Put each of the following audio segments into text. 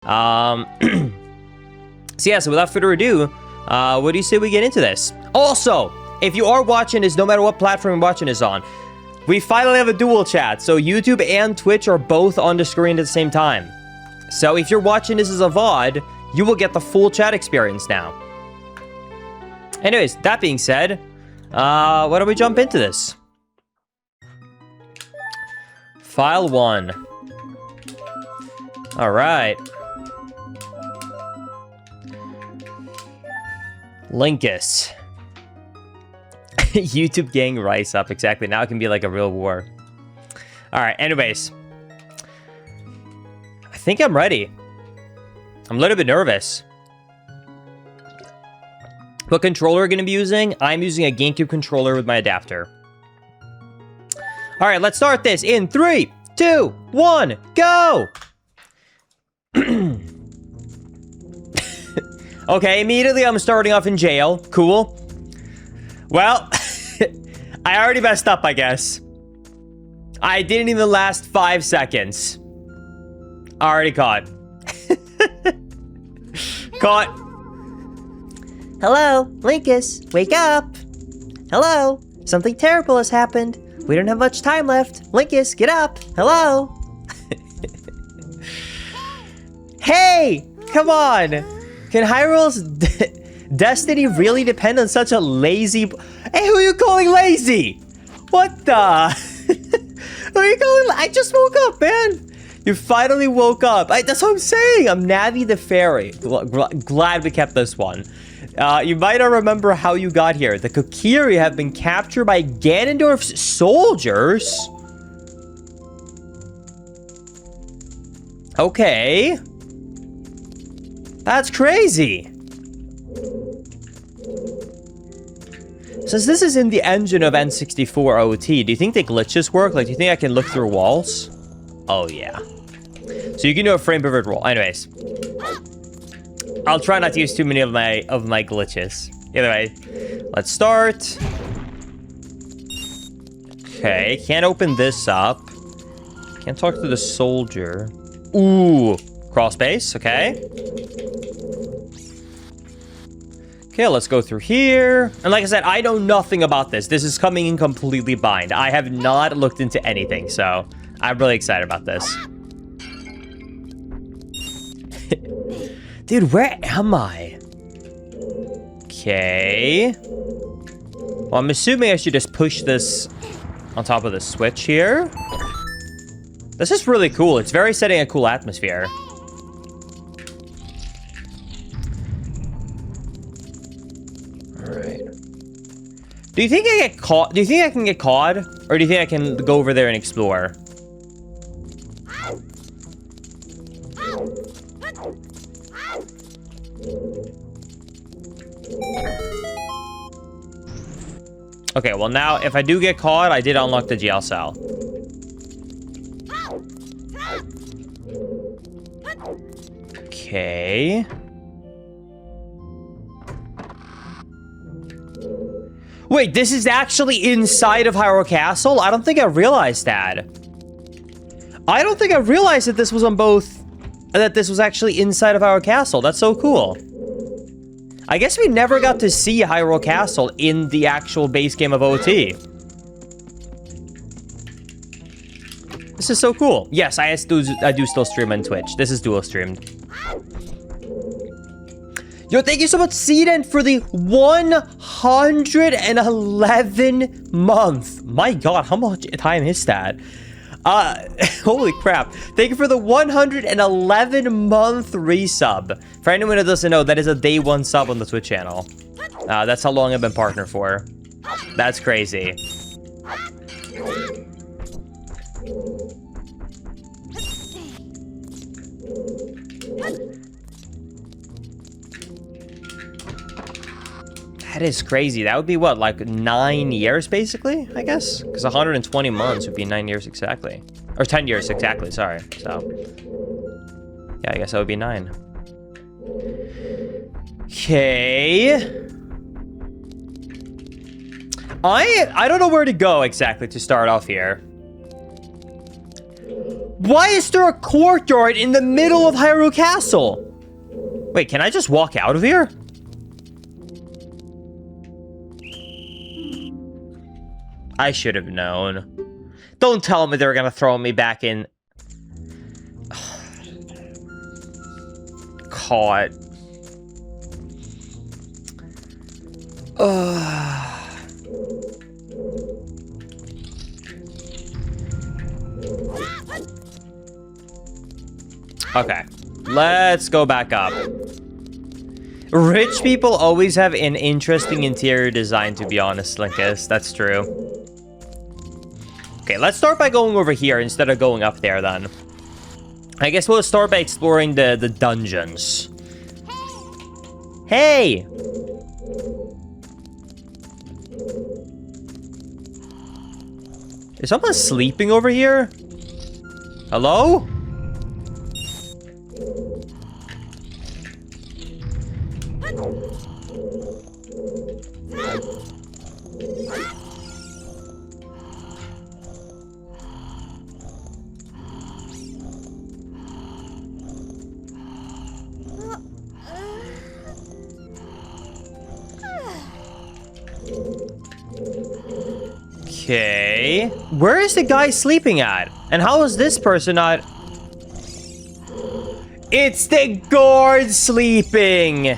So yeah, so without further ado, what do you say we get into this? Also, if you are watching this, no matter what platform you're watching this on, we finally have a dual chat. So YouTube and Twitch are both on the screen at the same time. So if you're watching this as a VOD, you will get the full chat experience now. Anyways, that being said, why don't we jump into this? File 1. All right. Linkus. YouTube gang rise up. Exactly. Now it can be like a real war. All right. Anyways. I think I'm ready. I'm a little bit nervous. What controller are we going to be using? I'm using a GameCube controller with my adapter. All right. Let's start this in 3, 2, 1, go. Okay, immediately I'm starting off in jail. Cool. Well, I already messed up, I guess. I didn't even last 5 seconds. Already caught. Caught. Hello, Linkus, wake up. Hello, something terrible has happened. We don't have much time left. Linkus, get up. Hello. Hey, come on. Can Hyrule's destiny really depend on such a lazy... Hey, who are you calling lazy? What the... Who are you calling... I just woke up, man. You finally woke up. That's what I'm saying. I'm Navi the Fairy. Glad we kept this one. You might not remember how you got here. The Kokiri have been captured by Ganondorf's soldiers. Okay. That's crazy. Since this is in the engine of N64 OT, do you think the glitches work? Like, do you think I can look through walls? Oh, yeah. So you can do a frame per roll. Anyways. I'll try not to use too many of my glitches. Either way, let's start. Okay, can't open this up. Can't talk to the soldier. Ooh, crawl space, okay. Okay, let's go through here. And like I said, I know nothing about this. This is coming in completely blind. I have not looked into anything, so I'm really excited about this. Dude, where am I? Okay. Well, I'm assuming I should just push this on top of the switch here. This is really cool. It's very setting a cool atmosphere. Alright. Do you think I get caught? Do you think I can get caught? Or do you think I can go over there and explore? Okay, well now, if I do get caught, I did unlock the jail cell. Okay. Wait, this is actually inside of Hyrule Castle? I don't think I realized that. I don't think I realized that this was on both... That this was actually inside of Hyrule Castle. That's so cool. I guess we never got to see Hyrule Castle in the actual base game of OT. This is so cool. Yes, I do still stream on Twitch. This is dual streamed. Yo, thank you so much, Seeden, for the 111 month. My God, how much time is that? Holy crap. Thank you for the 111 month resub. For anyone who doesn't know, that is a day 1 sub on the Twitch channel. That's how long I've been partner for. That's crazy. That is crazy. That would be what, like 9 years basically, I guess? Because 120 months would be 9 years exactly. Or 10 years exactly, sorry. So, yeah, I guess that would be 9. Okay. I don't know where to go exactly to start off here. Why is there a courtyard in the middle of Hyrule Castle? Wait, can I just walk out of here? I should have known. Don't tell me they're gonna throw me back in. Caught. Okay, let's go back up. Rich people always have an interesting interior design, to be honest, Linkus. That's true. Okay, let's start by going over here instead of going up there, then. I guess we'll start by exploring the dungeons. Hey! Is someone sleeping over here? Hello? Okay. Where is the guy sleeping at? And how is this person not... It's the guard sleeping!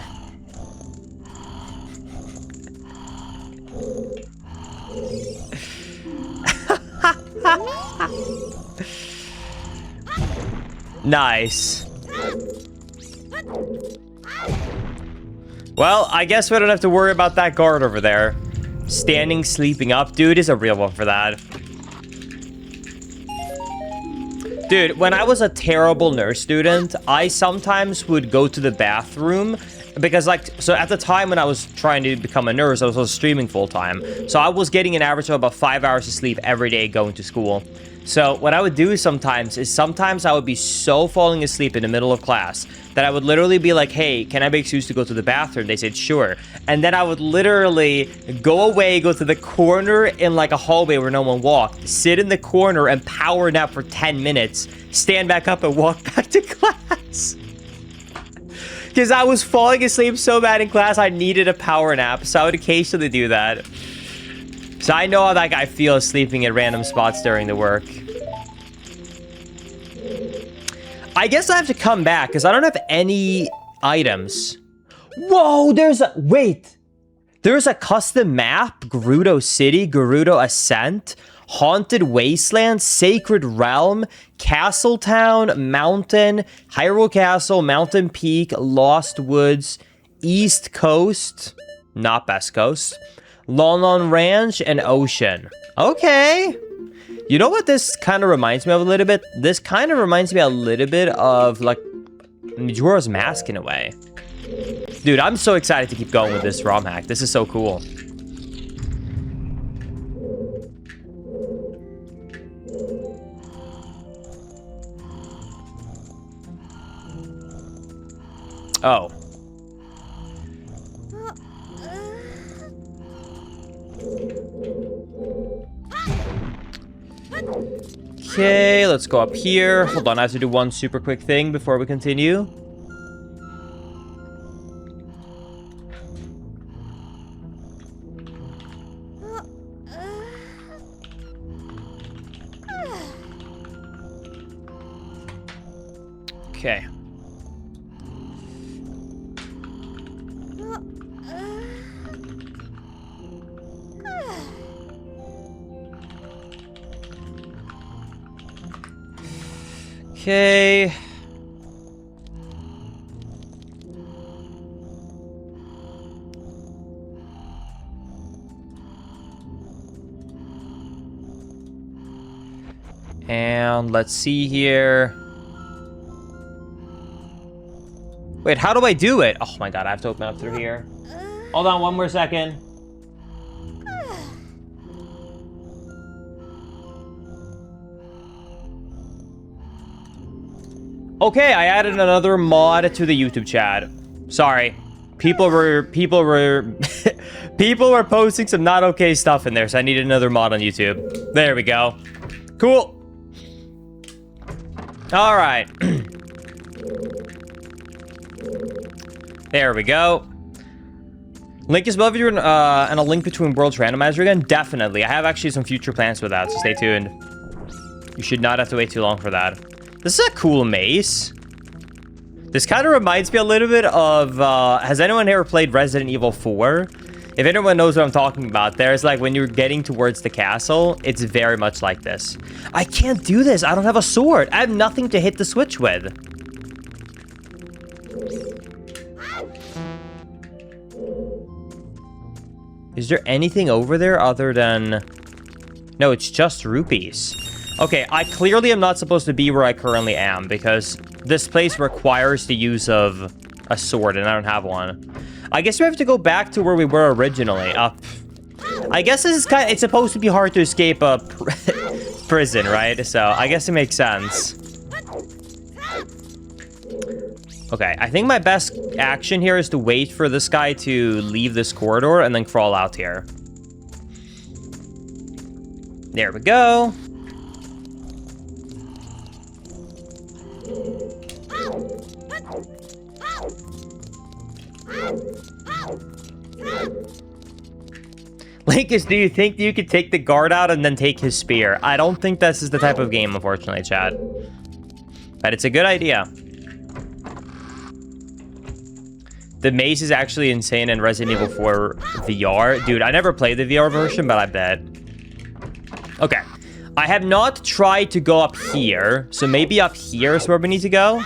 Nice. Well, I guess we don't have to worry about that guard over there. Standing, sleeping up. Dude is a real one for that. Dude, when I was a terrible nurse student, I sometimes would go to the bathroom because, like, so at the time when I was trying to become a nurse, I was also streaming full time. So I was getting an average of about 5 hours of sleep every day going to school. So what I would do sometimes I would be so falling asleep in the middle of class that I would literally be like, hey, can I be excused to go to the bathroom? They said, sure. And then I would literally go away, go to the corner in like a hallway where no one walked, sit in the corner and power nap for 10 minutes, stand back up and walk back to class. Because I was falling asleep so bad in class, I needed a power nap. So I would occasionally do that. So I know how that guy feels sleeping at random spots during the work. I guess I have to come back because I don't have any items. Whoa, wait. There's a custom map, Gerudo City, Gerudo Ascent, Haunted Wasteland, Sacred Realm, Castle Town, Mountain, Hyrule Castle, Mountain Peak, Lost Woods, East Coast, not Best Coast, Lon Lon Ranch, and Ocean. Okay. You know what this kind of reminds me of a little bit? This kind of reminds me a little bit of, like, Majora's Mask in a way. Dude, I'm so excited to keep going with this ROM hack. This is so cool. Oh. Okay, let's go up here. Hold on, I have to do one super quick thing before we continue. Okay. Okay. And let's see here. Wait, how do I do it? Oh my god, I have to open up through here. Hold on one more second. Okay, I added another mod to the YouTube chat. Sorry. People were people were posting some not okay stuff in there, so I needed another mod on YouTube. There we go. Cool. All right. There we go. Link is above you and a link between worlds randomizer again? Definitely. I have actually some future plans for that, so stay tuned. You should not have to wait too long for that. This is a cool maze. This kind of reminds me a little bit of, has anyone ever played Resident Evil 4? If anyone knows what I'm talking about, there's like when you're getting towards the castle, it's very much like this. I can't do this. I don't have a sword. I have nothing to hit the switch with. Is there anything over there other than... No, it's just rupees. Okay, I clearly am not supposed to be where I currently am because this place requires the use of a sword and I don't have one. I guess we have to go back to where we were originally. I guess this is it's supposed to be hard to escape a prison, right? So I guess it makes sense. Okay, I think my best action here is to wait for this guy to leave this corridor and then crawl out here. There we go. Linkus, do you think you could take the guard out and then take his spear? I don't think this is the type of game, unfortunately, Chad. But it's a good idea. The maze is actually insane in Resident Evil 4 VR. Dude, I never played the VR version, but I bet. Okay. I have not tried to go up here, so maybe up here is where we need to go.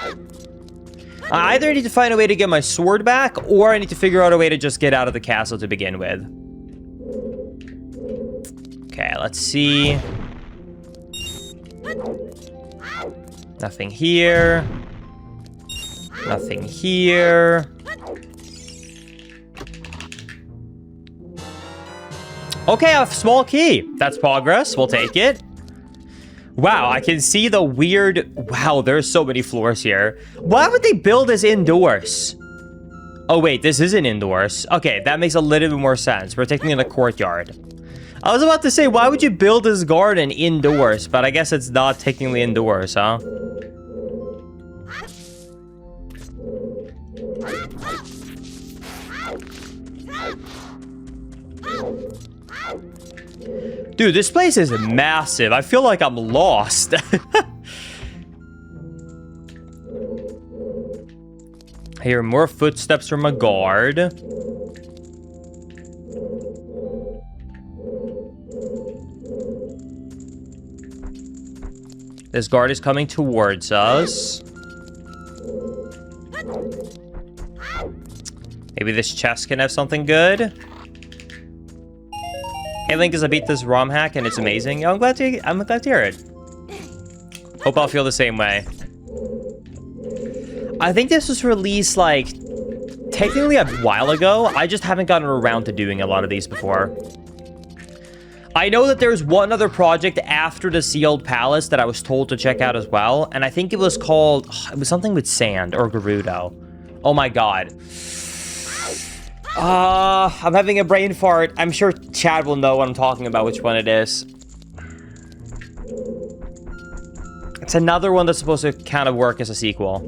I either need to find a way to get my sword back, or I need to figure out a way to just get out of the castle to begin with. Okay, let's see. Nothing here. Nothing here. Okay, a small key. That's progress. We'll take it. Wow, I can see the weird... Wow, there's so many floors here. Why would they build this indoors? Oh, wait, this isn't indoors. Okay, that makes a little bit more sense. We're taking in a courtyard. I was about to say, why would you build this garden indoors? But I guess it's not technically indoors, huh? Dude, this place is massive. I feel like I'm lost. I hear more footsteps from a guard. This guard is coming towards us. Maybe this chest can have something good. Hey, Link, I beat this ROM hack and it's amazing. I'm glad to hear it. Hope I'll feel the same way. I think this was released like technically a while ago. I just haven't gotten around to doing a lot of these before. I know that there's one other project after the Sealed Palace that I was told to check out as well, and I think it was called, it was something with sand or Gerudo. Oh my god. I'm having a brain fart. I'm sure Chad will know what I'm talking about, which one it is. It's another one that's supposed to kind of work as a sequel.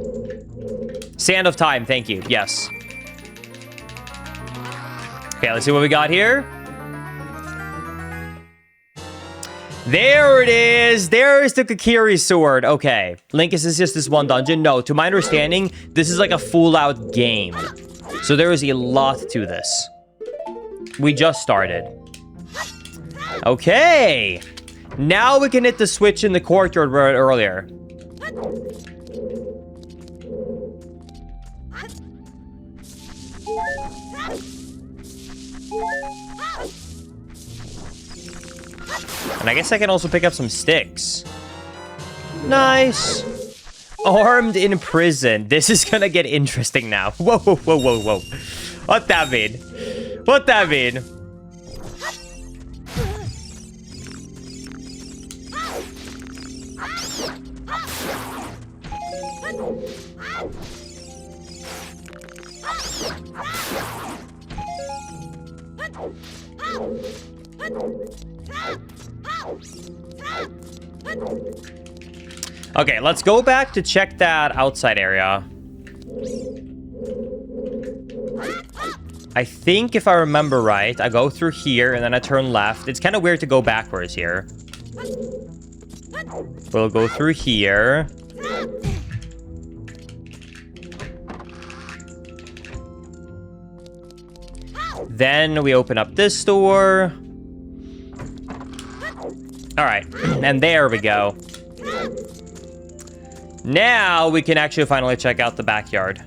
Sand of Time, thank you. Yes. Okay, let's see what we got here. There it is. There is the Kokiri sword. Okay. Link, is this just this one dungeon? No, to my understanding, this is like a full-out game. So there is a lot to this. We just started. Okay. Now we can hit the switch in the courtyard we were at earlier. And I guess I can also pick up some sticks. Nice. Armed in prison. This is gonna get interesting now. Whoa, whoa, whoa, whoa, whoa. What that mean? What that mean? Okay, let's go back to check that outside area. I think if I remember right, I go through here and then I turn left. It's kind of weird to go backwards here. We'll go through here. Then we open up this door. All right, and there we go. Now we can actually finally check out the backyard.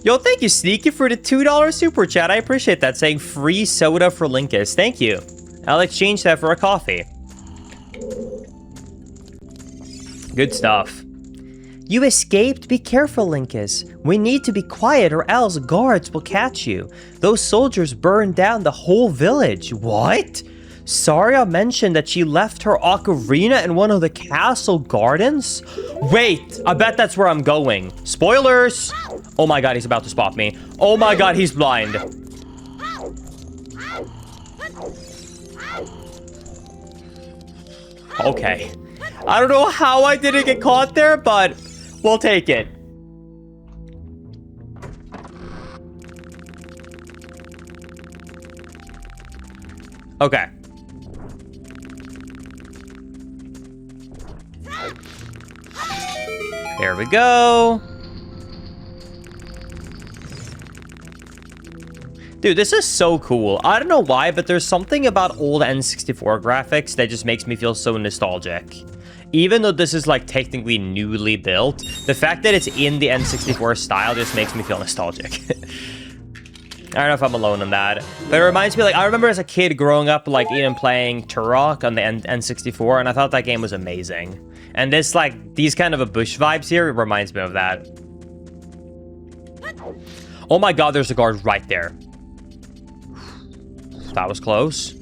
Yo, thank you, Sneaky, for the $2 super chat. I appreciate that, saying free soda for Linkus. Thank you. I'll exchange that for a coffee. Good stuff. You escaped? Be careful, Linkus. We need to be quiet or else guards will catch you. Those soldiers burned down the whole village. What? Saria mentioned that she left her ocarina in one of the castle gardens? Wait, I bet that's where I'm going. Spoilers! Oh my god, he's about to spot me. Oh my god, he's blind. Okay. I don't know how I didn't get caught there, but we'll take it. Okay. There we go. Dude, this is so cool. I don't know why, but there's something about old N64 graphics that just makes me feel so nostalgic. Even though this is like technically newly built, the fact that it's in the N64 style just makes me feel nostalgic. I don't know if I'm alone on that, but it reminds me, like, I remember as a kid growing up, like, even playing Turok on the N64, and I thought that game was amazing. And this, like, these kind of a bush vibes here reminds me of that. Oh my god, there's a guard right there. That was close.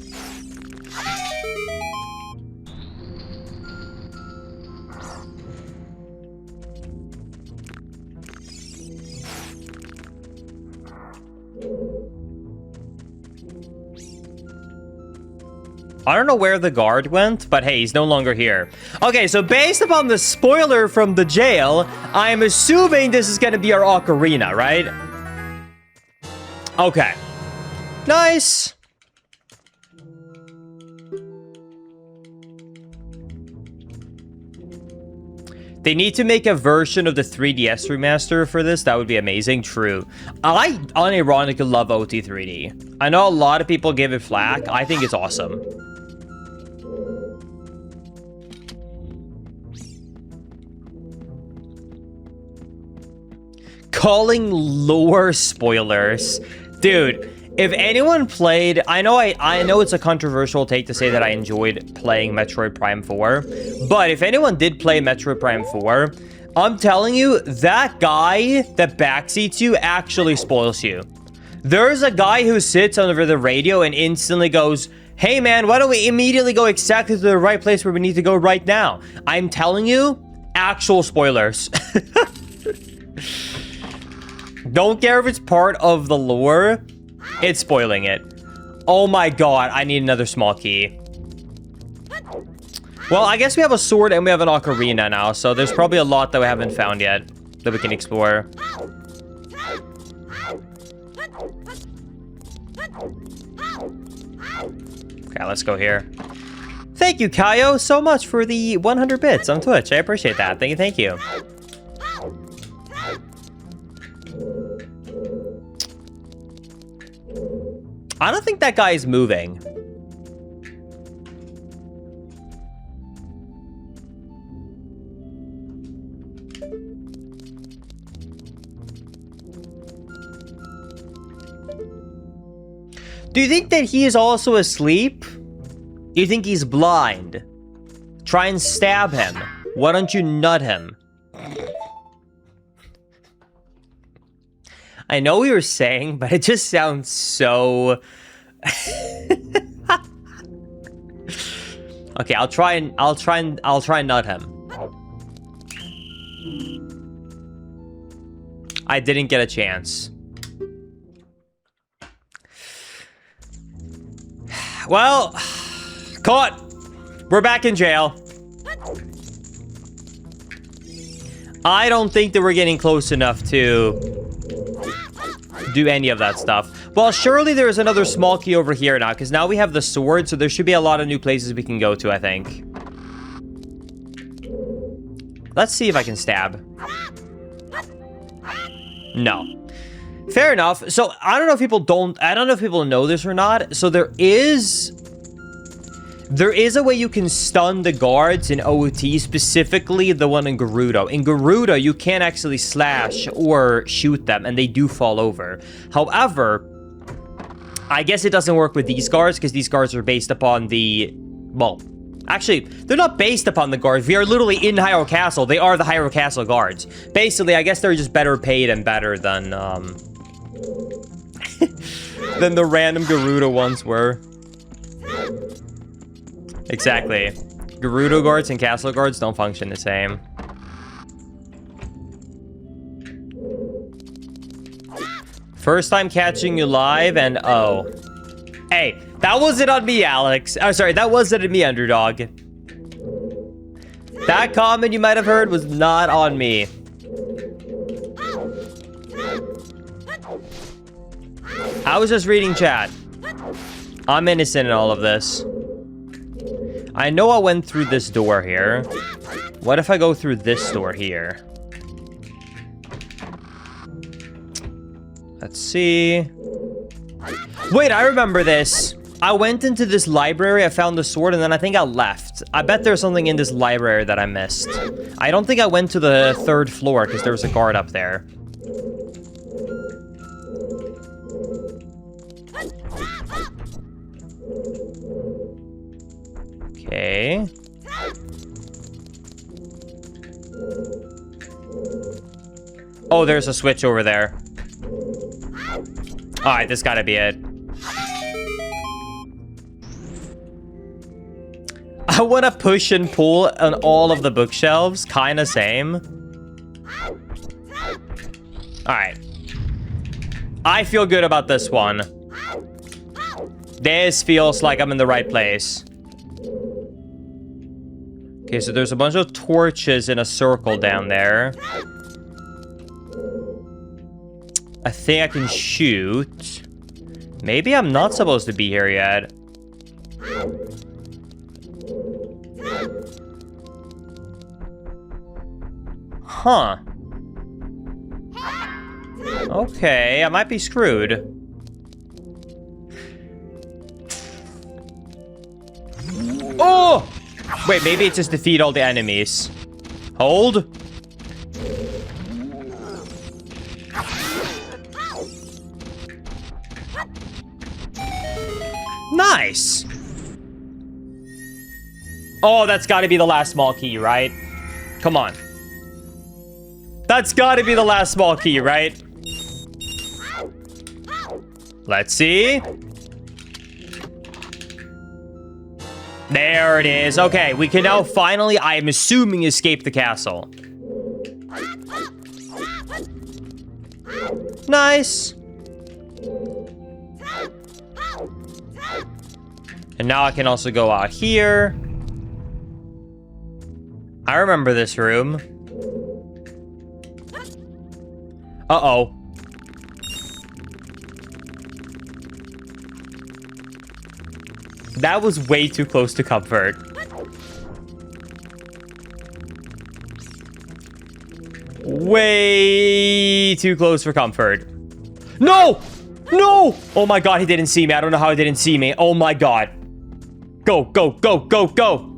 I don't know where the guard went, but hey, he's no longer here. Okay, so based upon the spoiler from the jail, I'm assuming this is gonna be our ocarina, right? Okay. Nice. They need to make a version of the 3DS remaster for this. That would be amazing. True. I unironically love OT3D. I know a lot of people give it flack. I think it's awesome. Calling lore spoilers. Dude, if anyone played, I know it's a controversial take to say that I enjoyed playing Metroid Prime 4, but if anyone did play Metroid Prime 4, I'm telling you, that guy that backseats you actually spoils you. There's a guy who sits over the radio and instantly goes, hey man, why don't we immediately go exactly to the right place where we need to go right now? I'm telling you, actual spoilers. Don't care if it's part of the lore. It's spoiling it. Oh my god, I need another small key. Well, I guess we have a sword and we have an ocarina now, so there's probably a lot that we haven't found yet that we can explore. Okay, let's go here. Thank you, Kaio, so much for the 100 bits on Twitch. I appreciate that. Thank you, thank you. I don't think that guy is moving. Do you think that he is also asleep? Do you think he's blind? Try and stab him. Why don't you nut him? I know what you're saying, but it just sounds so... Okay, I'll try and nut him. I didn't get a chance. Well, caught. We're back in jail. I don't think that we're getting close enough to do any of that stuff. Well, surely there's another small key over here now, because now we have the sword, so there should be a lot of new places we can go to, I think. Let's see if I can stab. No. Fair enough. So, I don't know if people know this or not. So, there is a way you can stun the guards in OOT, specifically the one in Gerudo. In Gerudo, you can't actually slash or shoot them, and they do fall over. However, I guess it doesn't work with these guards, because these guards are based upon the... Well, actually, they're not based upon the guards. We are literally in Hyrule Castle. They are the Hyrule Castle guards. Basically, I guess they're just better paid and better than, than the random Gerudo ones were. Exactly. Gerudo guards and castle guards don't function the same. First time catching you live and oh. Hey, that wasn't on me, Alex. Oh, sorry, that wasn't on me, Underdog. That comment you might have heard was not on me. I was just reading chat. I'm innocent in all of this. I know I went through this door here. What if I go through this door here? Let's see. Wait, I remember this. I went into this library, I found the sword, and then I think I left. I bet there's something in this library that I missed. I don't think I went to the 3rd floor, because there was a guard up there. Okay. Oh, there's a switch over there. Alright, this gotta be it. I want to push and pull on all of the bookshelves. Kinda same. Alright. I feel good about this one. This feels like I'm in the right place. Okay, so there's a bunch of torches in a circle down there. I think I can shoot. Maybe I'm not supposed to be here yet. Huh. Okay, I might be screwed. Oh! Wait, maybe it's just defeat all the enemies. Hold. Nice. Oh, that's got to be the last small key, right? Come on. That's got to be the last small key, right? Let's see. There it is. Okay, we can now finally, I'm assuming, escape the castle. Nice. And now I can also go out here. I remember this room. Uh-oh. That was way too close to comfort. Way too close for comfort. No! No! Oh my god, he didn't see me. I don't know how he didn't see me. Oh my god. Go, go, go, go, go.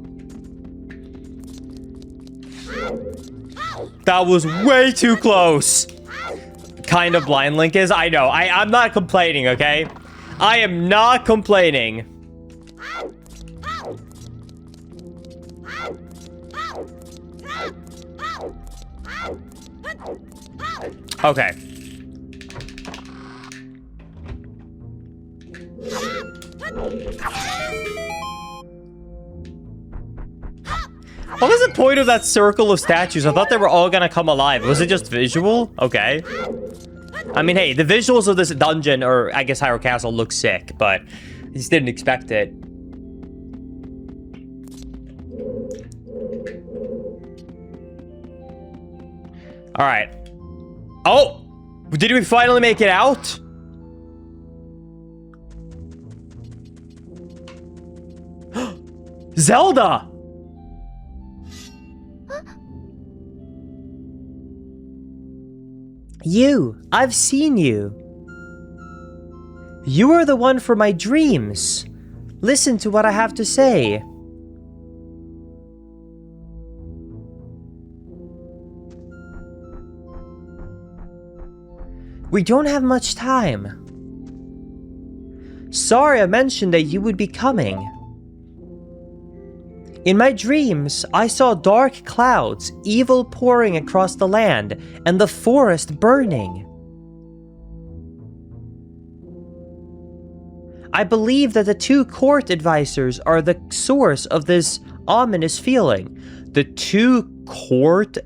That was way too close. Kind of blind Link is. I know. I'm not complaining, okay? I am not complaining. Okay. What was the point of that circle of statues? I thought they were all gonna come alive. Was it just visual? Okay. I mean, hey, the visuals of this dungeon, or I guess Hyrule Castle, look sick, but I just didn't expect it. All right. Oh, did we finally make it out? Zelda! You, I've seen you. You are the one for my dreams. Listen to what I have to say. We don't have much time. Sorry I mentioned that you would be coming. In my dreams, I saw dark clouds, evil pouring across the land, and the forest burning. I believe that the two court advisors are the source of this ominous feeling. The two court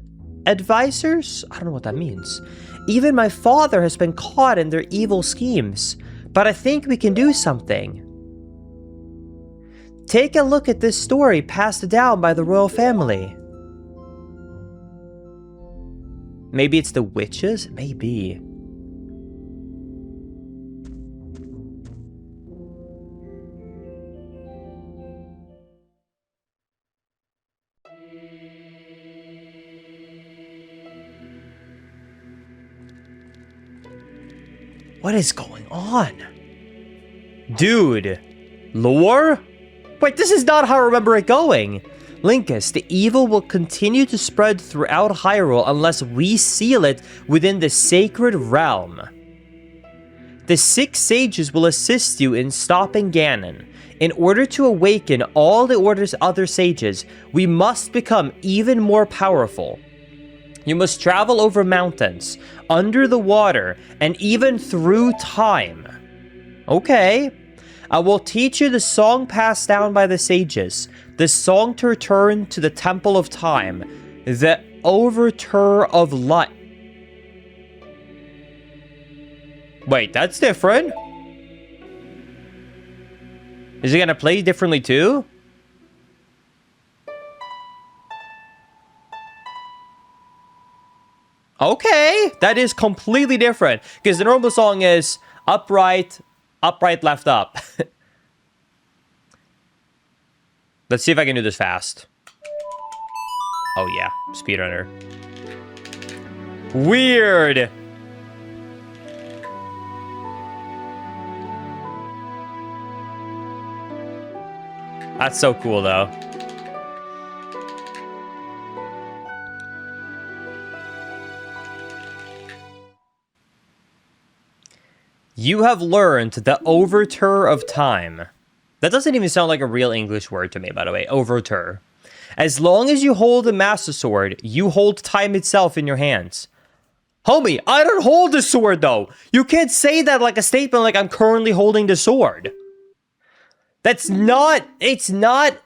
advisors? I don't know what that means. Even my father has been caught in their evil schemes, but I think we can do something. Take a look at this story passed down by the royal family. Maybe it's the witches? Maybe. What is going on? Dude. Lore? Wait, this is not how I remember it going. Linkus, the evil will continue to spread throughout Hyrule unless we seal it within the sacred realm. The 6 sages will assist you in stopping Ganon. In order to awaken all the Order's other sages, we must become even more powerful. You must travel over mountains, under the water, and even through time. Okay. I will teach you the song passed down by the sages, the song to return to the Temple of Time, the Overture of Light. Wait, that's different. Is it gonna play differently too? Okay, that is completely different. Because the normal song is upright, upright, left, up. Let's see if I can do this fast. Oh yeah, speedrunner. Weird. That's so cool though. You have learned the Overture of Time. That doesn't even sound like a real English word to me, by the way. Overture. As long as you hold the Master Sword, you hold time itself in your hands. Homie, I don't hold the sword, though. You can't say that like a statement like I'm currently holding the sword. It's not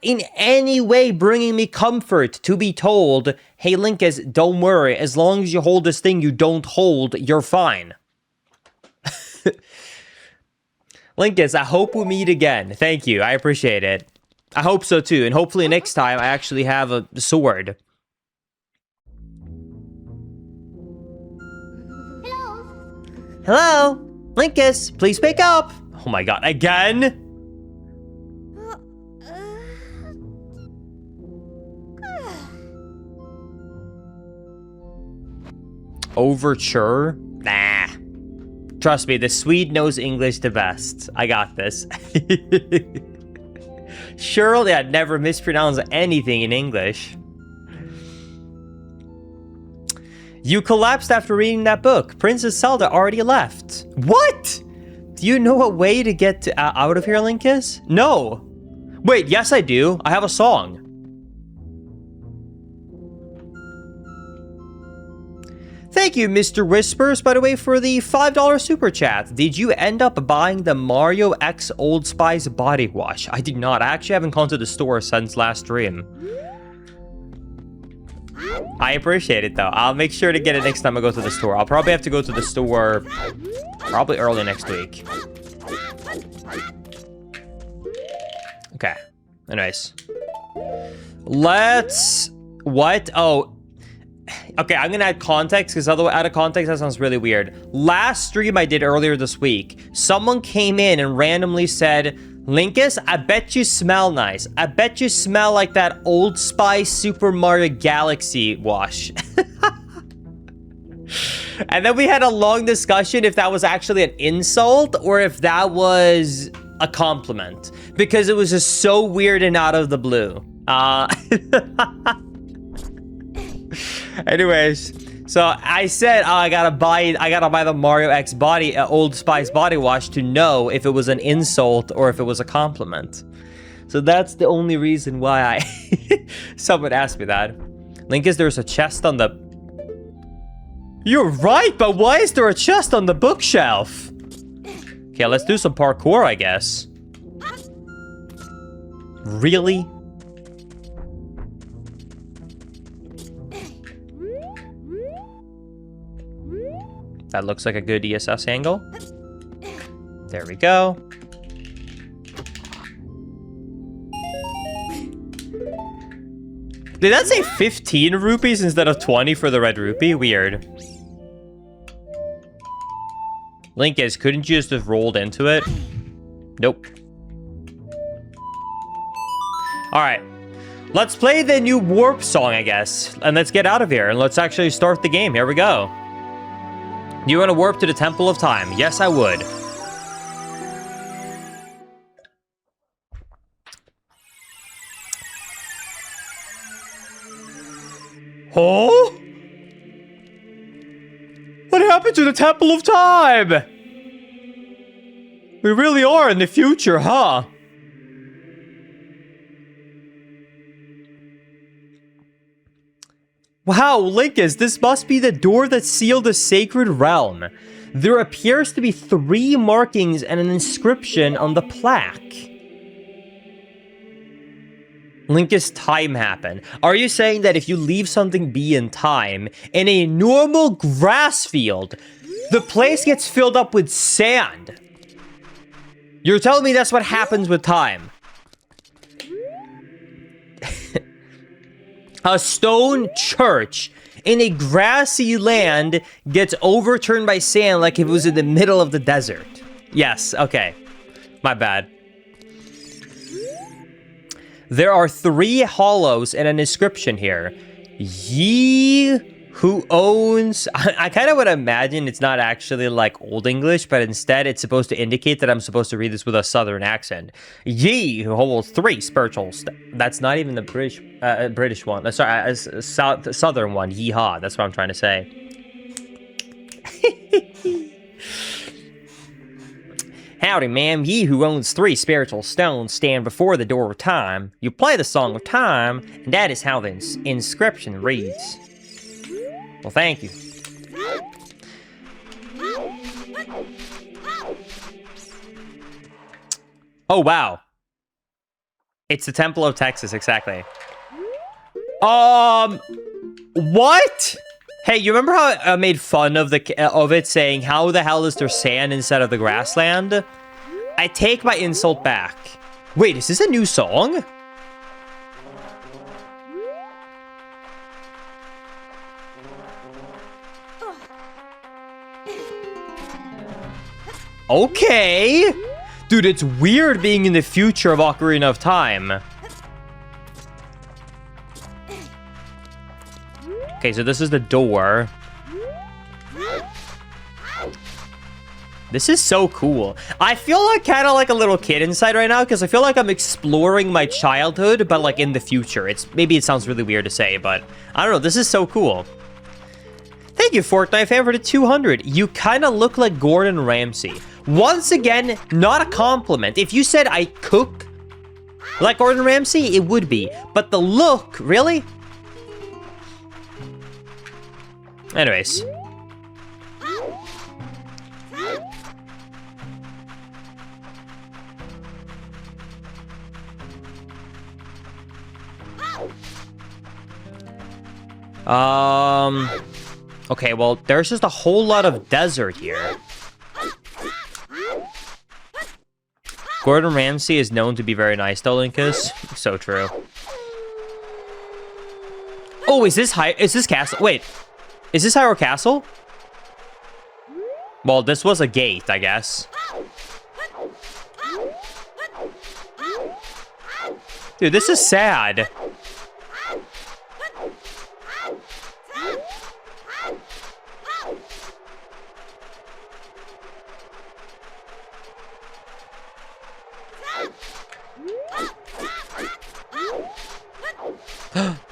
in any way bringing me comfort to be told, hey, Linkus, don't worry. As long as you hold this thing you don't hold, you're fine. Linkus, I hope we meet again. Thank you. I appreciate it. I hope so too. And hopefully next time I actually have a sword. Hello? Linkus, please pick up. Oh my god. Again? Overture? Nah. Trust me, the Swede knows English the best. I got this. Surely I'd never mispronounce anything in English. You collapsed after reading that book. Princess Zelda already left. What? Do you know a way to get out of here, Linkus? No. Wait, yes I do. I have a song. Thank you, Mr. Whispers, by the way, for the $5 super chat. Did you end up buying the Mario X Old Spice body wash? I did not. I actually haven't gone to the store since last stream. I appreciate it, though. I'll make sure to get it next time I go to the store. I'll probably have to go to the store probably early next week. Okay. Anyways. Let's... What? Oh... Okay, I'm gonna add context because otherwise, out of context, that sounds really weird. Last stream I did earlier this week, someone came in and randomly said, Linkus, I bet you smell nice. I bet you smell like that Old Spice Super Mario Galaxy wash. And then we had a long discussion if that was actually an insult or if that was a compliment. Because it was just so weird and out of the blue. Anyways, so I said, oh, I gotta buy the Mario X Old Spice body wash to know if it was an insult or if it was a compliment. So that's the only reason why someone asked me that. Linkus, there's a chest on the... You're right, but why is there a chest on the bookshelf? Okay, let's do some parkour, I guess. Really? That looks like a good ESS angle. There we go. Did that say 15 rupees instead of 20 for the red rupee? Weird. Linkus, couldn't you just have rolled into it? Nope. Alright. Let's play the new Warp song, I guess. And let's get out of here. And let's actually start the game. Here we go. You want to warp to the Temple of Time? Yes, I would. Oh? What happened to the Temple of Time? We really are in the future, huh? Wow, Linkus, this must be the door that sealed the sacred realm. There appears to be 3 markings and an inscription on the plaque. Linkus, time happened. Are you saying that if you leave something be in time, in a normal grass field, the place gets filled up with sand? You're telling me that's what happens with time? A stone church in a grassy land gets overturned by sand like if it was in the middle of the desert. Yes, okay. My bad. There are 3 hollows and an inscription here. Ye who owns... I kind of would imagine it's not actually like Old English, but instead it's supposed to indicate that I'm supposed to read this with a Southern accent. Ye who holds 3 spiritual... That's not even the British one. Sorry, Southern one. Yeehaw. That's what I'm trying to say. Howdy, ma'am. Ye who owns 3 spiritual stones stand before the door of time. You play the song of time, and that is how the inscription reads. Well, thank you. Oh, wow. It's the Temple of Texas, exactly. What? Hey, you remember how I made fun of it saying, how the hell is there sand instead of the grassland? I take my insult back. Wait, is this a new song? Okay. Dude, it's weird being in the future of Ocarina of Time. Okay, so this is the door. This is so cool. I feel like kind of like a little kid inside right now because I feel like I'm exploring my childhood, but like in the future. Maybe it sounds really weird to say, but I don't know. This is so cool. Thank you, Fortnite fan, for the 200. You kind of look like Gordon Ramsay. Once again, not a compliment. If you said I cook like Gordon Ramsay, it would be. But the look, really? Anyways. Okay, well, there's just a whole lot of desert here. Gordon Ramsay is known to be very nice, though, Linkus. So true. Oh, is this castle? Wait, is this Hyrule Castle? Well, this was a gate, I guess. Dude, this is sad.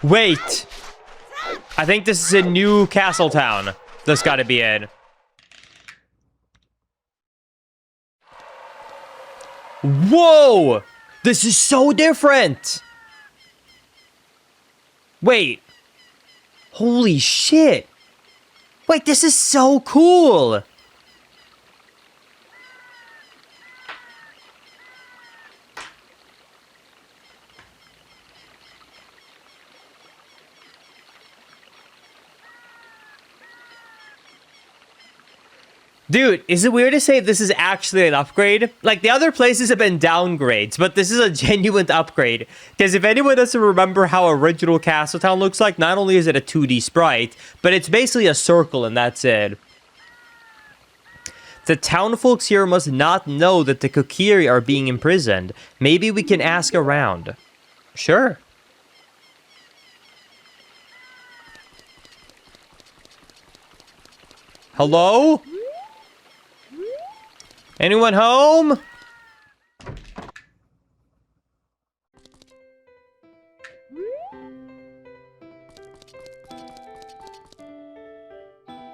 Wait! I think this is a new castle town. That's gotta be it. Whoa! This is so different! Wait. Holy shit. Wait, this is so cool! Dude, is it weird to say this is actually an upgrade? Like, the other places have been downgrades, but this is a genuine upgrade. Because if anyone doesn't remember how original Castletown looks like, not only is it a 2D sprite, but it's basically a circle and that's it. The townfolks here must not know that the Kokiri are being imprisoned. Maybe we can ask around. Sure. Hello? Anyone home?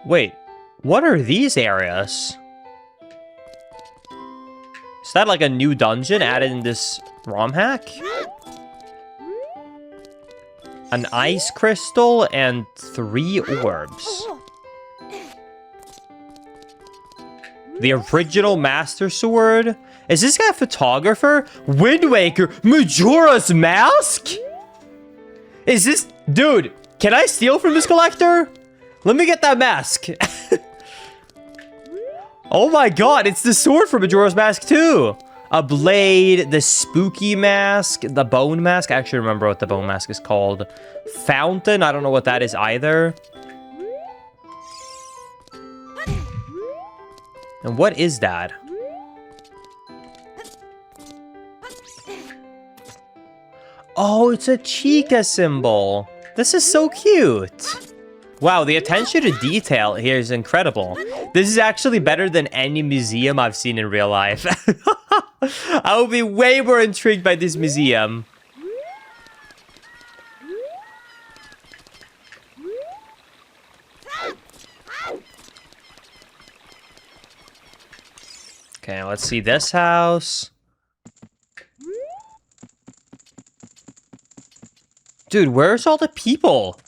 Wait, what are these areas? Is that like a new dungeon added in this ROM hack? An ice crystal and 3 orbs. The original Master Sword? Is this guy a photographer? Wind Waker? Majora's Mask? Is this... Dude, can I steal from this collector? Let me get that mask. Oh my god, it's the sword from Majora's Mask too. A blade, the spooky mask, the bone mask. I actually remember what the bone mask is called. Fountain, I don't know what that is either. And what is that? Oh, it's a Chica symbol. This is so cute. Wow, the attention to detail here is incredible. This is actually better than any museum I've seen in real life. I will be way more intrigued by this museum. Okay, let's see this house. Dude, where's all the people?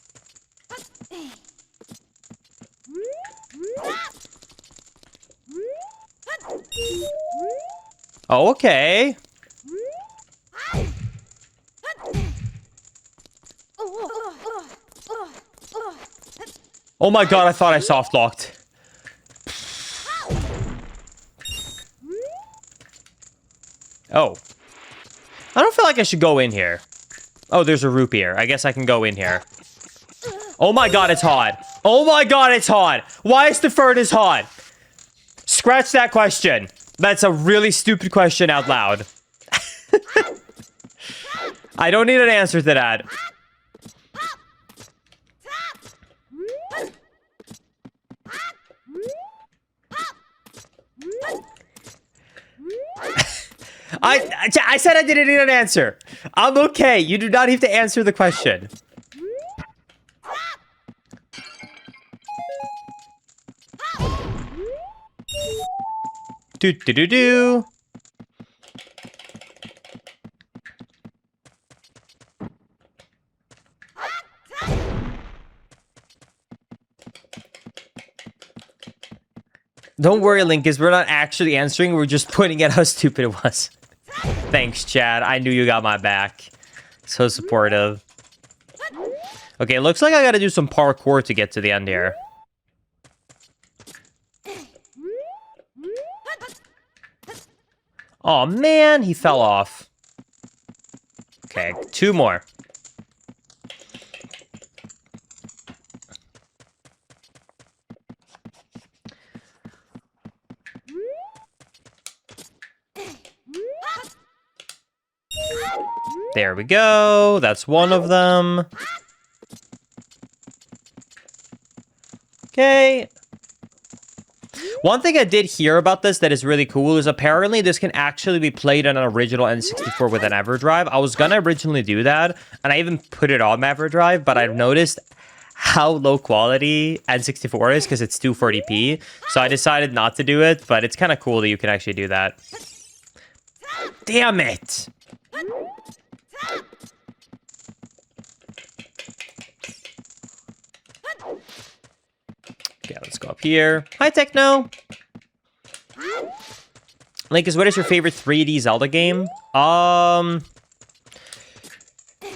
Oh, okay. Oh my god, I thought I soft locked. Oh. I don't feel like I should go in here. Oh, there's a rupee here. I guess I can go in here. Oh my god, it's hot. Oh my god, it's hot. Why is the furnace hot? Scratch that question. That's a really stupid question out loud. I don't need an answer to that. I said I didn't need an answer. I'm okay. You do not need to answer the question. Do. Don't worry, Linkus. We're not actually answering. We're just pointing at how stupid it was. Thanks, Chad. I knew you got my back. So supportive. Okay, looks like I gotta do some parkour to get to the end here. Oh man, he fell off. Okay, 2 more. There we go. That's one of them. Okay. One thing I did hear about this that is really cool is apparently this can actually be played on an original N64 with an EverDrive. I was gonna originally do that, and I even put it on my EverDrive, but I've noticed how low quality N64 is because it's 240p, so I decided not to do it, but it's kind of cool that you can actually do that. Damn it! Okay, let's go up here. Hi, Techno! Linkus, what is your favorite 3D Zelda game?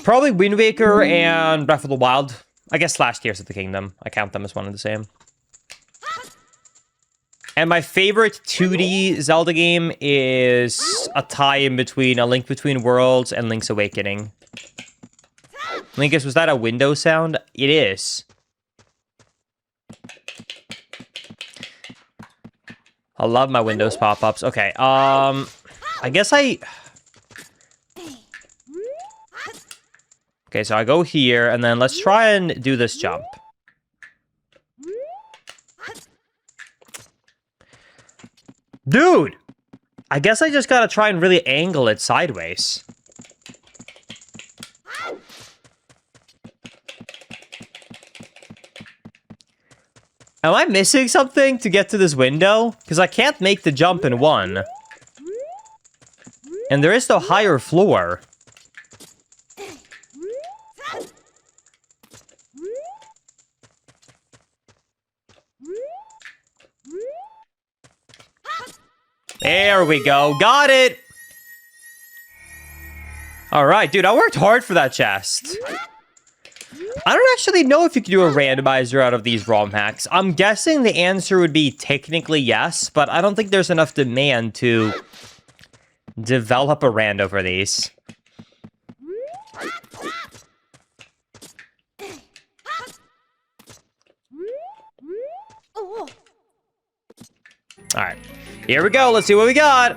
Probably Wind Waker and Breath of the Wild. I guess / Tears of the Kingdom. I count them as one and the same. And my favorite 2D Zelda game is a tie in between A Link Between Worlds and Link's Awakening. Linkus, was that a window sound? It is. I love my Windows pop-ups. Okay, I guess Okay, so I go here, and then let's try and do this jump. Dude! I guess I just gotta try and really angle it sideways. Am I missing something to get to this window? Because I can't make the jump in one. And there is no higher floor. There we go. Got it! Alright, dude, I worked hard for that chest. I don't actually know if you can do a randomizer out of these ROM hacks. I'm guessing the answer would be technically yes, but I don't think there's enough demand to develop a rando for these. Alright, here we go. Let's see what we got.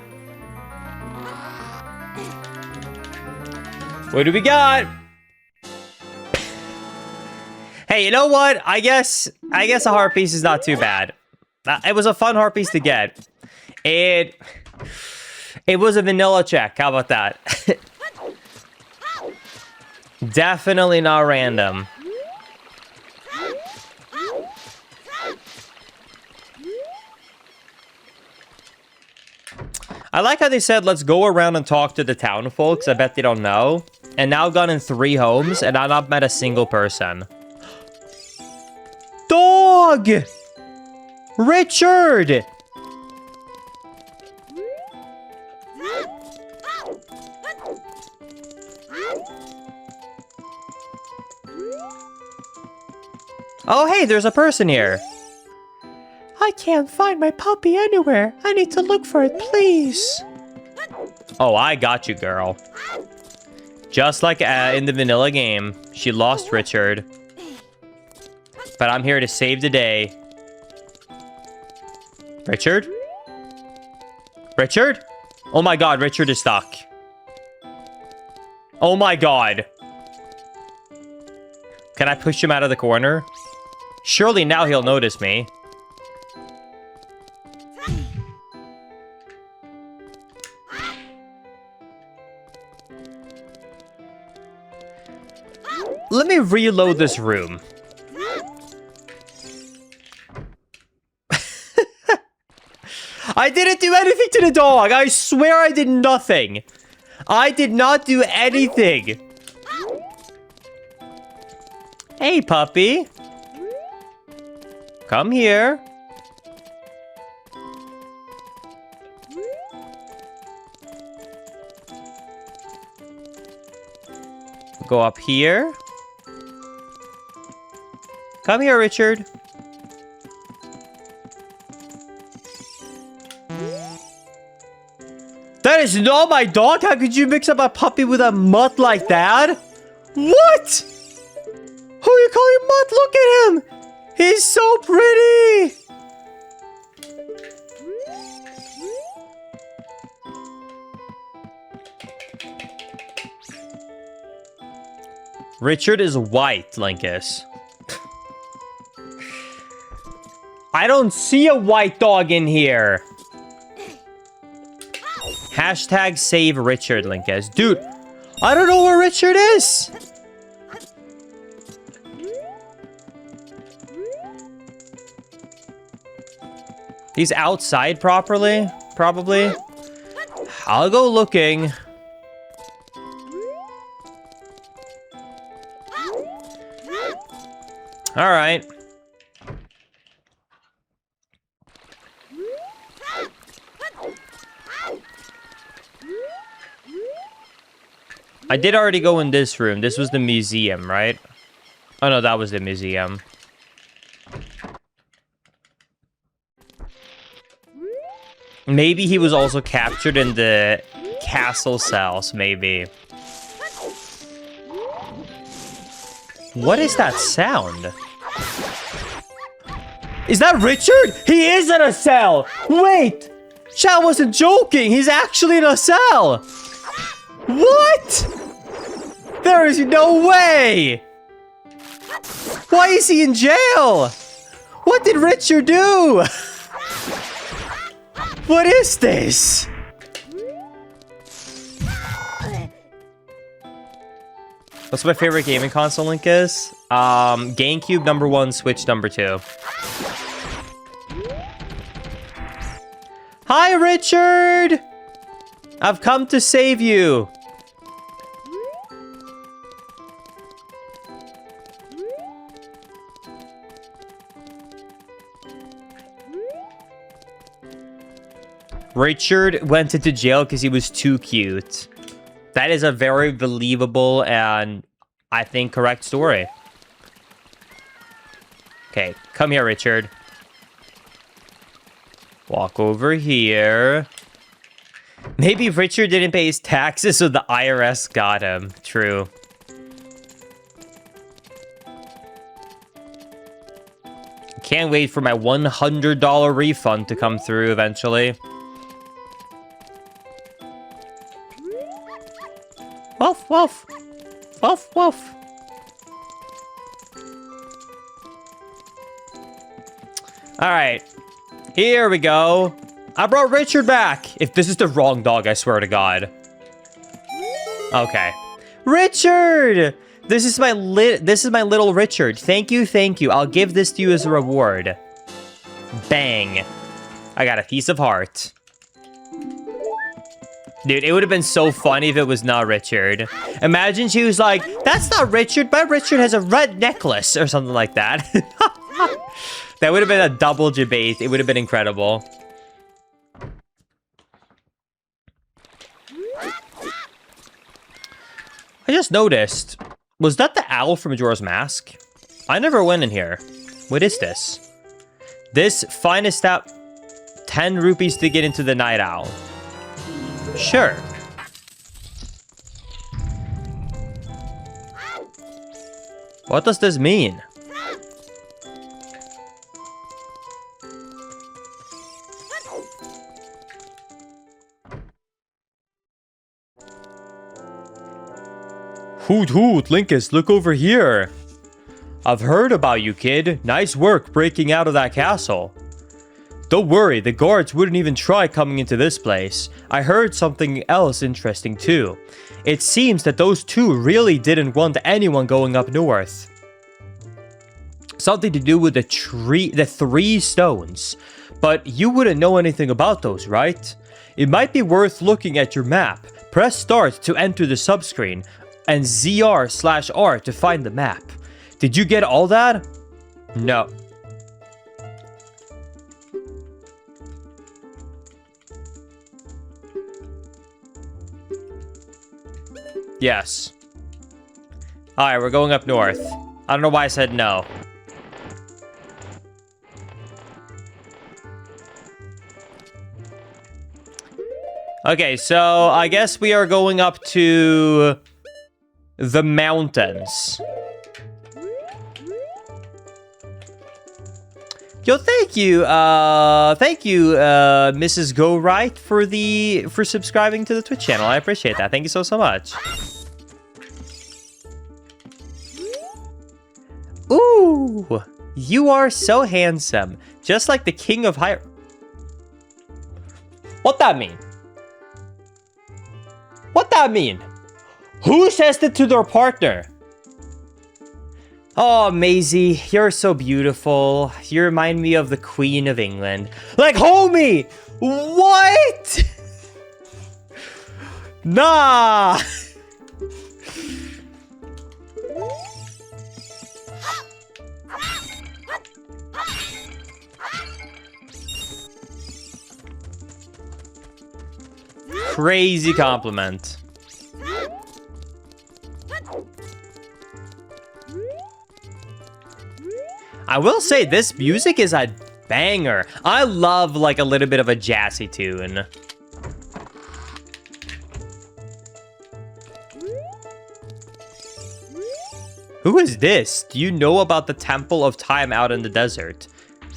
What do we got? Hey, you know what? I guess a heart piece is not too bad. It was a fun heart piece to get. It was a vanilla check. How about that? Definitely not random. I like how they said, let's go around and talk to the town folks. I bet they don't know. And now I've gone in 3 homes, and I've not met a single person. Dog! Richard! Oh, hey, there's a person here. I can't find my puppy anywhere. I need to look for it, please. Oh, I got you, girl. Just like in the vanilla game, she lost Richard. But I'm here to save the day. Richard? Richard? Oh my god, Richard is stuck. Oh my god. Can I push him out of the corner? Surely now he'll notice me. Let me reload this room. I didn't do anything to the dog. I swear I did nothing. I did not do anything. Hey, puppy. Come here. Go up here. Come here, Richard. That is not my dog. How could you mix up a puppy with a mutt like that? What? Who are you calling mutt? Look at him. He's so pretty. Richard is white, Linkus. I don't see a white dog in here. Hashtag save Richard, Linkus. Dude, I don't know where Richard is. He's outside probably. I'll go looking. All right. I did already go in this room. This was the museum, right? Oh no, that was the museum. Maybe he was also captured in the castle cells, maybe. What is that sound? Is that Richard? He is in a cell! Wait! Chat wasn't joking! He's actually in a cell! What? There is no way! Why is he in jail? What did Richard do? What is this? What's my favorite gaming console, Link is? GameCube #1, Switch #2. Hi, Richard! I've come to save you. Richard went into jail because he was too cute. That is a very believable and, I think, correct story. Okay, come here, Richard. Walk over here. Maybe Richard didn't pay his taxes, so the IRS got him. True. Can't wait for my $100 refund to come through eventually. Woof, woof. Woof, woof. Alright. Here we go. I brought Richard back. If this is the wrong dog, I swear to God. Okay. Richard! This is my little Richard. Thank you, thank you. I'll give this to you as a reward. Bang. I got a piece of heart. Dude, it would have been so funny if it was not Richard. Imagine she was like, that's not Richard, but Richard has a red necklace or something like that. That would have been a double debate. It would have been incredible. I just noticed, was that the owl from Majora's Mask? I never went in here. What is this? This finest out 10 rupees to get into the night owl. Sure. What does this mean? Hoot hoot, Linkus, look over here. I've heard about you, kid. Nice work breaking out of that castle. Don't worry, the guards wouldn't even try coming into this place. I heard something else interesting too. It seems that those two really didn't want anyone going up north. Something to do with the 3 stones. But you wouldn't know anything about those, right? It might be worth looking at your map. Press start to enter the subscreen and ZR/R to find the map. Did you get all that? No. Yes. Alright, we're going up north. I don't know why I said no. Okay, so I guess we are going up to the mountains. Yo, thank you, Mrs. Go Right for subscribing to the Twitch channel. I appreciate that. Thank you so much. Ooh, you are so handsome. Just like the king of Hyrule. What that mean? What that mean? Who says it to their partner? Oh, Maisie, you're so beautiful. You remind me of the Queen of England. Like, homie! What? Nah! Crazy compliment. I will say this music is a banger. I love like a little bit of a jazzy tune. Who is this? Do you know about the Temple of Time out in the desert?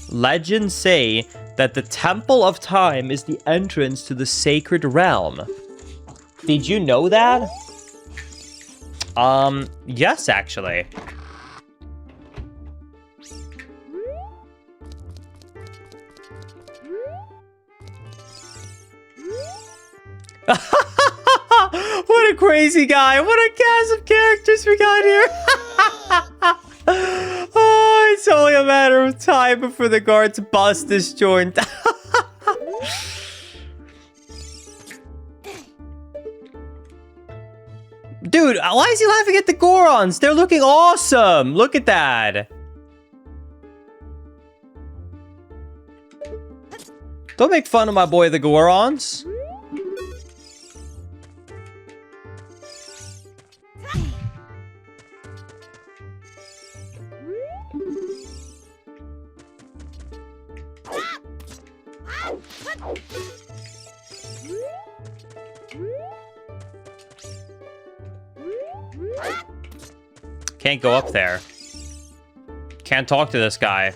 Legends say that the Temple of Time is the entrance to the sacred realm. Did you know that? Yes, actually. What a crazy guy. What a cast of characters we got here. Oh, it's only a matter of time before the guards bust this joint. Dude, why is he laughing at the Gorons? They're looking awesome. Look at that. Don't make fun of my boy, the Gorons. Can't go up there. Can't talk to this guy.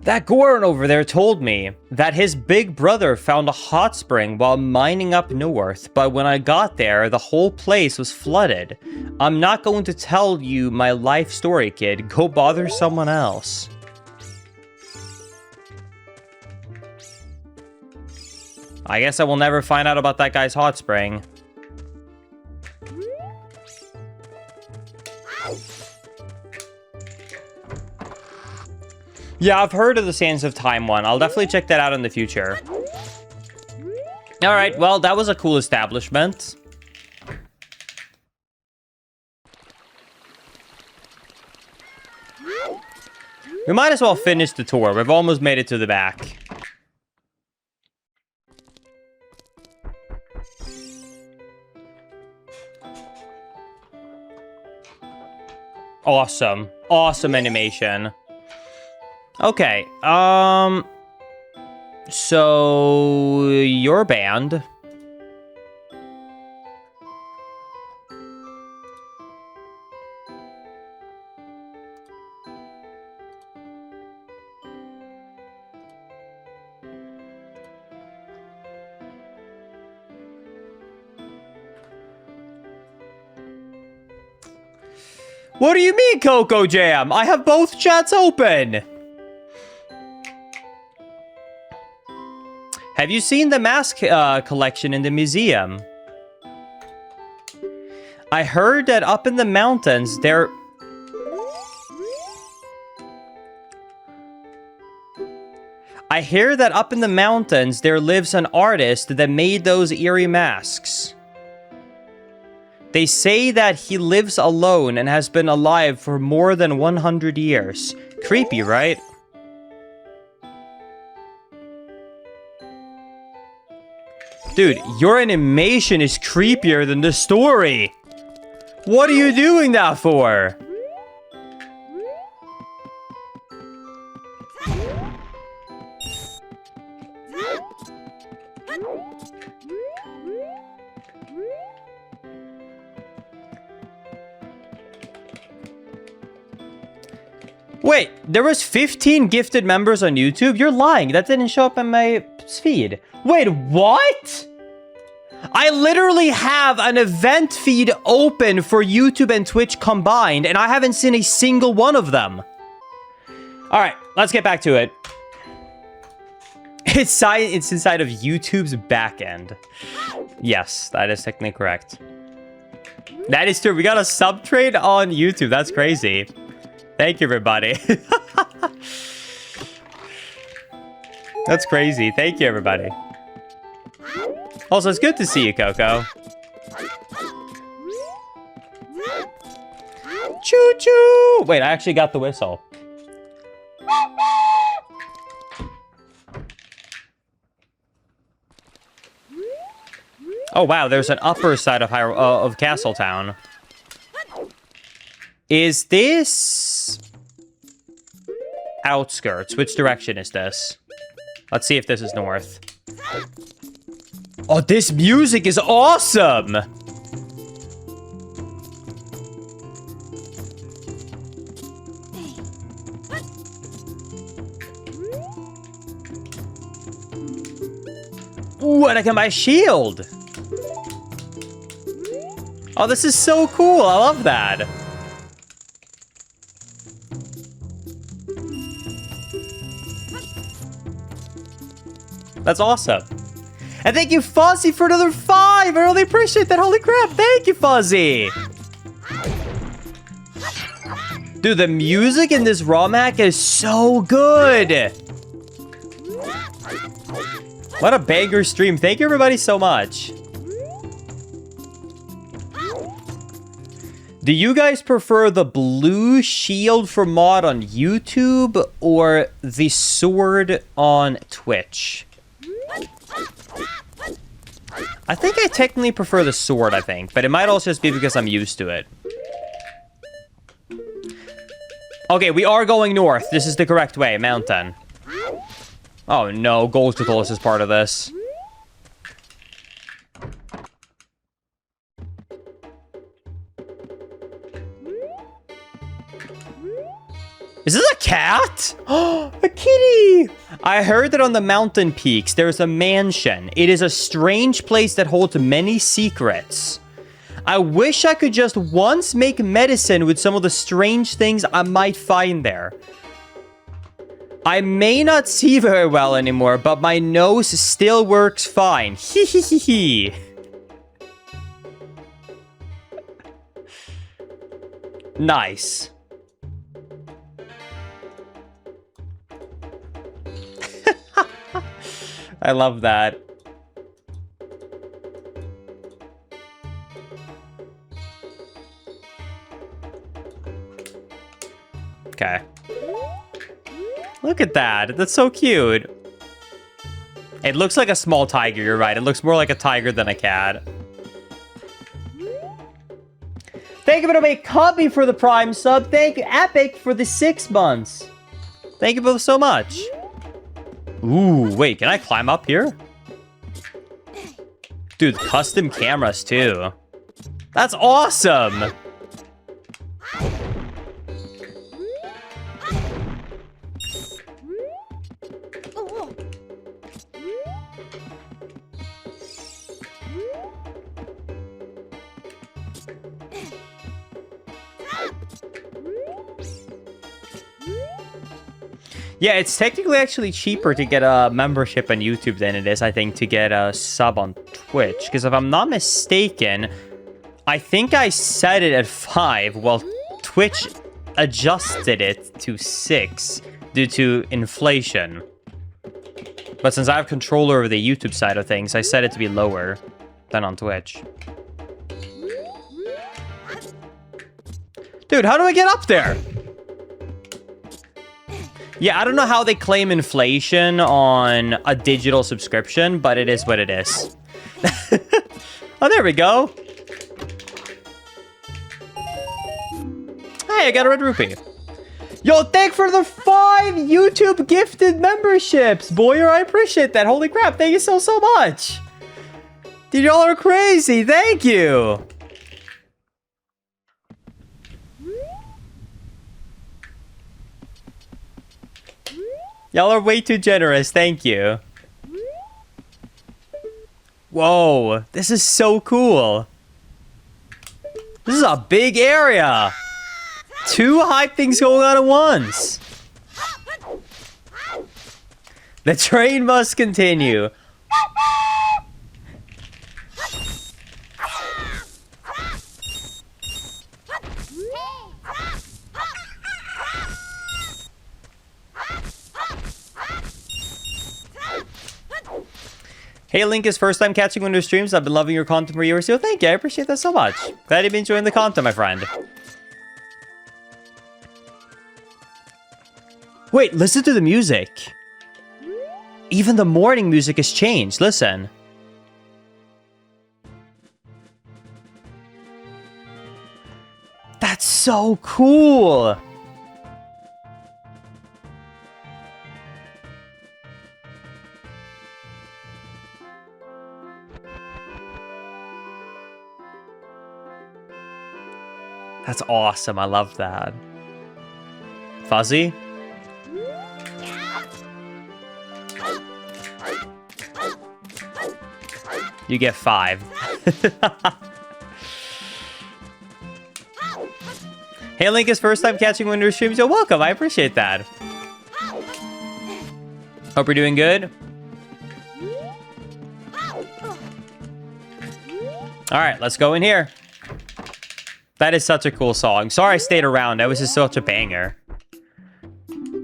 That Goron over there told me that his big brother found a hot spring while mining up north, but when I got there, the whole place was flooded. I'm not going to tell you my life story, kid. Go bother someone else. I guess I will never find out about that guy's hot spring. Yeah, I've heard of the Sands of Time one. I'll definitely check that out in the future. Alright, well, that was a cool establishment. We might as well finish the tour. We've almost made it to the back. Awesome. Awesome animation. Okay, so your band. What do you mean, Coco Jam? I have both chats open. Have you seen the mask collection in the museum? I heard that up in the mountains there... I hear that up in the mountains there lives an artist that made those eerie masks. They say that he lives alone and has been alive for more than 100 years. Creepy, right? Dude, your animation is creepier than the story. What are you doing that for? Wait, there was 15 gifted members on YouTube? You're lying. That didn't show up in my feed. Wait, what? I literally have an event feed open for YouTube and Twitch combined, and I haven't seen a single one of them. All right, let's get back to it. It's inside of YouTube's backend. Yes, that is technically correct. That is true. We got a sub trade on YouTube. That's crazy. Thank you, everybody. That's crazy. Thank you, everybody. Also, it's good to see you, Coco. Choo-choo! Wait, I actually got the whistle. Oh, wow, there's an upper side of Castletown. Is this... outskirts? Which direction is this? Let's see if this is north. Oh, this music is awesome! Ooh, and I can buy a shield! Oh, this is so cool. I love that. That's awesome. And thank you, Fuzzy, for another 5. I really appreciate that. Holy crap. Thank you, Fuzzy. Dude, the music in this ROM hack is so good. What a banger stream. Thank you, everybody, so much. Do you guys prefer the blue shield for mod on YouTube or the sword on Twitch? I think I technically prefer the sword, I think, but it might also just be because I'm used to it. Okay, we are going north. This is the correct way, mountain. Oh no, Gold Cthulhu is part of this. Is this a cat? Oh, a kitty! I heard that on the mountain peaks, there's a mansion. It is a strange place that holds many secrets. I wish I could just once make medicine with some of the strange things I might find there. I may not see very well anymore, but my nose still works fine. Hee hee hee hee. Nice. I love that. Okay. Look at that. That's so cute. It looks like a small tiger, you're right. It looks more like a tiger than a cat. Thank you, everybody. Cubby, for the Prime sub. Thank you, Epic, for the 6 months. Thank you both so much. Ooh, wait, can I climb up here? Dude, custom cameras too. That's awesome! Yeah, it's technically actually cheaper to get a membership on YouTube than it is, I think, to get a sub on Twitch. Because if I'm not mistaken, I think I set it at 5, while Twitch adjusted it to 6 due to inflation. But since I have control over the YouTube side of things, I set it to be lower than on Twitch. Dude, how do I get up there? Yeah, I don't know how they claim inflation on a digital subscription, but it is what it is. Oh, there we go. Hey, I got a red rupee. Yo, thank for the 5 YouTube gifted memberships. Boyer, I appreciate that. Holy crap, thank you so much. Dude, y'all are crazy. Thank you. Y'all are way too generous. Thank you. Whoa, this is so cool. This is a big area. 2 hype things going on at once. The train must continue. Hey, Link is first time catching one of your streams. I've been loving your content for years. So thank you. I appreciate that so much. Glad you've been enjoying the content, my friend. Wait, listen to the music. Even the morning music has changed. Listen. That's so cool. That's awesome. I love that. Fuzzy? You get 5. Hey, Link is first time catching one of your streams. You're welcome. I appreciate that. Hope you're doing good. All right, let's go in here. That is such a cool song. Sorry I stayed around. That was just such a banger.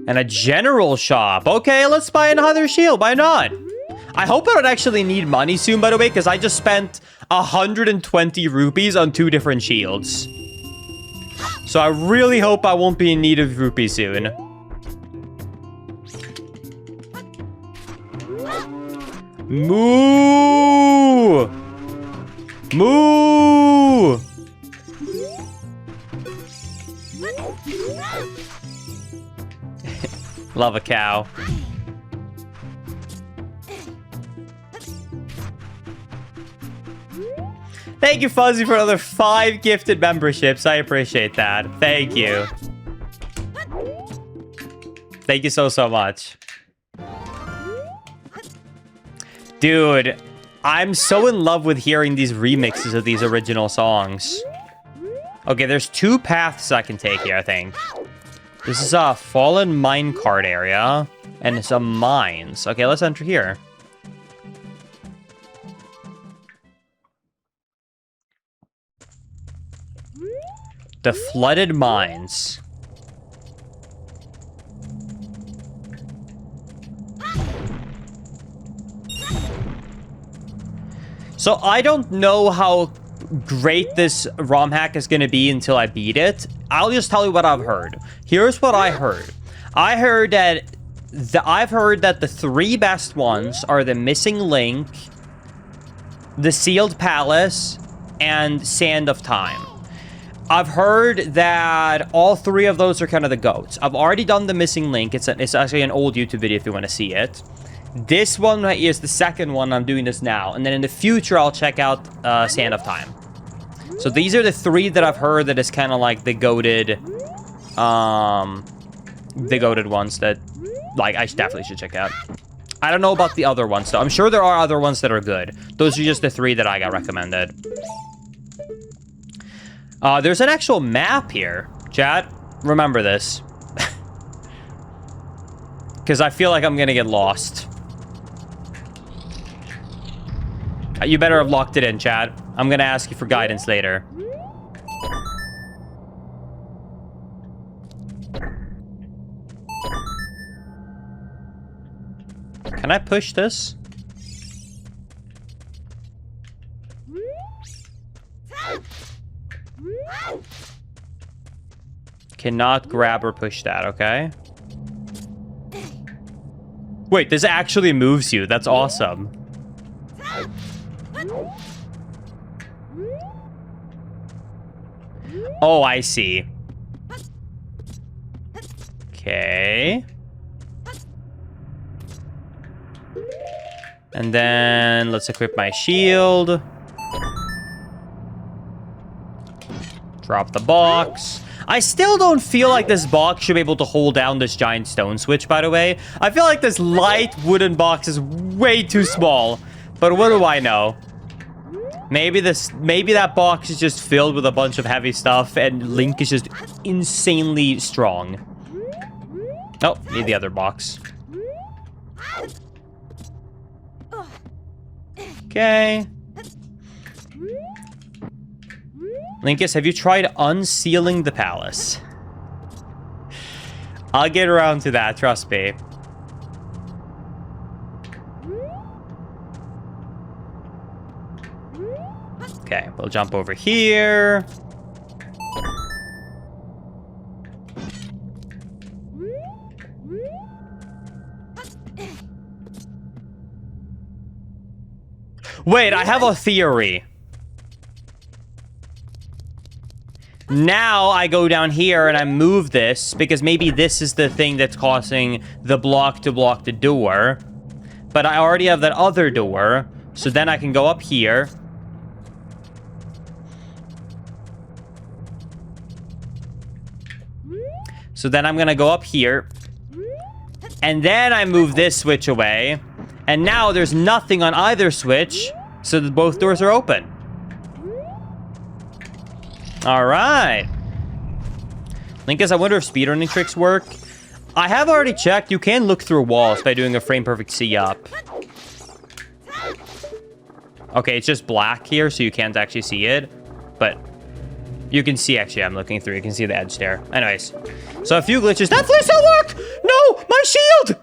And a general shop. Okay, let's buy another shield. Why not? I hope I don't actually need money soon, by the way, because I just spent 120 rupees on 2 different shields. So I really hope I won't be in need of rupees soon. Moo! Moo! Love a cow. Thank you, Fuzzy, for another 5 gifted memberships. I appreciate that. Thank you. Thank you so, so much. Dude, I'm so in love with hearing these remixes of these original songs. Okay, there's 2 paths I can take here, I think. This is a fallen minecart area, and some mines. Okay, let's enter here. The flooded mines. So I don't know how great this ROM hack is going to be until I beat it. I'll just tell you what I've heard. Here's what I heard. I heard that the 3 best ones are the Missing Link, the Sealed Palace, and Sand of Time. I've heard that all 3 of those are kind of the GOATs. I've already done the Missing Link. It's actually an old YouTube video if you want to see it. This one is the second one. I'm doing this now. And then in the future, I'll check out Sand of Time. So these are the 3 that I've heard that is kind of like the goated ones that, like, I definitely should check out. I don't know about the other ones, though. I'm sure there are other ones that are good. Those are just the 3 that I got recommended. There's an actual map here. Chat, remember this. Because I feel like I'm going to get lost. You better have locked it in, chat. I'm going to ask you for guidance later. Can I push this? Cannot grab or push that, okay? Wait, this actually moves you. That's awesome. Oh, I see. Okay. And then let's equip my shield. Drop the box. I still don't feel like this box should be able to hold down this giant stone switch, by the way. I feel like this light wooden box is way too small But what do I know? Maybe that box is just filled with a bunch of heavy stuff and Link is just insanely strong. Oh, need the other box. Okay. Linkus, have you tried unsealing the palace? I'll get around to that, trust me. Okay, we'll jump over here. Wait, I have a theory. Now I go down here and I move this because maybe this is the thing that's causing the block to block the door. But I already have that other door. So then I can go up here. So then I'm going to go up here. And then I move this switch away. And now there's nothing on either switch. So that both doors are open. Alright. Linkus, I wonder if speedrunning tricks work. I have already checked. You can look through walls by doing a frame perfect C up. Okay, it's just black here, so you can't actually see it. But you can see, actually, I'm looking through. You can see the edge there. Anyways. So a few glitches. That flips don't work! No! My shield!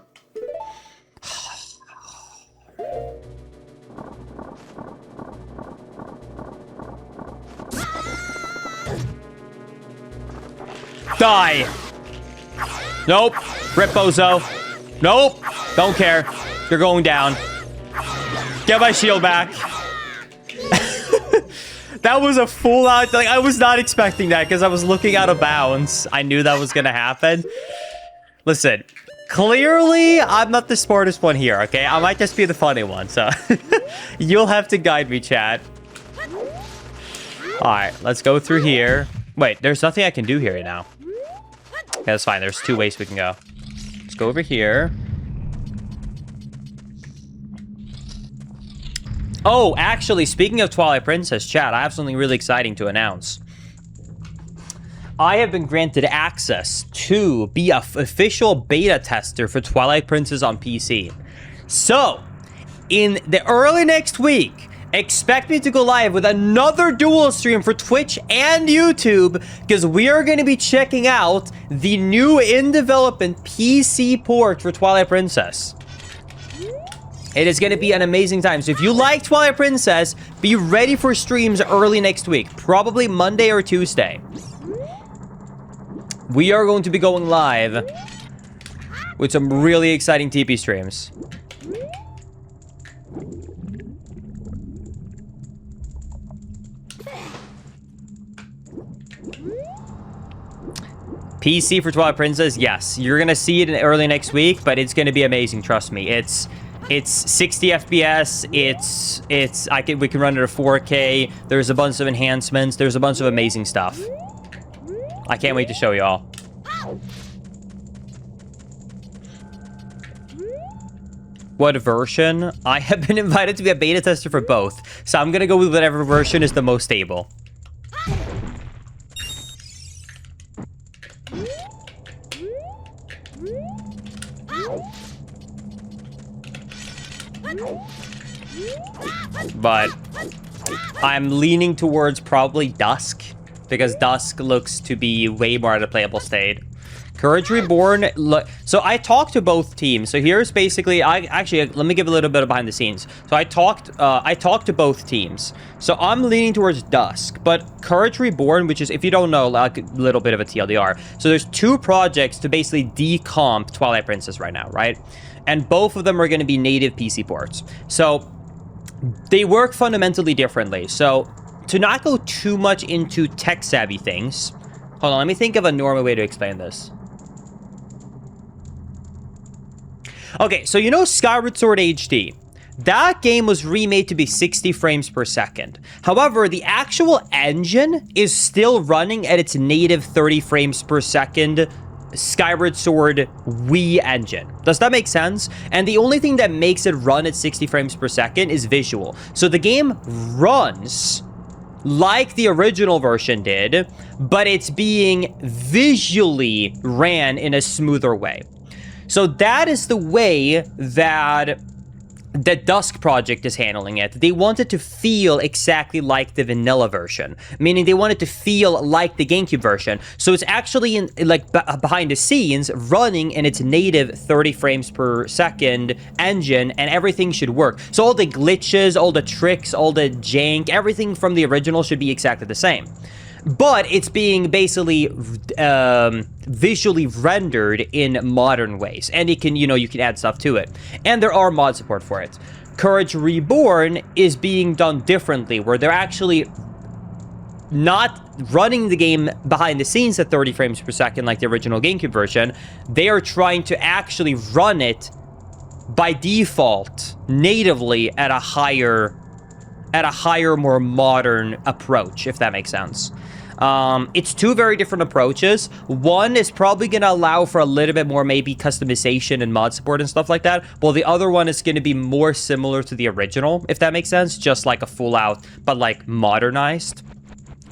Die! Nope. Rip Bozo. Nope. Don't care. You're going down. Get my shield back. That was a full out, like, I was not expecting that because I was looking out of bounds. I knew that was gonna happen. Listen, clearly I'm not the smartest one here, okay? I might just be the funny one, so you'll have to guide me, chat. All right, let's go through here. Wait, there's nothing I can do here now. Yeah, that's fine. There's two ways we can go. Let's go over here. Oh, actually, speaking of Twilight Princess, chat, I have something really exciting to announce. I have been granted access to be an official beta tester for Twilight Princess on PC. So, in the early next week, expect me to go live with another dual stream for Twitch and YouTube because we are going to be checking out the new in-development PC port for Twilight Princess. It is going to be an amazing time. So if you like Twilight Princess, be ready for streams early next week. Probably Monday or Tuesday. We are going to be going live with some really exciting TP streams. PC for Twilight Princess, yes. You're going to see it in early next week, but it's going to be amazing, trust me. It's 60 FPS. We can run it at 4K. There's a bunch of enhancements. There's a bunch of amazing stuff. I can't wait to show y'all. What version? I have been invited to be a beta tester for both, so I'm going to go with whatever version is the most stable. But I'm leaning towards probably Dusk, because Dusk looks to be way more at a playable state. Courage Reborn, so I talked to both teams. So here's basically, let me give a little bit of behind the scenes. So I talked to both teams. So I'm leaning towards Dusk, but Courage Reborn, which is, if you don't know, like a little bit of a TLDR. So there's two projects to basically decomp Twilight Princess right now, right? And both of them are going to be native PC ports. So they work fundamentally differently. So to not go too much into tech-savvy things, hold on, let me think of a normal way to explain this. Okay, so you know Skyward Sword HD? That game was remade to be 60 frames per second. However, the actual engine is still running at its native 30 frames per second Skyward Sword Wii engine. Does that make sense? And the only thing that makes it run at 60 frames per second is visual. So the game runs like the original version did, but it's being visually ran in a smoother way. So that is the way that the Dusk project is handling it. They want it to feel exactly like the vanilla version, meaning they want it to feel like the GameCube version. So it's actually in like behind the scenes running in its native 30 frames per second engine, and everything should work. So all the glitches, all the tricks, all the jank, everything from the original should be exactly the same. But it's being basically visually rendered in modern ways, and it can, you can add stuff to it, and there are mod support for it. Courage Reborn is being done differently, where they're actually not running the game behind the scenes at 30 frames per second like the original GameCube version. They are trying to actually run it by default natively at a higher, more modern approach, if that makes sense. It's two very different approaches. One is probably going to allow for a little bit more maybe customization and mod support and stuff like that, while the other one is going to be more similar to the original, if that makes sense, just like a full out, but like modernized.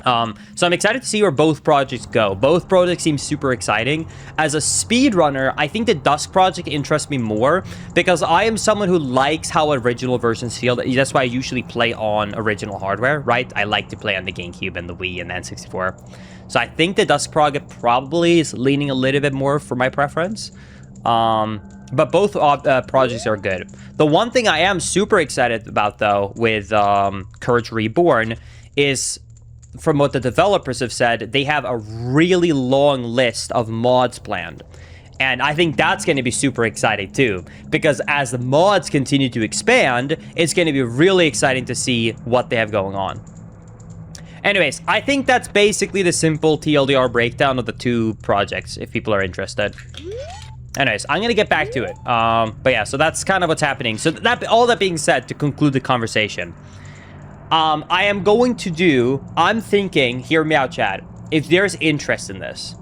So I'm excited to see where both projects go. Both projects seem super exciting. As a speedrunner, I think the Dusk project interests me more because I am someone who likes how original versions feel. That's why I usually play on original hardware, right? I like to play on the GameCube and the Wii and the N64. So I think the Dusk project probably is leaning a little bit more for my preference. But both projects are good. The one thing I am super excited about, though, with Courage Reborn is, from what the developers have said, they have a really long list of mods planned. And I think that's going to be super exciting too, because as the mods continue to expand, it's going to be really exciting to see what they have going on. Anyways, I think that's basically the simple TLDR breakdown of the two projects, if people are interested. Anyways, I'm going to get back to it. But yeah, so that's kind of what's happening. So all that being said, to conclude the conversation, I am going to do, I'm thinking, hear me out, Chad, if there's interest in this,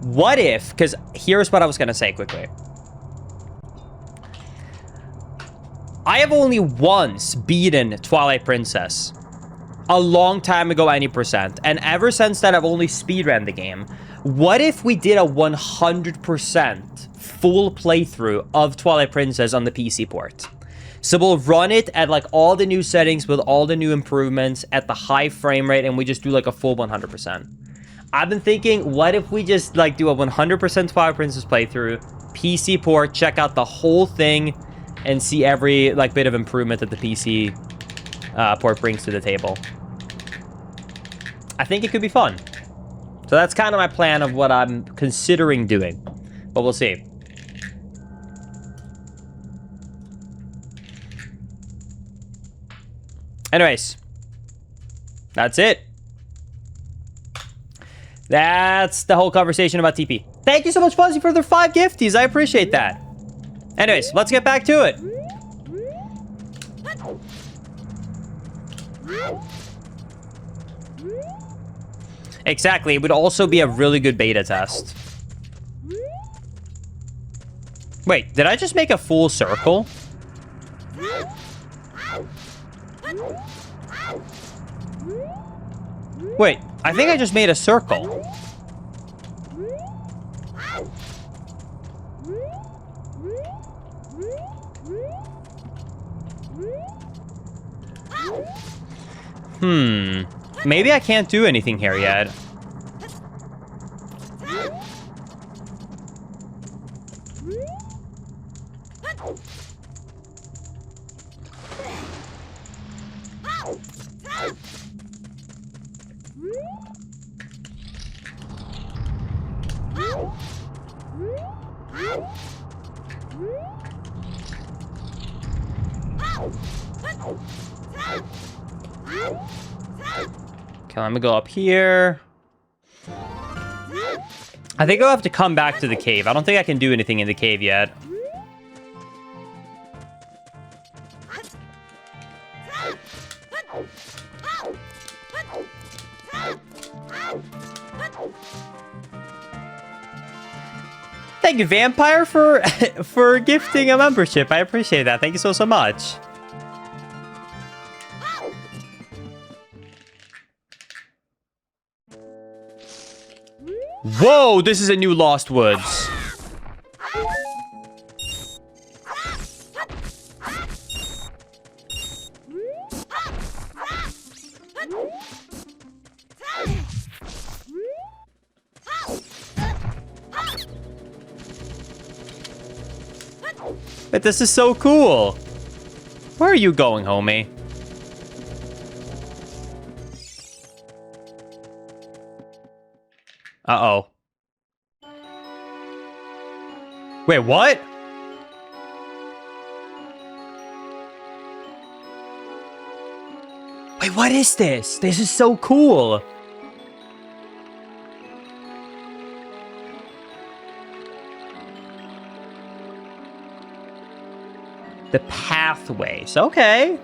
what if, because here's what I was going to say quickly. I have only once beaten Twilight Princess, a long time ago, any percent, and ever since that, I've only speedrun the game. What if we did a 100% full playthrough of Twilight Princess on the PC port? So we'll run it at like all the new settings with all the new improvements at the high frame rate, and we just do like a full 100%. I've been thinking, what if we just like do a 100% Twilight Princess playthrough, PC port, check out the whole thing, and see every like bit of improvement that the PC port brings to the table. I think it could be fun. So that's kind of my plan of what I'm considering doing, but we'll see. Anyways, that's it. That's the whole conversation about TP. Thank you so much, Fuzzy, for the 5 gifties. I appreciate that. Anyways, let's get back to it. Exactly. It would also be a really good beta test. Wait, did I just make a full circle? Wait, I think I just made a circle. Maybe I can't do anything here yet. Okay, let me go up here. I think I'll have to come back to the cave. I don't think I can do anything in the cave yet. Thank you, Vampire, for for gifting a membership. I appreciate that. Thank you so much. Whoa, this is a new Lost Woods. But this is so cool. Where are you going, homie? Uh-oh. Wait, what? Wait, what is this? This is so cool. The pathways. Okay.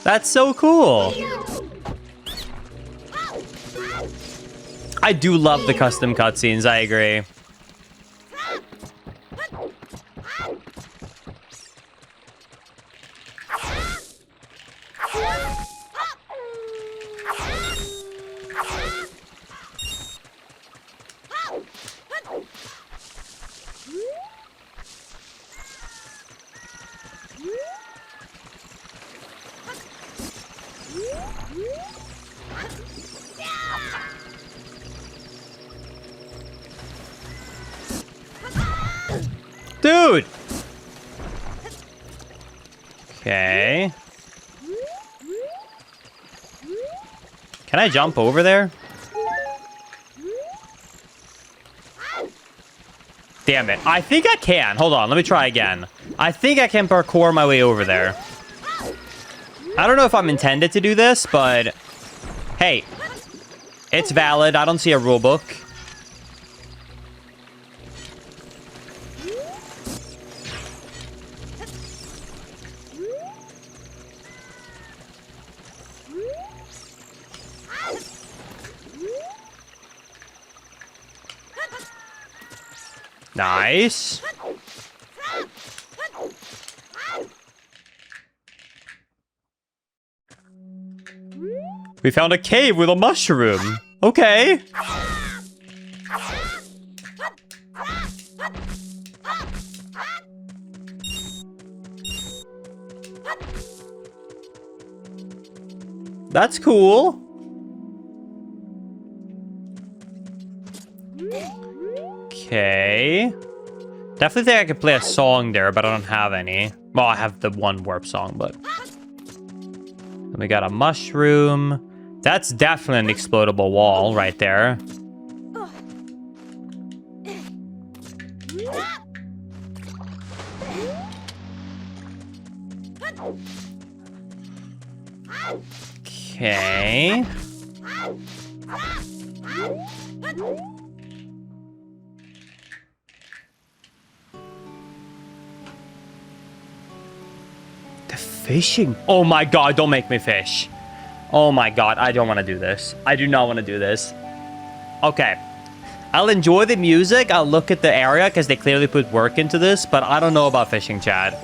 That's so cool. I do love the custom cutscenes, I agree. Dude! Okay. Can I jump over there? Damn it. I think I can. Hold on. Let me try again. I think I can parkour my way over there. I don't know if I'm intended to do this, but... Hey. It's valid. I don't see a rule book. Nice. We found a cave with a mushroom. Okay. That's cool. Okay. Definitely think I could play a song there, but I don't have any. Well, I have the one warp song, but... Then we got a mushroom. That's definitely an explodable wall right there. Okay. The fishing. Oh my god, don't make me fish. Oh my god, I don't want to do this. I do not want to do this. Okay. I'll enjoy the music. I'll look at the area because they clearly put work into this, but I don't know about fishing, Chad.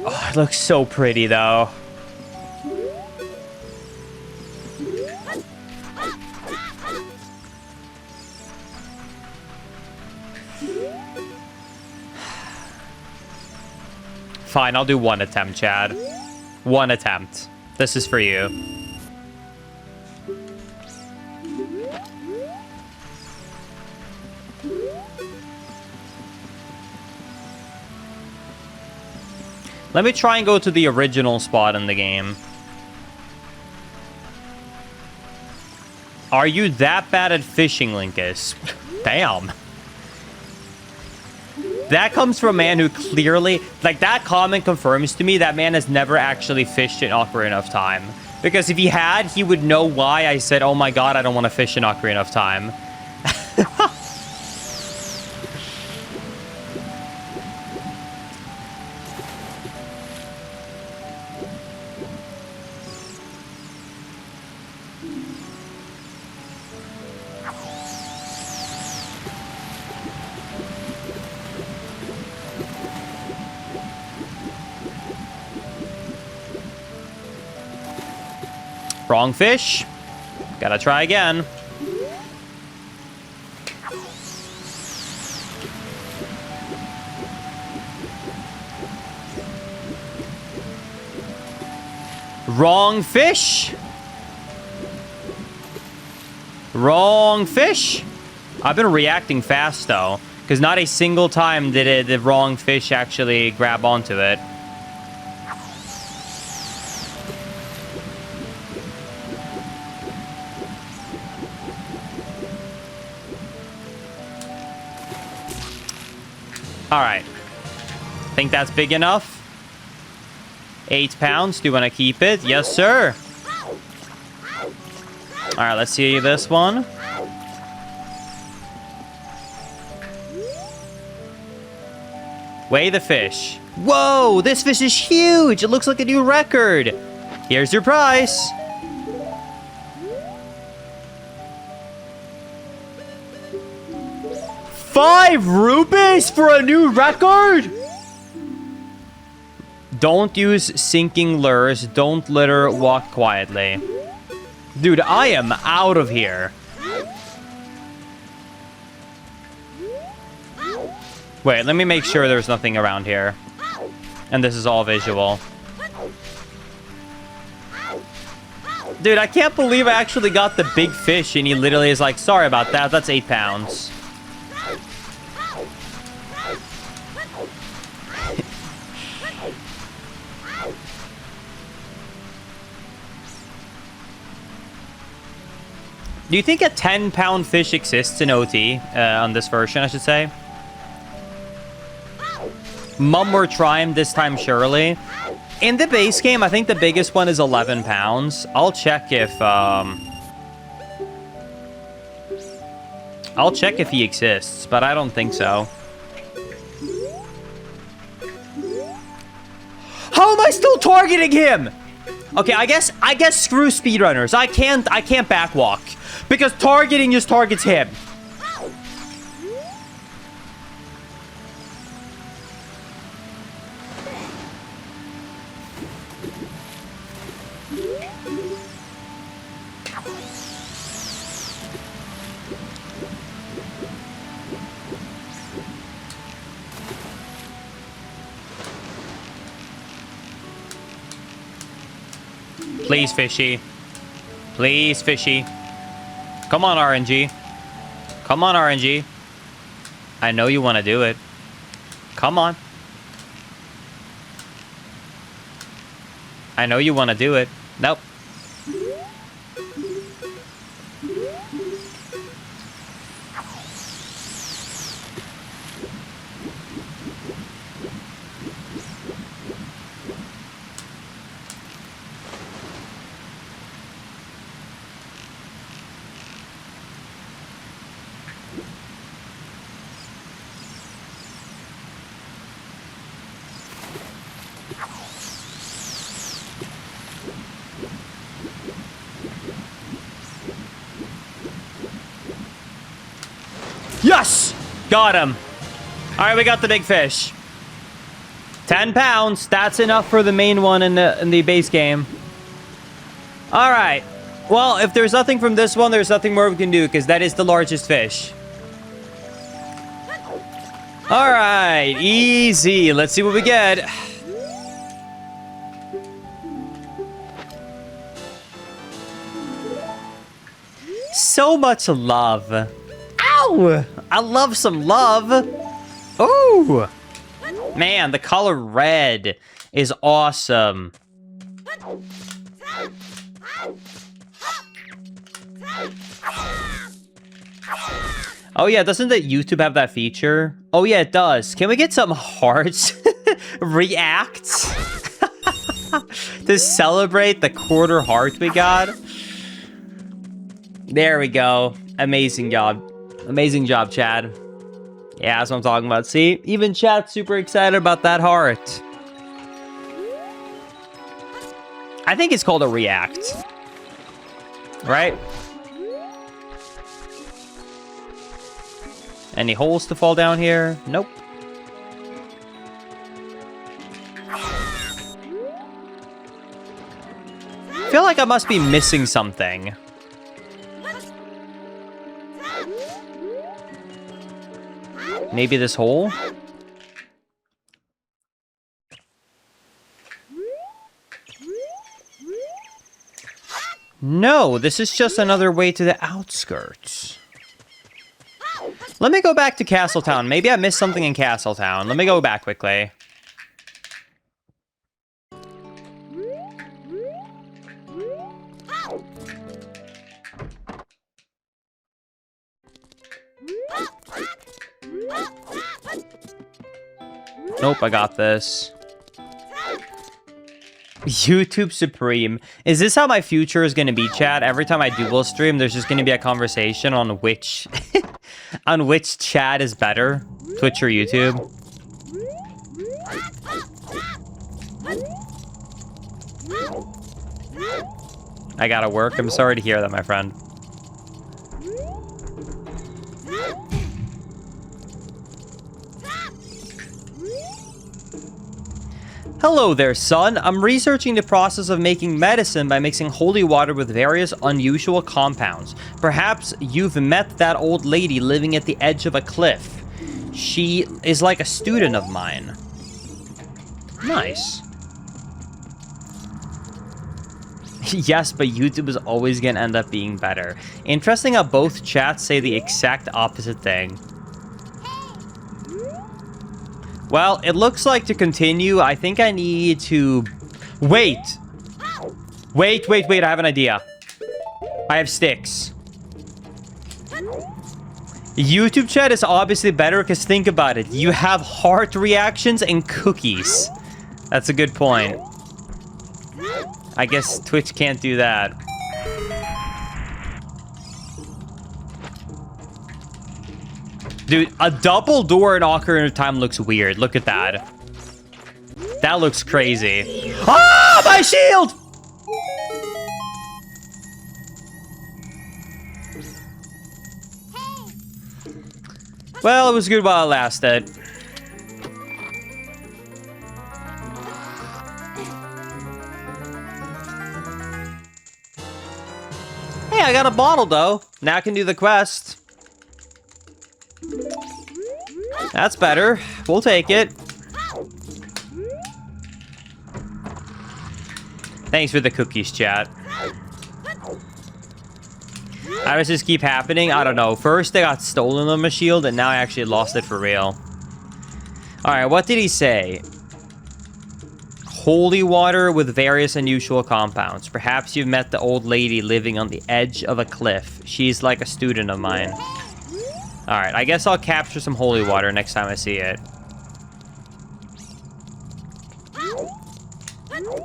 Oh, it looks so pretty, though. Fine, I'll do one attempt, Chad. One attempt. This is for you. Let me try and go to the original spot in the game. Are you that bad at fishing, Linkus? Damn. That comes from a man who clearly... Like, that comment confirms to me that man has never actually fished in Ocarina of Time. Because if he had, he would know why I said, oh my god, I don't want to fish in Ocarina of Time. Wrong fish. Gotta try again. Wrong fish. Wrong fish. I've been reacting fast, though, because not a single time did the wrong fish actually grab onto it. All right. Think that's big enough? 8 pounds. Do you want to keep it? Yes, sir. All right, let's see this one. Weigh the fish. Whoa, this fish is huge. It looks like a new record. Here's your price. ₹5 for a new record? Don't use sinking lures. Don't litter. Walk quietly. Dude, I am out of here. Wait, let me make sure there's nothing around here. And this is all visual. Dude, I can't believe I actually got the big fish and he literally is like, sorry about that. That's 8 pounds. Do you think a 10-pound fish exists in OT on this version, I should say? Mum or try him this time, surely. In the base game, I think the biggest one is 11 pounds. I'll check if he exists, but I don't think so. How am I still targeting him? Okay, I guess screw speedrunners. I can't backwalk because targeting just targets him. Please, fishy. Please, fishy. Come on, RNG. Come on, RNG. I know you want to do it. Come on. I know you want to do it. Nope. Yes! Got him. All right, we got the big fish. 10 pounds. That's enough for the main one in the base game. All right. Well, if there's nothing from this one, there's nothing more we can do because that is the largest fish. All right. Easy. Let's see what we get. So much love. Ow! I love some love. Ooh. Man, the color red is awesome. Oh yeah, doesn't the YouTube have that feature? Oh yeah, it does. Can we get some hearts? Reacts? To celebrate the quarter heart we got? There we go. Amazing job. Amazing job, Chad. Yeah, that's what I'm talking about. See? Even Chad's super excited about that heart. I think it's called a react. Right? Any holes to fall down here? Nope. feel like I must be missing something. Maybe this hole? No, this is just another way to the outskirts. Let me go back to Castletown. Maybe I missed something in Castletown. Let me go back quickly. Nope, I got this. YouTube Supreme. Is this how my future is going to be, chat? Every time I dual stream, there's just going to be a conversation on which on which chat is better, Twitch or YouTube. I gotta work. I'm sorry to hear that, my friend. Hello there, son. I'm researching the process of making medicine by mixing holy water with various unusual compounds. Perhaps you've met that old lady living at the edge of a cliff. She is like a student of mine. Nice. Yes, but YouTube is always gonna end up being better. Interesting how both chats say the exact opposite thing. Well, it looks like to continue, I think I need to... Wait! Wait, I have an idea. I have sticks. YouTube chat is obviously better because think about it. You have heart reactions and cookies. That's a good point. I guess Twitch can't do that. Dude, a double door in Ocarina of Time looks weird. Look at that. That looks crazy. Ah, my shield! Well, it was good while it lasted. Hey, I got a bottle, though. Now I can do the quest. That's better. We'll take it. Thanks for the cookies, chat. How does this keep happening? I don't know. First, I got stolen on my shield, and now I actually lost it for real. Alright, what did he say? Holy water with various unusual compounds. Perhaps you've met the old lady living on the edge of a cliff. She's like a student of mine. Alright, I guess I'll capture some holy water next time I see it.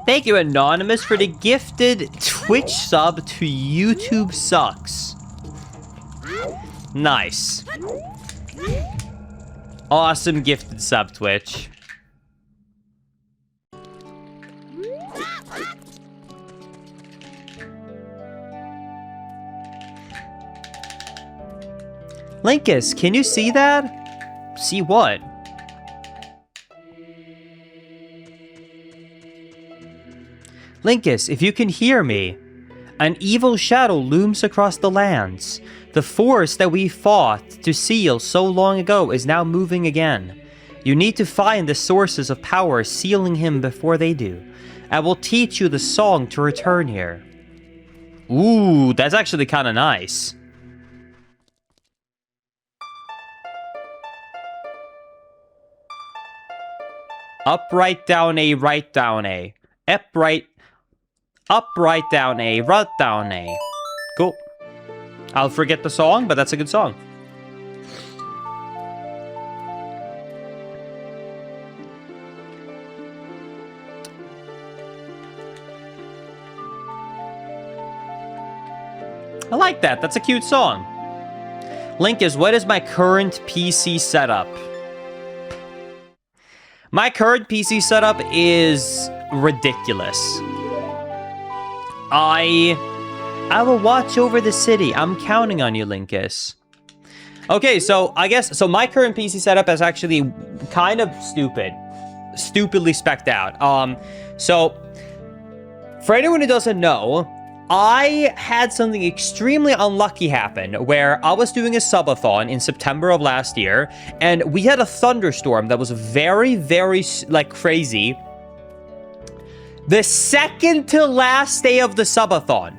Thank you, Anonymous, for the gifted Twitch sub to YouTube Sucks. Nice. Awesome gifted sub, Twitch. Linkus, can you see that? See what? Linkus, if you can hear me, an evil shadow looms across the lands. The force that we fought to seal so long ago is now moving again. You need to find the sources of power sealing him before they do. I will teach you the song to return here. Ooh, that's actually kind of nice. Up, right, down, A, right, down, A. Up, right, down, A, right, down, A. Cool. I'll forget the song, but that's a good song. I like that. That's a cute song. Linkus, what is my current PC setup? My current PC setup is ridiculous. I will watch over the city. I'm counting on you, Linkus. Okay, so I guess my current PC setup is actually kind of stupidly spec'd out. So For anyone who doesn't know, I had something extremely unlucky happen where I was doing a subathon in September of last year, and we had a thunderstorm that was very, very, like, crazy. The second to last day of the subathon,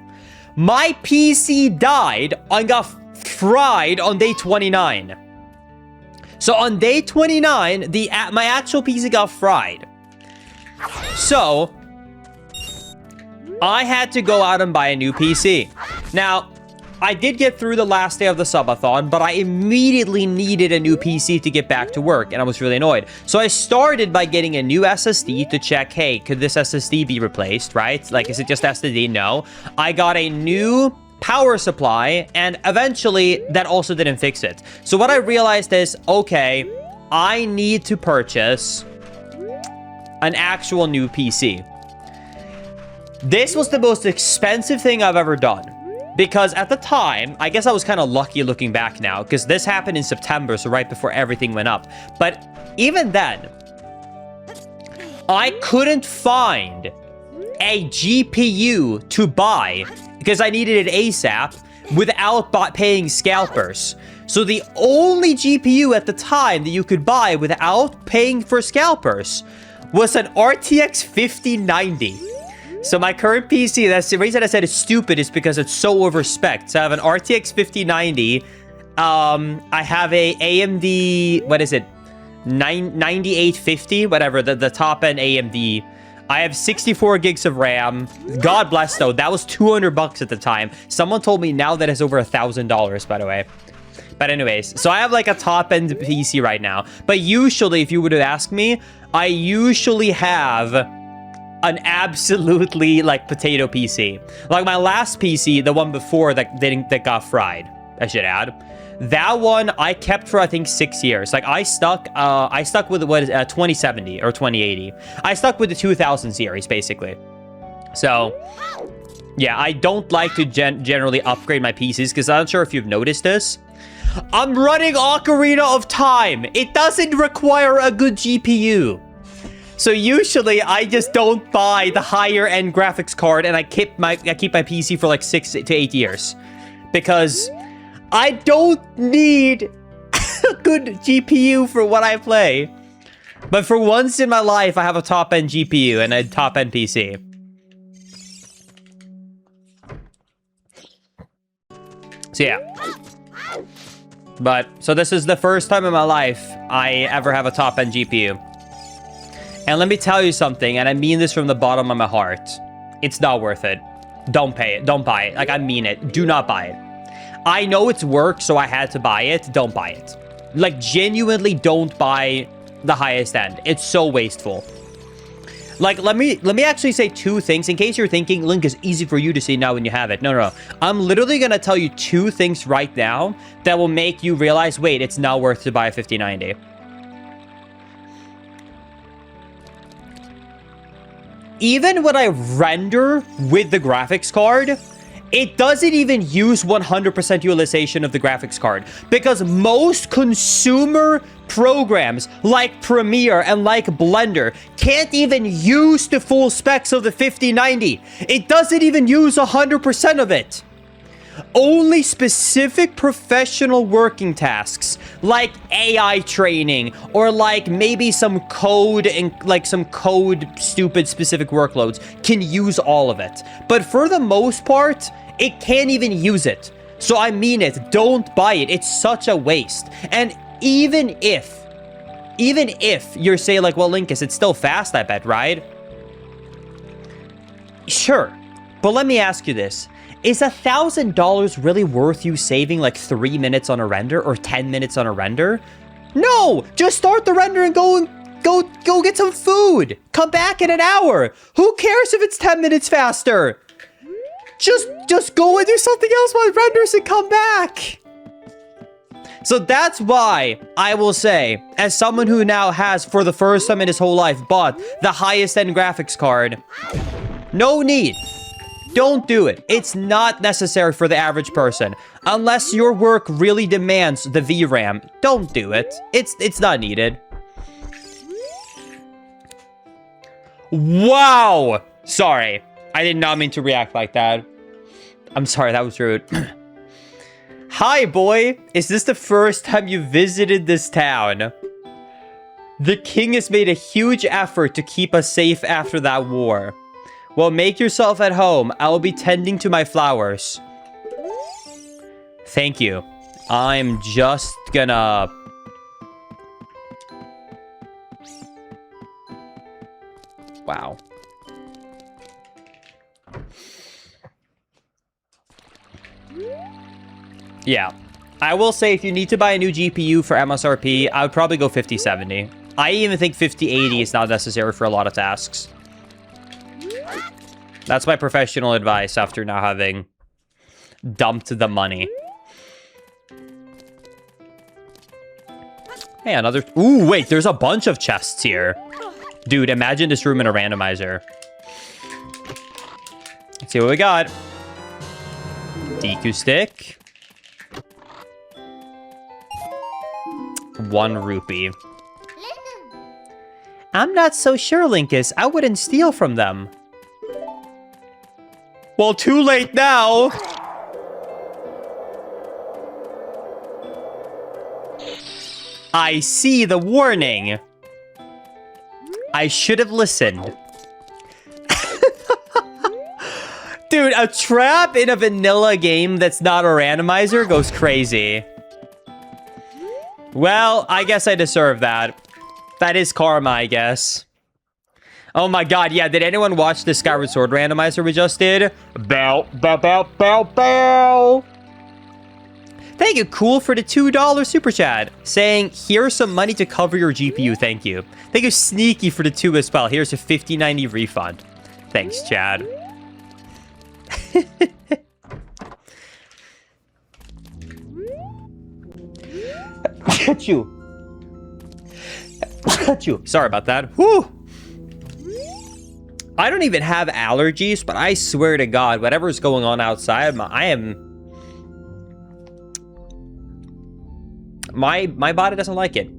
my PC died and got fried on day 29. So on day 29, my actual PC got fried. So I had to go out and buy a new PC. Now, I did get through the last day of the subathon, but I immediately needed a new PC to get back to work, and I was really annoyed. So I started by getting a new SSD to check, hey, could this SSD be replaced, right? Like, is it just SSD? No. I got a new power supply, and eventually that also didn't fix it. So what I realized is, okay, I need to purchase an actual new PC. This was the most expensive thing I've ever done. Because at the time, I guess I was kind of lucky looking back now, because this happened in September, so right before everything went up. But even then, I couldn't find a GPU to buy, because I needed it ASAP, without paying scalpers. So the only GPU at the time that you could buy without paying for scalpers was an RTX 5090. So my current PC, that's the reason I said it's stupid, is because it's so overspec'd. So I have an RTX 5090. I have a AMD, what is it? 9850, whatever, the top end AMD. I have 64 gigs of RAM. God bless though, that was $200 at the time. Someone told me now that it's over $1,000, by the way. But anyways, so I have like a top end PC right now. But usually, if you would have asked me, I usually have an absolutely like potato PC. Like my last PC, the one before that got fried, I should add. That one I kept for I think 6 years. Like I stuck with what is 2070 or 2080. I stuck with the 2000 series basically. So yeah, I don't like to generally upgrade my PCs because I'm not sure if you've noticed this. I'm running Ocarina of Time. It doesn't require a good GPU. So usually I just don't buy the higher end graphics card and I keep my PC for like 6 to 8 years because I don't need a good GPU for what I play. But for once in my life, I have a top end GPU and a top end PC. So yeah. So this is the first time in my life I ever have a top end GPU. And let me tell you something, and I mean this from the bottom of my heart. It's not worth it. Don't pay it. Don't buy it. Like, I mean it. Do not buy it. I know it's work, so I had to buy it. Don't buy it. Like, genuinely don't buy the highest end. It's so wasteful. Like, let me actually say 2 things. In case you're thinking, Link, is easy for you to see now when you have it. No. I'm literally going to tell you 2 things right now that will make you realize, wait, it's not worth to buy a 5090. Even when I render with the graphics card, it doesn't even use 100% utilization of the graphics card because most consumer programs like Premiere and like Blender can't even use the full specs of the 5090. It doesn't even use 100% of it. Only specific professional working tasks like AI training or like maybe some code and like some code stupid specific workloads can use all of it. But for the most part, it can't even use it. So I mean it, don't buy it. It's such a waste. And even if you're saying like, well, Linkus, it's still fast, I bet, right? Sure. But let me ask you this. Is $1,000 really worth you saving like 3 minutes on a render or 10 minutes on a render? No! Just start the render and go get some food. Come back in an hour. Who cares if it's 10 minutes faster? Just go and do something else while it renders and come back. So that's why I will say, as someone who now has, for the first time in his whole life, bought the highest end graphics card, no need. Don't do it. It's not necessary for the average person. Unless your work really demands the VRAM, don't do it. It's not needed. Wow! Sorry. I did not mean to react like that. I'm sorry, that was rude. Hi, boy. Is this the first time you visited this town? The king has made a huge effort to keep us safe after that war. Well, make yourself at home. I will be tending to my flowers. Thank you. I'm just gonna... Wow. Yeah. I will say if you need to buy a new GPU for MSRP, I would probably go 5070. I even think 5080 is not necessary for a lot of tasks. That's my professional advice after now having dumped the money. Hey, another... Ooh, wait, there's a bunch of chests here. Dude, imagine this room in a randomizer. Let's see what we got. DQ stick. 1 rupee. I'm not so sure, Linkus. I wouldn't steal from them. Well, too late now. I see the warning. I should have listened. Dude, a trap in a vanilla game that's not a randomizer goes crazy. Well, I guess I deserve that. That is karma, I guess. Oh my god, yeah, did anyone watch the Skyward Sword randomizer we just did? Bow, bow, bow, bow, bow. Thank you, Cool, for the $2 super chat. Saying, here's some money to cover your GPU, thank you. Thank you, Sneaky, for the 2 as well. Here's a $50.90 refund. Thanks, Chad. Achoo. Achoo. Sorry about that. Whew. I don't even have allergies, but I swear to God, whatever's going on outside, my body doesn't like it.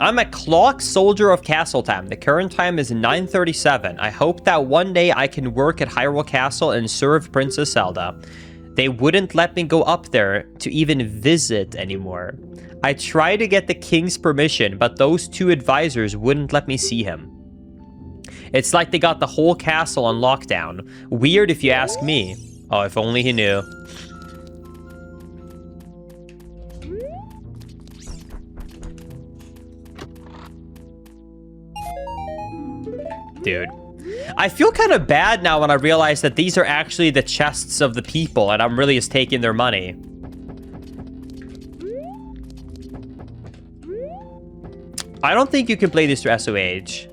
I'm a clock soldier of Castletown. The current time is 9:37. I hope that one day I can work at Hyrule Castle and serve Princess Zelda. They wouldn't let me go up there to even visit anymore. I tried to get the king's permission, but those 2 advisors wouldn't let me see him. It's like they got the whole castle on lockdown. Weird if you ask me. Oh, if only he knew. Dude. I feel kind of bad now when I realize that these are actually the chests of the people and I'm really just taking their money. I don't think you can play this through SOH.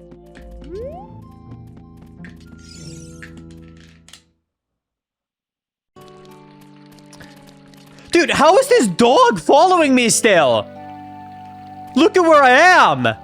Dude, how is this dog following me still? Look at where I am!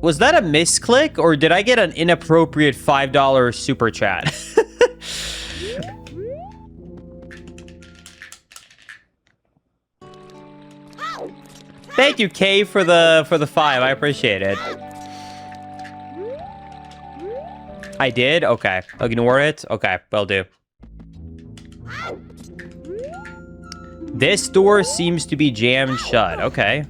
Was that a misclick, or did I get an inappropriate $5 super chat? Thank you, Kay, for the 5. I appreciate it. I did? Okay. Ignore it? Okay, will do. This door seems to be jammed shut. Okay.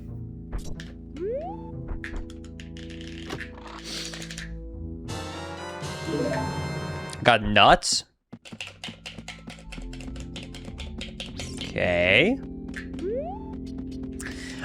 Got nuts. Okay.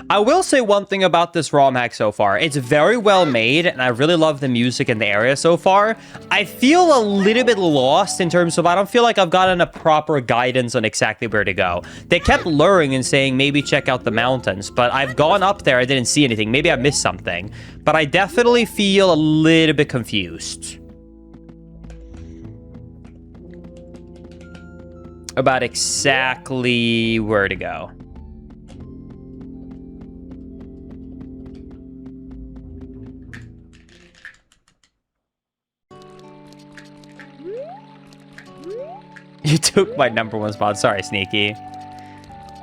I will say one thing about this ROM hack so far. It's very well made, and I really love the music in the area so far. I feel a little bit lost in terms of I don't feel like I've gotten a proper guidance on exactly where to go. They kept luring and saying maybe check out the mountains, but I've gone up there, I didn't see anything. Maybe I missed something. But I definitely feel a little bit confused about exactly where to go. You took my #1 spot. Sorry, Sneaky.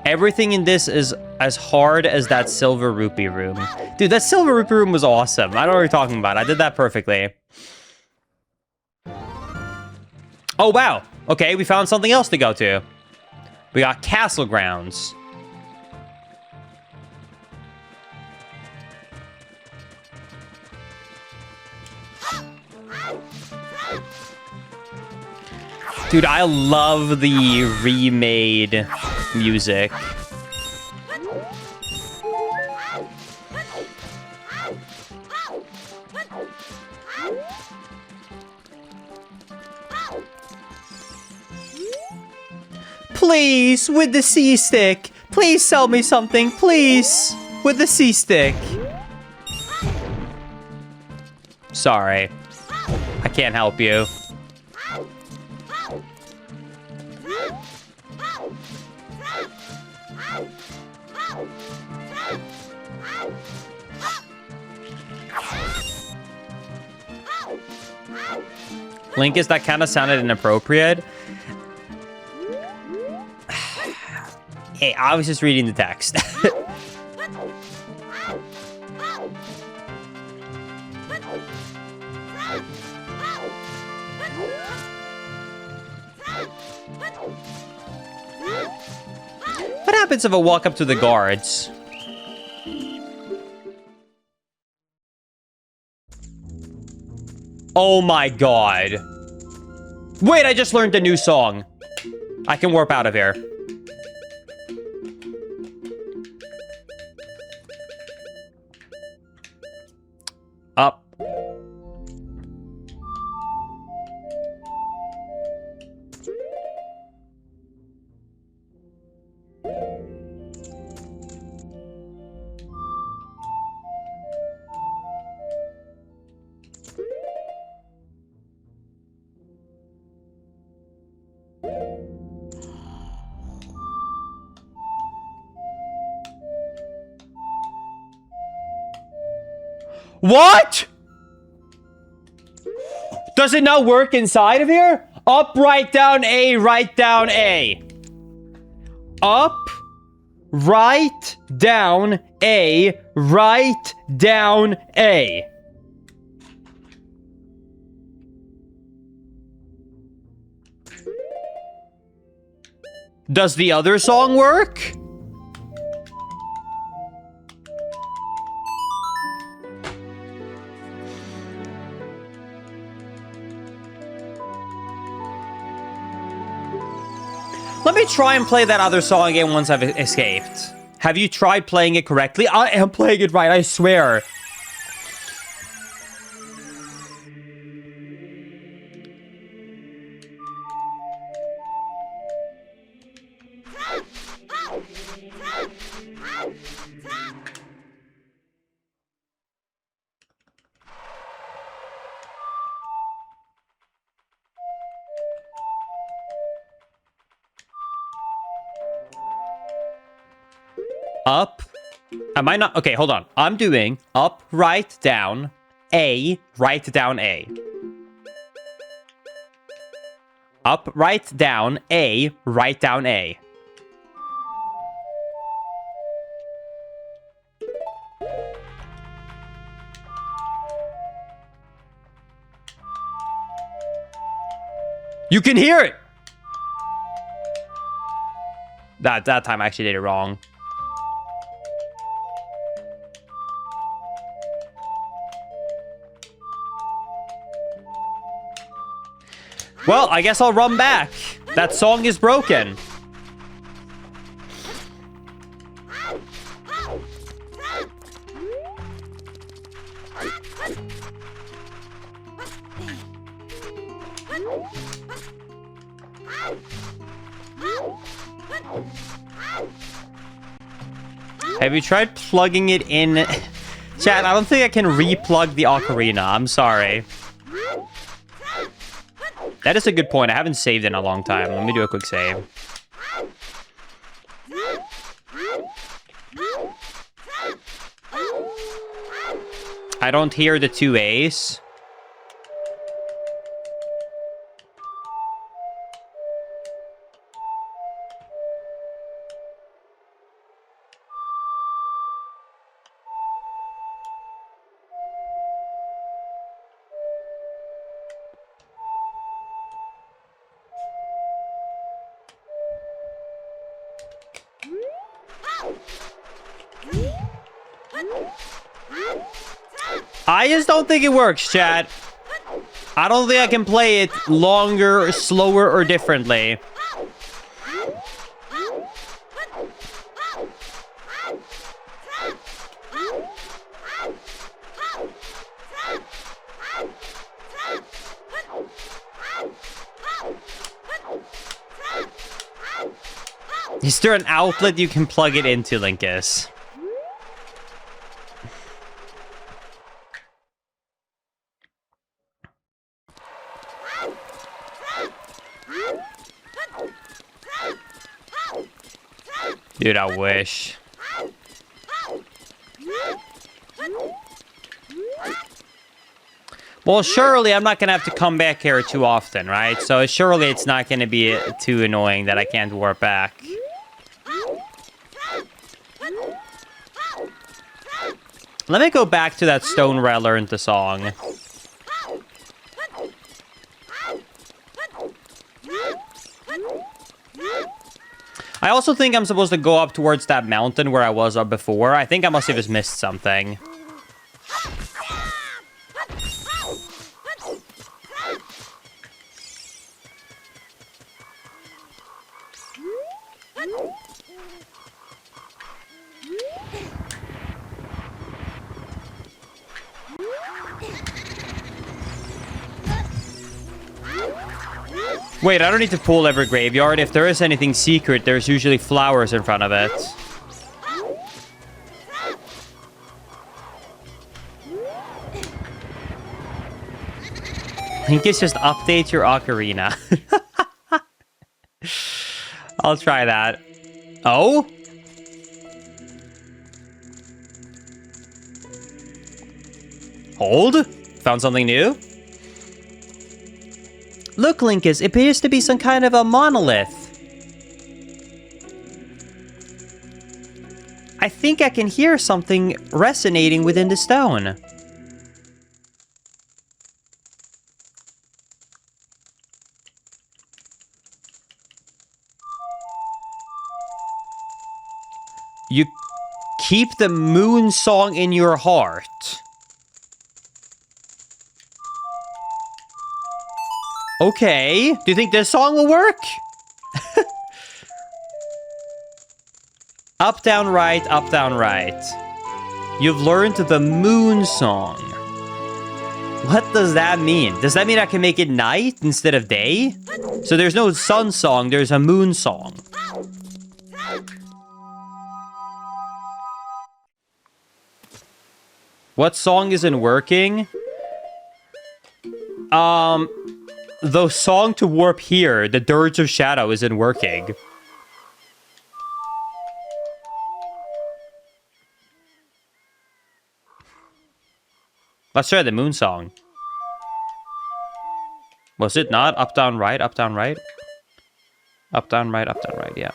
Everything in this is as hard as that silver rupee room. Dude, that silver rupee room was awesome. I don't know what you're talking about. I did that perfectly. Oh, wow. Okay, we found something else to go to. We got Castle Grounds. Dude, I love the remade music. Please, with the C-stick. Please sell me something, please. With the C-stick. Sorry. I can't help you. Linkus, that kind of sounded inappropriate. Hey, I was just reading the text. What happens if I walk up to the guards? Oh my god. Wait, I just learned a new song. I can warp out of here. Up. What? Does it not work inside of here? Up, right, down, A, right, down, A. Up, right, down, A, right, down, A. Does the other song work? Let me try and play that other song again once I've escaped. Have you tried playing it correctly? I am playing it right, I swear. Up. Am I not? Okay, hold on. I'm doing up, right, down, A, right, down, A. Up, right, down, A, right, down, A. You can hear it! That time I actually did it wrong. Well, I guess I'll run back. That song is broken. Have you tried plugging it in? Chat, I don't think I can re-plug the Ocarina. I'm sorry. That is a good point. I haven't saved in a long time. Let me do a quick save. I don't hear the 2 A's. I just don't think it works, chat. I don't think I can play it longer, slower, or differently. Is there an outlet you can plug it into, Linkus? Dude, I wish. Well, surely I'm not going to have to come back here too often, right? So surely it's not going to be too annoying that I can't warp back. Let me go back to that stone where I learned the song. I also think I'm supposed to go up towards that mountain where I was up before. I think I must have just missed something. Wait, I don't need to pull every graveyard. If there is anything secret, there's usually flowers in front of it. I think it's just update your Ocarina. I'll try that. Oh? Hold? Found something new? Look, Linkus, it appears to be some kind of a monolith. I think I can hear something resonating within the stone. You keep the moon song in your heart. Okay. Do you think this song will work? Up, down, right, up, down, right. You've learned the moon song. What does that mean? Does that mean I can make it night instead of day? So there's no sun song, there's a moon song. What song isn't working? The song to warp here, the Dirge of Shadow, isn't working. Let's try the moon song. Was it not? Up, down, right, up, down, right? Up, down, right, yeah.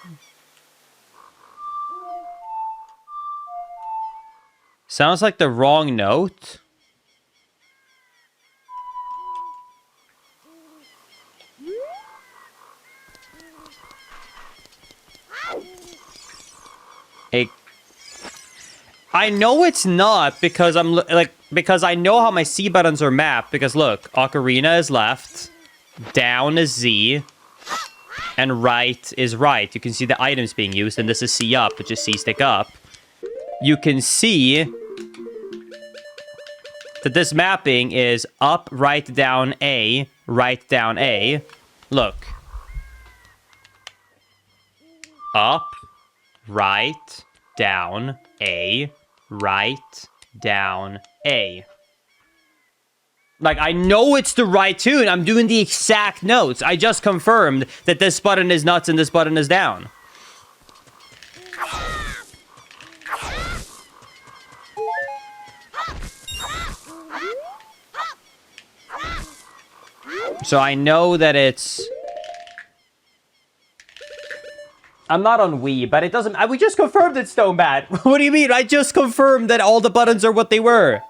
Sounds like the wrong note. I know it's not because because I know how my C buttons are mapped. Because look, Ocarina is left, down is Z, and right is right. You can see the items being used, and this is C up, which is C stick up. You can see that this mapping is up, right, down, A, right, down, A. Look. Up, right, down, A, right, down, A. Like, I know it's the right tune. I'm doing the exact notes. I just confirmed that this button is nuts and this button is down. So I know that it's... I'm not on Wii, but it doesn't... we just confirmed it's Stone Bat. What do you mean? I just confirmed that all the buttons are what they were.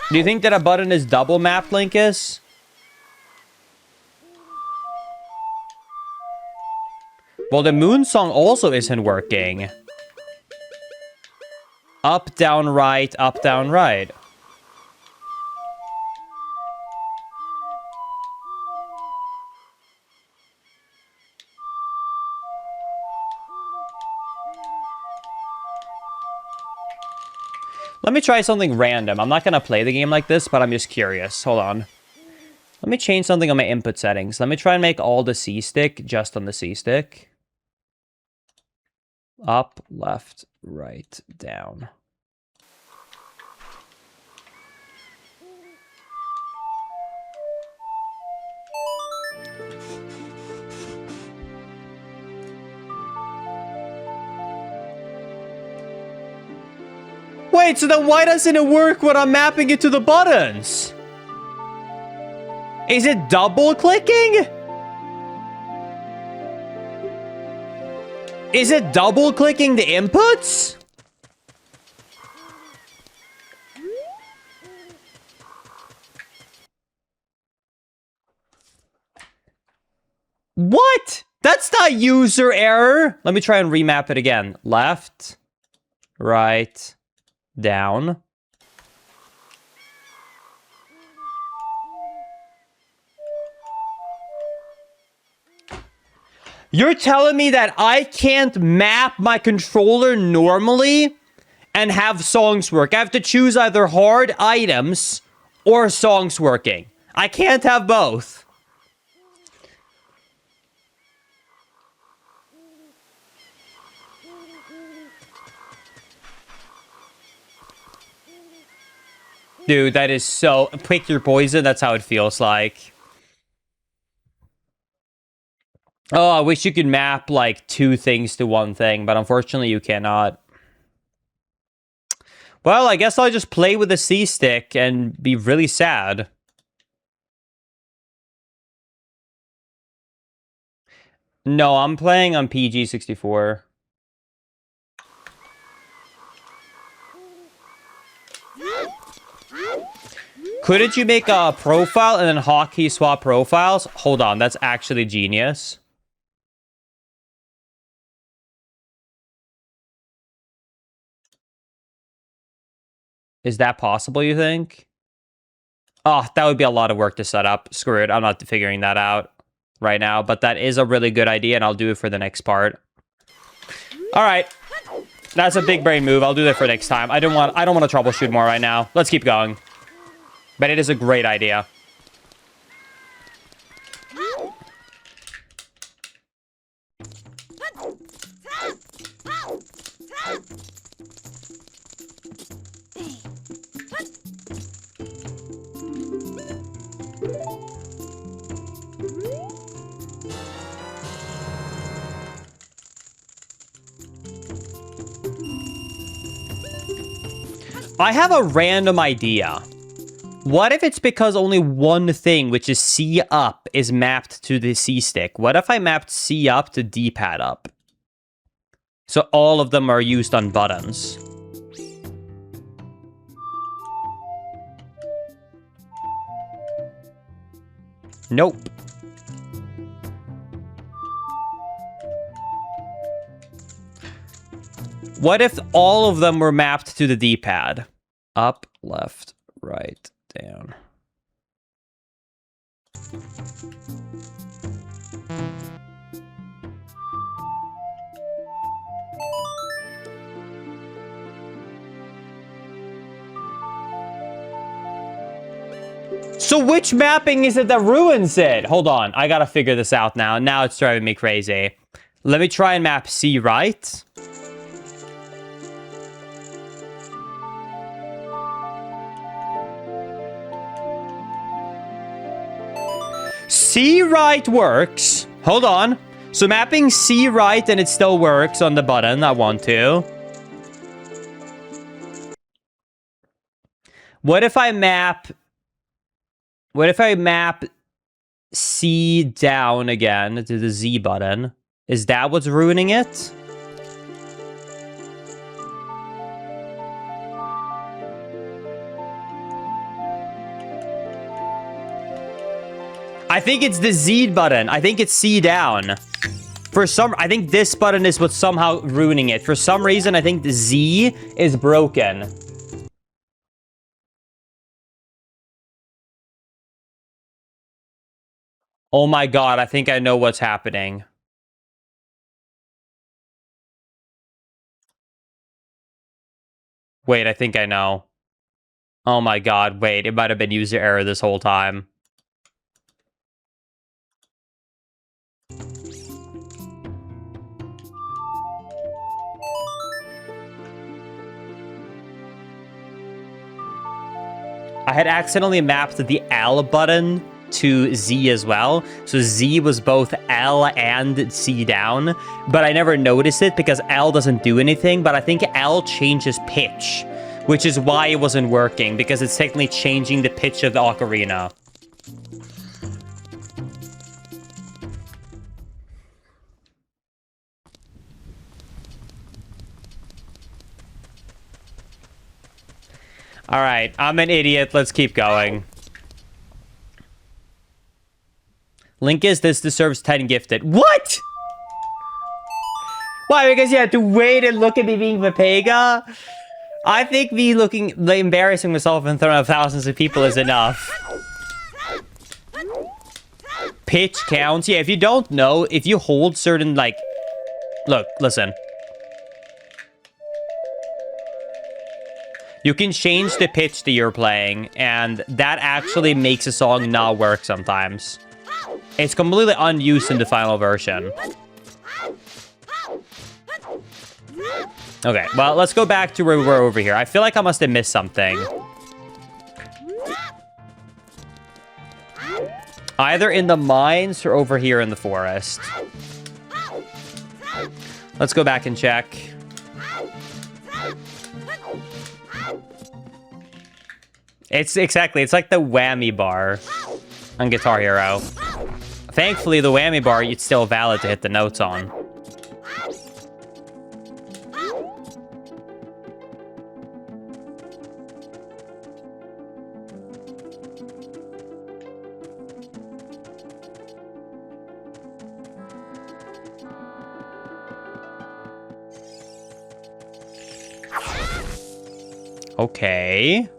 Do you think that a button is double mapped, Linkus? Well, the moon song also isn't working. Up, down, right, up, down, right. Let me try something random. I'm not going to play the game like this, but I'm just curious. Hold on. Let me change something on my input settings. Let me try and make all the C stick just on the C stick. Up, left, right, down. Wait, so then why doesn't it work when I'm mapping it to the buttons? Is it double clicking? Is it double clicking the inputs? What? That's not user error. Let me try and remap it again. Left, right, down. You're telling me that I can't map my controller normally and have songs work. I have to choose either hard items or songs working. I can't have both. Dude, that is so... Pick your poison, that's how it feels like. Oh, I wish you could map, like, 2 things to 1 thing, but unfortunately you cannot. Well, I guess I'll just play with the C-stick and be really sad. No, I'm playing on PG64. Couldn't you make a profile and then hotkey swap profiles? Hold on, that's actually genius. Is that possible, you think? Oh, that would be a lot of work to set up. Screw it, I'm not figuring that out right now, but that is a really good idea, and I'll do it for the next part. All right. That's a big brain move. I'll do that for next time. I don't want to troubleshoot more right now. Let's keep going. But it is a great idea. I have a random idea. What if it's because only one thing, which is C up, is mapped to the C stick? What if I mapped C up to D-pad up? So all of them are used on buttons. Nope. What if all of them were mapped to the D-pad? Up, left, right, down. So which mapping is it that ruins it? Hold on, I gotta figure this out now. Now it's driving me crazy. Let me try and map C right. C right works. Hold on. So mapping C right and it still works on the button I want to. What if I map C down again to the Z button? Is that what's ruining it? I think it's the Z button. I think it's C down. For some, I think this button is what's somehow ruining it. For some reason, I think the Z is broken. Oh my god, I think I know what's happening. Wait, I think I know. Oh my god, wait, it might have been user error this whole time. I had accidentally mapped the L button to Z as well. So Z was both L and C down, but I never noticed it because L doesn't do anything, but I think L changes pitch, which is why it wasn't working, because it's technically changing the pitch of the ocarina. All right, I'm an idiot. Let's keep going. Link is this deserves 10 gifted. What? Why? Because you had to wait and look at me being Vepega? I think me embarrassing myself in front of thousands of people is enough. Pitch counts. Yeah, if you don't know, if you hold certain, like... Look, listen. You can change the pitch that you're playing, and that actually makes a song not work sometimes. It's completely unused in the final version. Okay, well, let's go back to where we were over here. I feel like I must have missed something. Either in the mines or over here in the forest. Let's go back and check. It's like the whammy bar on Guitar Hero. Thankfully, the whammy bar, it's still valid to hit the notes on. Okay.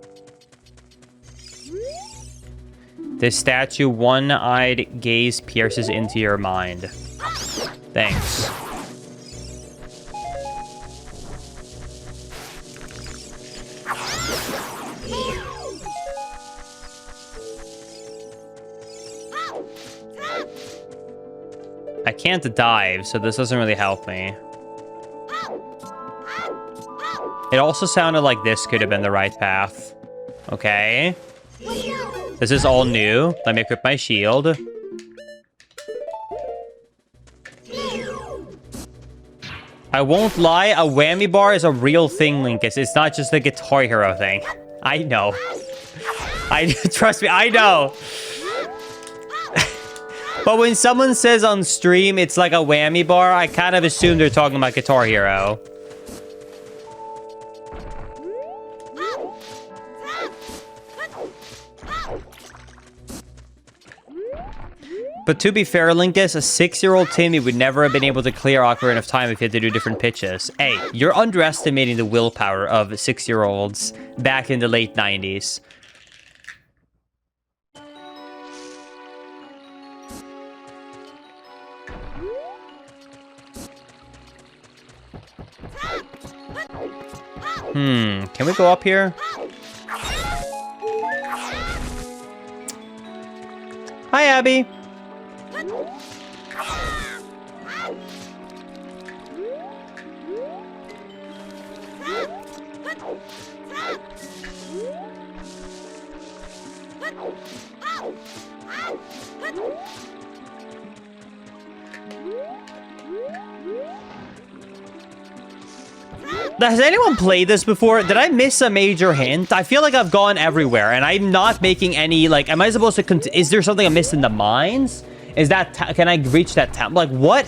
The statue one-eyed gaze pierces into your mind. Thanks. I can't dive, so this doesn't really help me. It also sounded like this could have been the right path. Okay. This is all new. Let me equip my shield. I won't lie, a whammy bar is a real thing, Linkus. It's not just a Guitar Hero thing. I know. Trust me, I know. But when someone says on stream it's like a whammy bar, I kind of assume they're talking about Guitar Hero. But to be fair, Linkus, a 6-year-old Timmy would never have been able to clear Ocarina of Time if he had to do different pitches. Hey, you're underestimating the willpower of 6-year-olds back in the late 90s. Can we go up here? Hi, Abby. Has anyone played this before? Did I miss a major hint? I feel like I've gone everywhere, and I'm not making any, like, am I supposed to, is there something I missed in the mines? Is that, can I reach that town? Like, what?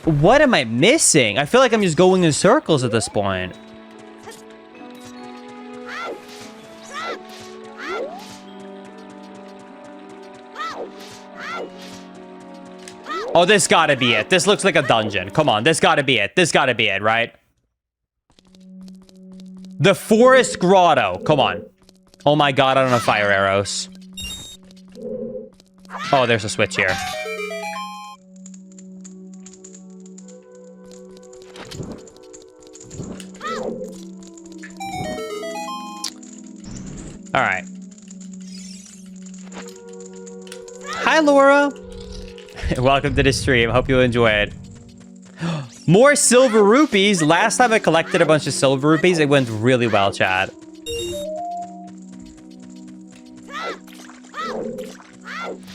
What am I missing? I feel like I'm just going in circles at this point. Oh, this gotta be it. This looks like a dungeon. Come on, this gotta be it. This gotta be it, right? The Forest Grotto. Come on. Oh my god, I don't have fire arrows. Oh, there's a switch here. All right. Hi, Laura. Welcome to the stream. Hope you enjoy it. More silver rupees. Last time I collected a bunch of silver rupees, it went really well, chat.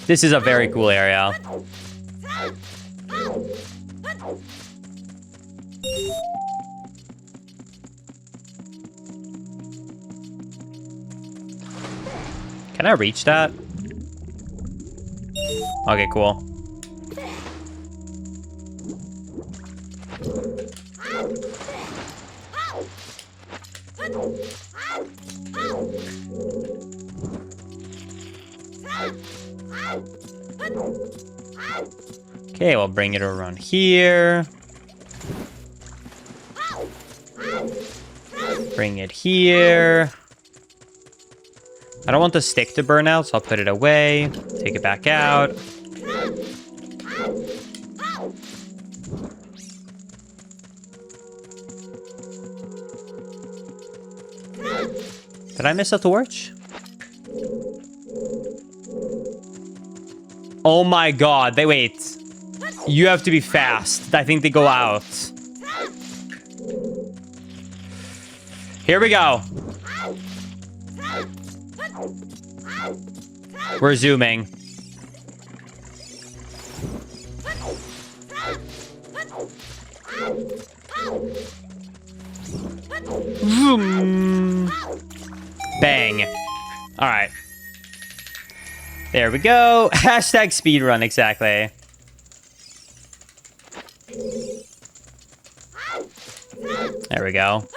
This is a very cool area. Can I reach that? Okay, cool. Okay, we'll bring it around here. Bring it here. I don't want the stick to burn out, so I'll put it away. Take it back out. Did I miss a torch? Oh my god, they wait. You have to be fast. I think they go out. Here we go. We're zooming. Vroom. Bang. All right. There we go. Hashtag speedrun, exactly. There we go.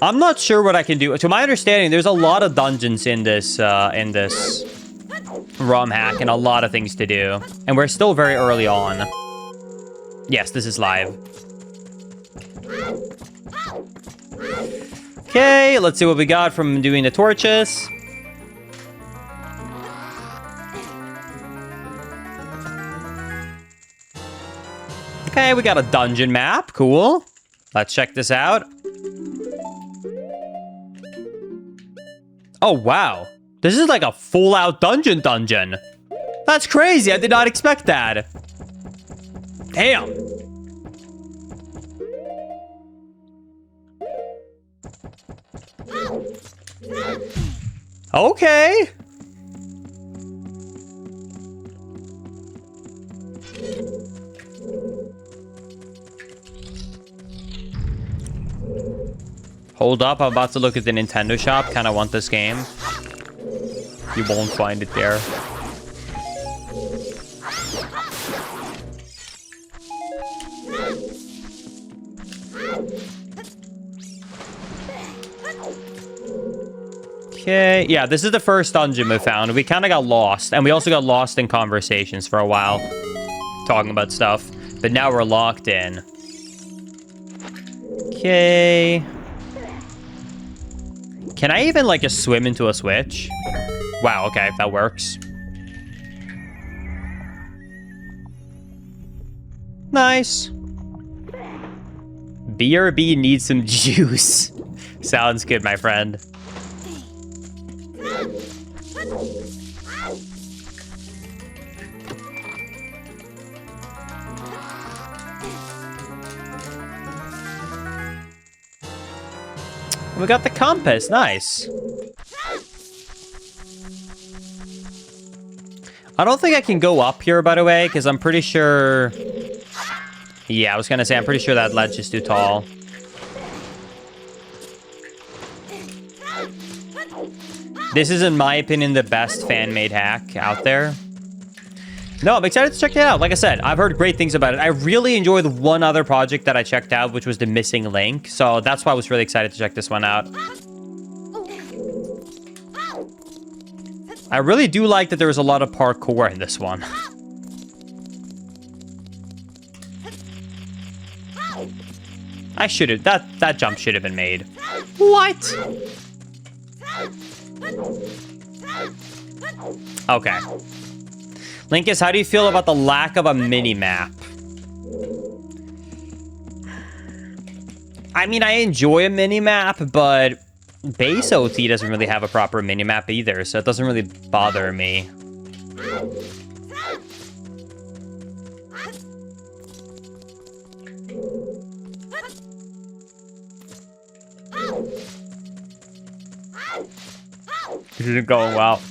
I'm not sure what I can do. To my understanding, there's a lot of dungeons in this ROM hack and a lot of things to do. And we're still very early on. Yes, this is live. Okay, let's see what we got from doing the torches. Okay, we got a dungeon map. Cool. Let's check this out. Oh, wow. This is like a full-out dungeon. That's crazy. I did not expect that. Damn. Okay. Hold up, I'm about to look at the Nintendo shop. Kind of want this game. You won't find it there. Okay, yeah, this is the first dungeon we found. We kind of got lost, and we also got lost in conversations for a while, talking about stuff. But now we're locked in. Okay. Can I even, like, just swim into a switch? Wow, okay, that works. Nice. BRB needs some juice. Sounds good, my friend. We got the compass. Nice. I don't think I can go up here, by the way, because I'm pretty sure... Yeah, I was going to say, I'm pretty sure that ledge is too tall. This is, in my opinion, the best fan-made hack out there. No, I'm excited to check that out. Like I said, I've heard great things about it. I really enjoyed the one other project that I checked out, which was the Missing Link. So that's why I was really excited to check this one out. I really do like that there's a lot of parkour in this one. I should have, that jump should have been made. What? Okay. Linkus, how do you feel about the lack of a mini-map? I mean, I enjoy a mini-map, but base OT doesn't really have a proper mini-map either, so it doesn't really bother me. This isn't going well.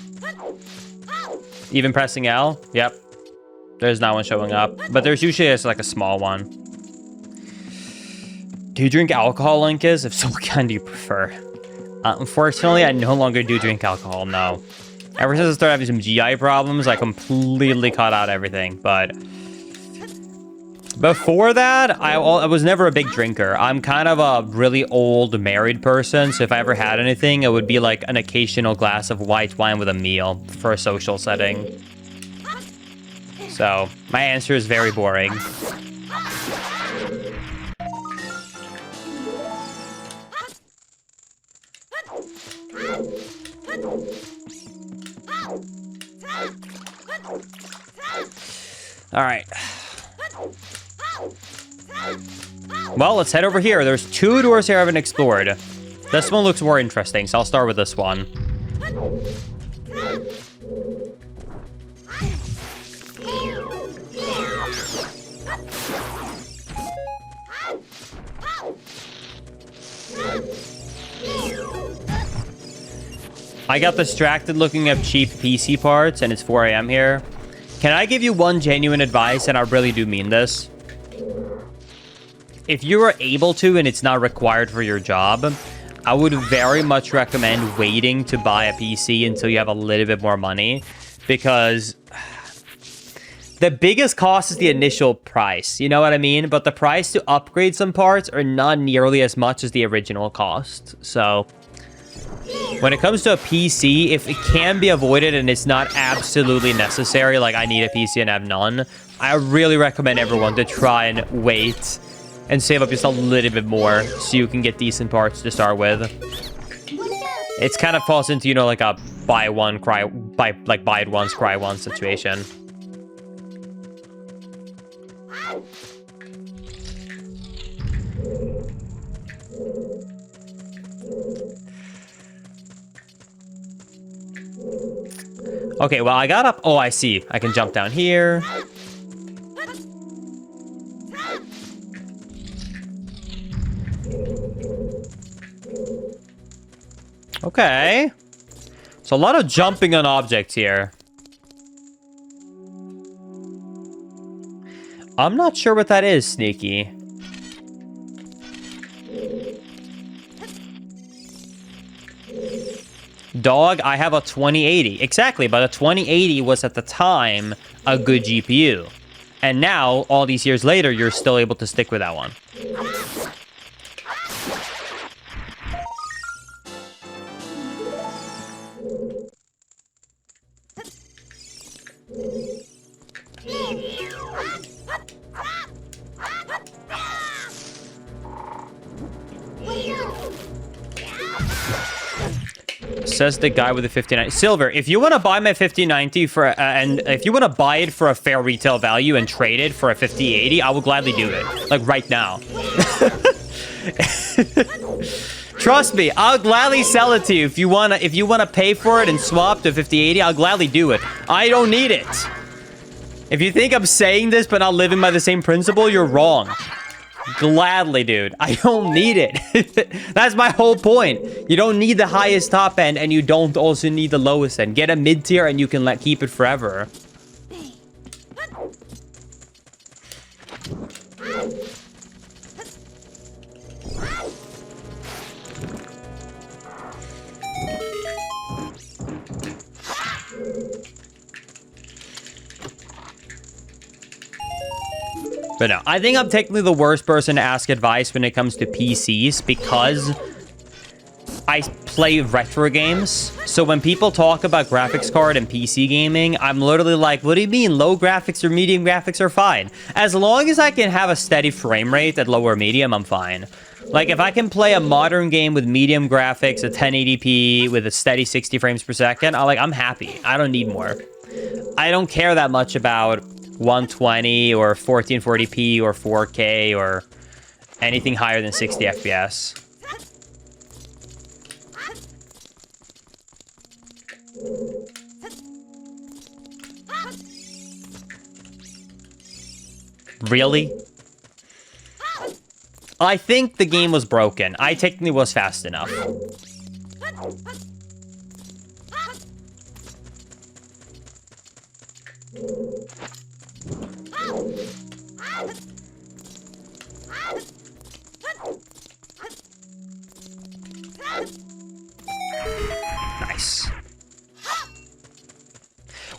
Even pressing L? Yep. There's not one showing up. But there's usually just like a small one. Do you drink alcohol, Linkus? If so, what kind do you prefer? Unfortunately, I no longer do drink alcohol, no. Ever since I started having some GI problems, I completely cut out everything. But before that, I was never a big drinker. I'm kind of a really old married person, so if I ever had anything, it would be like an occasional glass of white wine with a meal for a social setting. So, my answer is very boring. All right. Well, let's head over here. There's 2 doors here I haven't explored. This one looks more interesting, so I'll start with this one. I got distracted looking up cheap PC parts, and it's 4 a.m. here. Can I give you one genuine advice, and I really do mean this? If you are able to and it's not required for your job, I would very much recommend waiting to buy a PC until you have a little bit more money, because the biggest cost is the initial price, you know what I mean? But the price to upgrade some parts are not nearly as much as the original cost. So when it comes to a PC, if it can be avoided and it's not absolutely necessary, like I need a PC and have none, I really recommend everyone to try and wait and save up just a little bit more so you can get decent parts to start with. It's kind of falls into, you know, like a buy it once, cry once situation. Okay, well, I got up. Oh, I see. I can jump down here. Okay. So a lot of jumping on objects here. I'm not sure what that is, Sneaky. Dog, I have a 2080. Exactly, but a 2080 was at the time a good GPU. And now, all these years later, you're still able to stick with that one. Says the guy with the 5090. Silver, if you want to buy my 5090 for and if you want to buy it for a fair retail value and trade it for a 5080, I will gladly do it. Like right now. Trust me, I'll gladly sell it to you. If you wanna pay for it and swap to 5080, I'll gladly do it. I don't need it. If you think I'm saying this but not living by the same principle, you're wrong. Gladly, dude. I don't need it. That's my whole point. You don't need the highest top end, and you don't also need the lowest end. Get a mid tier, and you can keep it forever. But no, I think I'm technically the worst person to ask advice when it comes to PCs because I play retro games. So when people talk about graphics card and PC gaming, I'm literally like, what do you mean? Low graphics or medium graphics are fine. As long as I can have a steady frame rate at low or medium, I'm fine. Like, if I can play a modern game with medium graphics, a 1080p, with a steady 60 frames per second, I'm happy. I don't need more. I don't care that much about 120 or 1440p or 4K or anything higher than 60 FPS. Really? I think the game was broken. I technically was fast enough. Nice.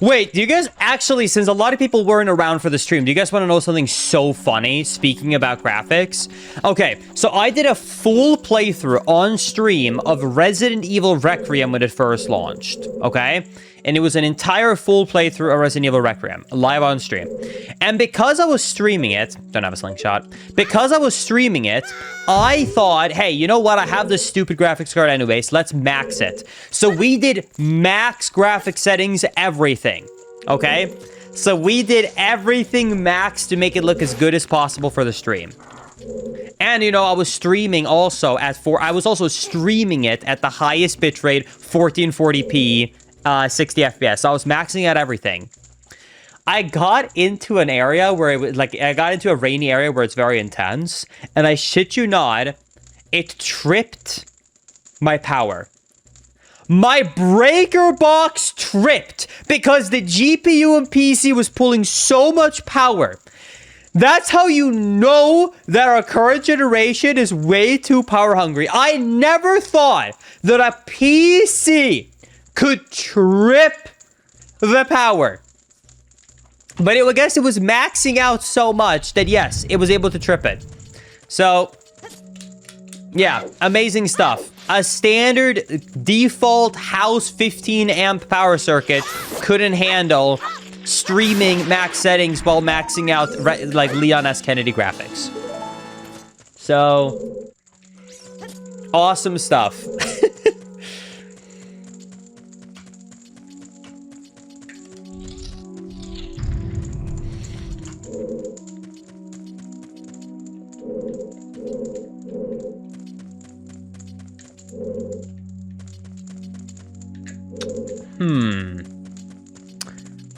Wait, do you guys actually, since a lot of people weren't around for the stream, do you guys want to know something so funny, speaking about graphics? Okay, so I did a full playthrough on stream of Resident Evil Requiem when it first launched, okay? And it was an entire full playthrough of Resident Evil Requiem, live on stream. And because I was streaming it, don't have a slingshot, because I was streaming it, I thought, hey, you know what? I have this stupid graphics card anyways, let's max it. So we did max graphic settings, everything, okay? So we did everything max to make it look as good as possible for the stream. And, you know, I was streaming also I was also streaming it at the highest bitrate, 1440p, 60 FPS. So I was maxing out everything. I got into an area where it was like, I got into a rainy area where it's very intense, and I shit you not, it tripped my power. My breaker box tripped because the GPU and PC was pulling so much power. That's how you know that our current generation is way too power hungry. I never thought that a PC could trip the power. But I guess it was maxing out so much that, yes, it was able to trip it. So, yeah, amazing stuff. A standard default house 15 amp power circuit couldn't handle streaming max settings while maxing out like Leon S. Kennedy graphics. So, awesome stuff.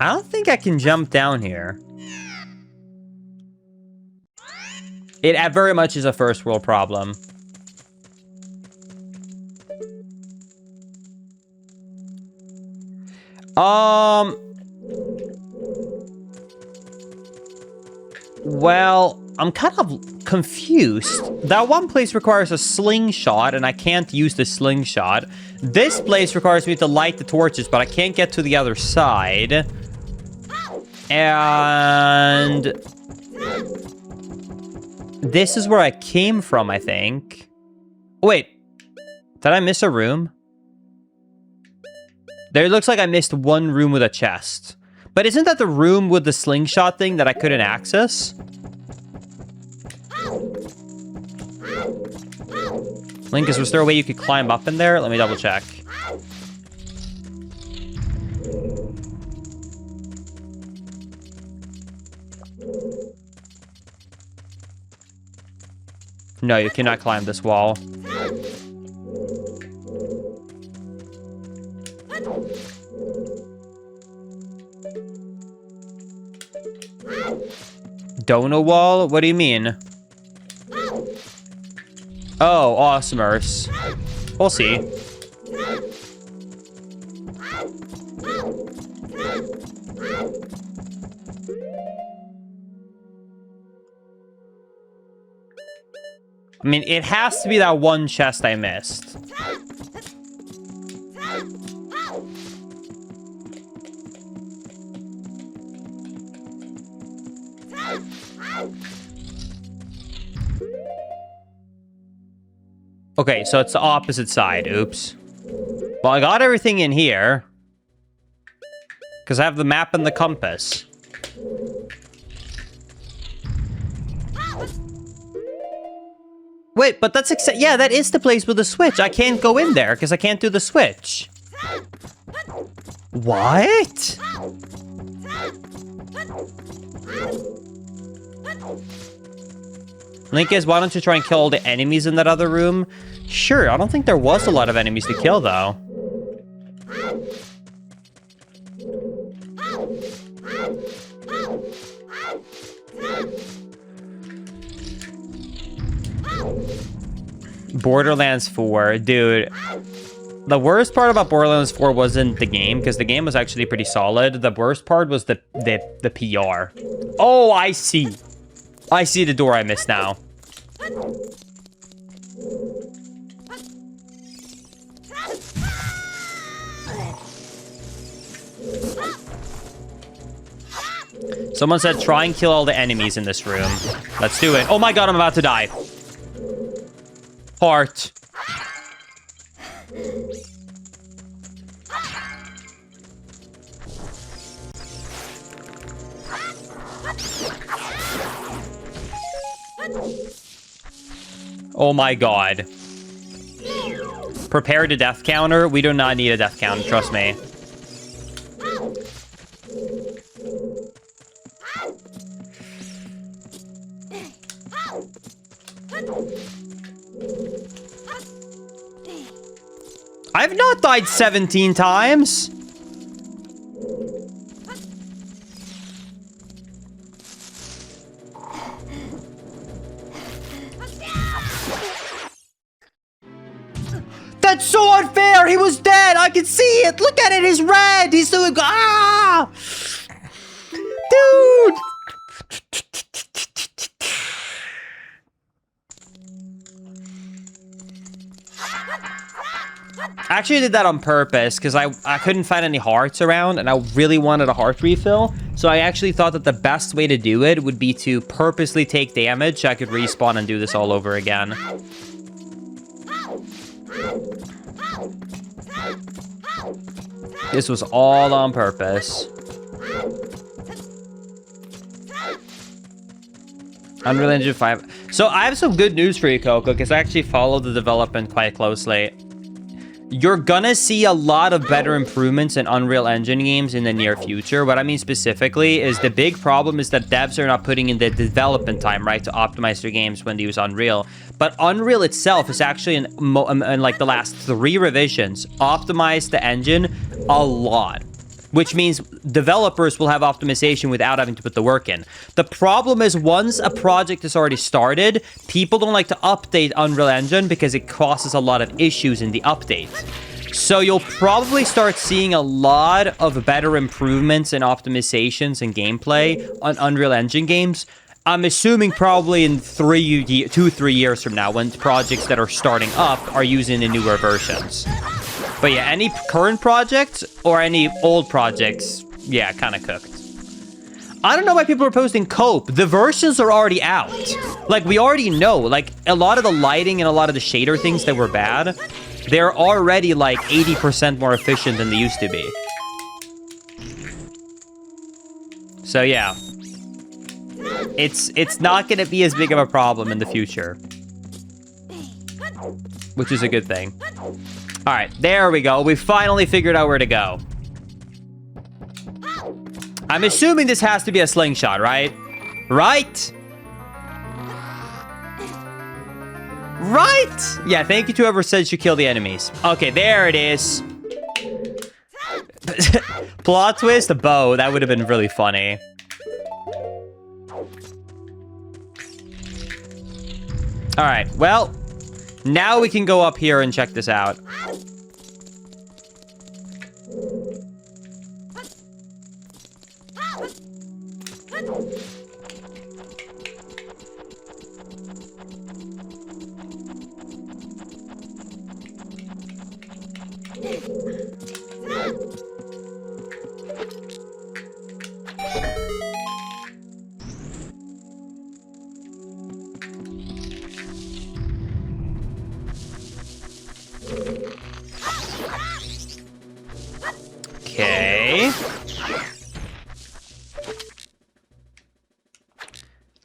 I don't think I can jump down here. It very much is a first world problem. Well, I'm kind of confused. That one place requires a slingshot, and I can't use the slingshot. This place requires me to light the torches, but I can't get to the other side. And this is where I came from, I think. Wait, did I miss a room? There looks like I missed one room with a chest. But isn't that the room with the slingshot thing that I couldn't access? Linkus, was there a way you could climb up in there? Let me double check. No, you cannot climb this wall. Donut wall? What do you mean? Oh, awesomers. We'll see. I mean, it has to be that one chest I missed. Okay, so it's the opposite side. Oops. Well, I got everything in here. Because I have the map and the compass. Wait, but that's yeah, that is the place with the switch. I can't go in there because I can't do the switch. What? Link is, why don't you try and kill all the enemies in that other room? Sure, I don't think there was a lot of enemies to kill, though. Borderlands 4, dude. The worst part about Borderlands 4 wasn't the game, because the game was actually pretty solid. The worst part was the PR. Oh, I see. I see the door I missed now. Someone said try and kill all the enemies in this room. Let's do it. Oh my god, I'm about to die. Heart. Oh my god. Prepare to death counter. We do not need a death counter, trust me. I've not died 17 times. That's so unfair. He was dead. I can see it. Look at it. He's red. He's doing... Ah! Dude. I actually did that on purpose because I couldn't find any hearts around and I really wanted a heart refill. So I actually thought that the best way to do it would be to purposely take damage so I could respawn and do this all over again. This was all on purpose. Unreal Engine 5. So I have some good news for you, Coco, because I actually follow the development quite closely. You're gonna see a lot of better improvements in Unreal Engine games in the near future. What I mean specifically is the big problem is that devs are not putting in the development time, right, to optimize their games when they use Unreal. But Unreal itself is actually, in like the last 3 revisions, optimized the engine a lot. Which means developers will have optimization without having to put the work in. The problem is once a project is already started, people don't like to update Unreal Engine because it causes a lot of issues in the update. So you'll probably start seeing a lot of better improvements and optimizations and gameplay on Unreal Engine games. I'm assuming probably in 2-3 years from now when projects that are starting up are using the newer versions. But yeah, any current projects or any old projects, yeah, kind of cooked. I don't know why people are posting cope. The versions are already out. Like, we already know. Like, a lot of the lighting and a lot of the shader things that were bad, they're already, like, 80% more efficient than they used to be. So, yeah. It's not going to be as big of a problem in the future. Which is a good thing. All right, there we go. We finally figured out where to go. I'm assuming this has to be a slingshot, right? Right? Right? Yeah, thank you to whoever said you kill the enemies. Okay, there it is. Plot twist, a bow. That would have been really funny. All right, well... now we can go up here and check this out.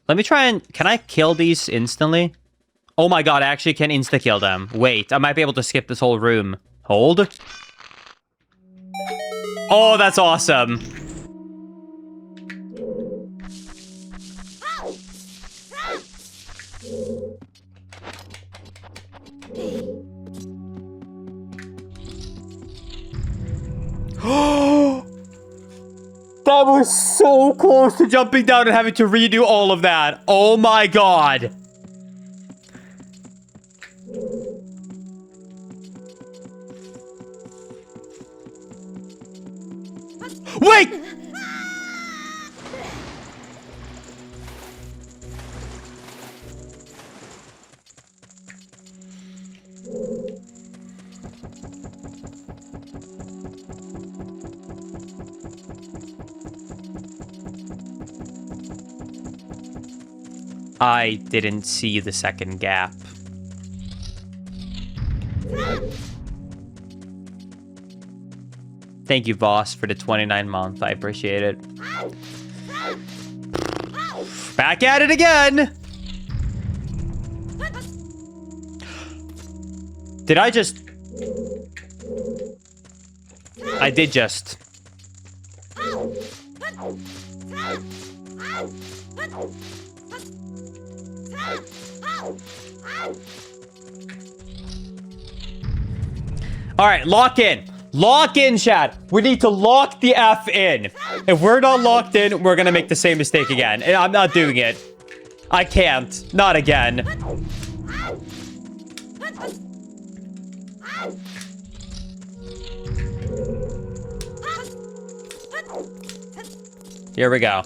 Let me try and... Can I kill these instantly? Oh my god, I actually can insta-kill them. Wait, I might be able to skip this whole room. Hold. Oh, that's awesome. That was so close to jumping down and having to redo all of that. Oh my god. Wait! I didn't see the second gap. Thank you, boss, for the 29-month. I appreciate it. Back at it again! Did I just... I did just... All right, lock in. Lock in, chat. We need to lock the F in. If we're not locked in, we're gonna make the same mistake again. And I'm not doing it. I can't. Not again. Here we go.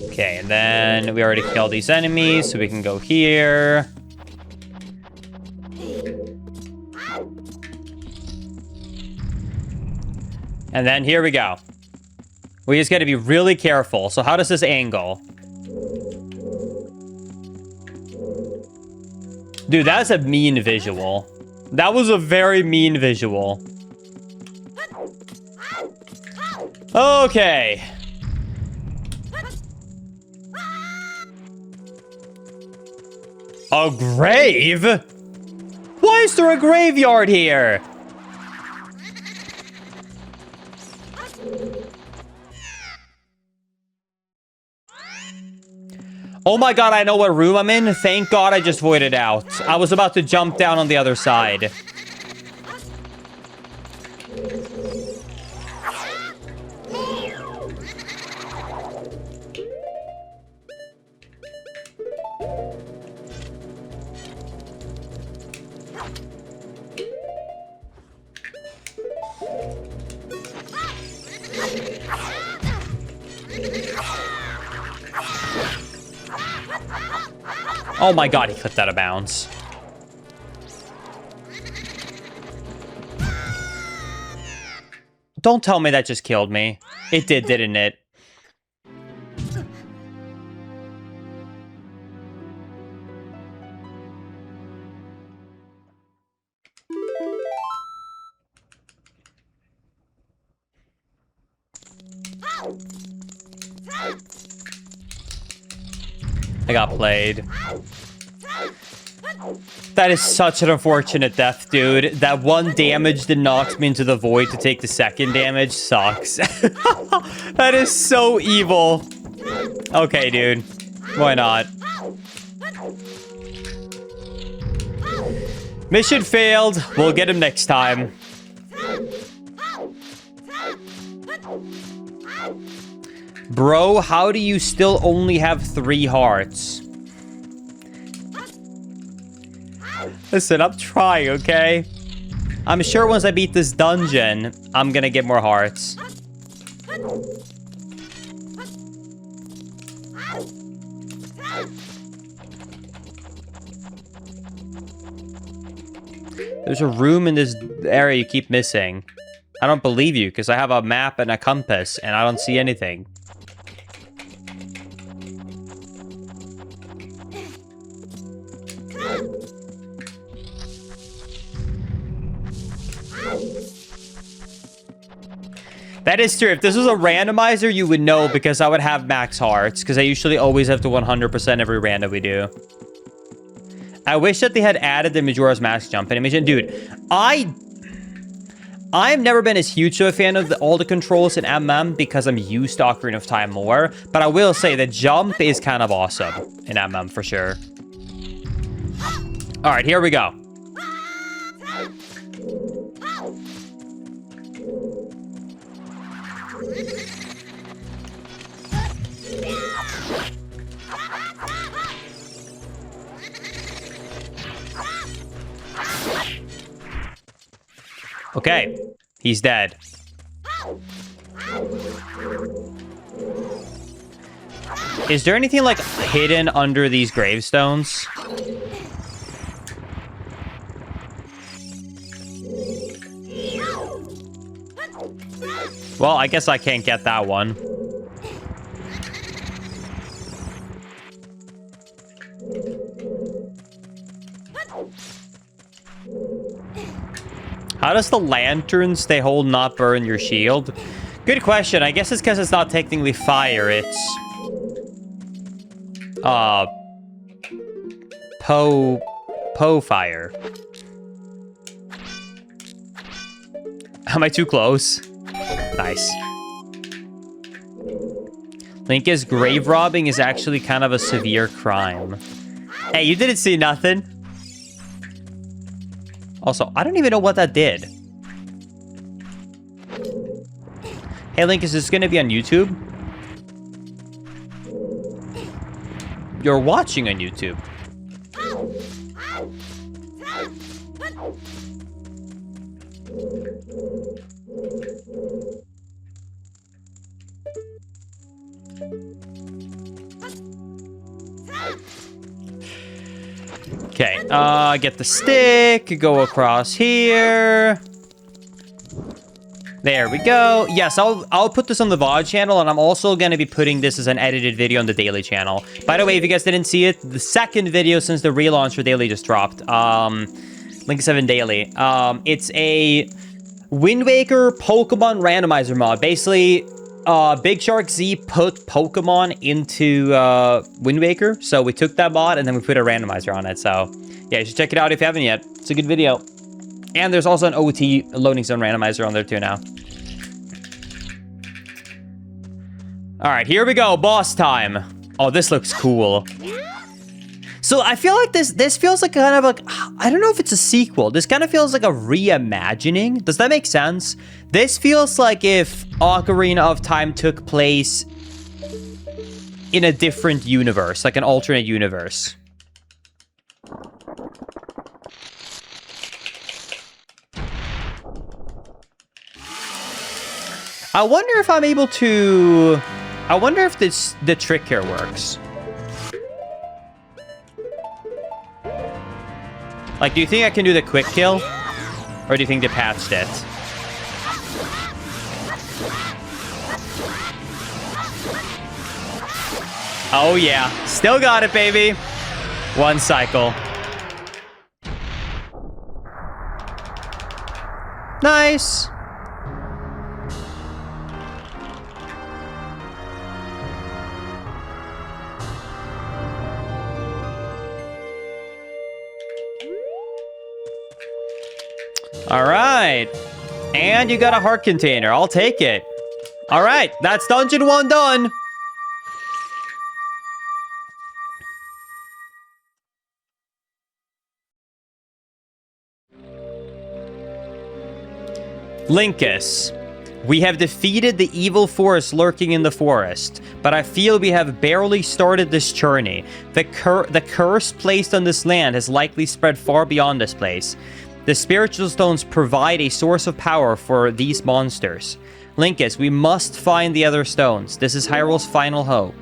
Okay, and then we already killed these enemies, so we can go here. And then here we go. We just got to be really careful. So how does this angle? Dude, that's a mean visual. That was a very mean visual. Okay. A grave? Why is there a graveyard here? Oh my god, I know what room I'm in. Thank god I just voided out. I was about to jump down on the other side. Oh my god, he clipped out of bounds. Don't tell me that just killed me. It did, didn't it? I got played. That is such an unfortunate death, dude. That one damage that knocks me into the void to take the second damage sucks. That is so evil. Okay, dude. Why not? Mission failed. We'll get him next time. Bro, how do you still only have 3 hearts? Listen, I'm trying, okay? I'm sure once I beat this dungeon, I'm gonna get more hearts. There's a room in this area you keep missing. I don't believe you, because I have a map and a compass, and I don't see anything. That is true. If this was a randomizer, you would know, because I would have max hearts, because I usually always have to 100% every random we do. I wish that they had added the Majora's Mask jump animation. Dude, I've never been as huge of a fan of all the controls in MM because I'm used to Ocarina of Time more, but I will say the jump is kind of awesome in MM for sure. All right, here we go. Okay, he's dead. Is there anything, like, hidden under these gravestones? Well, I guess I can't get that one. How does the lantern stay hold not burn your shield? Good question. I guess it's because it's not technically fire. It's Po fire. Am I too close? Nice. Linka's grave robbing is actually kind of a severe crime. Hey, you didn't see nothing. Also, I don't even know what that did. Hey, Link, is this going to be on YouTube? You're watching on YouTube. Okay, get the stick, go across here. There we go. Yes, I'll put this on the VOD channel, and I'm also going to be putting this as an edited video on the daily channel. By the way, if you guys didn't see it, the second video since the relaunch for daily just dropped. Link 7 Daily. It's a Wind Waker Pokemon randomizer mod. Basically, Big Shark Z put Pokemon into Wind Waker, so we took that mod and then we put a randomizer on it. So yeah, you should check it out if you haven't yet. It's a good video. And there's also an OT loading zone randomizer on there too now. All right, here we go, boss time. Oh, this looks cool. So I feel like this feels like kind of like, I don't know if it's a sequel. This kind of feels like a reimagining. Does that make sense? This feels like if Ocarina of Time took place in a different universe, like an alternate universe. I wonder if I'm able to... I wonder if the trick here works. Like, do you think I can do the quick kill? Or do you think they patched it? Oh yeah, still got it, baby. One cycle. Nice. All right. And you got a heart container. I'll take it. All right. That's Dungeon 1 done. Linkus. We have defeated the evil force lurking in the forest, but I feel we have barely started this journey. The curse placed on this land has likely spread far beyond this place. The spiritual stones provide a source of power for these monsters. Linkus, we must find the other stones. This is Hyrule's final hope.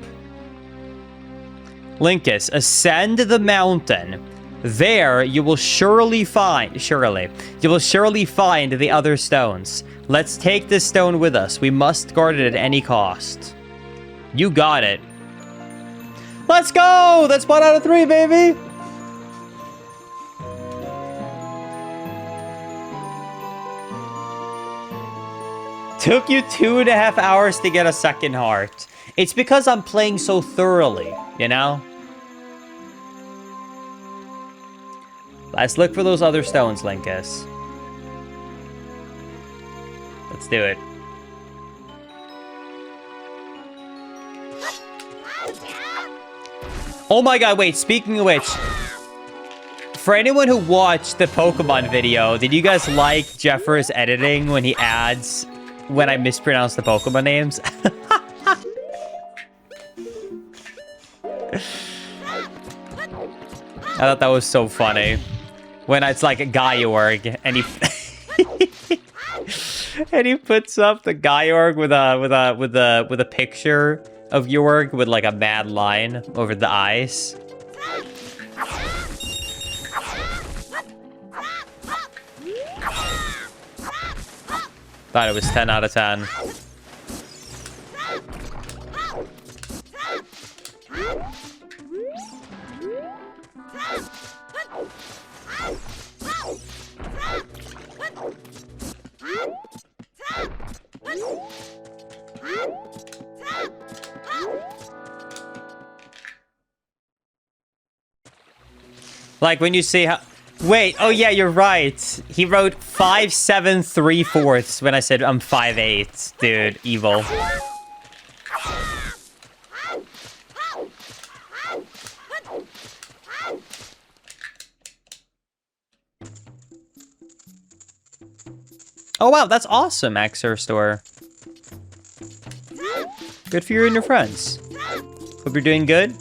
Linkus, ascend the mountain. there you will surely find the other stones. Let's take this stone with us. We must guard it at any cost. You got it. Let's go! That's 1 out of 3, baby! Took you 2.5 hours to get a second heart. It's because I'm playing so thoroughly, you know? Let's look for those other stones, Linkus. Let's do it. Oh my god, wait, speaking of which, for anyone who watched the Pokemon video, did you guys like Jeffers' editing when he adds when I mispronounce the Pokemon names? I thought that was so funny. When it's like a Gyorg and he and he puts up the Gyorg with a picture of Yorg with like a mad line over the eyes. Thought it was 10 out of 10. Like when you see how... Wait, oh yeah, you're right. He wrote 5, 7, 3/4 when I said I'm 5'8". Dude, evil. Oh wow, that's awesome, Axer Store. Good for you and your friends. Hope you're doing good.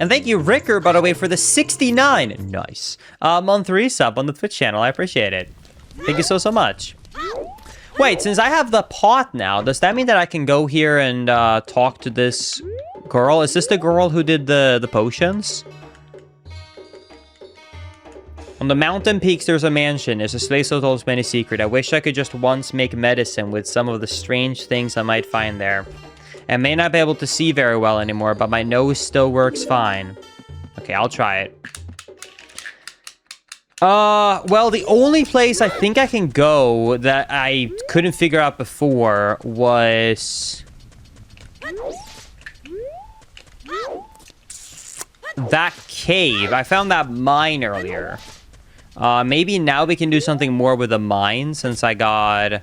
And thank you, Ricker, by the way, for the 69. Nice. Month resub on the Twitch channel. I appreciate it. Thank you so much. Wait, since I have the pot now, does that mean that I can go here and talk to this girl? Is this the girl who did the potions? On the mountain peaks, there's a mansion. There's a place that holds many secrets. I wish I could just once make medicine with some of the strange things I might find there. I may not be able to see very well anymore, but my nose still works fine. Okay, I'll try it. Well, the only place I think I can go that I couldn't figure out before was... that cave. I found that mine earlier. Maybe now we can do something more with the mine since I got...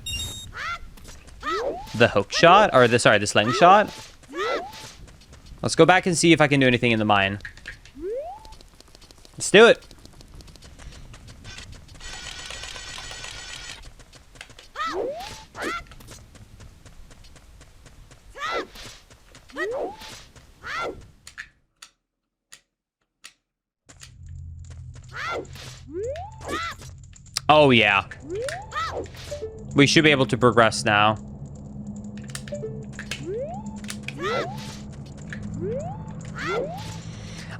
the hook shot, or the slingshot. Let's go back and see if I can do anything in the mine. Let's do it. Oh yeah. We should be able to progress now.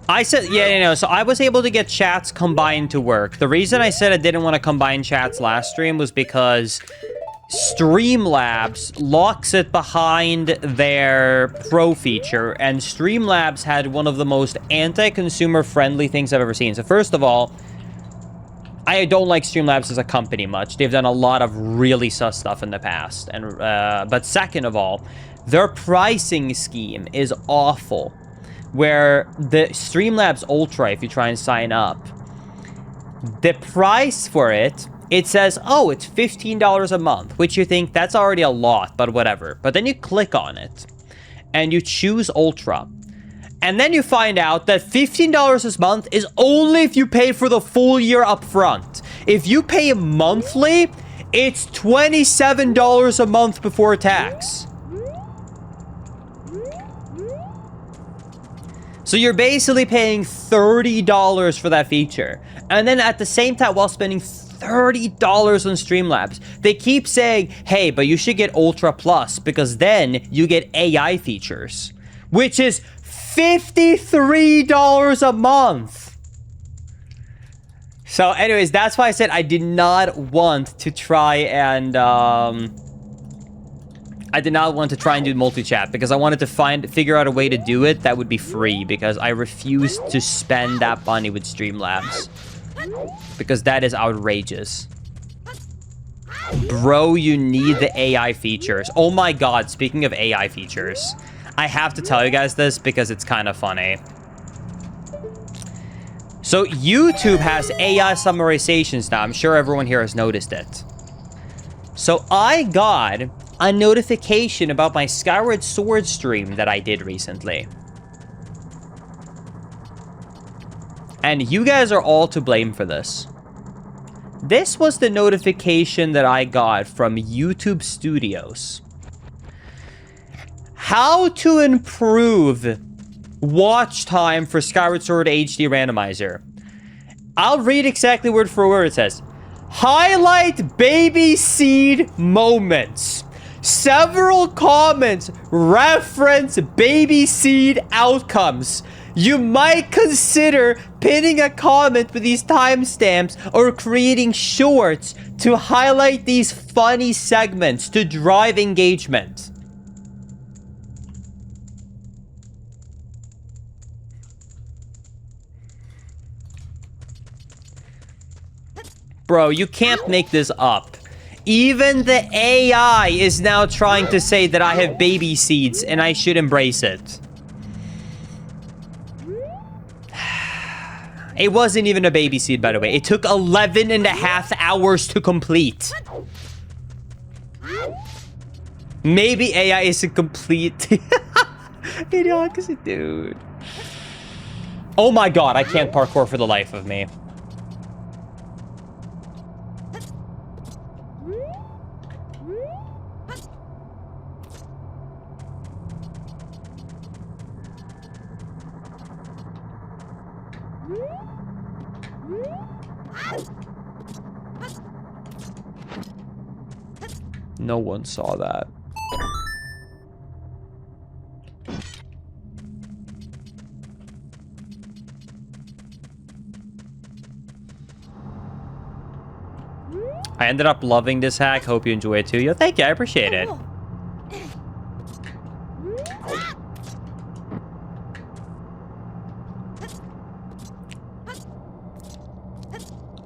I said, yeah, so I was able to get chats combined to work. The reason I said I didn't want to combine chats last stream was because Streamlabs locks it behind their pro feature, and Streamlabs had one of the most anti-consumer friendly things I've ever seen. So first of all, I don't like Streamlabs as a company much. They've done a lot of really sus stuff in the past. And but second of all, their pricing scheme is awful. Where the Streamlabs Ultra, if you try and sign up, the price for it, it says, oh, it's $15 a month, which you think that's already a lot, but whatever. But then you click on it and you choose Ultra. And then you find out that $15 this month is only if you pay for the full year up front. If you pay monthly, it's $27 a month before tax. So you're basically paying $30 for that feature. And then at the same time, while spending $30 on Streamlabs, they keep saying, hey, but you should get Ultra Plus because then you get AI features, which is $53 a month. So anyways, that's why I said I did not want to try and do multi-chat because I wanted to figure out a way to do it that would be free because I refuse to spend that money with Streamlabs because that is outrageous. Bro, you need the AI features. Oh my god, speaking of AI features, I have to tell you guys this because it's kind of funny. So YouTube has AI summarizations now. I'm sure everyone here has noticed it. So I got a notification about my Skyward Sword stream that I did recently. And you guys are all to blame for this. This was the notification that I got from YouTube Studios. How to improve watch time for Skyward Sword HD Randomizer. I'll read exactly word for word. It says, highlight baby seed moments. Several comments reference baby seed outcomes. You might consider pinning a comment with these timestamps or creating shorts to highlight these funny segments to drive engagement. Bro, you can't make this up. Even the AI is now trying to say that I have baby seeds and I should embrace it. It wasn't even a baby seed, by the way. It took 11.5 hours to complete. Maybe AI isn't complete. Idiocracy, dude. Oh my god, I can't parkour for the life of me. No one saw that. I ended up loving this hack. Hope you enjoy it too. Yo, thank you. I appreciate it.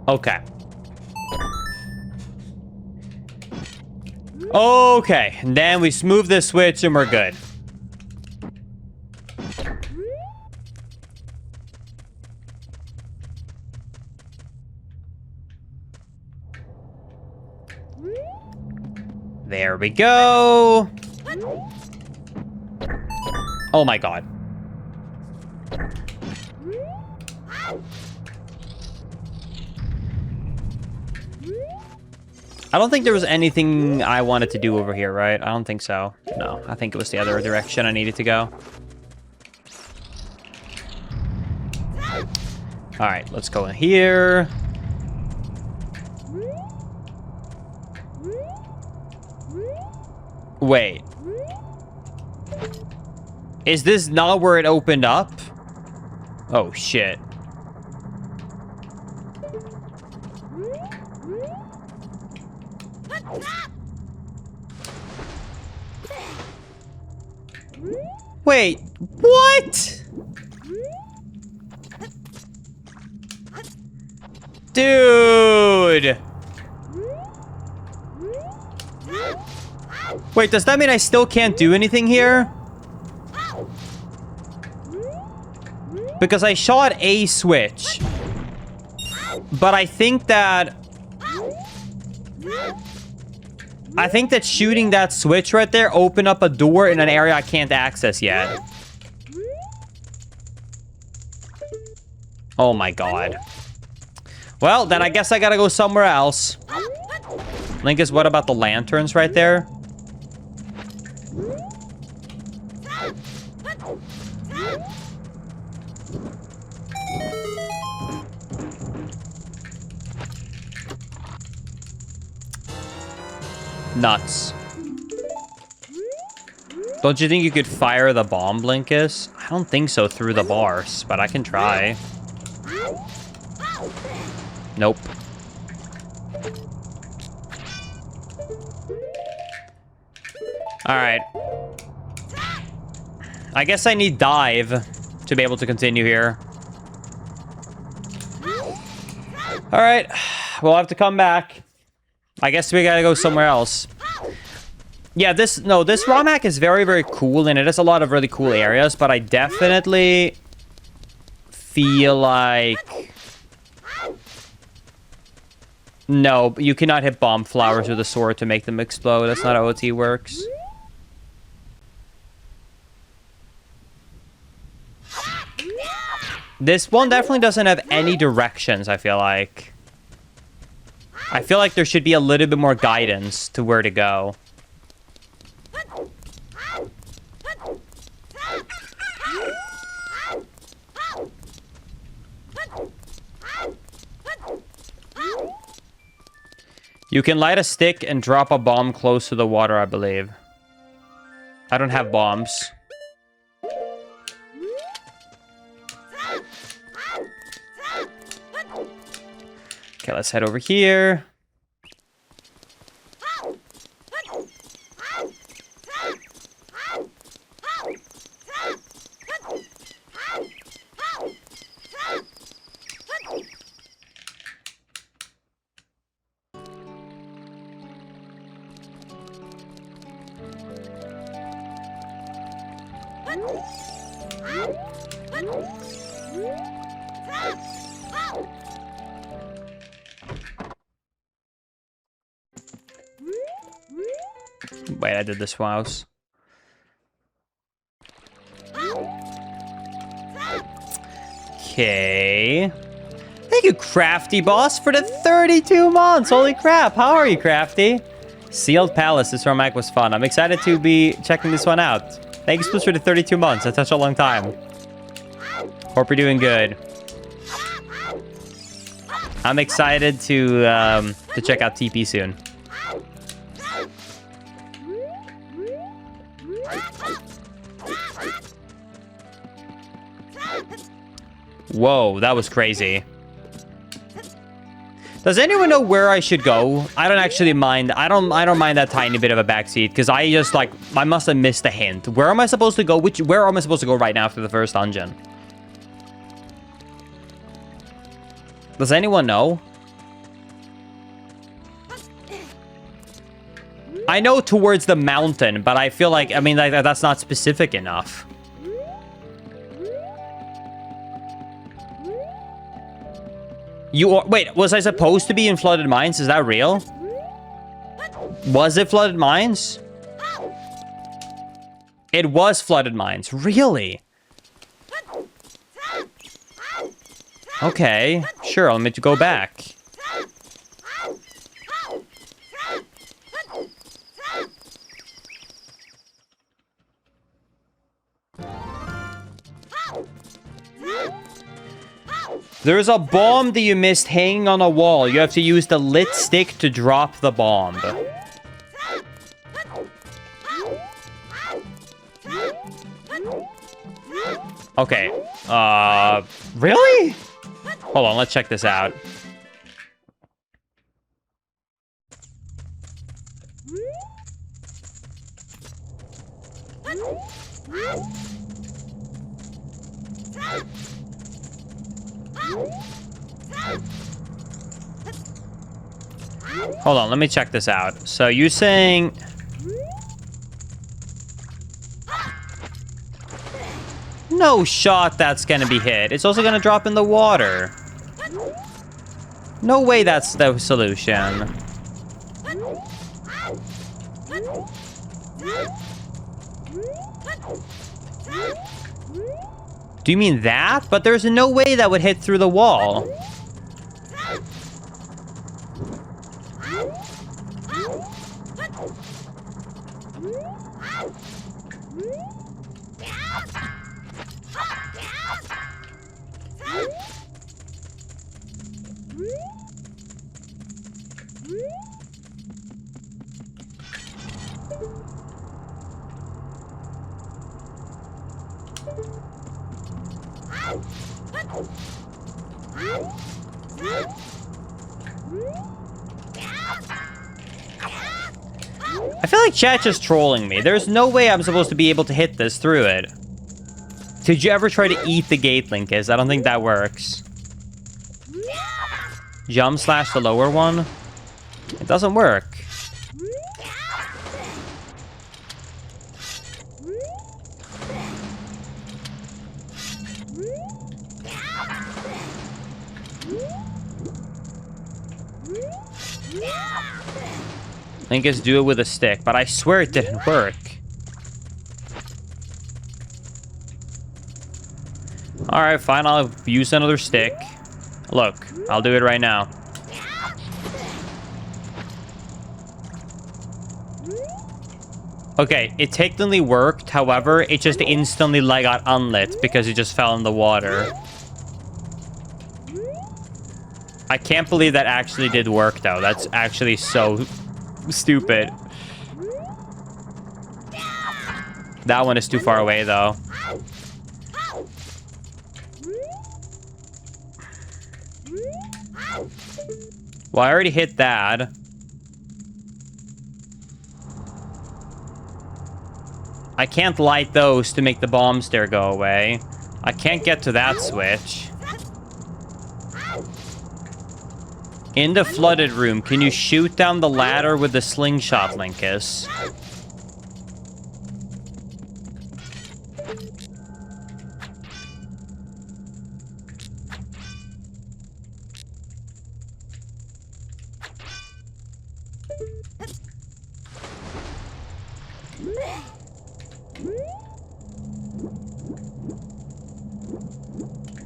Okay. Okay, and then we smooth this switch and we're good. There we go. Oh my god. I don't think there was anything I wanted to do over here, right? I don't think so. No, I think it was the other direction I needed to go. All right, let's go in here. Wait. Is this not where it opened up? Oh, shit. Wait, what? Dude. Wait, does that mean I still can't do anything here? Because I shot a switch. But I think that shooting that switch right there opened up a door in an area I can't access yet. Oh my god. Well, then I guess I gotta go somewhere else. Linkus, what about the lanterns right there? Nuts. Don't you think you could fire the bomb, Blinkus? I don't think so through the bars, but I can try. Nope. Alright. I guess I need dive to be able to continue here. Alright. We'll have to come back. I guess we gotta go somewhere else. Yeah, this ROM hack is very, very cool, and it has a lot of really cool areas, but I definitely feel like... No, you cannot hit bomb flowers with a sword to make them explode. That's not how OT works. This one definitely doesn't have any directions, I feel like. I feel like there should be a little bit more guidance to where to go. You can light a stick and drop a bomb close to the water, I believe. I don't have bombs. Okay, let's head over here. Wait, I did this mouse. Okay. Thank you, Crafty Boss, for the 32 months. Holy crap. How are you, Crafty? Sealed Palace. This ROM hack was fun. I'm excited to be checking this one out. Thank you, Spooks, for the 32 months. That's such a long time. Hope you're doing good. I'm excited to check out TP soon. Whoa, that was crazy. Does anyone know where I should go? I don't actually mind. I don't mind that tiny bit of a backseat because I just like I must have missed a hint. Where am I supposed to go? Where am I supposed to go right now after the first dungeon? Does anyone know? I know towards the mountain, but I feel like that's not specific enough. Wait, was I supposed to be in Flooded Mines? Is that real? Was it Flooded Mines? It was Flooded Mines. Really? Okay, sure, I'll make you go back. There is a bomb that you missed hanging on a wall. You have to use the lit stick to drop the bomb. Okay. Really? Hold on, let's check this out. Hold on, let me check this out. So you're saying... No shot that's gonna be hit. It's also gonna drop in the water. No way that's the solution. Do you mean that? But there's no way that would hit through the wall. I feel like chat's just trolling me. There's no way I'm supposed to be able to hit this through it. Did you ever try to eat the gate, Linkus? I don't think that works. Jump slash the lower one? It doesn't work. Linkus, do it with a stick, but I swear it didn't work. Alright, fine, I'll use another stick. Look, I'll do it right now. Okay, it technically worked, however, it just instantly got unlit because it just fell in the water. I can't believe that actually did work, though. That's actually so stupid. That one is too far away, though. Well, I already hit that. I can't light those to make the bomb stair go away. I can't get to that switch. In the flooded room, can you shoot down the ladder with the slingshot, Linkus?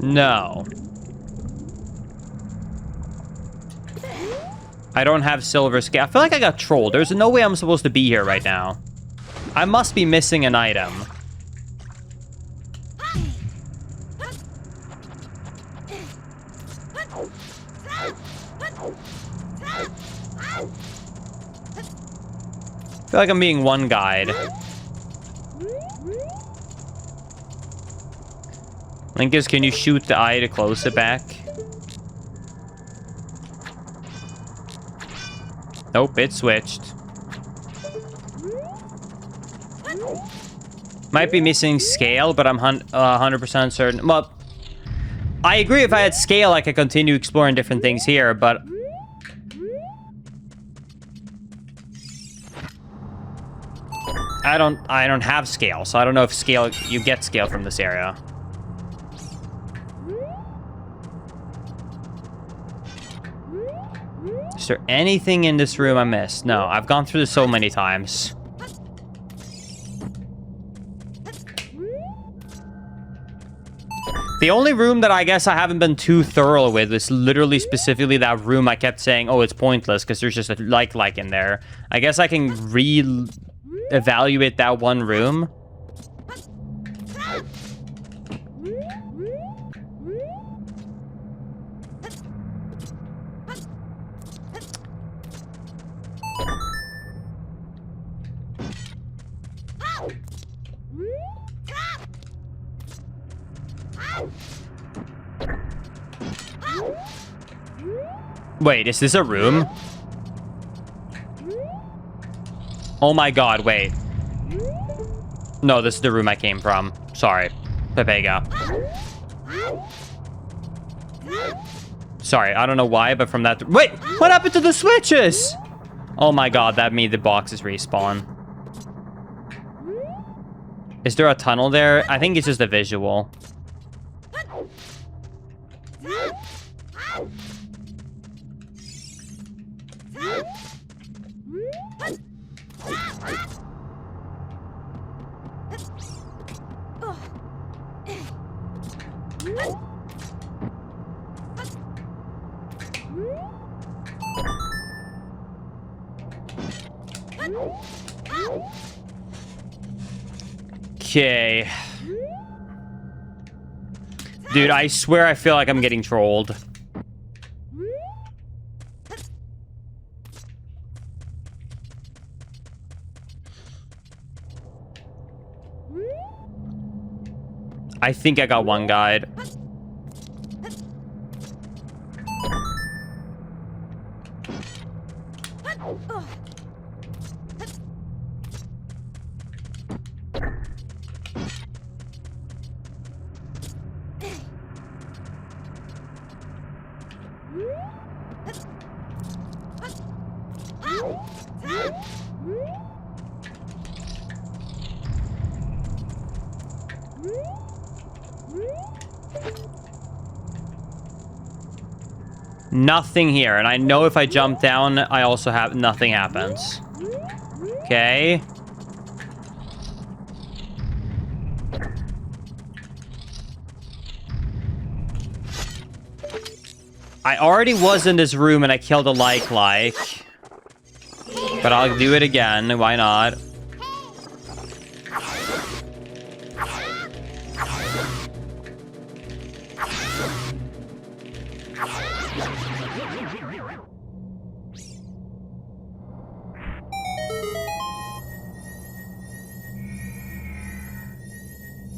No. I don't have silver scale. I feel like I got trolled. There's no way I'm supposed to be here right now. I must be missing an item. I feel like I'm being one guide. Linkus, can you shoot the eye to close it back? Nope, it switched. Might be missing scale, but I'm 100% certain. Well, I agree if I had scale, I could continue exploring different things here, but... I don't have scale, so I don't know if scale, you get scale from this area. Is there anything in this room I missed? No, I've gone through this so many times. The only room that I guess I haven't been too thorough with is literally specifically that room I kept saying, oh, it's pointless because there's just a like in there. I guess I can re-evaluate that one room. Wait, is this a room? Oh my god, wait. No, this is the room I came from. Sorry, Pepega. Sorry, I don't know why, but from that... Wait, what happened to the switches? Oh my god, that made the boxes respawn. Is there a tunnel there? I think it's just a visual. Okay. Dude, I swear I feel like I'm getting trolled. I think I got one guide. Nothing here, and I know if I jump down, I also have nothing happens. Okay. I already was in this room and I killed a like. But I'll do it again. Why not?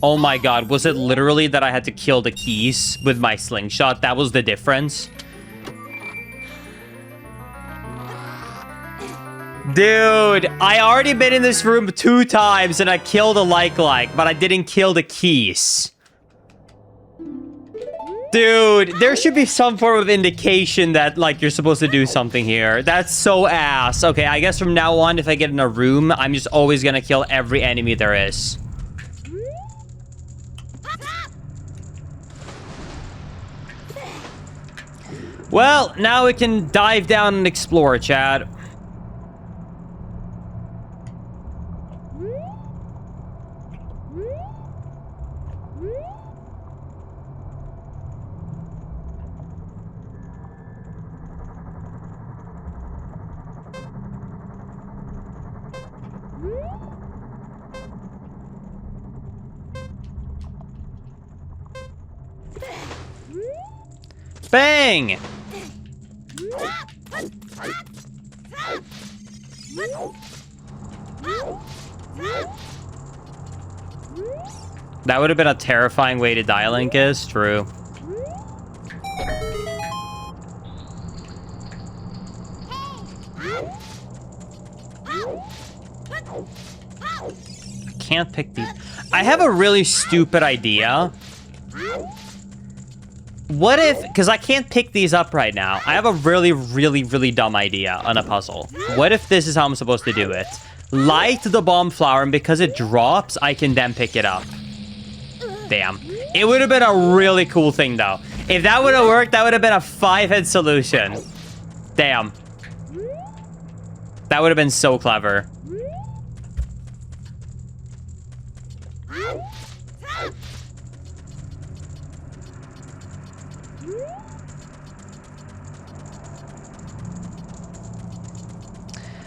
Oh my god, was it literally that I had to kill the keys with my slingshot? That was the difference? Dude, I already been in this room 2 times and I killed a like, but I didn't kill the keys. Dude, there should be some form of indication that, like, you're supposed to do something here. That's so ass. Okay, I guess from now on, if I get in a room, I'm just always gonna kill every enemy there is. Well, now we can dive down and explore, Chad. Bang! That would have been a terrifying way to die, Link is. True. I can't pick these. I have a really stupid idea. What if, because I can't pick these up right now. I have a really dumb idea on a puzzle. What if this is how I'm supposed to do it? Light the bomb flower, and because it drops, I can then pick it up. Damn. It would have been a really cool thing, though. If that would have worked, that would have been a 5-hit solution. Damn. That would have been so clever.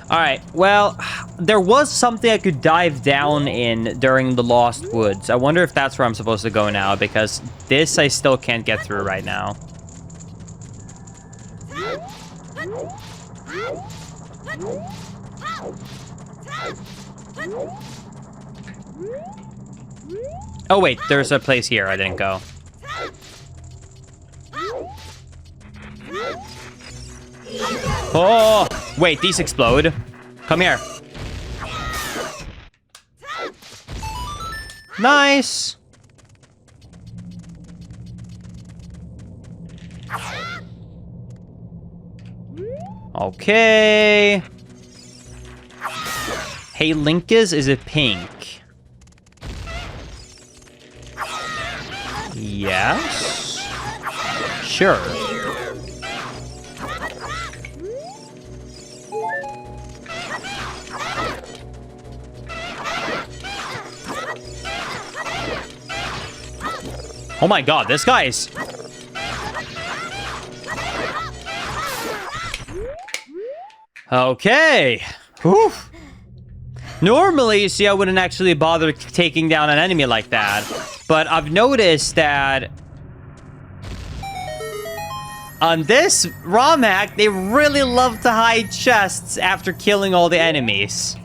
Alright, well, there was something I could dive down in during the Lost Woods. I wonder if that's where I'm supposed to go now, because this I still can't get through right now. Oh wait, there's a place here I didn't go. Oh! Wait, these explode. Come here. Nice! Okay. Hey, Linkus, is it pink? Yes? Sure. Oh my god, this guy's... Okay. Whew. Normally, you see, I wouldn't actually bother taking down an enemy like that. But I've noticed that... on this ROM hack, they really love to hide chests after killing all the enemies.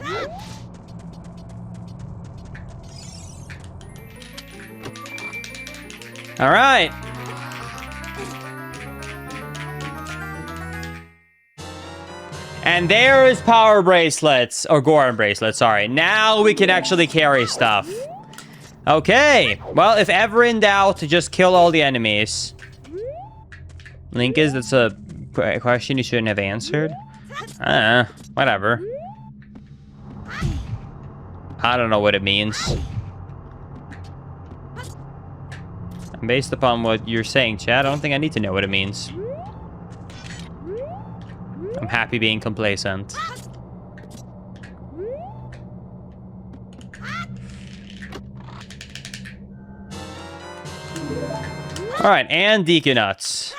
All right. And there's power bracelets. Or Goron bracelets, sorry. Now we can actually carry stuff. Okay. Well, if ever in doubt, just kill all the enemies. Linkus, that's a question you shouldn't have answered. Whatever. I don't know what it means. Based upon what you're saying, Chad, I don't think I need to know what it means. I'm happy being complacent. Alright, and Deacon Nuts.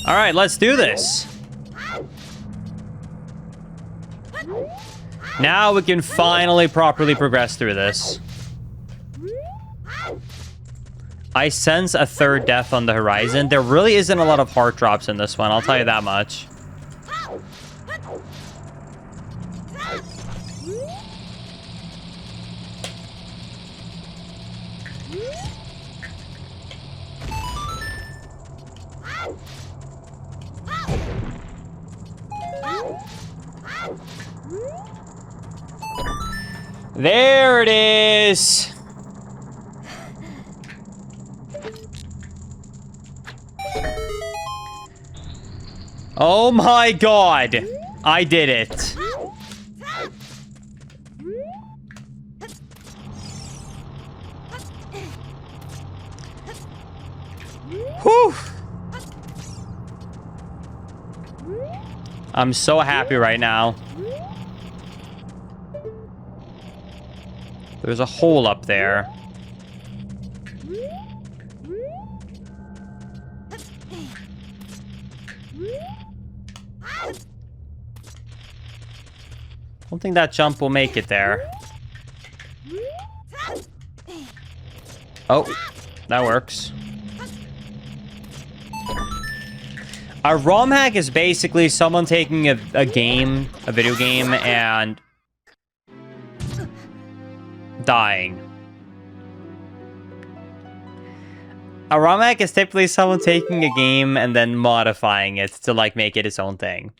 Alright, let's do this. Now we can finally properly progress through this. I sense a third death on the horizon. There really isn't a lot of heart drops in this one, I'll tell you that much. There it is. Oh my god. I did it. Whew. I'm so happy right now. There's a hole up there. I don't think that jump will make it there. Oh, that works. A ROM hack is basically someone taking a video game, and dying. A ROM hack is typically someone taking a game and then modifying it to, like, make it its own thing.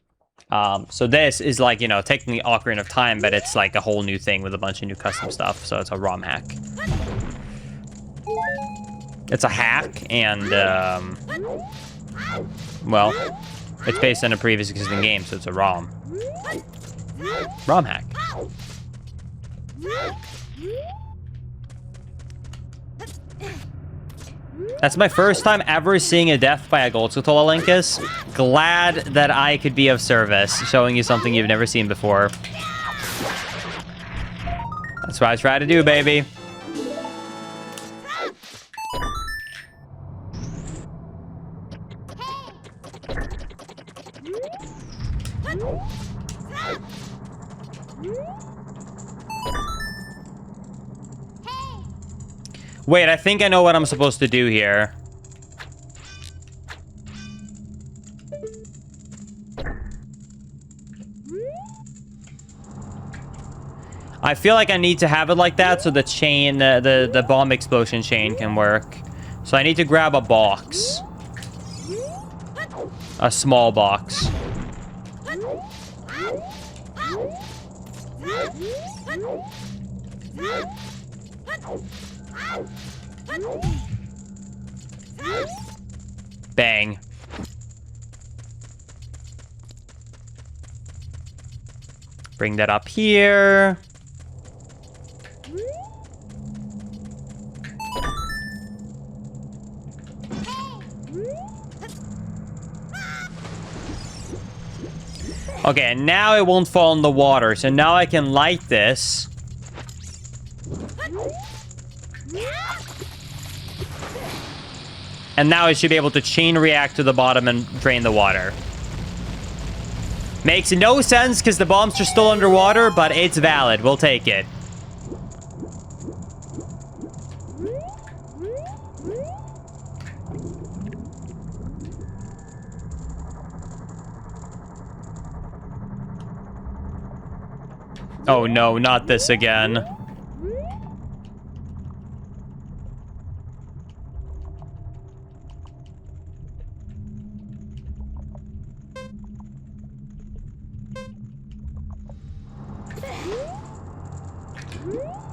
So this is, like, you know, technically Ocarina of Time, but it's like a whole new thing with a bunch of new custom stuff, so it's a ROM hack. It's a hack, and, well, it's based on a previous existing game, so it's a ROM. ROM hack. That's my first time ever seeing a death by a Gold Skull, Linkus. Glad that I could be of service, showing you something you've never seen before. That's what I try to do, baby. Wait, I think I know what I'm supposed to do here. I feel like I need to have it like that so the chain, the bomb explosion chain can work. So I need to grab a box. A small box. Bang. Bring that up here. Okay, and now it won't fall in the water, so now I can light this. And now it should be able to chain react to the bottom and drain the water. Makes no sense because the bombs are still underwater, but it's valid. We'll take it. Oh no, not this again.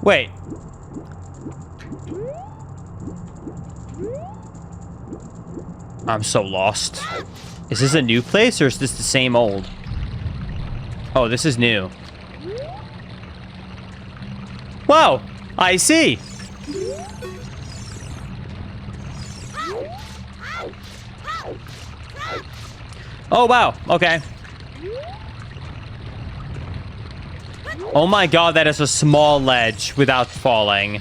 Wait. I'm so lost. Is this a new place or is this the same old? Oh, this is new. Wow, I see. Oh, wow, okay. Oh my god, that is a small ledge without falling.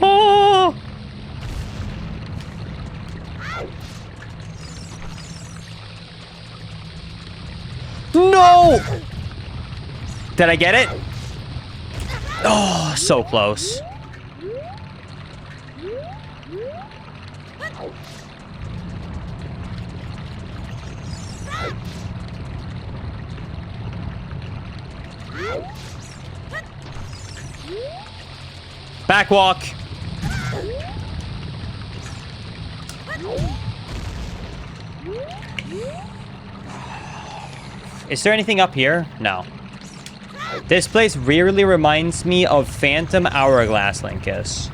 Oh! No! Did I get it? Oh, so close. Backwalk. Is there anything up here? No. This place weirdly reminds me of Phantom Hourglass Linkus.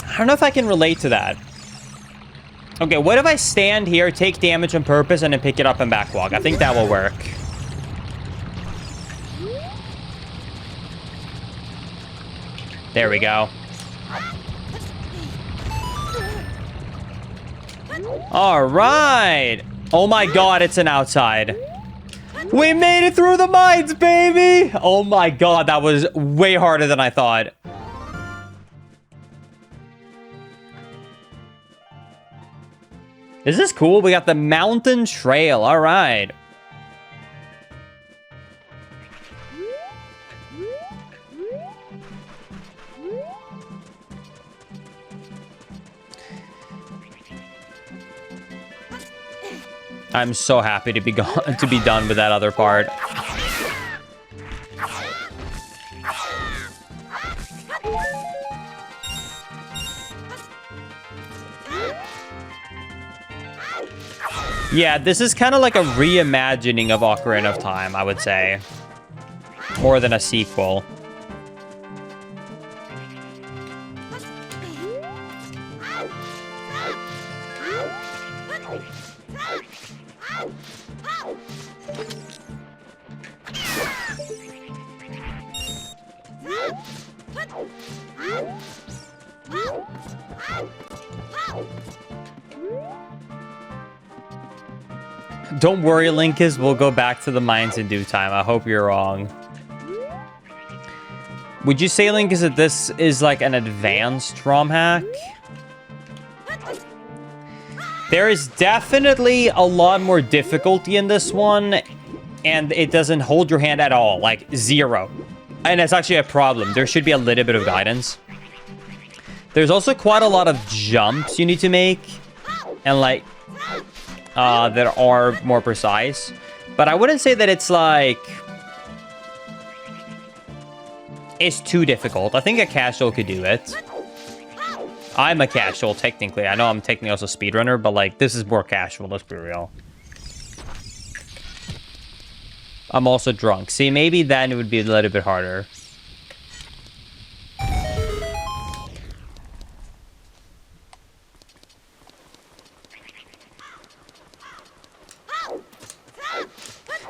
I don't know if I can relate to that. Okay, what if I stand here, take damage on purpose, and then pick it up and backwalk? I think that will work. There we go. All right. Oh my god, it's an outside. We made it through the mines, baby! Oh my god, that was way harder than I thought. Is this cool? We got the mountain trail. All right. I'm so happy to be done with that other part. Yeah, this is kind of like a reimagining of Ocarina of Time, I would say. More than a sequel. Don't worry, Linkus, we'll go back to the mines in due time. I hope you're wrong. Would you say, Linkus, that this is like an advanced ROM hack? There is definitely a lot more difficulty in this one, and it doesn't hold your hand at all, like 0. And that's actually a problem. There should be a little bit of guidance. There's also quite a lot of jumps you need to make, and like, that are more precise. But I wouldn't say that it's like... it's too difficult. I think a casual could do it. I'm a casual, technically. I know I'm technically also a speedrunner, but like, this is more casual, let's be real. I'm also drunk. See, maybe then it would be a little bit harder.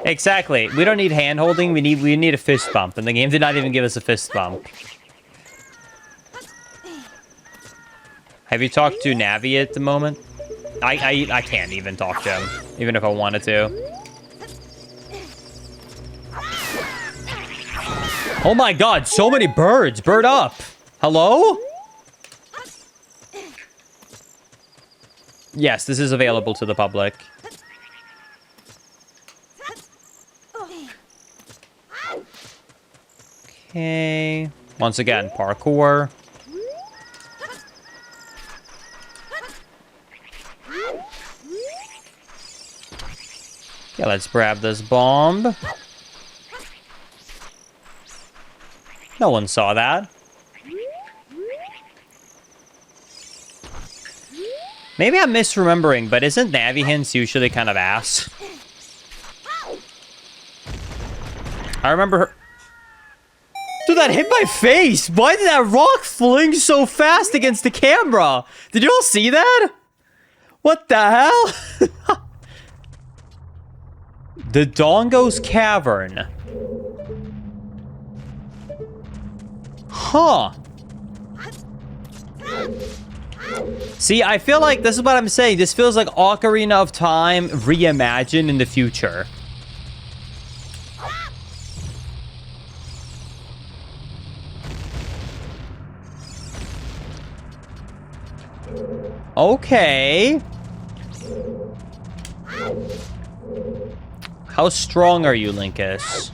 Exactly. We don't need hand-holding. We need a fist bump, and the game did not even give us a fist bump. Have you talked to Navi at the moment? I can't even talk to him, even if I wanted to. Oh my god, so many birds! Bird up! Hello? Yes, this is available to the public. Okay. Once again, parkour. Yeah, let's grab this bomb. No one saw that. Maybe I'm misremembering, but isn't Navi hints usually kind of ass? I remember her... Dude, that hit my face! Why did that rock fling so fast against the camera? Did you all see that? What the hell? The Dongo's Cavern. Huh. See, I feel like this is what I'm saying. This feels like Ocarina of Time reimagined in the future. Okay. How strong are you, Linkus?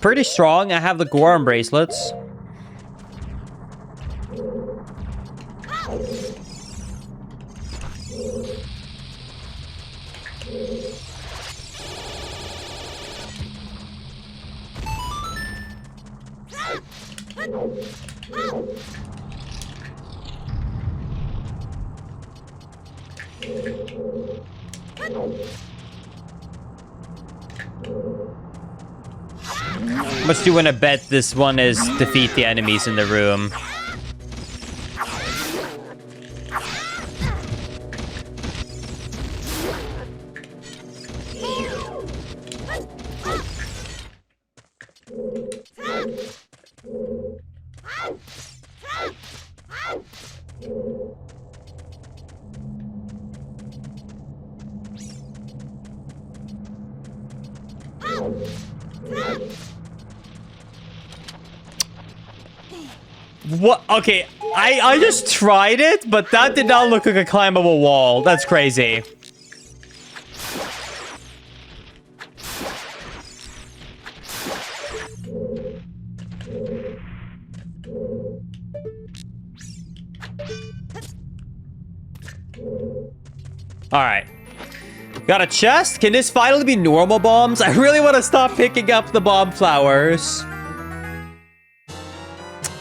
Pretty strong. I have the Goron bracelets. How much do you want to bet this one is defeat the enemies in the room? What? Okay, I just tried it, but that did not look like a climbable wall. That's crazy. All right. Got a chest? Can this finally be normal bombs? I really want to stop picking up the bomb flowers.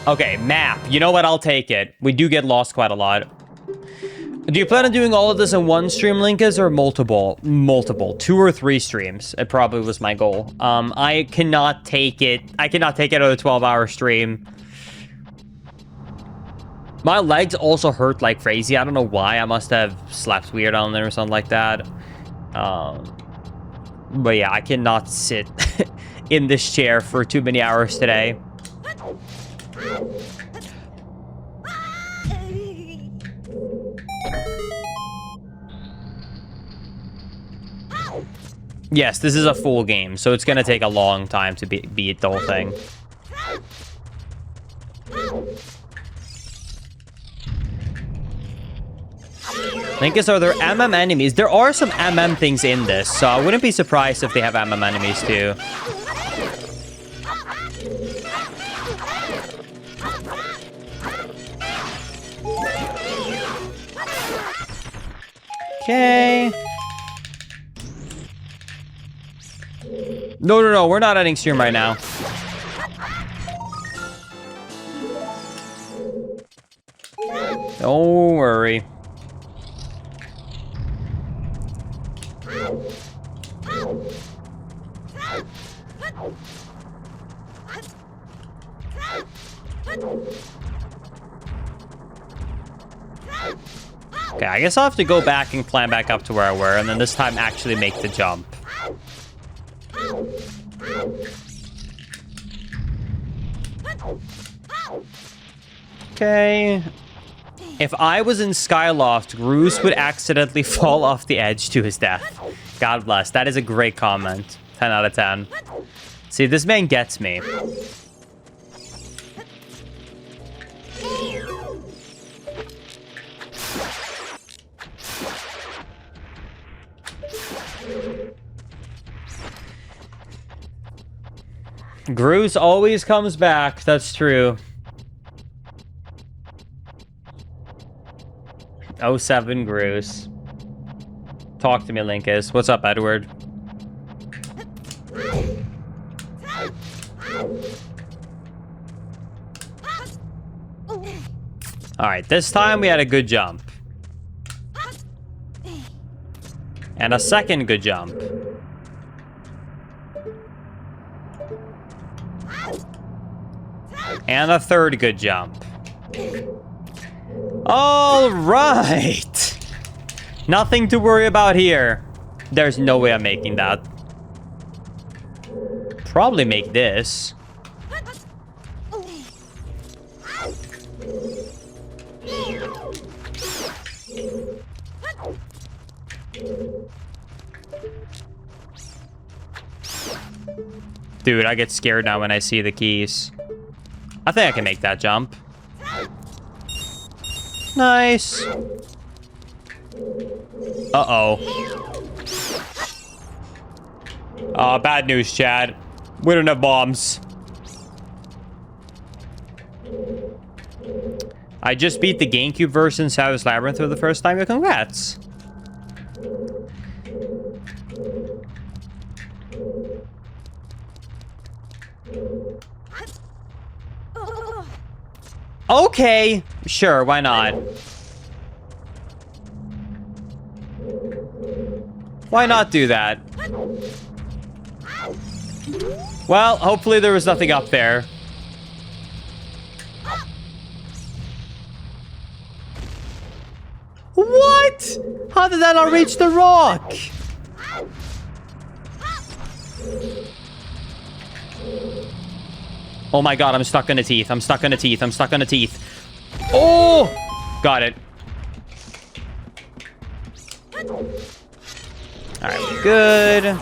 Okay, map. You know what? I'll take it. We do get lost quite a lot. Do you plan on doing all of this in one stream, Linkus, or multiple? Multiple. 2 or 3 streams. It probably was my goal. I cannot take it. I cannot take it on a 12-hour stream. My legs also hurt like crazy. I don't know why. I must have slept weird on there or something like that. But yeah, I cannot sit in this chair for too many hours today. Yes, this is a full game, so it's gonna take a long time to beat the whole thing. Linkus, are there MM enemies? There are some MM things in this, so I wouldn't be surprised if they have MM enemies too. Okay. No, we're not ending stream right now. Don't worry. Okay, I guess I'll have to go back and climb back up to where I were, and then this time actually make the jump. Okay. If I was in Skyloft, Groose would accidentally fall off the edge to his death. God bless. That is a great comment. 10 out of 10. See, this man gets me. Groose always comes back. That's true. 07 Groose. Talk to me, Linkus. What's up, Edward? Alright, this time we had a good jump. And a second good jump. And a third good jump. All right. Nothing to worry about here. There's no way I'm making that. Probably make this. Dude, I get scared now when I see the keys. I think I can make that jump. Nice. Uh-oh. Bad news, Chad. We don't have bombs. I just beat the GameCube version Savage Labyrinth for the first time. Congrats. Okay, sure, why not? Why not do that? Well, hopefully there was nothing up there. What? How did that not reach the rock? Oh my god, I'm stuck in the teeth. I'm stuck in the teeth. I'm stuck in the teeth. Oh! Got it. Alright, we're good.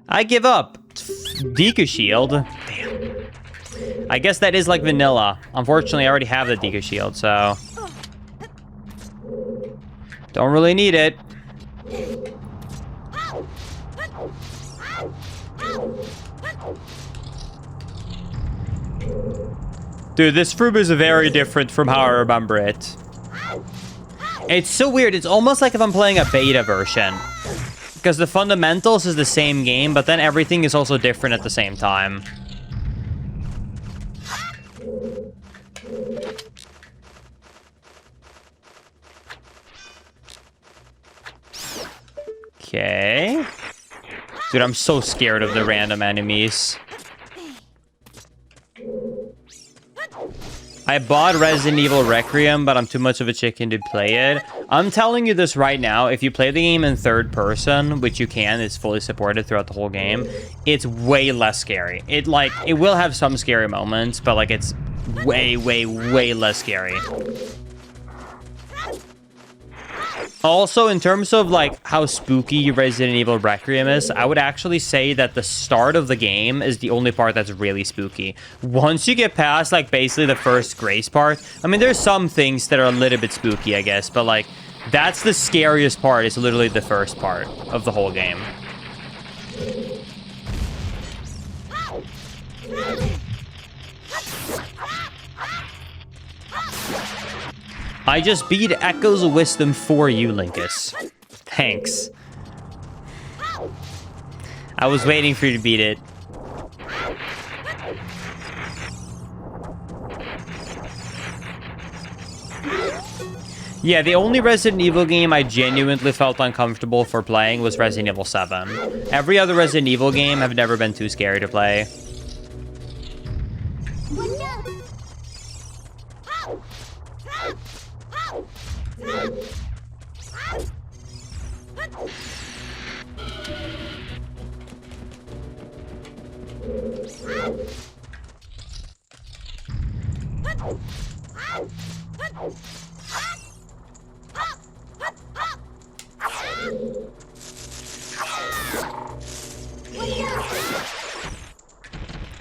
I give up. Deku Shield. Damn. I guess that is like vanilla. Unfortunately, I already have the Deku Shield, so... Don't really need it. Dude, this room is very different from how I remember it. It's so weird. It's almost like if I'm playing a beta version. Because the fundamentals is the same game, but then everything is also different at the same time. Okay. Dude, I'm so scared of the random enemies. I bought Resident Evil Requiem, but I'm too much of a chicken to play it. I'm telling you this right now, if you play the game in third person, which you can, it's fully supported throughout the whole game, it's way less scary. It will have some scary moments, but like it's way, way, way less scary. Also, in terms of like how spooky Resident Evil Requiem is, I would actually say that the start of the game is the only part that's really spooky. Once you get past like basically the first Grace part, I mean, there's some things that are a little bit spooky, I guess, but like that's the scariest part. It's literally the first part of the whole game. I just beat Echoes of Wisdom for you, Linkus. Thanks. I was waiting for you to beat it. Yeah, the only Resident Evil game I genuinely felt uncomfortable for playing was Resident Evil 7. Every other Resident Evil game have never been too scary to play.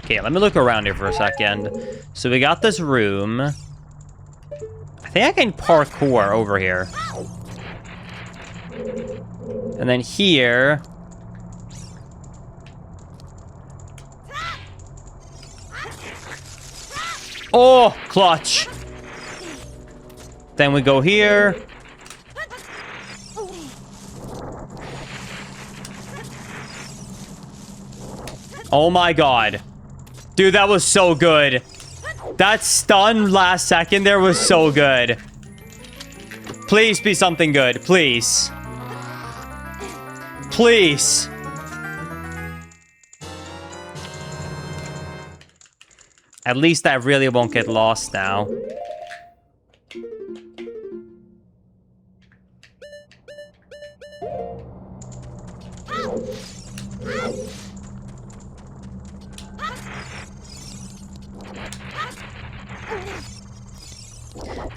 Okay, let me look around here for a second. So we got this room. I think I can parkour over here. And then here... Oh, clutch. Then we go here. Oh my god. Dude, that was so good. That stun last second there was so good. Please be something good. Please. Please. At least I really won't get lost now.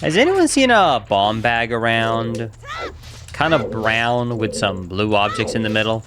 Has anyone seen a bomb bag around? Kind of brown with some blue objects in the middle.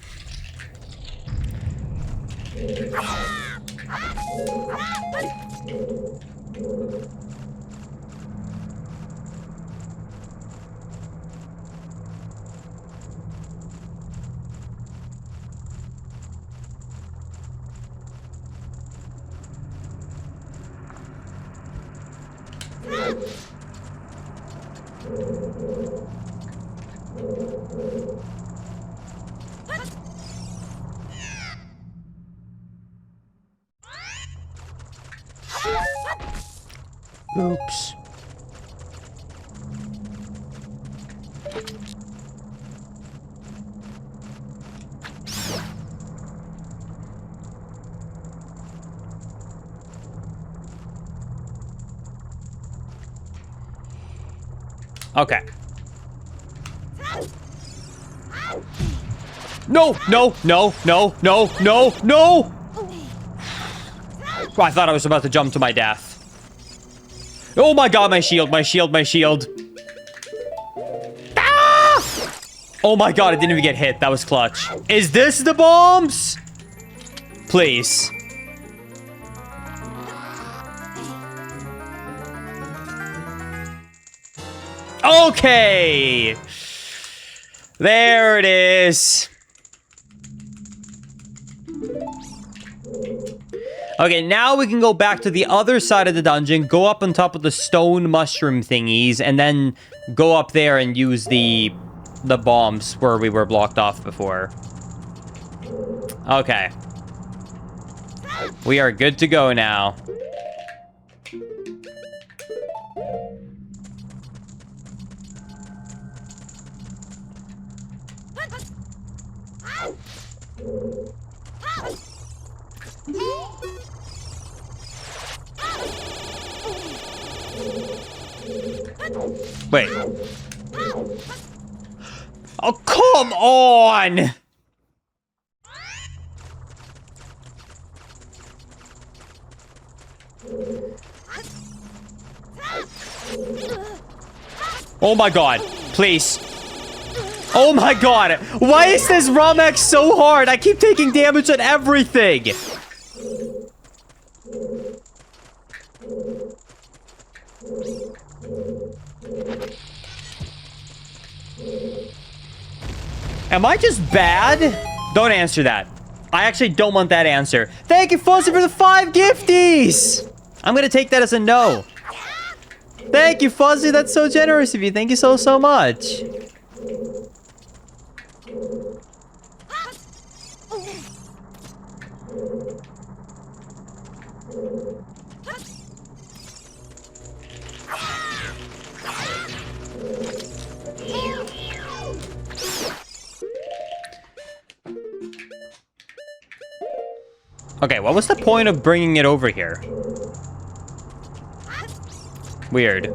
Oops. Okay. No, no, no, no, no, no, no! Oh, I thought I was about to jump to my death. Oh my god, my shield, my shield, my shield. Ah! Oh my god, I didn't even get hit. That was clutch. Is this the bombs? Please. Okay. There it is. Okay, now we can go back to the other side of the dungeon, go up on top of the stone mushroom thingies, and then go up there and use the bombs where we were blocked off before. Okay. We are good to go now. Wait. Oh, come on! Oh my god, please. Oh my god, why is this Romex so hard? I keep taking damage on everything. Am I just bad? Don't answer that. I actually don't want that answer. Thank you, Fuzzy, for the 5 gifties! I'm gonna take that as a no. Thank you, Fuzzy. That's so generous of you. Thank you so, so much. Okay, what was the point of bringing it over here? Weird.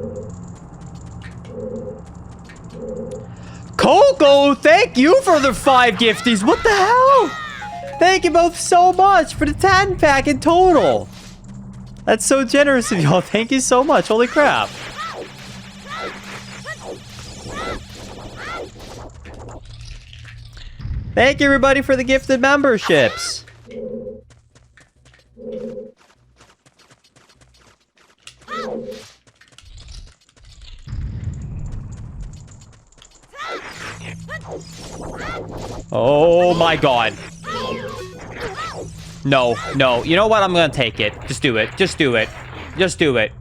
Coco, thank you for the 5 gifties. What the hell? Thank you both so much for the 10 pack in total. That's so generous of y'all. Thank you so much. Holy crap. Thank you, everybody, for the gifted memberships. Oh my god. No, no. You know what? I'm gonna take it. Just do it. Just do it. Just do it.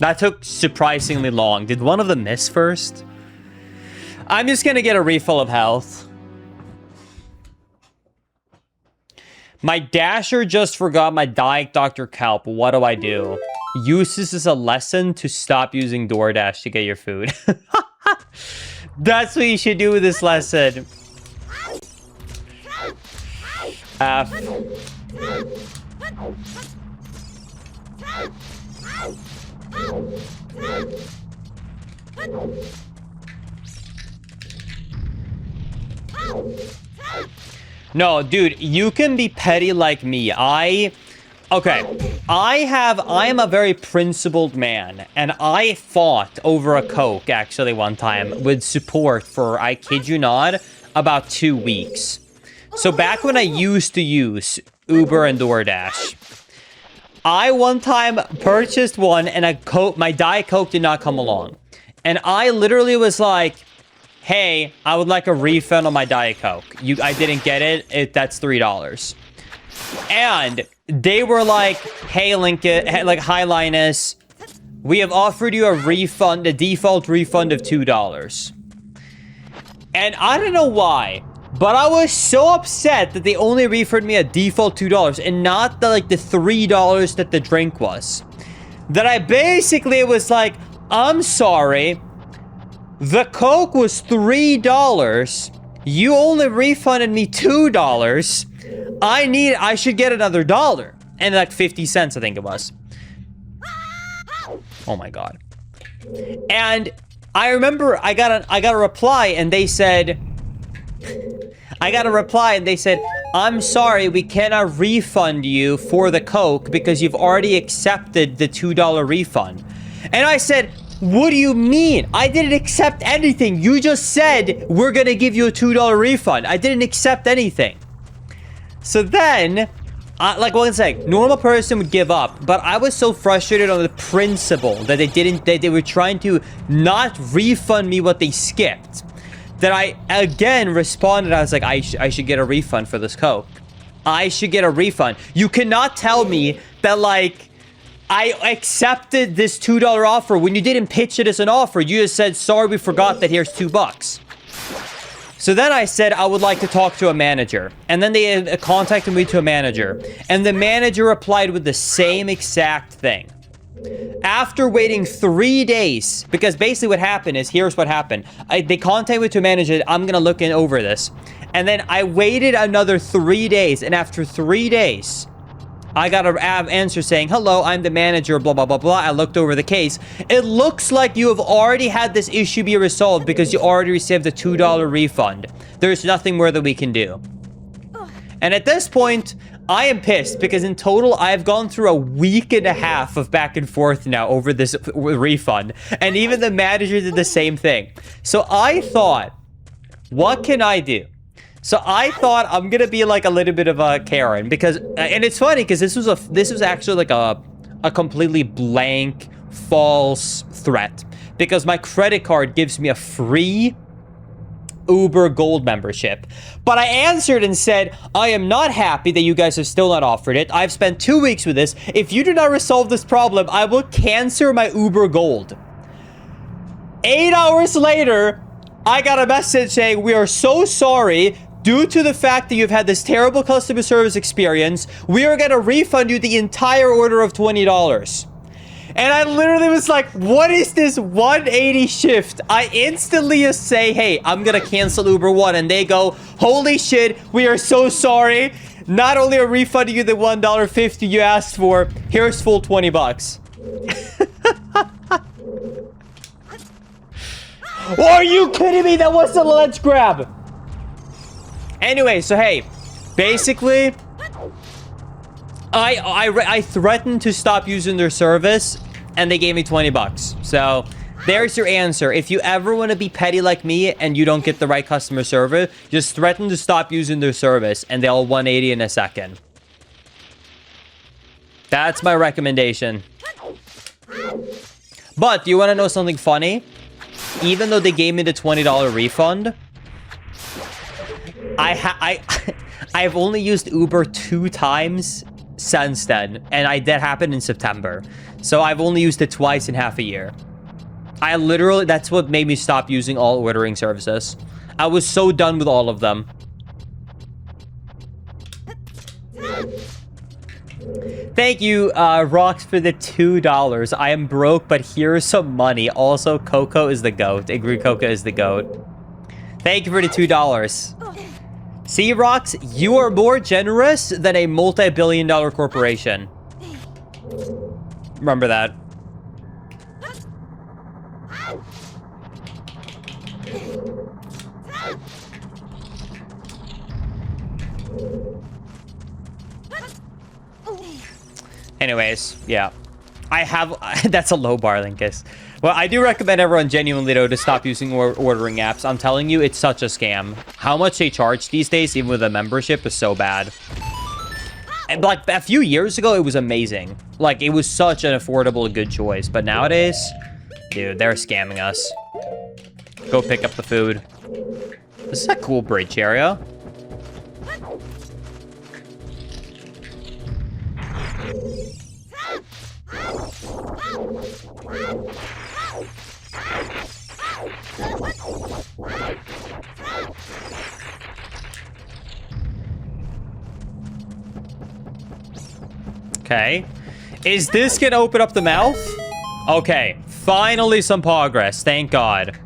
That took surprisingly long. Did one of them miss first? I'm just gonna get a refill of health. My Dasher just forgot my Diet Dr. Kelp. What do I do? Use this as a lesson to stop using DoorDash to get your food. That's what you should do with this lesson. F. No, dude, you can be petty like me. I am a very principled man, and I fought over a Coke, actually, one time, with support for, I kid you not, about 2 weeks. So back when I used to use Uber and DoorDash, I one time purchased one, and my Diet Coke did not come along. And I literally was like, hey, I would like a refund on my Diet Coke. I didn't get it. That's $3. And they were like, hey, Lincoln, like, hi, Linus. We have offered you a refund, a default refund of $2. And I don't know why, but I was so upset that they only refunded me a default $2 and not the $3 that the drink was. That I basically was like, I'm sorry. The Coke was $3. You only refunded me $2. I should get another $1. And like 50 cents, I think it was. Oh my God. And I remember I got a reply and they said, I'm sorry, we cannot refund you for the Coke because you've already accepted the $2 refund. And I said, what do you mean? I didn't accept anything. You just said we're gonna give you a $2 refund. I didn't accept anything. So then, like one sec, normal person would give up, but I was so frustrated on the principle that they were trying to not refund me what they skipped, that I again responded. I was like, I should get a refund for this Coke. I should get a refund. You cannot tell me that, like, I accepted this $2 offer when you didn't pitch it as an offer. You just said, sorry, we forgot that here's $2. So then I said, I would like to talk to a manager. And then they contacted me to a manager. And the manager replied with the same exact thing. After waiting 3 days, because basically what happened is, here's what happened. They contacted me to a manager, I'm going to look over this. And then I waited another 3 days. And after 3 days, I got an answer saying, hello, I'm the manager, blah, blah, blah, blah. I looked over the case. It looks like you have already had this issue be resolved because you already received a $2 refund. There's nothing more that we can do. And at this point, I am pissed because in total, I've gone through a week and a half of back and forth now over this refund. And even the manager did the same thing. So I thought, what can I do? So I thought I'm gonna be like a little bit of a Karen because, and it's funny because this was actually like a completely blank, false threat because my credit card gives me a free Uber Gold membership. But I answered and said, I am not happy that you guys have still not offered it. I've spent 2 weeks with this. If you do not resolve this problem, I will cancel my Uber Gold. 8 hours later, I got a message saying, we are so sorry. Due to the fact that you've had this terrible customer service experience, we are going to refund you the entire order of $20. And I literally was like, what is this 180 shift? I instantly just say, hey, I'm going to cancel Uber One. And they go, holy shit, we are so sorry. Not only are we refunding you the $1.50 you asked for, here's full $20. Are you kidding me? That was the let's grab. Anyway, so hey, basically, I threatened to stop using their service, and they gave me $20. So there's your answer. If you ever want to be petty like me and you don't get the right customer service, just threaten to stop using their service, and they'll 180 in a second. That's my recommendation. But do you want to know something funny? Even though they gave me the $20 refund, I've only used Uber 2 times since then, and that happened in September. So I've only used it twice in half a year. I literally, that's what made me stop using all ordering services. I was so done with all of them. Thank you, Rox, for the $2. I am broke, but here's some money. Also, Coco is the GOAT. Agree, Coco is the GOAT. Thank you for the $2. See, Rox, you are more generous than a multi-billion-dollar corporation. Remember that. Anyways, yeah. I have... That's a low bar, Linkus. Well, I do recommend everyone genuinely, though, to stop using ordering apps. I'm telling you, it's such a scam. How much they charge these days, even with a membership, is so bad. And, like, a few years ago, it was amazing. Like, it was such an affordable, good choice. But nowadays, dude, they're scamming us. Go pick up the food. This is a cool bridge area. Okay. Is this gonna open up the mouth? Okay. Finally some progress. Thank God.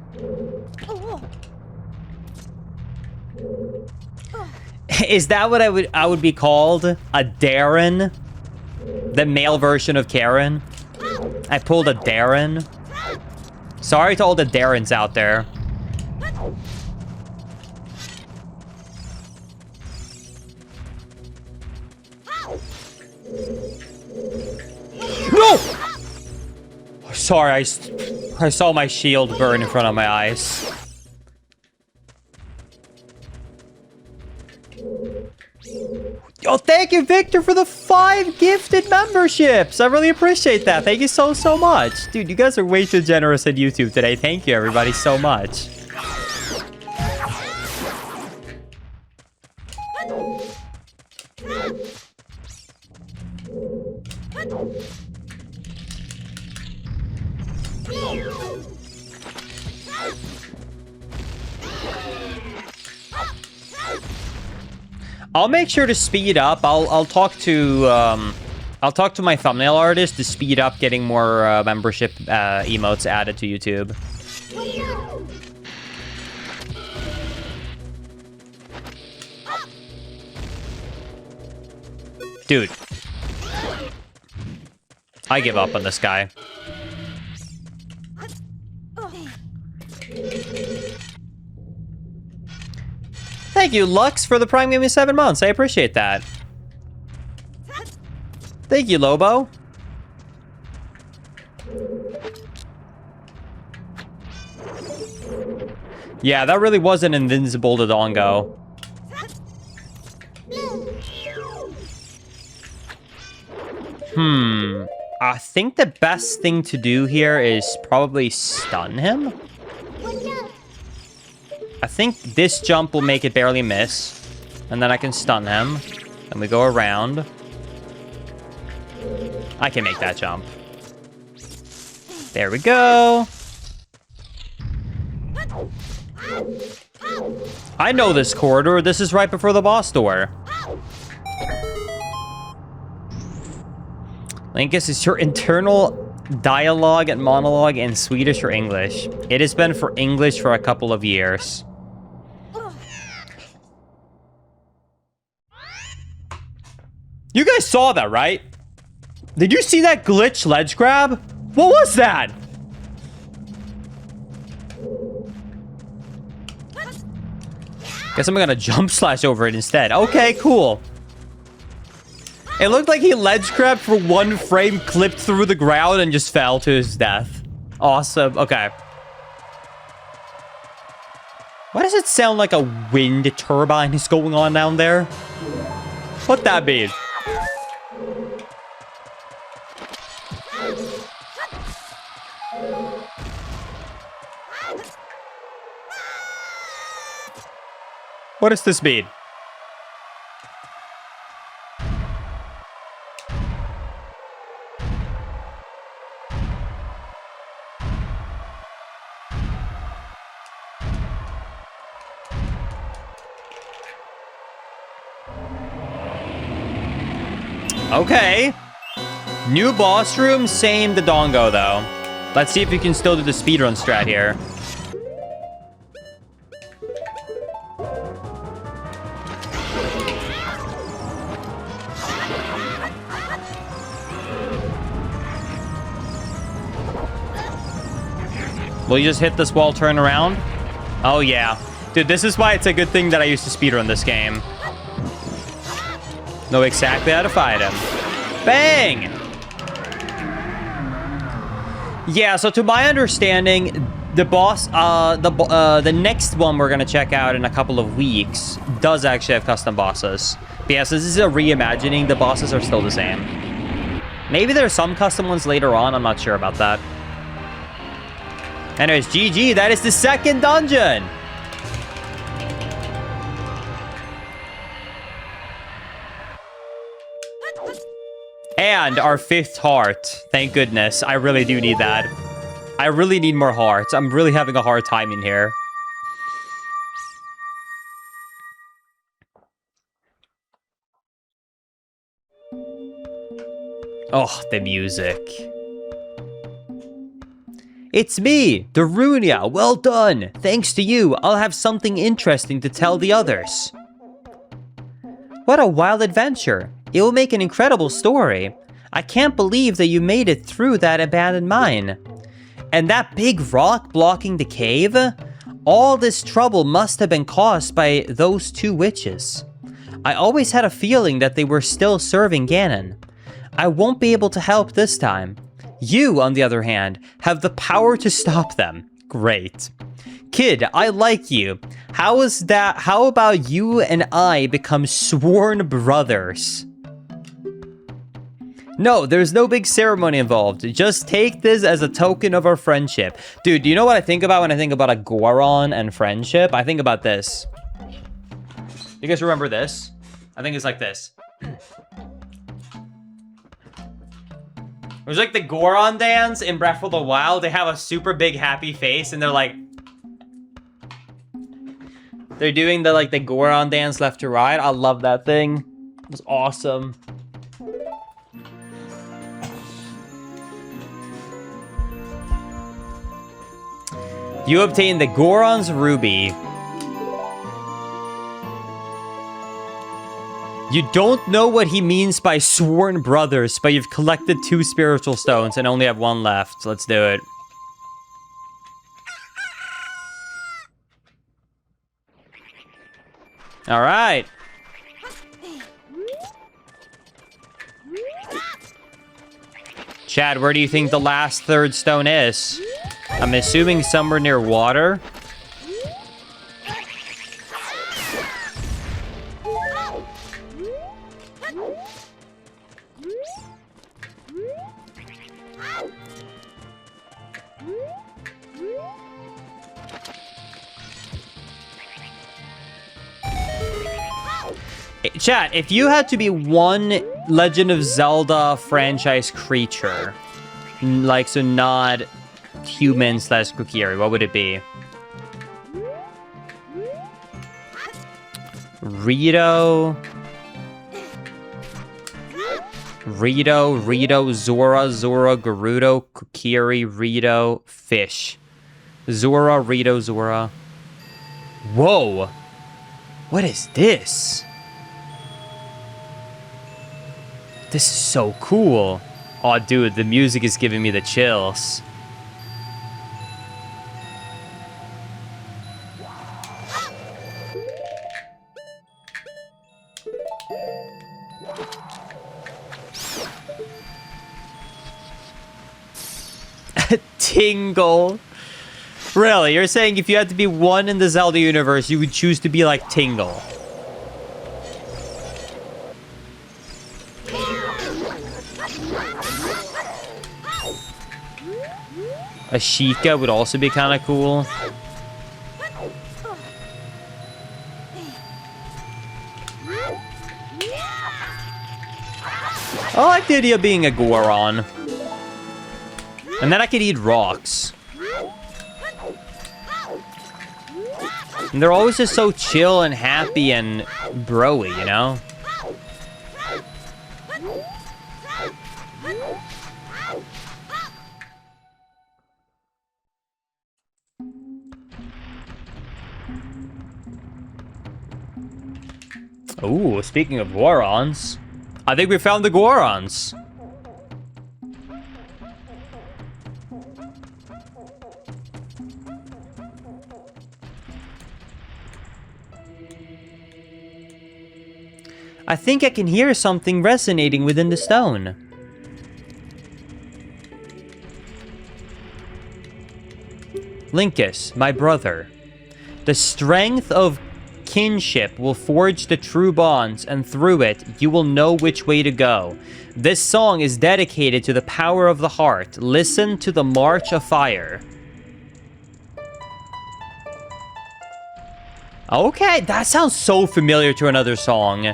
Is that what I would be called? A Darren? The male version of Karen? I pulled a Darren. Sorry to all the Darrens out there. No! Sorry, I saw my shield burn in front of my eyes. Oh, thank you, Victor, for the 5 gifted memberships. I really appreciate that. Thank you so much. Dude, you guys are way too generous on YouTube today. Thank you, everybody, so much. I'll make sure to speed up. I'll talk to my thumbnail artist to speed up getting more membership emotes added to YouTube. Dude, I give up on this guy. Thank you, Lux, for the Prime Gaming 7 months. I appreciate that. Thank you, Lobo. Yeah, that really wasn't invincible to Dongo. I think the best thing to do here is probably stun him. I think this jump will make it barely miss. And then I can stun him. And we go around. I can make that jump. There we go. I know this corridor. This is right before the boss door. Linkus, is your internal dialogue and monologue in Swedish or English? It has been for English for a couple of years. You guys saw that, right? Did you see that glitch ledge grab? What was that? Guess I'm gonna jump slash over it instead. Okay, cool. It looked like he ledge grabbed for 1 frame, clipped through the ground, and just fell to his death. Awesome. Okay. Why does it sound like a wind turbine is going on down there? What'd that mean? What does this mean? Okay. New boss room, same Dodongo, though. Let's see if you can still do the speedrun strat here. Will you just hit this wall, turn around? Oh, yeah. Dude, this is why it's a good thing that I used to speedrun this game. Know exactly how to fight him. Bang! Yeah, so to my understanding, the boss, the next one we're gonna check out in a couple of weeks does actually have custom bosses. But yeah, so this is a reimagining. The bosses are still the same. Maybe there's some custom ones later on. I'm not sure about that. Anyways, GG, that is the second dungeon. And our 5th heart. Thank goodness. I really do need that. I really need more hearts. I'm really having a hard time in here. Oh, the music. It's me, Darunia. Well done. Thanks to you, I'll have something interesting to tell the others. What a wild adventure. It will make an incredible story. I can't believe that you made it through that abandoned mine. And that big rock blocking the cave? All this trouble must have been caused by those 2 witches. I always had a feeling that they were still serving Ganon. I won't be able to help this time. You, on the other hand, have the power to stop them. Great. Kid, I like you. How about you and I become sworn brothers? No, there's no big ceremony involved. Just take this as a token of our friendship. Dude, do you know what I think about when I think about a Goron and friendship? I think about this. You guys remember this? I think it's like this. It was like the Goron dance in Breath of the Wild. They have a super big happy face and they're like... They're doing the Goron dance left to right. I love that thing. It was awesome. You obtain the Goron's Ruby. You don't know what he means by sworn brothers, but you've collected 2 spiritual stones and only have 1 left. Let's do it. All right. Chad, where do you think the last 3rd stone is? I'm assuming somewhere near water. Chat, if you had to be one Legend of Zelda franchise creature, like, so not human / Kokiri, what would it be? Rito, Zora, Gerudo, Kokiri, Rito, Fish. Zora, Rito, Zora. Whoa! What is this? This is so cool. Oh, dude, the music is giving me the chills. Tingle. Really? You're saying if you had to be one in the Zelda universe, you would choose to be like Tingle? Ashika would also be kind of cool. I like the idea of being a Goron. And then I could eat rocks. And they're always just so chill and happy and broy, you know? Ooh, speaking of Gorons, I think we found the Gorons. I think I can hear something resonating within the stone. Linkus, my brother. The strength of kinship will forge the true bonds, and through it, you will know which way to go. This song is dedicated to the power of the heart. Listen to the March of Fire. Okay, that sounds so familiar to another song.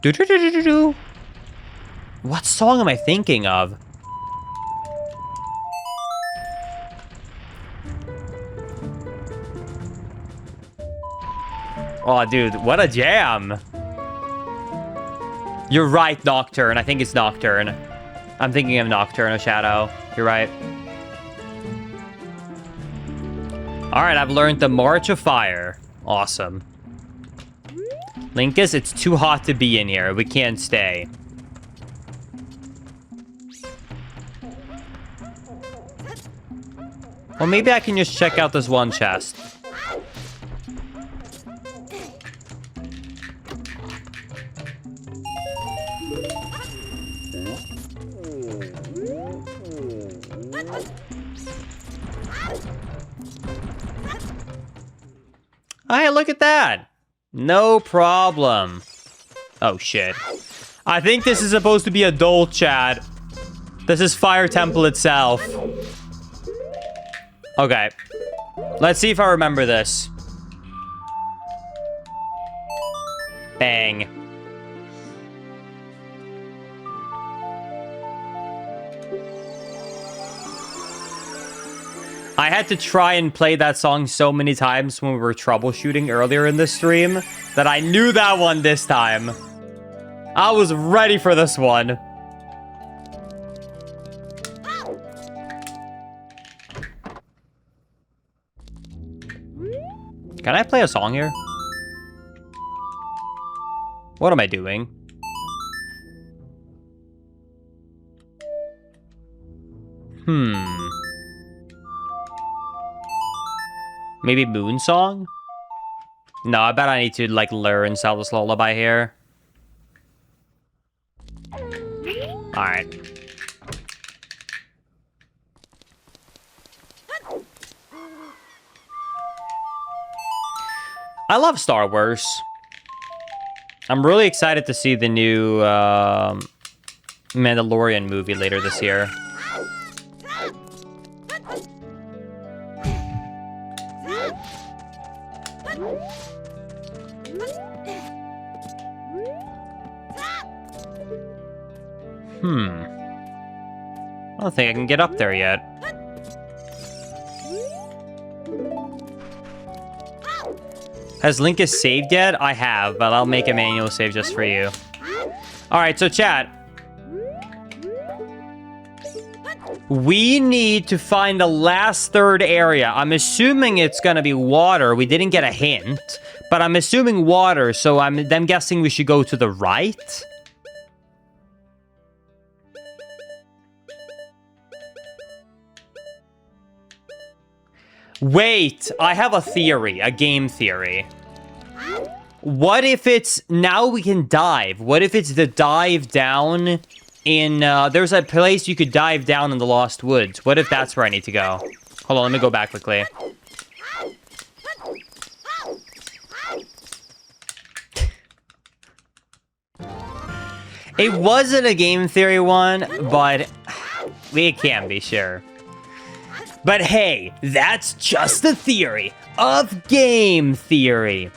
Do-do-do-do-do-do. What song am I thinking of? Oh, dude, what a jam. You're right, Nocturne. I think it's Nocturne. I'm thinking of Nocturne, a Shadow. You're right. All right, I've learned the March of Fire. Awesome. Linkus, it's too hot to be in here. We can't stay. Well, maybe I can just check out this one chest. Hey, look at that. No problem. Oh, shit. I think this is supposed to be adult chat. This is Fire Temple itself. Okay. Let's see if I remember this. Bang. I had to try and play that song so many times when we were troubleshooting earlier in the stream that I knew that one this time. I was ready for this one. Can I play a song here? What am I doing? Maybe Moon Song? No, I bet I need to, like, learn Zelda's Lullaby here. Alright. I love Star Wars. I'm really excited to see the new Mandalorian movie later this year. I don't think I can get up there yet. Has Linkus saved yet? I have, but I'll make a manual save just for you. Alright, so chat. We need to find the last third area. I'm assuming it's gonna be water. We didn't get a hint, but I'm assuming water, so I'm guessing we should go to the right. Wait, I have a theory, a game theory. What if it's, now we can dive. What if it's the dive down in, there's a place you could dive down in the Lost Woods. What if that's where I need to go? Hold on, let me go back quickly. It wasn't a game theory one, but it can be, sure. But hey, that's just a theory of game theory.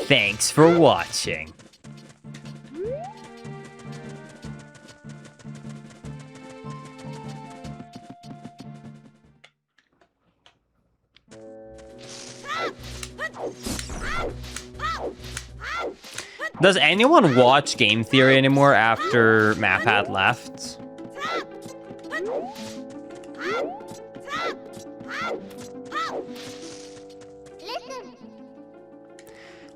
Thanks for watching. Does anyone watch Game Theory anymore after MapPad left?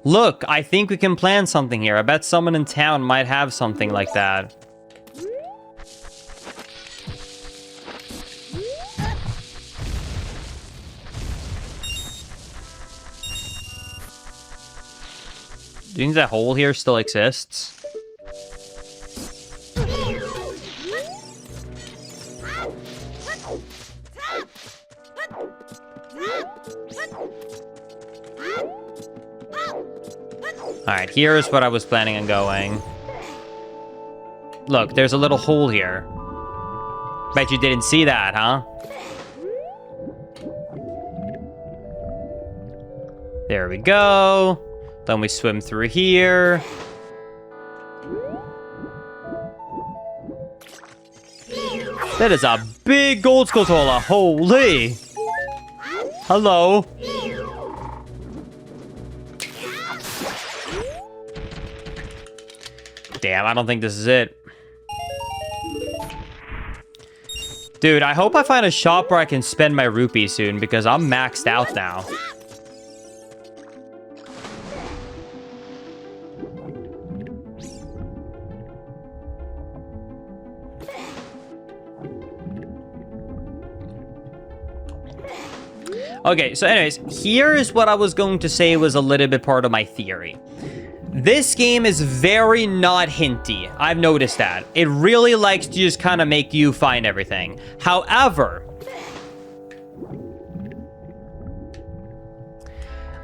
Look, I think we can plan something here. I bet someone in town might have something like that. Do you think that hole here still exists? Alright, here's what I was planning on going. Look, there's a little hole here. Bet you didn't see that, huh? There we go. Then we swim through here. That is a big gold Skulltula. Holy. Hello. Damn, I don't think this is it. Dude, I hope I find a shop where I can spend my rupees soon, because I'm maxed out now. Okay, so anyways, here is what I was going to say was a little bit part of my theory. This game is very not hinty. I've noticed that. It really likes to just kind of make you find everything. However,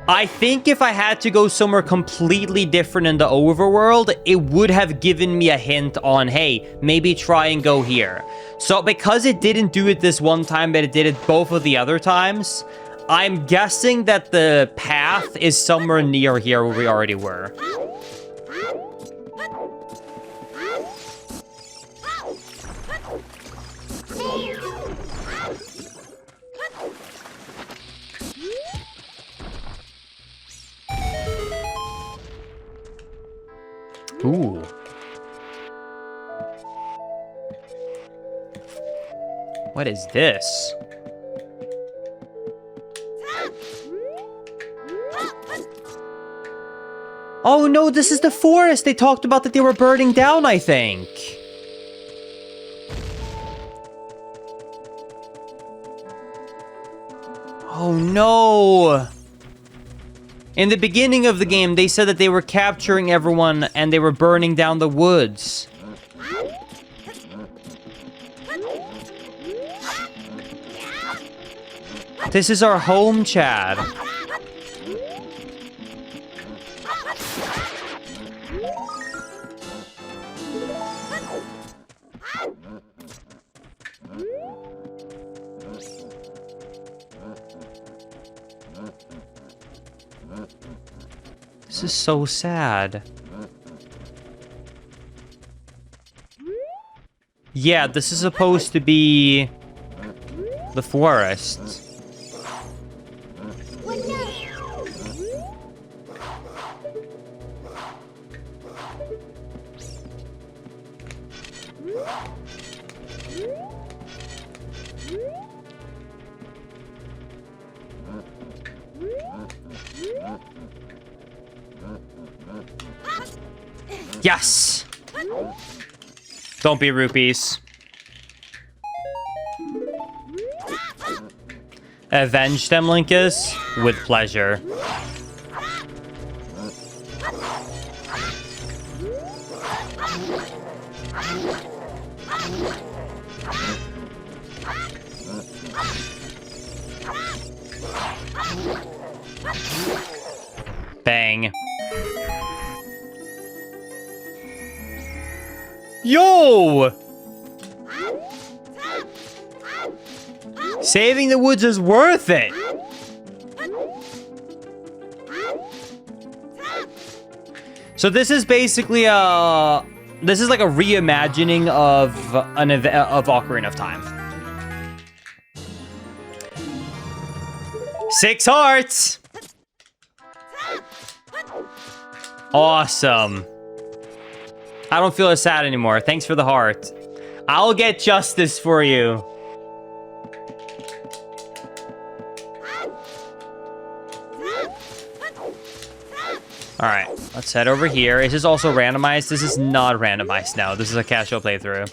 I think if I had to go somewhere completely different in the overworld, it would have given me a hint on, hey, maybe try and go here. So because it didn't do it this one time, but it did it both of the other times, I'm guessing that the path is somewhere near here where we already were. Ooh. What is this? Oh no, this is the forest they talked about that they were burning down, I think. Oh no. In the beginning of the game, they said that they were capturing everyone and they were burning down the woods. This is our home, Chad. This is so sad. Yeah, this is supposed to be the forest. Yes! Don't be rupees. Avenge them, Linkus? With pleasure. Bang. Yo! Saving the woods is worth it. So this is basically this is like a reimagining of an event of Ocarina of Time. 6 hearts. Awesome. I don't feel as sad anymore. Thanks for the heart. I'll get justice for you. All right, let's head over here. Is this also randomized? This is not randomized now. This is a casual playthrough.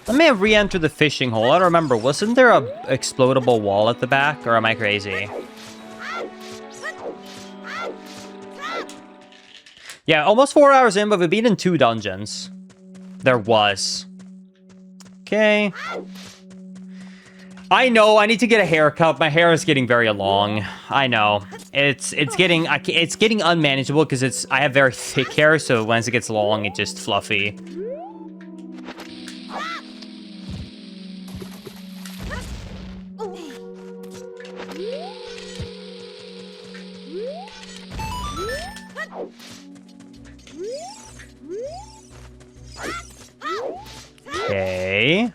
Let me re-enter the fishing hole. I don't remember. Wasn't there a explodable wall at the back? Or am I crazy? Yeah, almost 4 hours in, but we've been in 2 dungeons. There was. Okay. I know, I need to get a haircut. My hair is getting very long. I know. It's getting unmanageable because I have very thick hair, so once it gets long, it's just fluffy. Okay.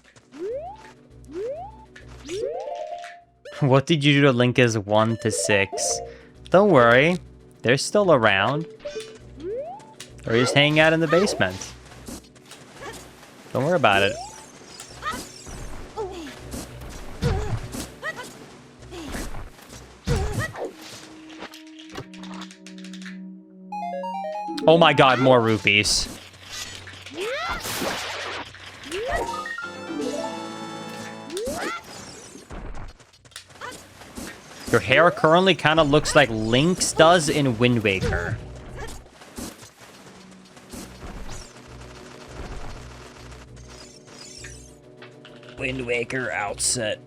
What did you do to Linka's 1 to 6? Don't worry. They're still around. Or just hanging out in the basement. Don't worry about it. Oh my god, more rupees. Your hair currently kind of looks like Link's does in Wind Waker. Wind Waker outfit.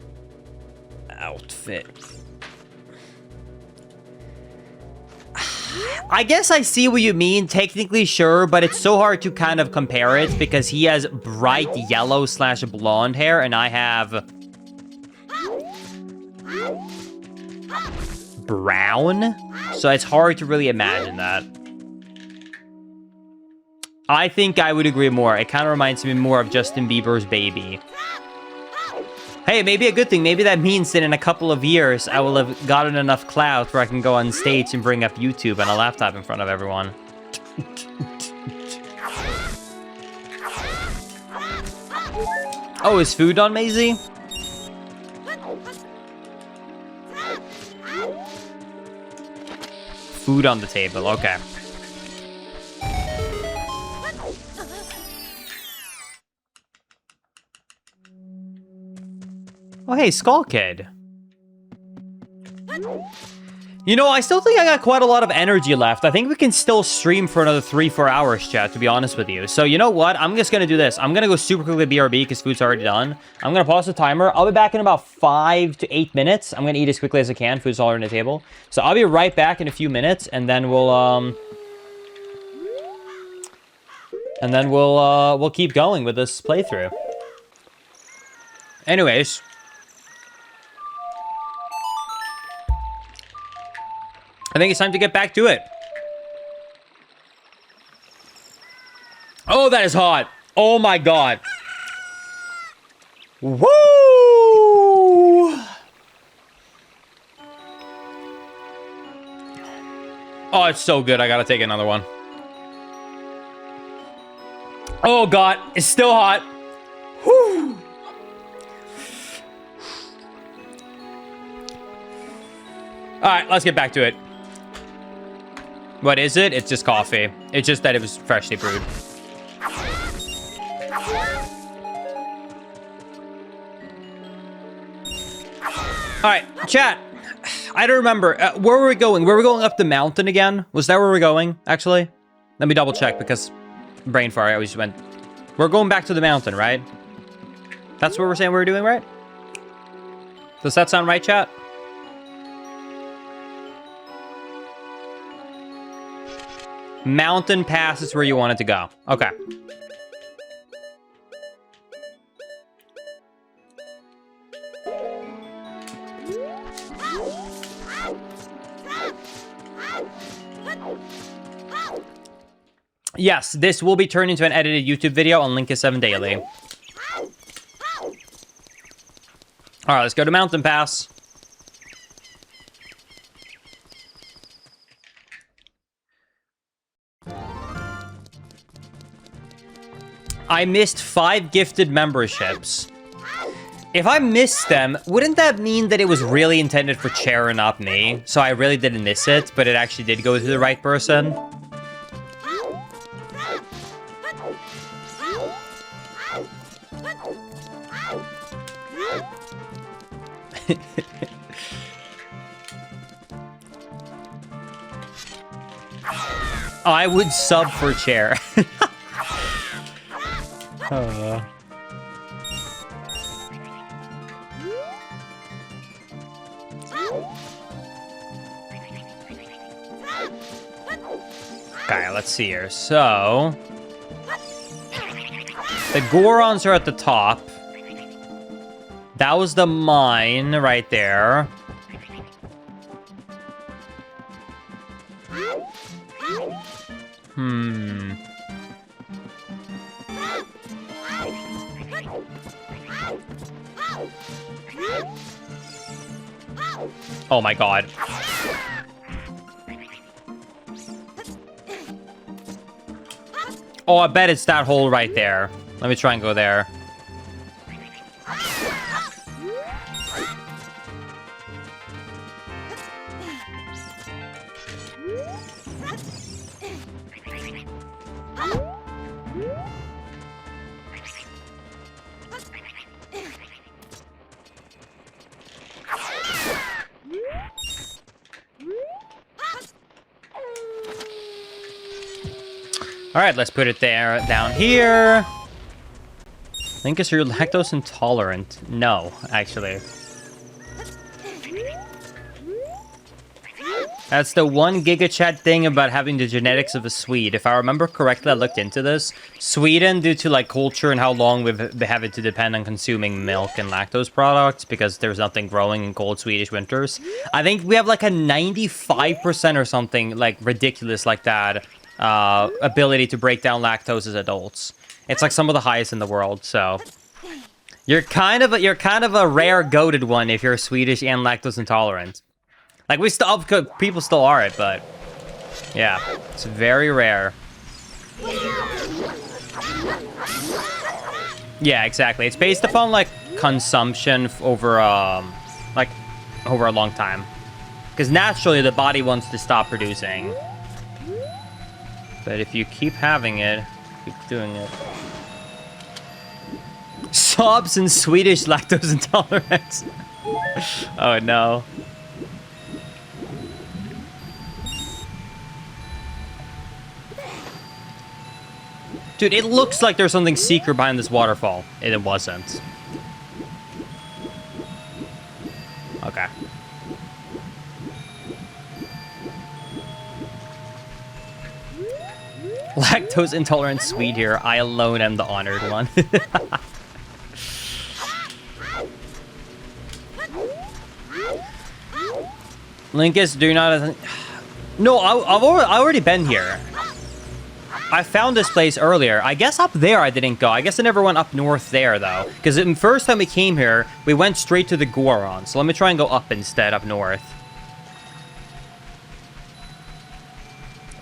I guess I see what you mean, technically sure, but it's so hard to kind of compare it because he has bright yellow / blonde hair and I have brown, so it's hard to really imagine that. I think I would agree more. It kind of reminds me more of Justin Bieber's Baby. Hey, maybe a good thing. Maybe that means that in a couple of years, I will have gotten enough clout where I can go on stage and bring up YouTube on a laptop in front of everyone. Oh, is food on, Maisie? Food on the table, okay. Oh, hey, Skull Kid. You know, I still think I got quite a lot of energy left. I think we can still stream for another 3-4 hours, chat, to be honest with you. So, you know what? I'm just going to do this. I'm going to go super quickly to BRB because food's already done. I'm going to pause the timer. I'll be back in about 5 to 8 minutes. I'm going to eat as quickly as I can. Food's already on the table. So, I'll be right back in a few minutes, and then we'll keep going with this playthrough. Anyways, I think it's time to get back to it. Oh, that is hot. Oh my god. Woo! Oh, it's so good. I gotta take another one. Oh god, it's still hot. Woo! All right, let's get back to it. What is it? It's just coffee. It's just that it was freshly brewed. All right, chat. I don't remember. Where were we going? Were we going up the mountain again? Was that where we're going, actually? Let me double check because brain fart, I always went. We're going back to the mountain, right? That's what we're saying we're doing, right? Does that sound right, chat? Mountain Pass is where you wanted to go. Okay. Yes, this will be turned into an edited YouTube video on Link is 7 Daily. Alright, let's go to Mountain Pass. I missed 5 gifted memberships. If I missed them, wouldn't that mean that it was really intended for Chair and not me? So I really didn't miss it, but it actually did go to the right person? I would sub for Chair. Okay, let's see here. So, the Gorons are at the top. That was the mine right there. Oh my god. Oh, I bet it's that hole right there. Let me try and go there. Alright, let's put it there, down here. Linkus, you're lactose intolerant. No, actually. That's the one GigaChat thing about having the genetics of a Swede. If I remember correctly, I looked into this. Sweden, due to like culture and how long we've been having to depend on consuming milk and lactose products because there's nothing growing in cold Swedish winters. I think we have like a 95% or something like ridiculous like that ability to break down lactose as adults. It's like some of the highest in the world, so you're kind of a rare goated one if you're Swedish and lactose intolerant. Like people still are it, but yeah, it's very rare. Yeah, exactly. It's based upon like consumption over a long time, because naturally the body wants to stop producing. But if you keep having it, keep doing it. Sobs and Swedish lactose intolerance. Oh no. Dude, it looks like there's something secret behind this waterfall. And it wasn't. Okay. Lactose intolerant Swede here. I alone am the honored one. Linkus, do not... No, I've already been here. I found this place earlier. I guess up there I didn't go. I guess I never went up north there, though. Because the first time we came here, we went straight to the Goron. So let me try and go up instead, up north.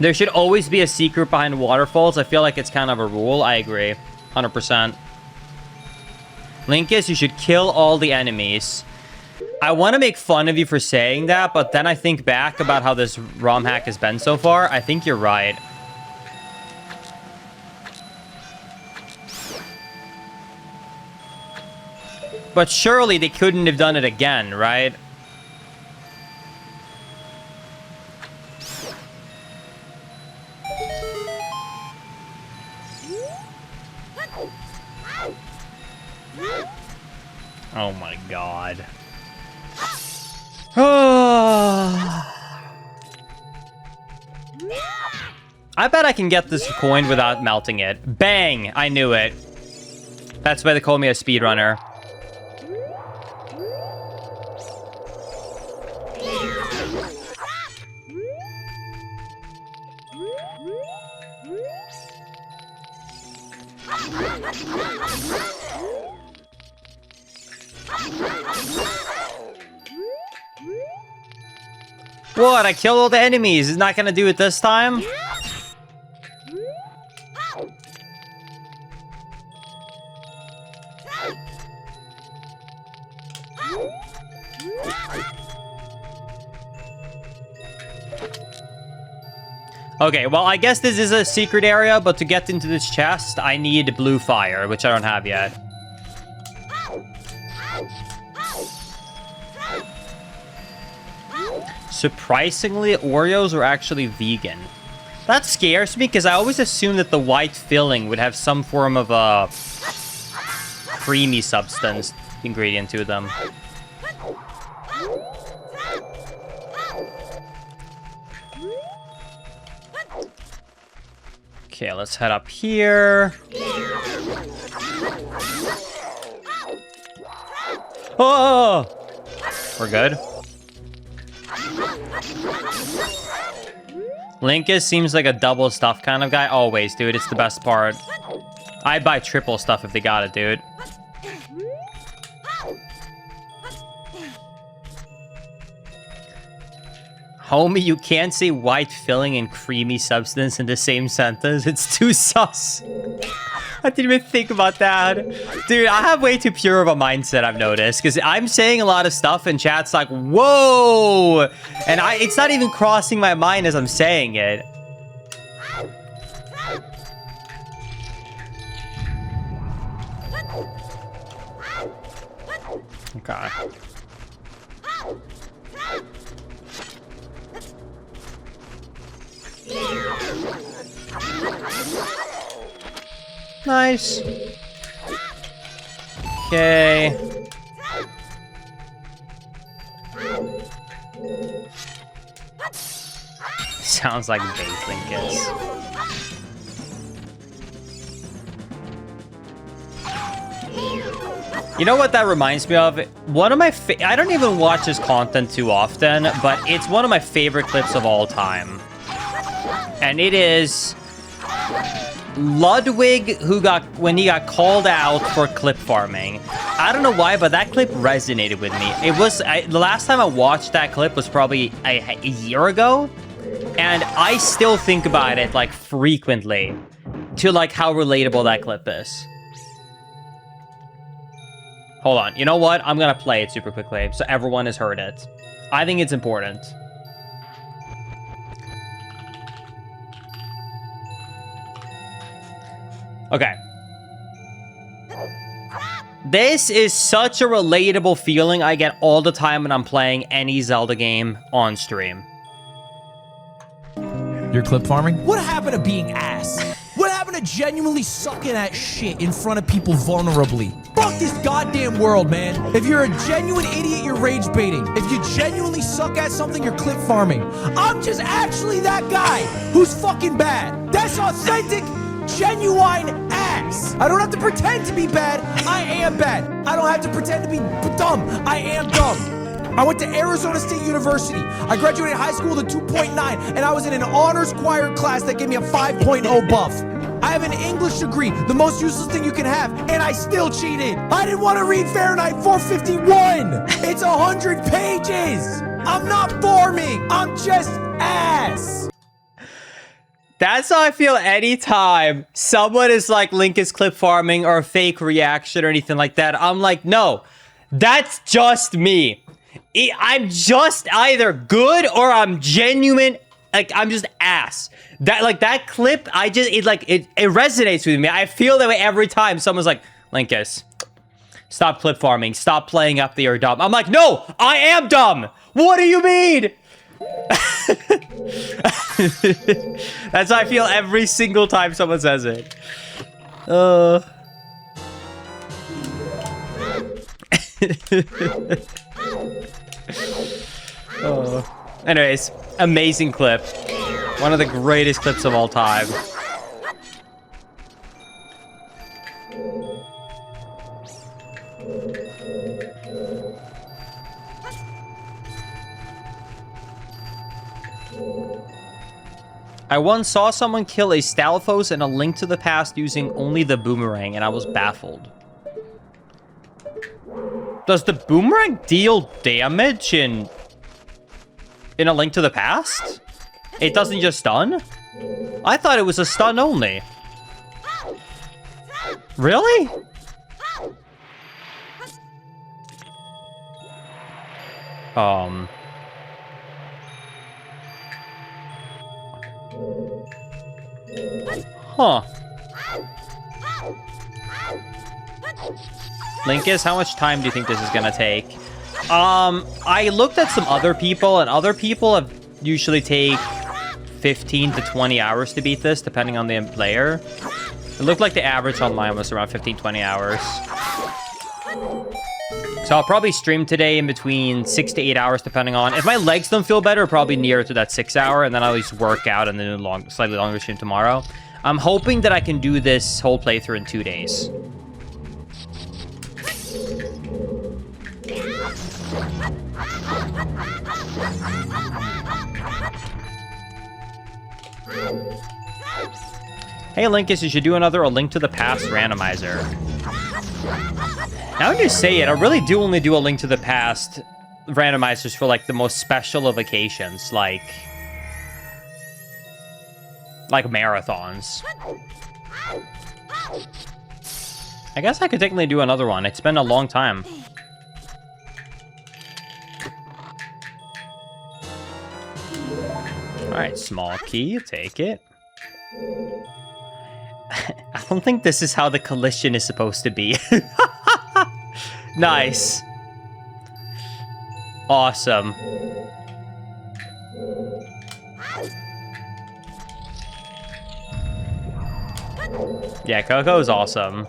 There should always be a secret behind waterfalls. I feel like it's kind of a rule. I agree. 100%. Linkus, you should kill all the enemies. I want to make fun of you for saying that, but then I think back about how this ROM hack has been so far. I think you're right. But surely they couldn't have done it again, right? Oh my god. I bet I can get this coin without melting it. Bang! I knew it. That's why they call me a speedrunner. What? I killed all the enemies. He's not gonna do it this time? Okay, well, I guess this is a secret area, but to get into this chest, I need blue fire, which I don't have yet. Surprisingly, Oreos are actually vegan. That scares me, because I always assumed that the white filling would have some form of a creamy substance ingredient to them. Okay, let's head up here. Oh! We're good. Linkus seems like a double stuff kind of guy. Always, dude. It's the best part. I'd buy triple stuff if they got it, dude. Homie, you can't say white filling and creamy substance in the same sentence. It's too sus. I didn't even think about that. Dude, I have way too pure of a mindset, I've noticed. Because I'm saying a lot of stuff and chat's like, whoa! And it's not even crossing my mind as I'm saying it. Okay. Nice. Okay. Sounds like Baitlinkus. You know what that reminds me of? One of my I don't even watch his content too often, but it's one of my favorite clips of all time. And it is Ludwig, when he got called out for clip farming. I don't know why, but that clip resonated with me. It was the last time I watched that clip was probably a year ago, and I still think about it like frequently to like how relatable that clip is. Hold on, you know what? I'm gonna play it super quickly so everyone has heard it. I think it's important. Okay. This is such a relatable feeling I get all the time when I'm playing any Zelda game on stream. You're clip farming? What happened to being ass? What happened to genuinely sucking at shit in front of people vulnerably? Fuck this goddamn world, man. If you're a genuine idiot, you're rage baiting. If you genuinely suck at something, you're clip farming. I'm just actually that guy who's fucking bad. That's authentic, genuine ass. I don't have to pretend to be bad. I am bad. I don't have to pretend to be dumb. I am dumb. I went to Arizona State University. I graduated high school with a 2.9, and I was in an honors choir class that gave me a 5.0 buff. I have an English degree, the most useless thing you can have, and I still cheated. I didn't want to read Fahrenheit 451. It's 100 pages. I'm not farming. I'm just ass. That's how I feel anytime someone is like Linkus clip farming or a fake reaction or anything like that. I'm like, no, that's just me. I'm just either good or I'm genuine. Like, I'm just ass. That clip, it resonates with me. I feel that way every time someone's like, Linkus, stop clip farming. Stop playing up that you're dumb. I'm like, no, I am dumb. What do you mean? That's how I feel every single time someone says it. Anyways, amazing clip. One of the greatest clips of all time. I once saw someone kill a Stalfos in A Link to the Past using only the boomerang, and I was baffled. Does the boomerang deal damage in A Link to the Past? It doesn't just stun? I thought it was a stun only. Really? Huh. Linkus, how much time do you think this is gonna take? I looked at some other people, and other people have usually take 15 to 20 hours to beat this, depending on the player. It looked like the average online was around 15, 20 hours. So I'll probably stream today in between 6 to 8 hours, depending on... If my legs don't feel better, probably nearer to that 6 hour, and then I'll just work out and then do a slightly longer stream tomorrow. I'm hoping that I can do this whole playthrough in 2 days. Hey, Linkus, you should do another A Link to the Past randomizer. Now when you say it, I really do only do A Link to the Past randomizers for, like, the most special of occasions, like marathons. I guess I could technically do another one. It's been a long time. Alright, small key, take it. I don't think this is how the collision is supposed to be. Nice. Awesome. Yeah, Coco's awesome.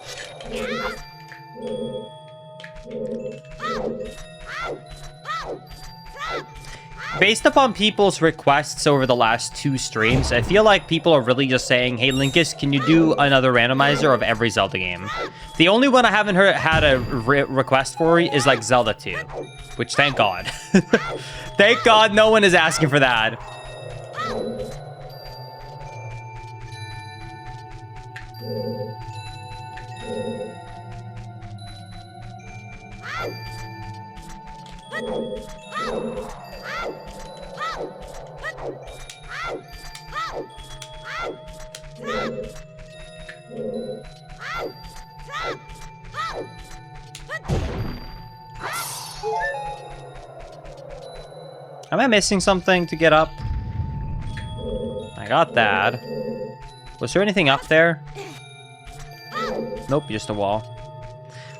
Based upon people's requests over the last 2 streams, I feel like people are really just saying, hey, Linkus, can you do another randomizer of every Zelda game? The only one I haven't had a request for is, like, Zelda 2, which, thank God. Thank God no one is asking for that. Am I missing something to get up? I got that. Was there anything up there? Nope, just a wall.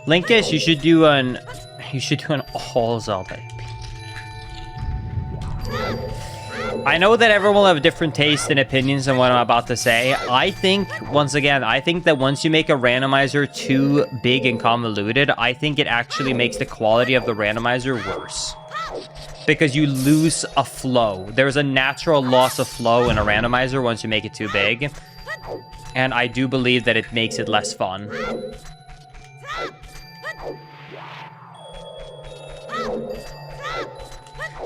Linkus, you should do an all Zelda. I know that everyone will have different tastes and opinions on what I'm about to say. I think, once again, I think that once you make a randomizer too big and convoluted, I think it actually makes the quality of the randomizer worse. Because you lose a flow. There's a natural loss of flow in a randomizer once you make it too big. And I do believe that it makes it less fun.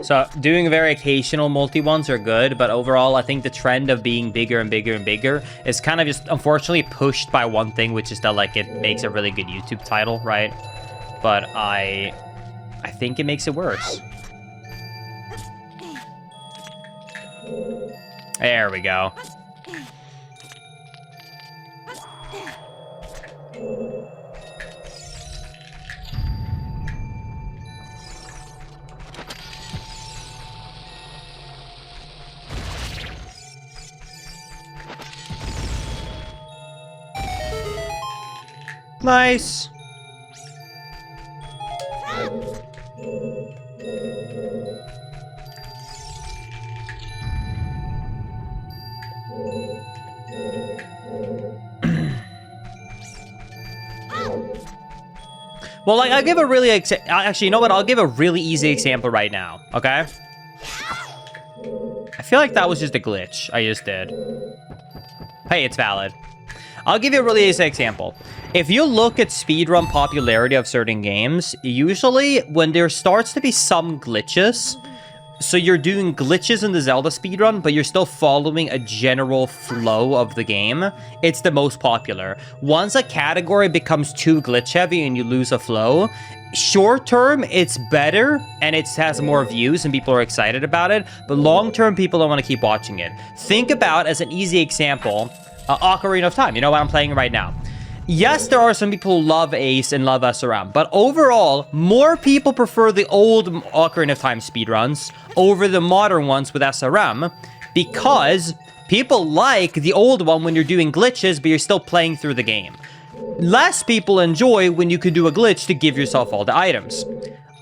So doing very occasional multi-ones are good, but overall I think the trend of being bigger and bigger and bigger is kind of just unfortunately pushed by one thing, which is that, like, it makes a really good YouTube title, right? But I think it makes it worse. There we go. Nice. Well, like, I'll give a really... Actually, you know what? I'll give a really easy example right now, okay? I feel like that was just a glitch I just did. Hey, it's valid. I'll give you a really easy example. If you look at speedrun popularity of certain games, usually when there starts to be some glitches, so you're doing glitches in the Zelda speedrun, but you're still following a general flow of the game, it's the most popular. Once a category becomes too glitch heavy and you lose a flow, short term, it's better and it has more views and people are excited about it, but long term, people don't want to keep watching it. Think about, as an easy example, Ocarina of Time. You know what I'm playing right now? yes, there are some people who love Ace and love SRM, but overall, more people prefer the old Ocarina of Time speedruns over the modern ones with SRM because people like the old one when you're doing glitches, but you're still playing through the game. Less people enjoy when you can do a glitch to give yourself all the items.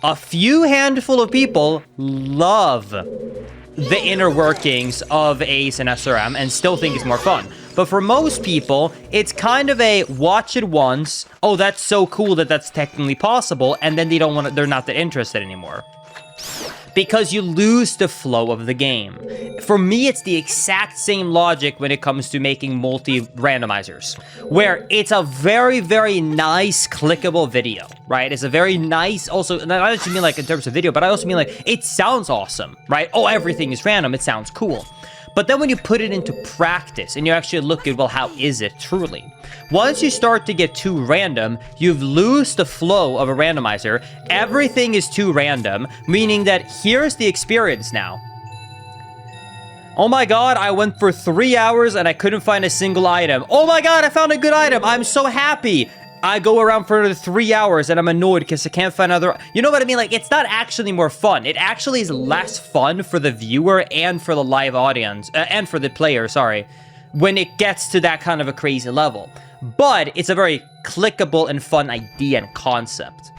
A few handful of people love the inner workings of Ace and SRM and still think it's more fun. But for most people, it's kind of a watch it once, oh, that's so cool that that's technically possible, and then they're not that interested anymore. Because you lose the flow of the game. For me, it's the exact same logic when it comes to making multi-randomizers, where it's a very, very nice clickable video, right? It's a very nice, also, not I just mean like in terms of video, but I also mean like, it sounds awesome, right? Oh, everything is random, it sounds cool. But then when you put it into practice and you actually look at, well, how is it truly? Once you start to get too random, you've lost the flow of a randomizer. Everything is too random, meaning that here's the experience now. Oh my god, I went for 3 hours and I couldn't find a single item. Oh my god, I found a good item. I'm so happy. I go around for another 3 hours and I'm annoyed because I can't find another. You know what I mean? Like, it's not actually more fun. It actually is less fun for the viewer and for the live audience, and for the player, sorry, when it gets to that kind of a crazy level. But it's a very clickable and fun idea and concept.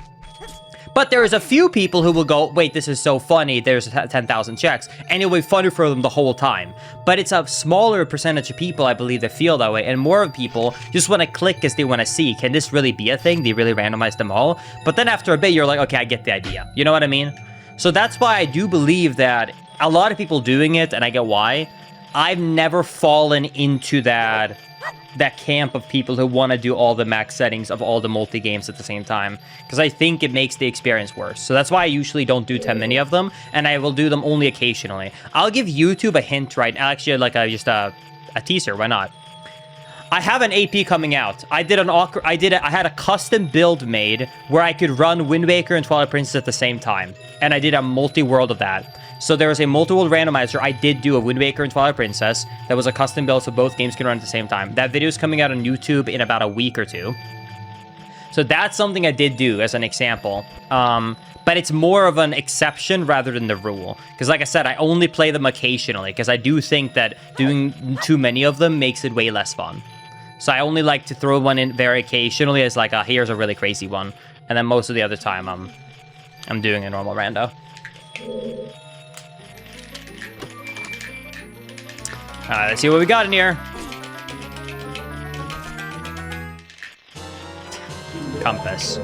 But there is a few people who will go, wait, this is so funny, there's 10,000 checks, and it'll be funny for them the whole time. But it's a smaller percentage of people, I believe, that feel that way, and more people just want to click because they want to see, can this really be a thing? They really randomize them all? But then after a bit, you're like, okay, I get the idea. You know what I mean? So that's why I do believe that a lot of people doing it, and I get why. I've never fallen into that camp of people who want to do all the max settings of all the multi-games at the same time, because I think it makes the experience worse. So that's why I usually don't do too many of them, and I will do them only occasionally. I'll give YouTube a hint right now, actually, like just a teaser, why not? I have an AP coming out. I had a custom build made where I could run Wind Waker and Twilight Princess at the same time, and I did a multi-world of that. So there was a multi-world randomizer. I did do a Wind Waker and Twilight Princess. That was a custom build so both games can run at the same time. That video is coming out on YouTube in about a week or two. So that's something I did do as an example. But it's more of an exception rather than the rule. Because like I said, I only play them occasionally because I do think that doing too many of them makes it way less fun. So I only like to throw one in very occasionally as like, here's a really crazy one. And then most of the other time, I'm doing a normal rando. Let's see what we got in here. Compass.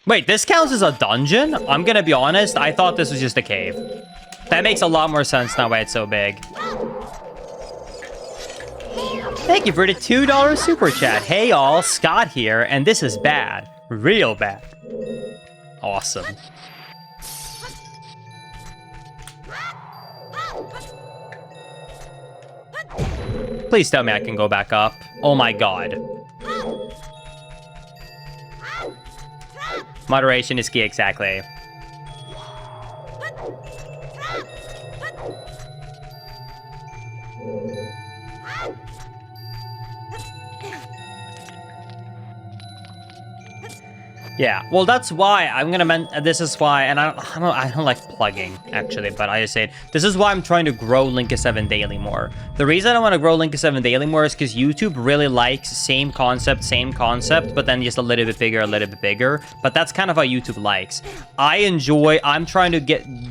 Wait, this counts as a dungeon? I'm gonna be honest, I thought this was just a cave. That makes a lot more sense now why it's so big. Thank you for the $2 super chat. Hey all, Scott here, and this is bad. Real bad. Awesome. Please tell me I can go back up. Oh my god. Moderation is key, exactly. Yeah, well, that's why I'm gonna this is why, and I don't like plugging, actually, but I just say it. This is why I'm trying to grow Link 7 Daily more. The reason I want to grow Link 7 Daily more is because YouTube really likes same concept, but then just a little bit bigger, but that's kind of how YouTube likes. I'm trying to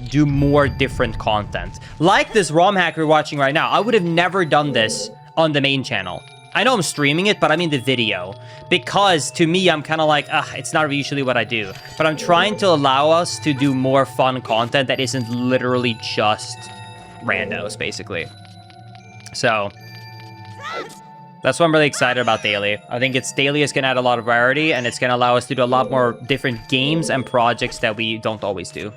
do more different content. Like this ROM hack we're watching right now, I would have never done this on the main channel. I know I'm streaming it, but I mean the video. Because to me, I'm kind of like, it's not usually what I do. But I'm trying to allow us to do more fun content that isn't literally just randos, basically. So, that's why I'm really excited about Daily. I think Daily is going to add a lot of variety, and it's going to allow us to do a lot more different games and projects that we don't always do.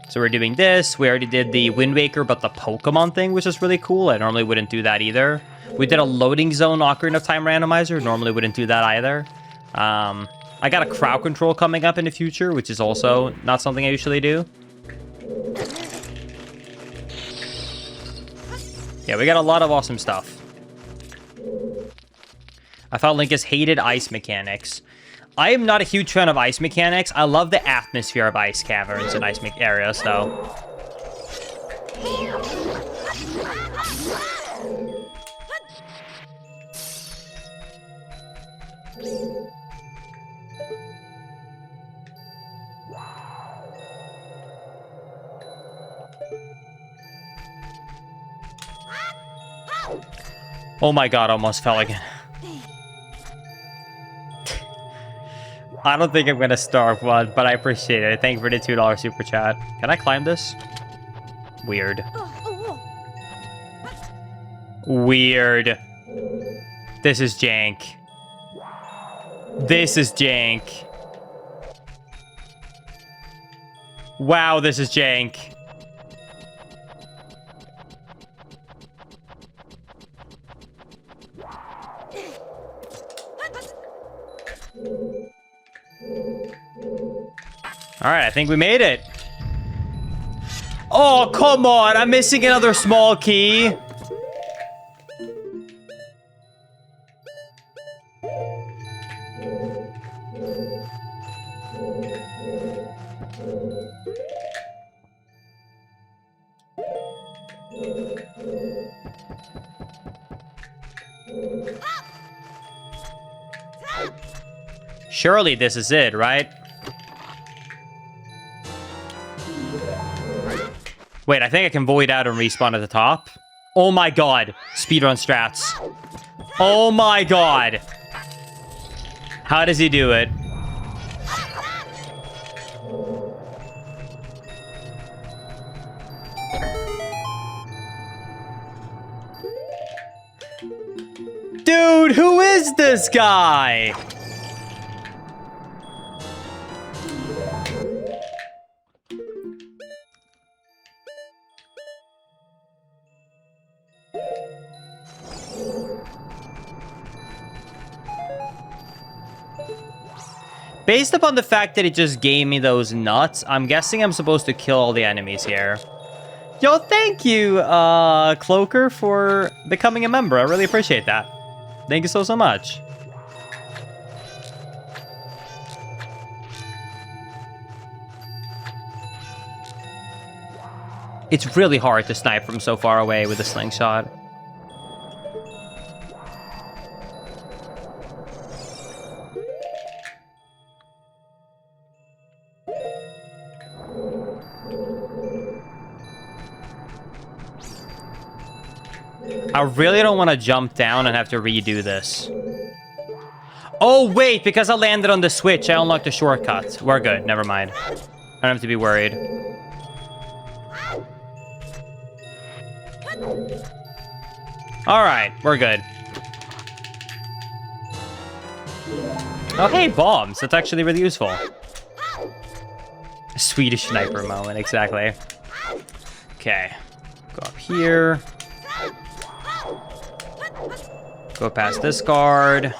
So we're doing this. We already did the Wind Waker, but the Pokemon thing, which is really cool. I normally wouldn't do that either. We did a loading zone Ocarina of Time randomizer. Normally wouldn't do that either. I got a crowd control coming up in the future, which is also not something I usually do. Yeah, we got a lot of awesome stuff. I thought Link has hated ice mechanics. I am not a huge fan of ice mechanics. I love the atmosphere of ice caverns and ice areas, though. Oh my god, almost fell again. I don't think I'm gonna starve one, but I appreciate it. Thank you for the $2 super chat. Can I climb this? Weird. Weird. This is jank. This is jank. Wow, this is jank. All right, I think we made it. Oh, come on. I'm missing another small key. Surely this is it, right? Wait, I think I can void out and respawn at the top. Oh my god. Speedrun strats. Oh my god. How does he do it? Dude, who is this guy? Based upon the fact that it just gave me those nuts, I'm guessing I'm supposed to kill all the enemies here. Yo, thank you, Cloaker, for becoming a member. I really appreciate that. Thank you so much. It's really hard to snipe from so far away with a slingshot. I really don't want to jump down and have to redo this. Oh, wait, because I landed on the switch, I unlocked a shortcut. We're good, never mind. I don't have to be worried. All right, we're good. Oh, hey, bombs. That's actually really useful. A Swedish sniper moment, exactly. Okay, go up here. Go past this guard.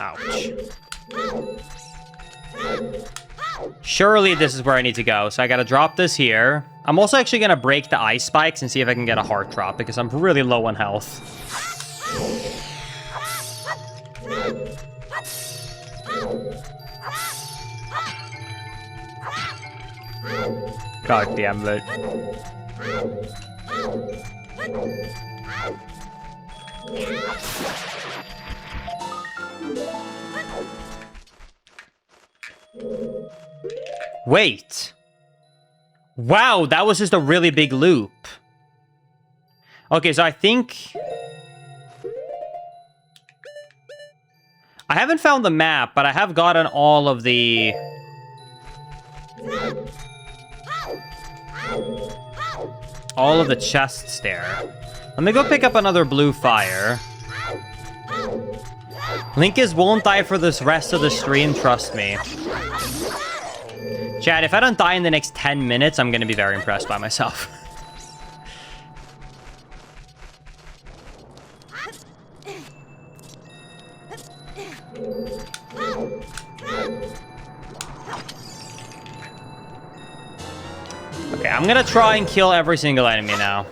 Ouch. Surely this is where I need to go, so I gotta drop this here. I'm also actually gonna break the ice spikes and see if I can get a heart drop, because I'm really low on health. God damn it. Wait. Wow, that was just a really big loop. Okay, so I think... I haven't found the map, but I have gotten all of the... all of the chests there. Let me go pick up another blue fire. Linkus won't die for this rest of the stream, trust me. Chad, if I don't die in the next 10 minutes, I'm gonna be very impressed by myself. Okay, I'm gonna try and kill every single enemy now.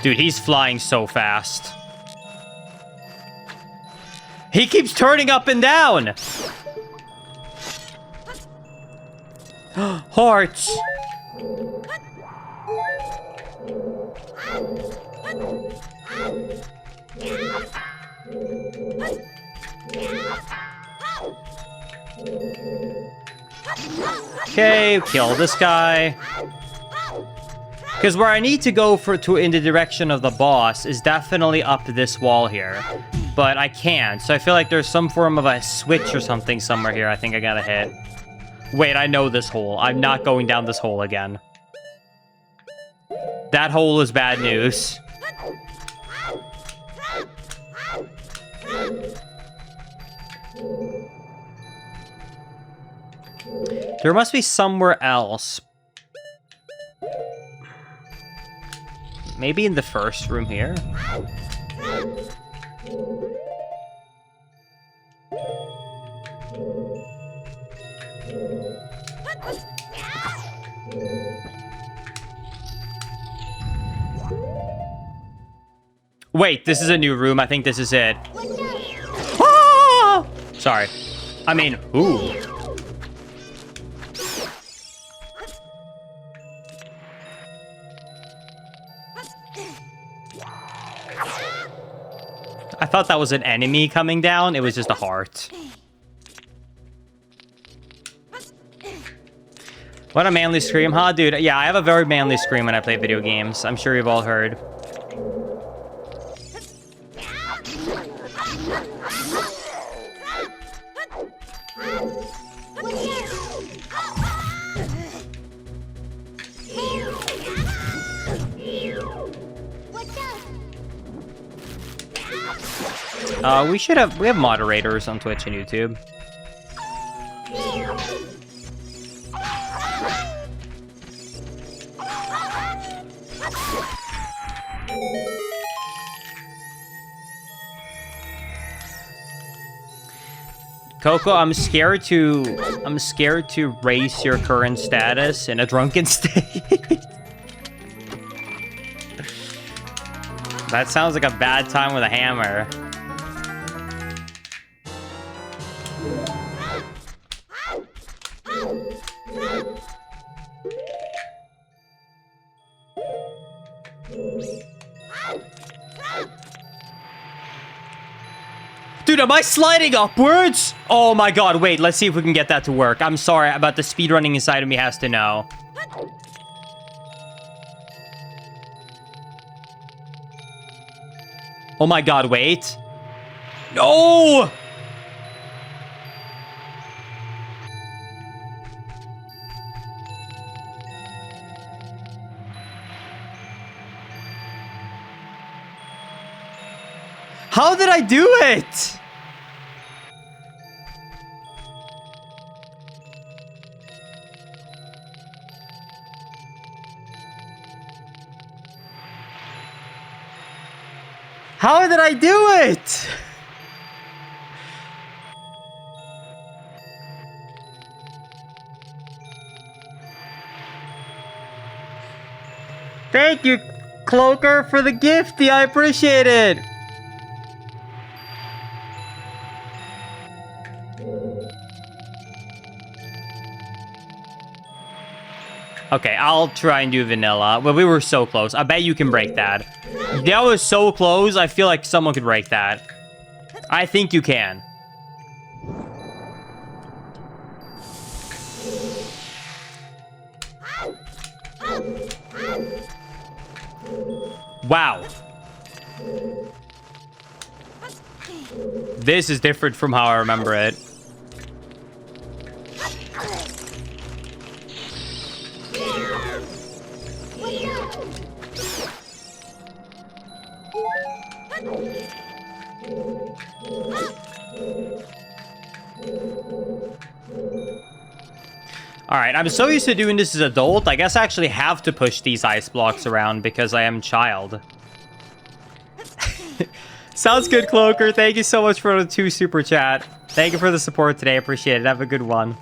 Dude, he's flying so fast. He keeps turning up and down. Hearts. Okay, kill this guy. Because where I need to go in the direction of the boss is definitely up this wall here. But I can't, so I feel like there's some form of a switch or something somewhere here I think I gotta hit. Wait, I know this hole. I'm not going down this hole again. That hole is bad news. There must be somewhere else. Maybe in the first room here? Wait, this is a new room. I think this is it. Ah! Sorry. I mean, ooh. I thought that was an enemy coming down. It was just a heart. What a manly scream, huh, dude? Yeah, I have a very manly scream when I play video games. I'm sure you've all heard. We have moderators on Twitch and YouTube. Coco, I'm scared to raise your current status in a drunken state. That sounds like a bad time with a hammer. Dude, am I sliding upwards? Oh my god, wait, let's see if we can get that to work. I'm sorry, about the speedrunning inside of me has to know. Oh my god, wait. No! How did I do it? How did I do it? Thank you, Cloaker, for the gifty. I appreciate it. Okay, I'll try and do vanilla. Well, we were so close. I bet you can break that. That was so close. I feel like someone could break that. I think you can. Wow. This is different from how I remember it. Alright, I'm so used to doing this as an adult, I guess I actually have to push these ice blocks around because I am a child. Sounds good, Cloaker. Thank you so much for the 2 super chat. Thank you for the support today. Appreciate it. Have a good one.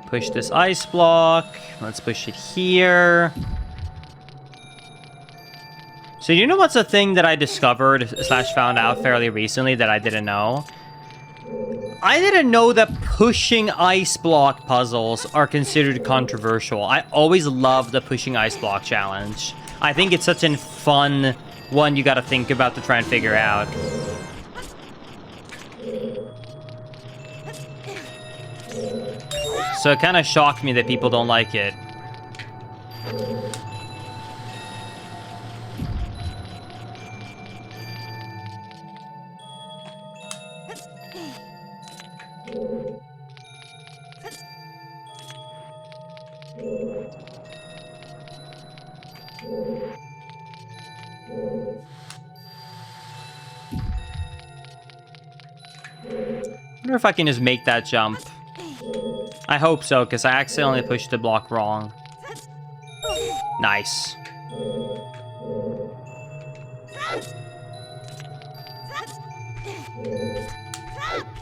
Push this ice block. Let's push it here. So you know what's a thing that I discovered / found out fairly recently that I didn't know? I didn't know that pushing ice block puzzles are considered controversial. I always love the pushing ice block challenge. I think it's such a fun one you gotta think about to try and figure out. So it kind of shocked me that people don't like it. I wonder if I can just make that jump. I hope so, because I accidentally pushed the block wrong. Nice.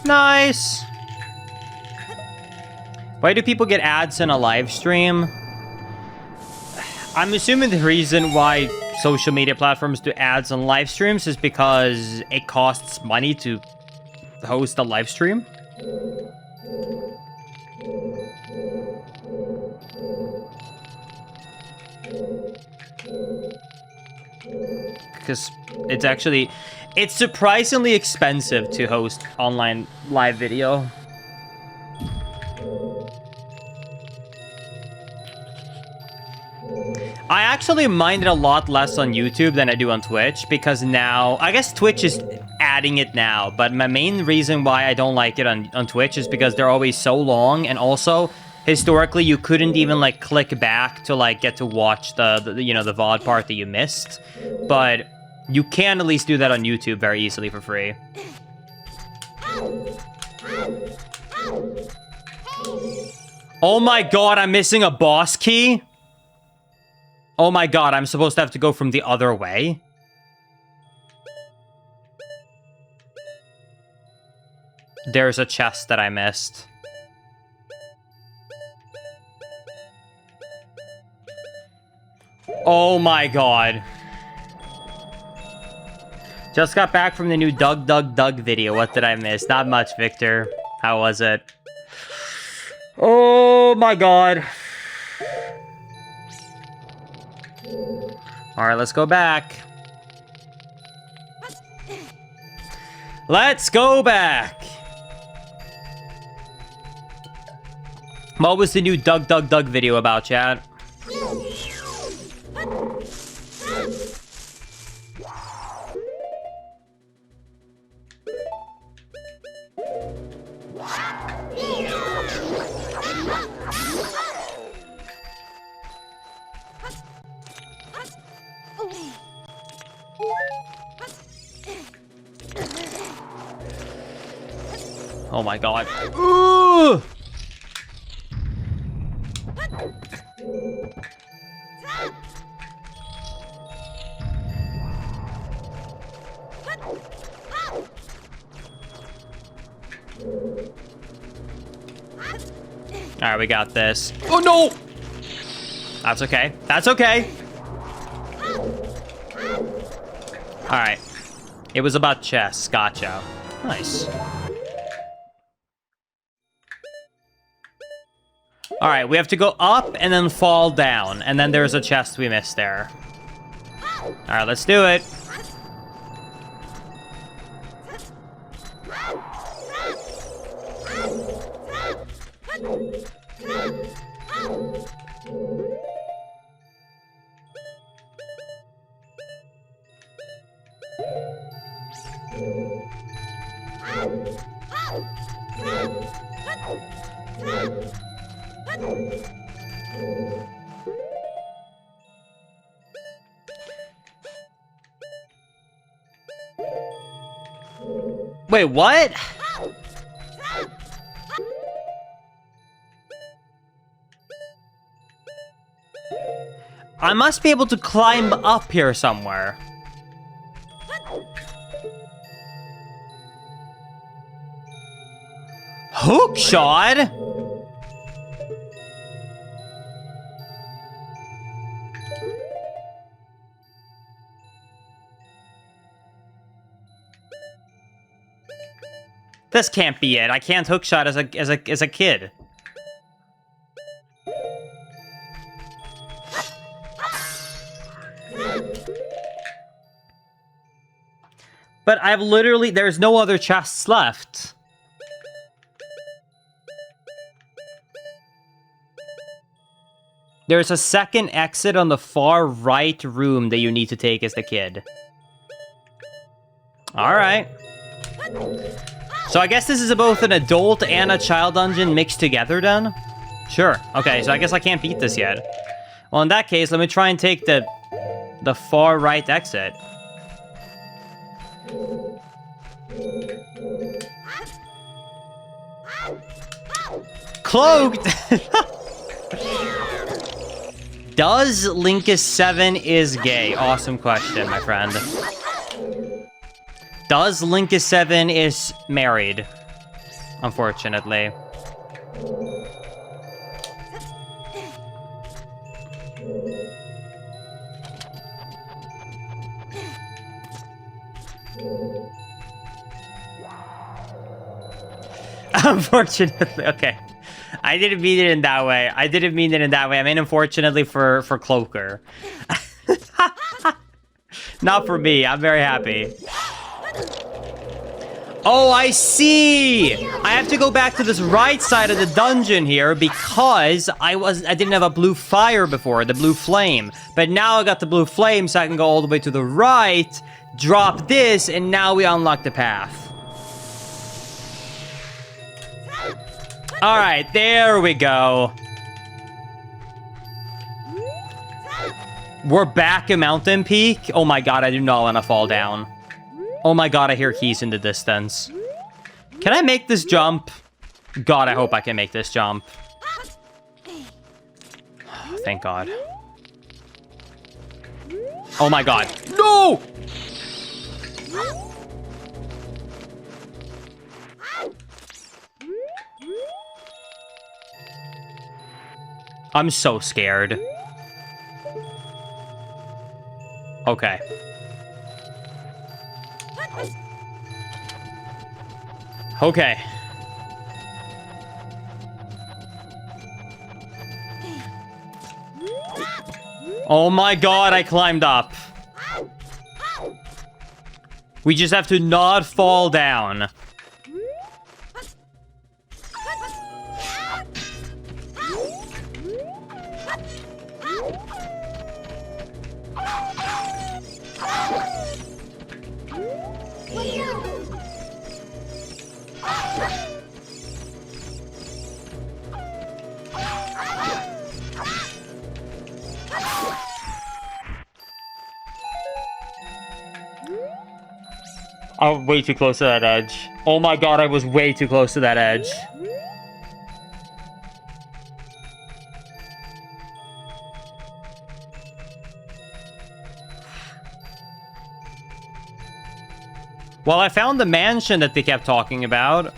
Nice! Why do people get ads in a live stream? I'm assuming the reason why social media platforms do ads on live streams is because it costs money to host a live stream. Because it's surprisingly expensive to host online live video. I actually mind it a lot less on YouTube than I do on Twitch, because now, I guess Twitch is adding it now, but my main reason why I don't like it on Twitch is because they're always so long, and also, historically, you couldn't even, like, click back to, like, get to watch the you know, the VOD part that you missed, but you can at least do that on YouTube very easily for free. Oh my god, I'm missing a boss key? Oh my god, I'm supposed to have to go from the other way? There's a chest that I missed. Oh my god. Just got back from the new Doug video. What did I miss? Not much, Victor. How was it? Oh my god. Alright, let's go back. Let's go back. What was the new Doug video about, chat? Oh my god. Ooh! Alright, we got this. Oh no! That's okay. That's okay. Alright. It was about chess. Gotcha. Nice. Alright, we have to go up and then fall down. And then there's a chest we missed there. Alright, let's do it. Wait, what? I must be able to climb up here somewhere. Hook shot? This can't be it. I can't hookshot as a kid. But I've literally, there's no other chests left. There's a second exit on the far right room that you need to take as the kid. All right. So I guess this is both an adult and a child dungeon mixed together then? Sure. Okay, so I guess I can't beat this yet. Well, in that case, let me try and take the far right exit. Cloaked! Does Linkus 7 is gay? Awesome question, my friend. Does Linkus 7 is married? Unfortunately. Unfortunately, okay. I didn't mean it in that way. I didn't mean it in that way. I mean, unfortunately for Cloaker. Not for me. I'm very happy. Oh, I see! I have to go back to this right side of the dungeon here because I didn't have a blue fire before, the blue flame. But now I got the blue flame, so I can go all the way to the right, drop this, and now we unlock the path. All right, there we go. We're back at Mountain Peak. Oh my god, I do not want to fall down. Oh my god, I hear keys in the distance. Can I make this jump? God, I hope I can make this jump. Thank god. Oh my god. No! I'm so scared. Okay. Okay. Oh my god, I climbed up. We just have to not fall down. I was way too close to that edge. Oh my god, I was way too close to that edge. Well, I found the mansion that they kept talking about.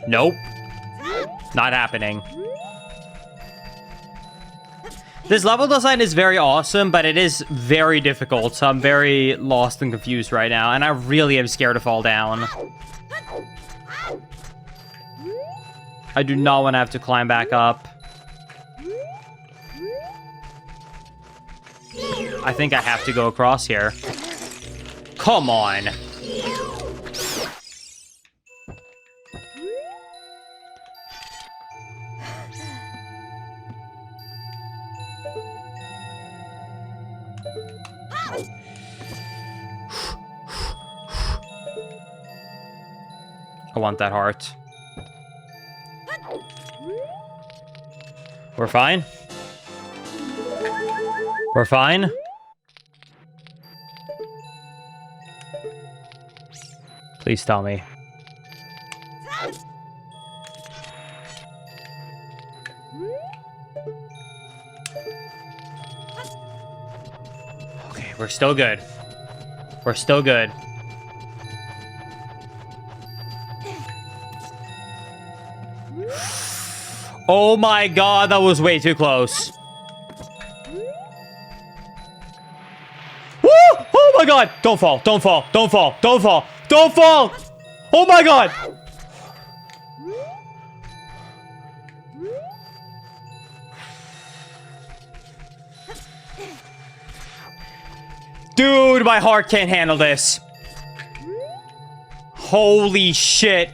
Nope. Not happening. This level design is very awesome, but it is very difficult, so I'm very lost and confused right now, and I really am scared to fall down. I do not want to have to climb back up. I think I have to go across here. Come on. I want that heart. We're fine? We're fine? Please tell me. Okay, we're still good. We're still good. Oh my god, that was way too close. Woo! Oh my god! Don't fall, don't fall, don't fall, don't fall, don't fall! Oh my god! Dude, my heart can't handle this. Holy shit.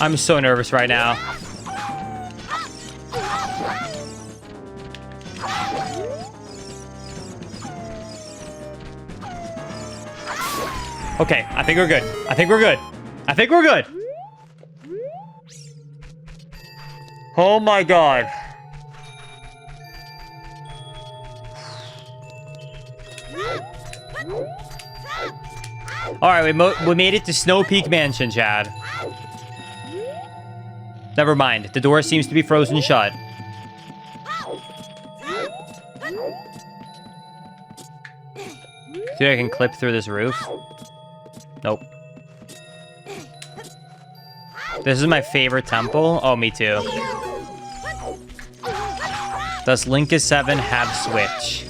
I'm so nervous right now. Okay, I think we're good. I think we're good. I think we're good. Oh my god. All right, we made it to Snow Peak Mansion, Chad. Never mind. The door seems to be frozen shut. See if I can clip through this roof. Nope. This is my favorite temple. Oh, me too. Does Linkus 7 have Switch?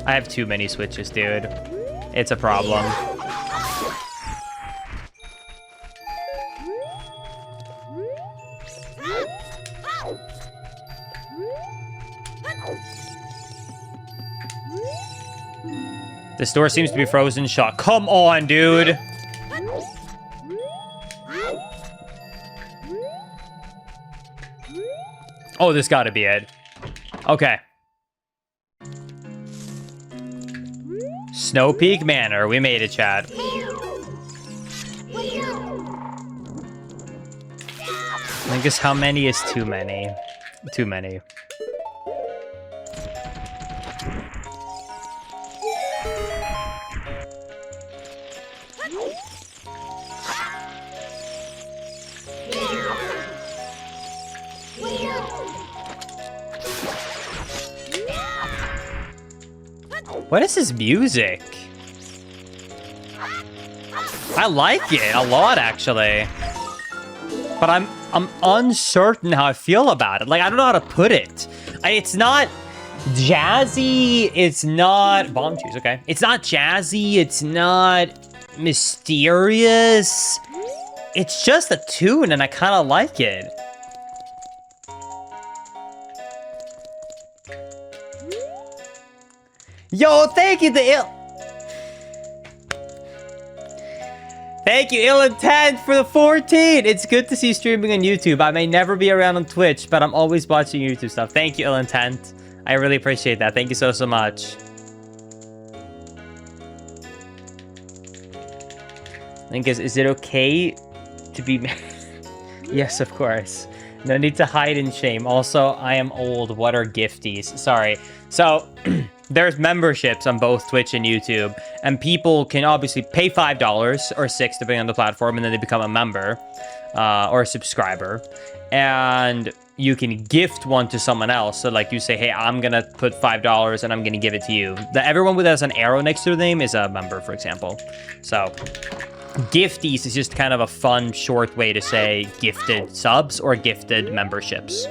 I have too many Switches, dude. It's a problem. This door seems to be frozen shut. Come on, dude. Oh, this gotta be it. Okay. Snow Peak Manor. We made it, chat. I guess how many is too many? Too many. What is this music? I like it a lot, actually. But I'm uncertain how I feel about it. Like, I don't know how to put it. It's not jazzy. It's not... Bomb juice, okay. It's not jazzy. It's not mysterious. It's just a tune, and I kind of like it. Yo, thank you, Thank you, Ill Intent, for the 14. It's good to see you streaming on YouTube. I may never be around on Twitch, but I'm always watching YouTube stuff. Thank you, Ill Intent. I really appreciate that. Thank you so, so much. Linkus, is it okay to be... Yes, of course. No need to hide in shame. Also, I am old. What are gifties? Sorry. So... There's memberships on both Twitch and YouTube, and people can obviously pay $5 or $6, depending on the platform, and then they become a member or a subscriber. And you can gift one to someone else. So, like, you say, hey, I'm going to put $5 and I'm going to give it to you. Everyone with has an arrow next to their name is a member, for example. So, gifties is just kind of a fun, short way to say gifted subs or gifted memberships.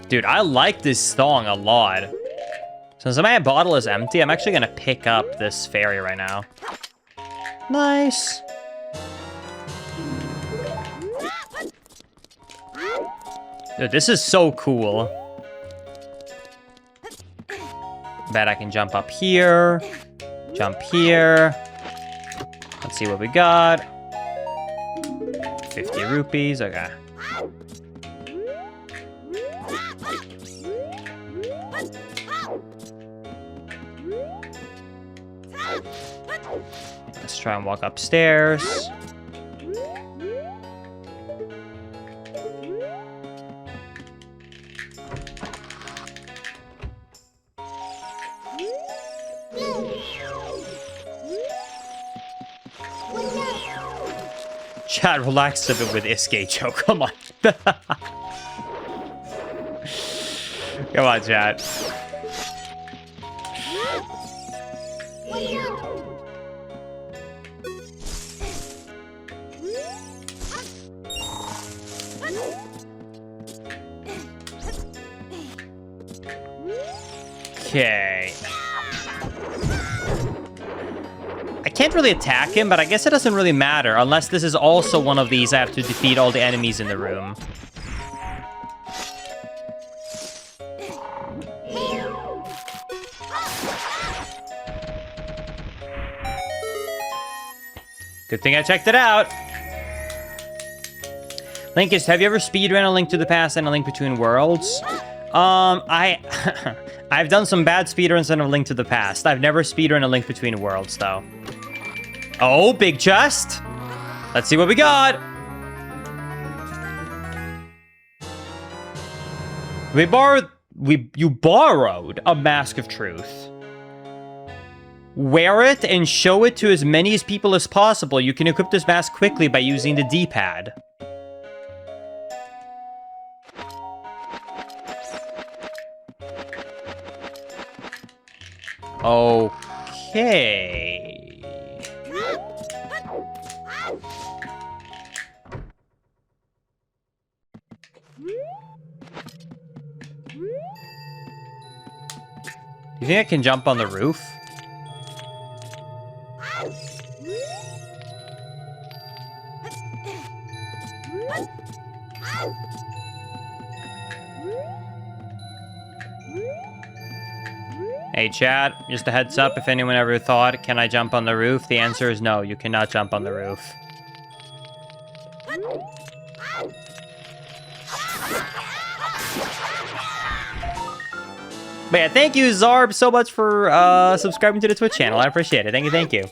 Dude, I like this song a lot. Since my bottle is empty, I'm actually gonna pick up this fairy right now. Nice. Dude, this is so cool. Bet I can jump up here. Jump here. Let's see what we got. 50 rupees, okay. Let's try and walk upstairs. Chat, relax a bit with Iske, Joe. Come on. Come on, chat. Okay. I can't really attack him, but I guess it doesn't really matter, unless this is also one of these I have to defeat all the enemies in the room. Good thing I checked it out. Linkus, have you ever speedrun A Link to the Past and A Link Between Worlds? I've done some bad speedruns in A Link to the Past. I've never speedrun A Link Between Worlds, though. Oh, big chest! Let's see what we got! You borrowed a Mask of Truth. Wear it and show it to as many people as possible. You can equip this mask quickly by using the D-pad. Okay. You think I can jump on the roof? Hey chat, just a heads up if anyone ever thought, can I jump on the roof? The answer is no, you cannot jump on the roof. But yeah, thank you Zarb so much for subscribing to the Twitch channel. I appreciate it. Thank you, thank you.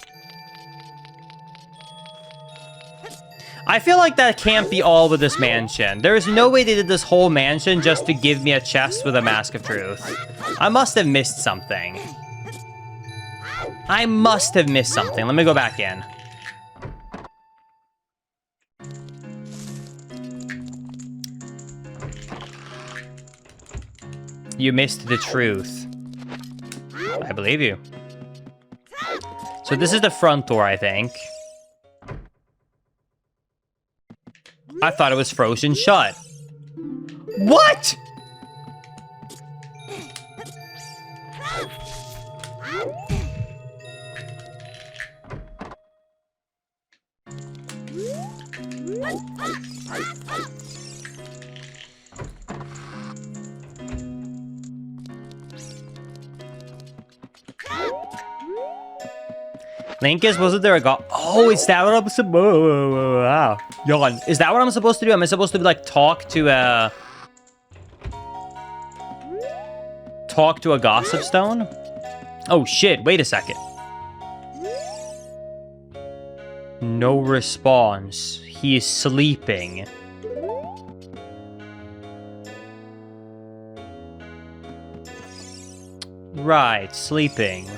I feel like that can't be all with this mansion. There's no way they did this whole mansion just to give me a chest with a Mask of Truth. I must have missed something. I must have missed something. Let me go back in. You missed the truth. I believe you. So this is the front door, I think. I thought it was frozen shut. What? Linkus, wasn't there a god? Oh, is that what I'm supposed to... Wow. Yawn. Is that what I'm supposed to do? Am I supposed to, like, talk to a gossip stone? Oh, shit. Wait a second. No response. He is sleeping. Right, sleeping.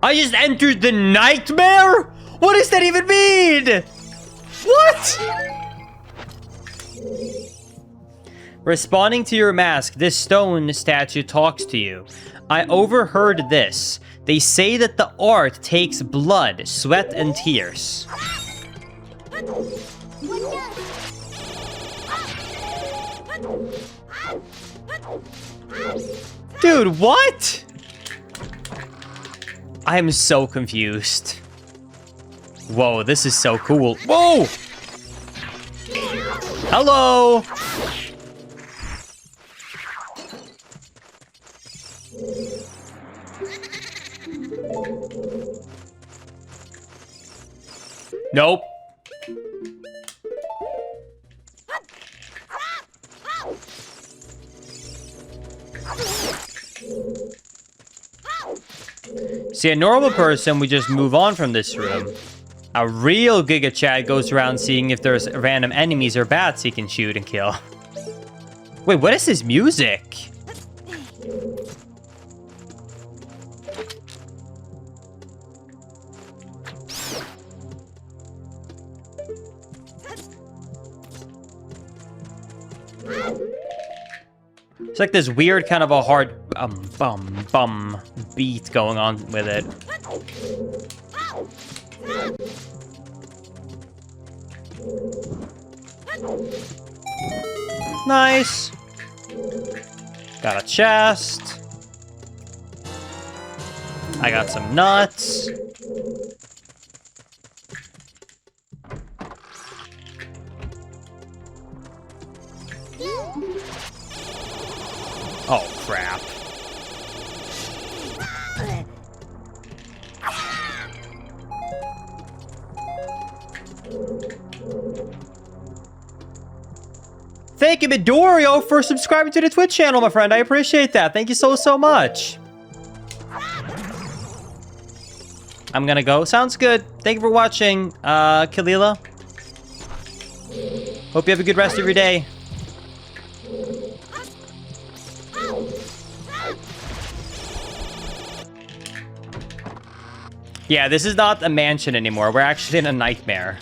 I just entered the nightmare? What does that even mean? What? Responding to your mask, this stone statue talks to you. I overheard this. They say that the art takes blood, sweat, and tears. Dude, what? I am so confused. Whoa, this is so cool. Whoa! Hello! Nope. See, a normal person would just move on from this room. A real Giga Chad goes around seeing if there's random enemies or bats he can shoot and kill. Wait, what is this music? It's like this weird kind of a hard bum beat going on with it. Nice. Got a chest. I got some nuts. Oh, crap. Thank you, Midoriyo, for subscribing to the Twitch channel, my friend. I appreciate that. Thank you so much. I'm gonna go. Sounds good. Thank you for watching, Kalila. Hope you have a good rest of your day. Yeah, this is not a mansion anymore. We're actually in a nightmare.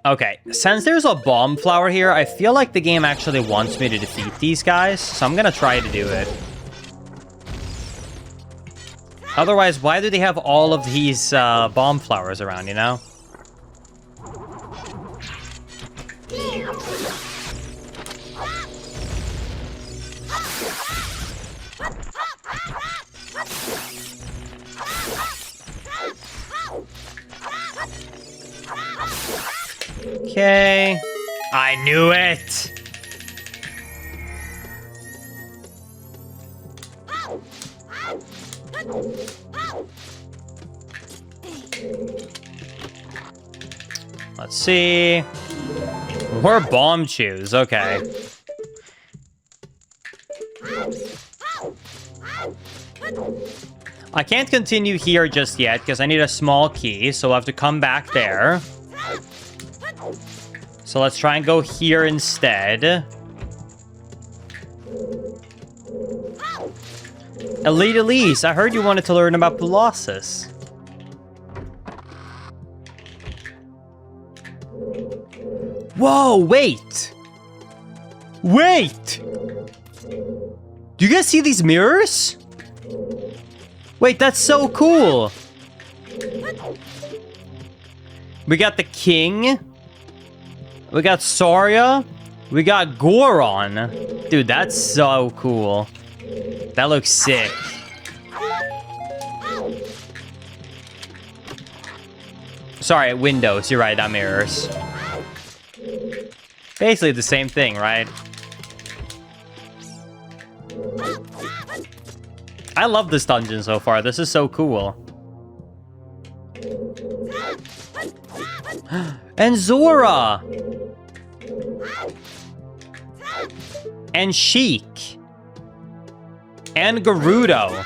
Okay, since there's a bomb flower here, I feel like the game actually wants me to defeat these guys, so I'm gonna try to do it. Otherwise, why do they have all of these bomb flowers around, you know? Okay. I knew it! Let's see. More bomb chews, okay. I can't continue here just yet because I need a small key, so I'll have to come back there. So let's try and go here instead. Elise, I heard you wanted to learn about Colossus. Whoa, wait! Wait! Do you guys see these mirrors? Wait, that's so cool! We got the king. We got Soria. We got Goron. Dude, that's so cool. That looks sick. Sorry, windows. You're right, not mirrors. Basically the same thing, right? I love this dungeon so far. This is so cool. And Zora! And Sheik! And Gerudo!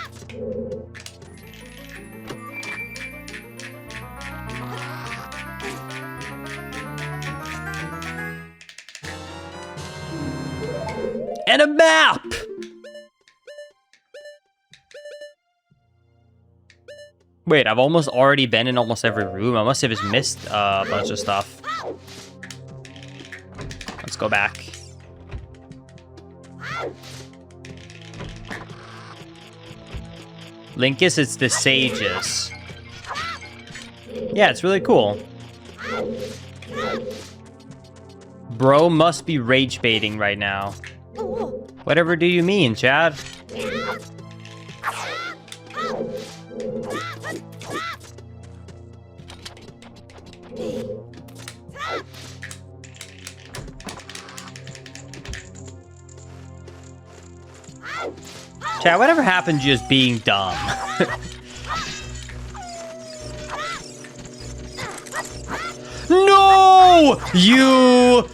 And a map! Wait, I've almost already been in almost every room. I must have just missed a bunch of stuff. Let's go back. Linkus, it's the sages. Yeah, it's really cool. Bro must be rage baiting right now. Whatever do you mean, Chad? Chat, whatever happened to just being dumb? No! You!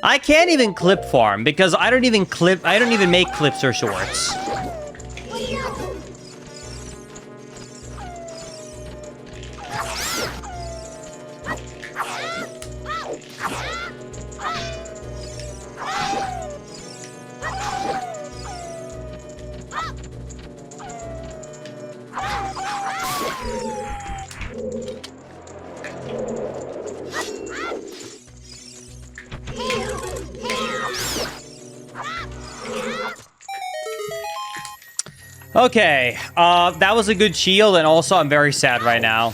I can't even clip farm because I don't even make clips or shorts. Okay, that was a good shield, and also I'm very sad right now.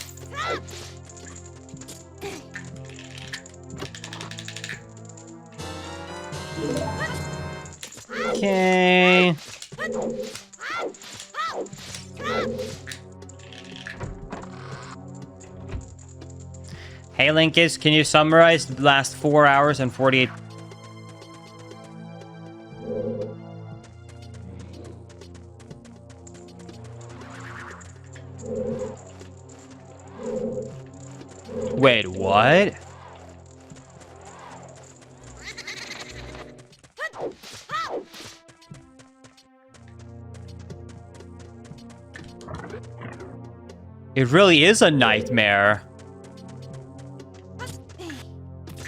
Okay. Hey, Linkus, can you summarize the last 4 hours and 48... Wait, what? It really is a nightmare.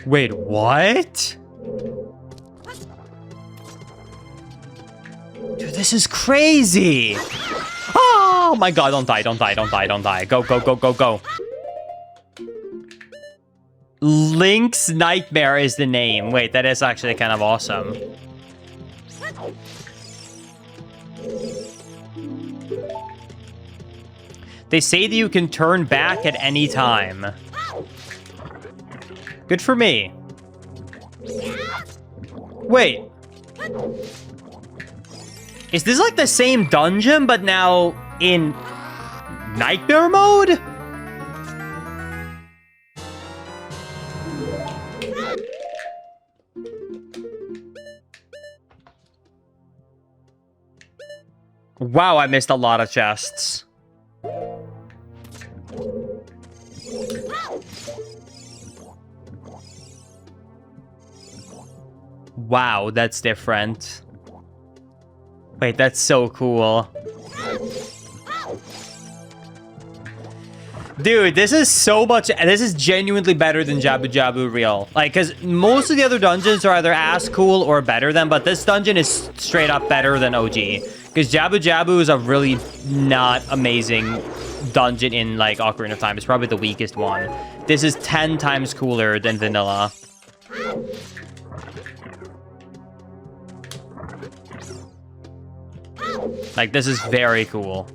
Wait, what? Dude, this is crazy. Oh my god, don't die, don't die, don't die, don't die. Go, go, go, go, go. Link's Nightmare is the name. Wait, that is actually kind of awesome. They say that you can turn back at any time. Good for me. Wait. Is this like the same dungeon, but now in Nightmare mode? Wow, I missed a lot of chests. Wow, that's different. Wait, that's so cool. Dude, this is so much... This is genuinely better than Jabu Jabu Real. Like, because most of the other dungeons are either as cool or better than, but this dungeon is straight up better than OG. Because Jabu Jabu is a really not amazing dungeon in, like, Ocarina of Time. It's probably the weakest one. This is 10 times cooler than vanilla. Like, this is very cool.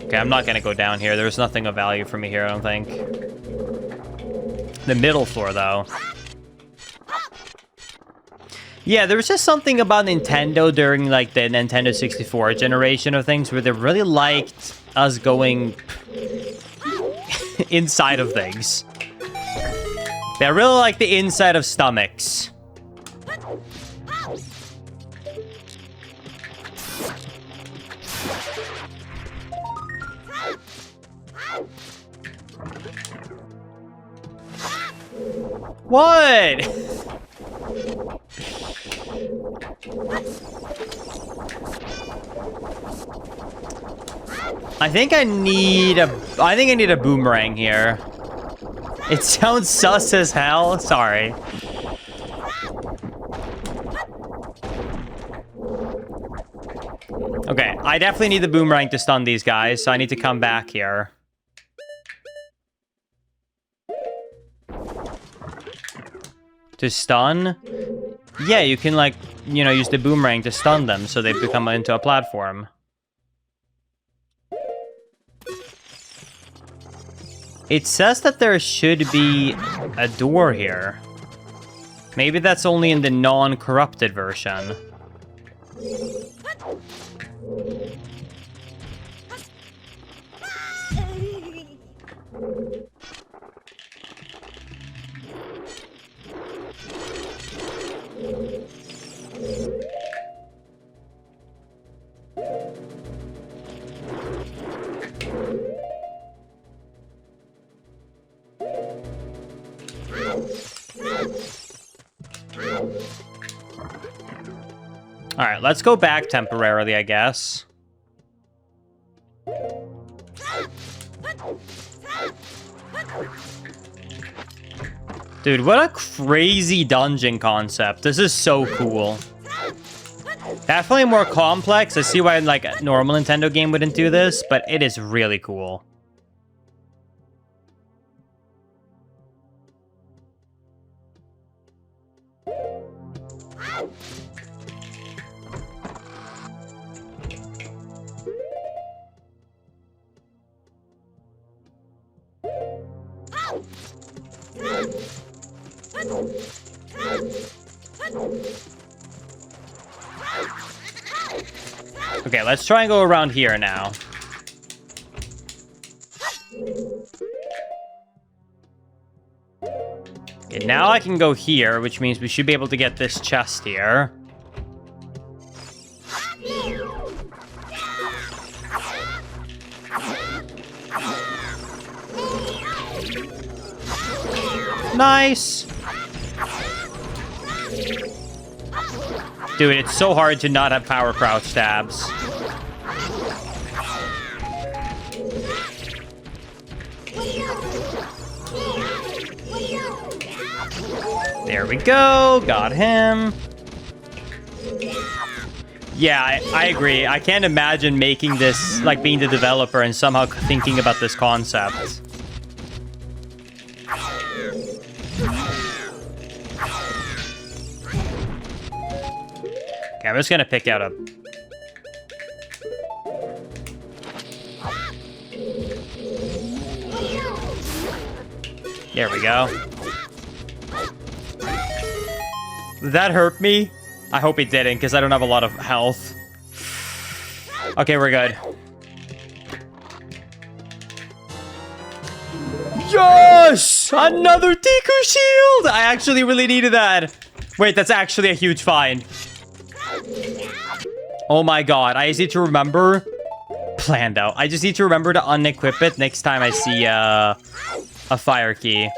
Okay, I'm not gonna go down here. There's nothing of value for me here, I don't think. The middle floor, though. Yeah, there was just something about Nintendo during, like, the Nintendo 64 generation of things where they really liked us going inside of things. They really like the inside of stomachs. What? I think I need a boomerang here. It sounds sus as hell. Sorry. Okay, I definitely need the boomerang to stun these guys, so I need to come back here. To stun? Yeah, you can, like, use the boomerang to stun them so they become into a platform. It says that there should be a door here. Maybe that's only in the non-corrupted version. Alright, let's go back temporarily, I guess. Dude, what a crazy dungeon concept. This is so cool. Definitely more complex. I see why like a normal Nintendo game wouldn't do this, but it is really cool. Okay, let's try and go around here now. Okay, now I can go here, which means we should be able to get this chest here. Nice! Dude, it's so hard to not have power crouch stabs. There we go, got him. Yeah, I agree. I can't imagine making this, like being the developer and somehow thinking about this concept. Okay, I'm just gonna pick out a... There we go. Did that hurt me? I hope it didn't, because I don't have a lot of health. Okay, we're good. Yes! Another Deku Shield! I actually really needed that. Wait, that's actually a huge find. Oh my god, I just need to remember... Planned out. I just need to remember to unequip it next time I see a fire key.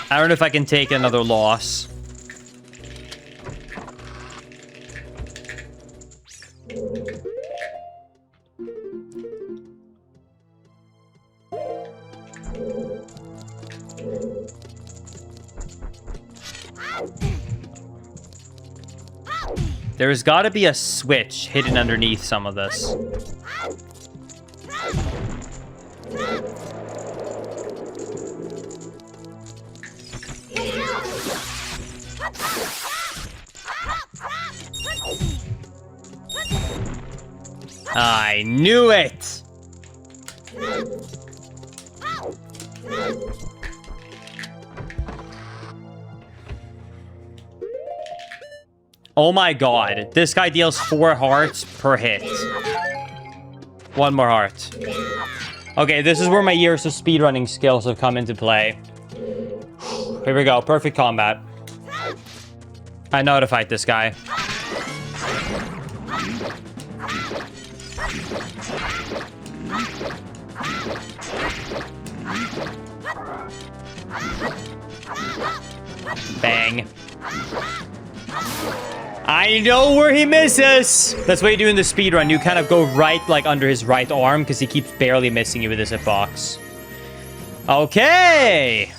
I don't know if I can take another loss. There's got to be a switch hidden underneath some of this. I knew it! Oh my god, this guy deals 4 hearts per hit. 1 more heart. Okay, this is where my years of speedrunning skills have come into play. Here we go, perfect combat. I know how to fight this guy. Bang. I know where he misses! That's what you do in the speedrun. You kind of go right, like, under his right arm, because he keeps barely missing you with his hitbox. Okay!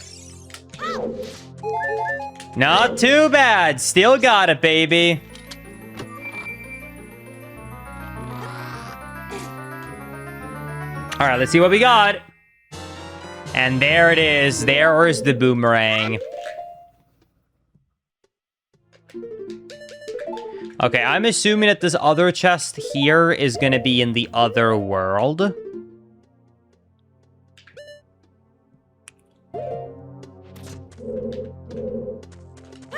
Not too bad. Still got it, baby. Alright, let's see what we got. And there it is. There is the boomerang. Okay, I'm assuming that this other chest here is gonna be in the other world.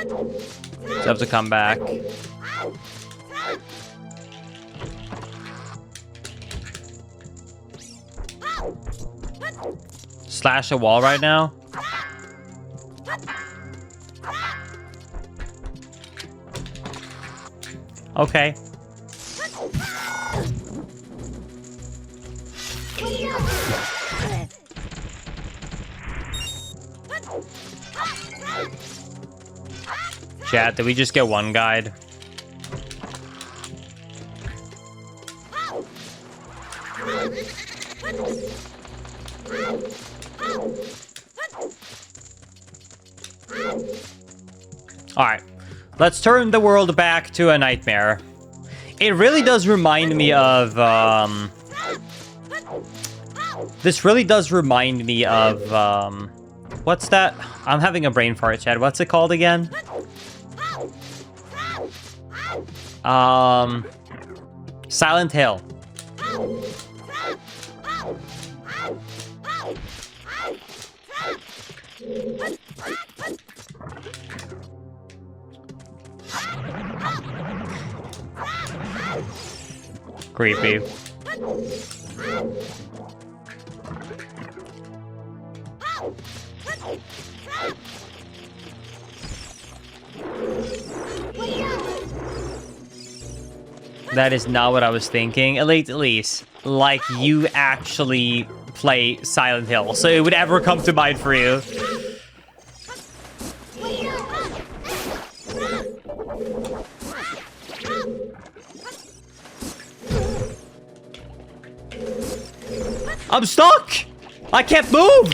So I have to come back. Slash a wall right now? Okay. Chat, did we just get one guide? Alright, let's turn the world back to a nightmare. It really does remind me of, this really does remind me of, what's that? I'm having a brain fart, Chad. What's it called again? Silent Hill. Creepy. That is not what I was thinking. At least, like you actually play Silent Hill, so it would ever come to mind for you. I'm stuck! I can't move!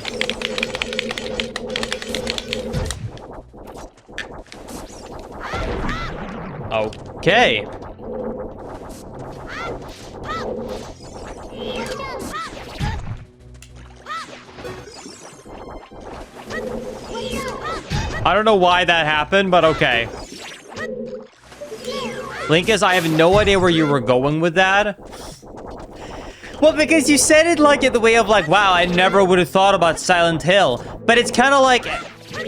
Okay. I don't know why that happened, but okay. Linkus, I have no idea where you were going with that. Well, because you said it like in the way of like, wow, I never would have thought about Silent Hill. But it's kind of like,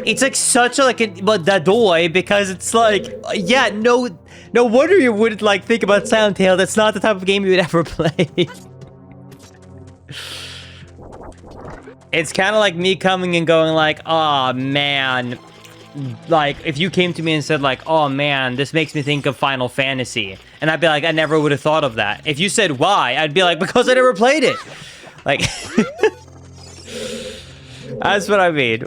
it's like such a, like, but that way, because it's like, yeah, no wonder you wouldn't like think about Silent Hill. That's not the type of game you would ever play. It's kind of like me coming and going like, oh man. Like, if you came to me and said like, oh man, this makes me think of Final Fantasy. And I'd be like, I never would have thought of that. If you said why, I'd be like, because I never played it. Like, that's what I mean.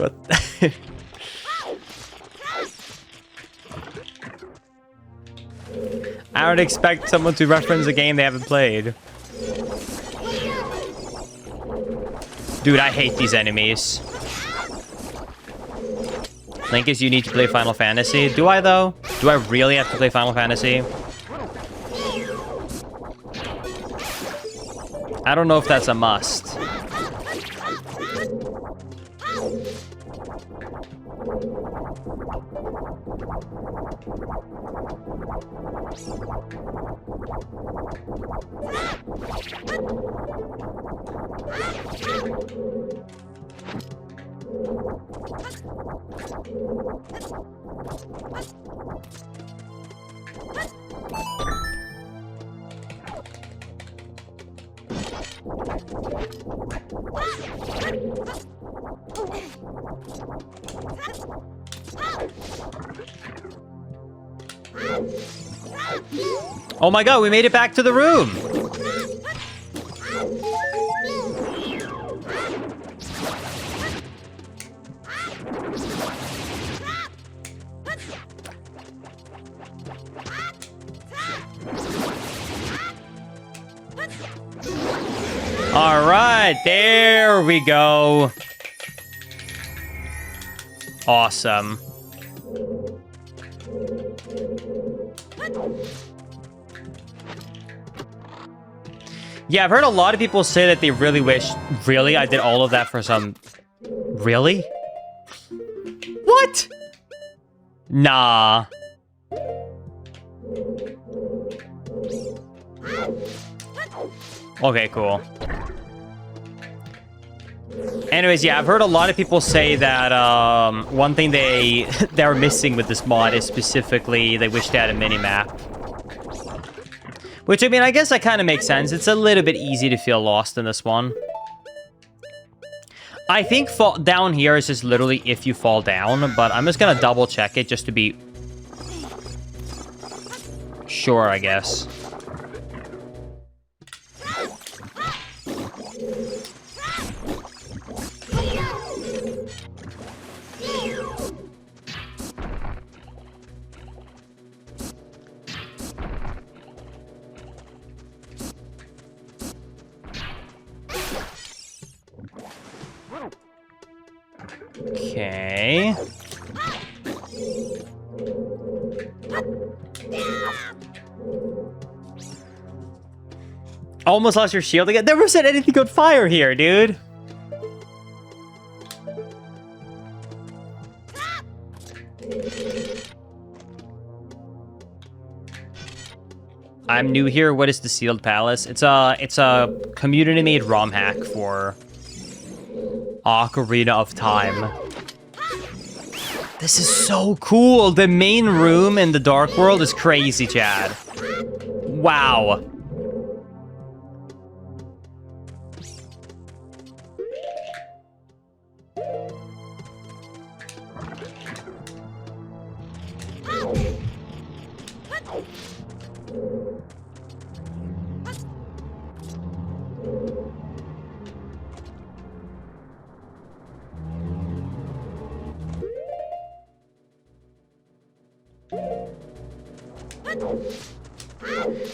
I don't expect someone to reference a game they haven't played. Dude, I hate these enemies. Linkus, you need to play Final Fantasy. Do I, though? Do I really have to play Final Fantasy? I don't know if that's a must. Oh my god, we made it back to the room! Alright, there we go. Awesome. Yeah, I've heard a lot of people say that they really wish... Really? I did all of that for some... Really? What? Nah. Okay, cool. Anyways, yeah, I've heard a lot of people say that one thing they're missing with this mod is specifically they wish they had a mini-map. Which, I mean, I guess that kind of makes sense. It's a little bit easy to feel lost in this one. I think fall down here is just literally if you fall down, but I'm just going to double check it just to be sure, I guess. Okay. Almost lost your shield again. Never said anything on fire here, dude. I'm new here. What is the Sealed Palace? It's a community-made ROM hack for Ocarina of Time. This is so cool. The main room in the Dark World is crazy, Chad. Wow.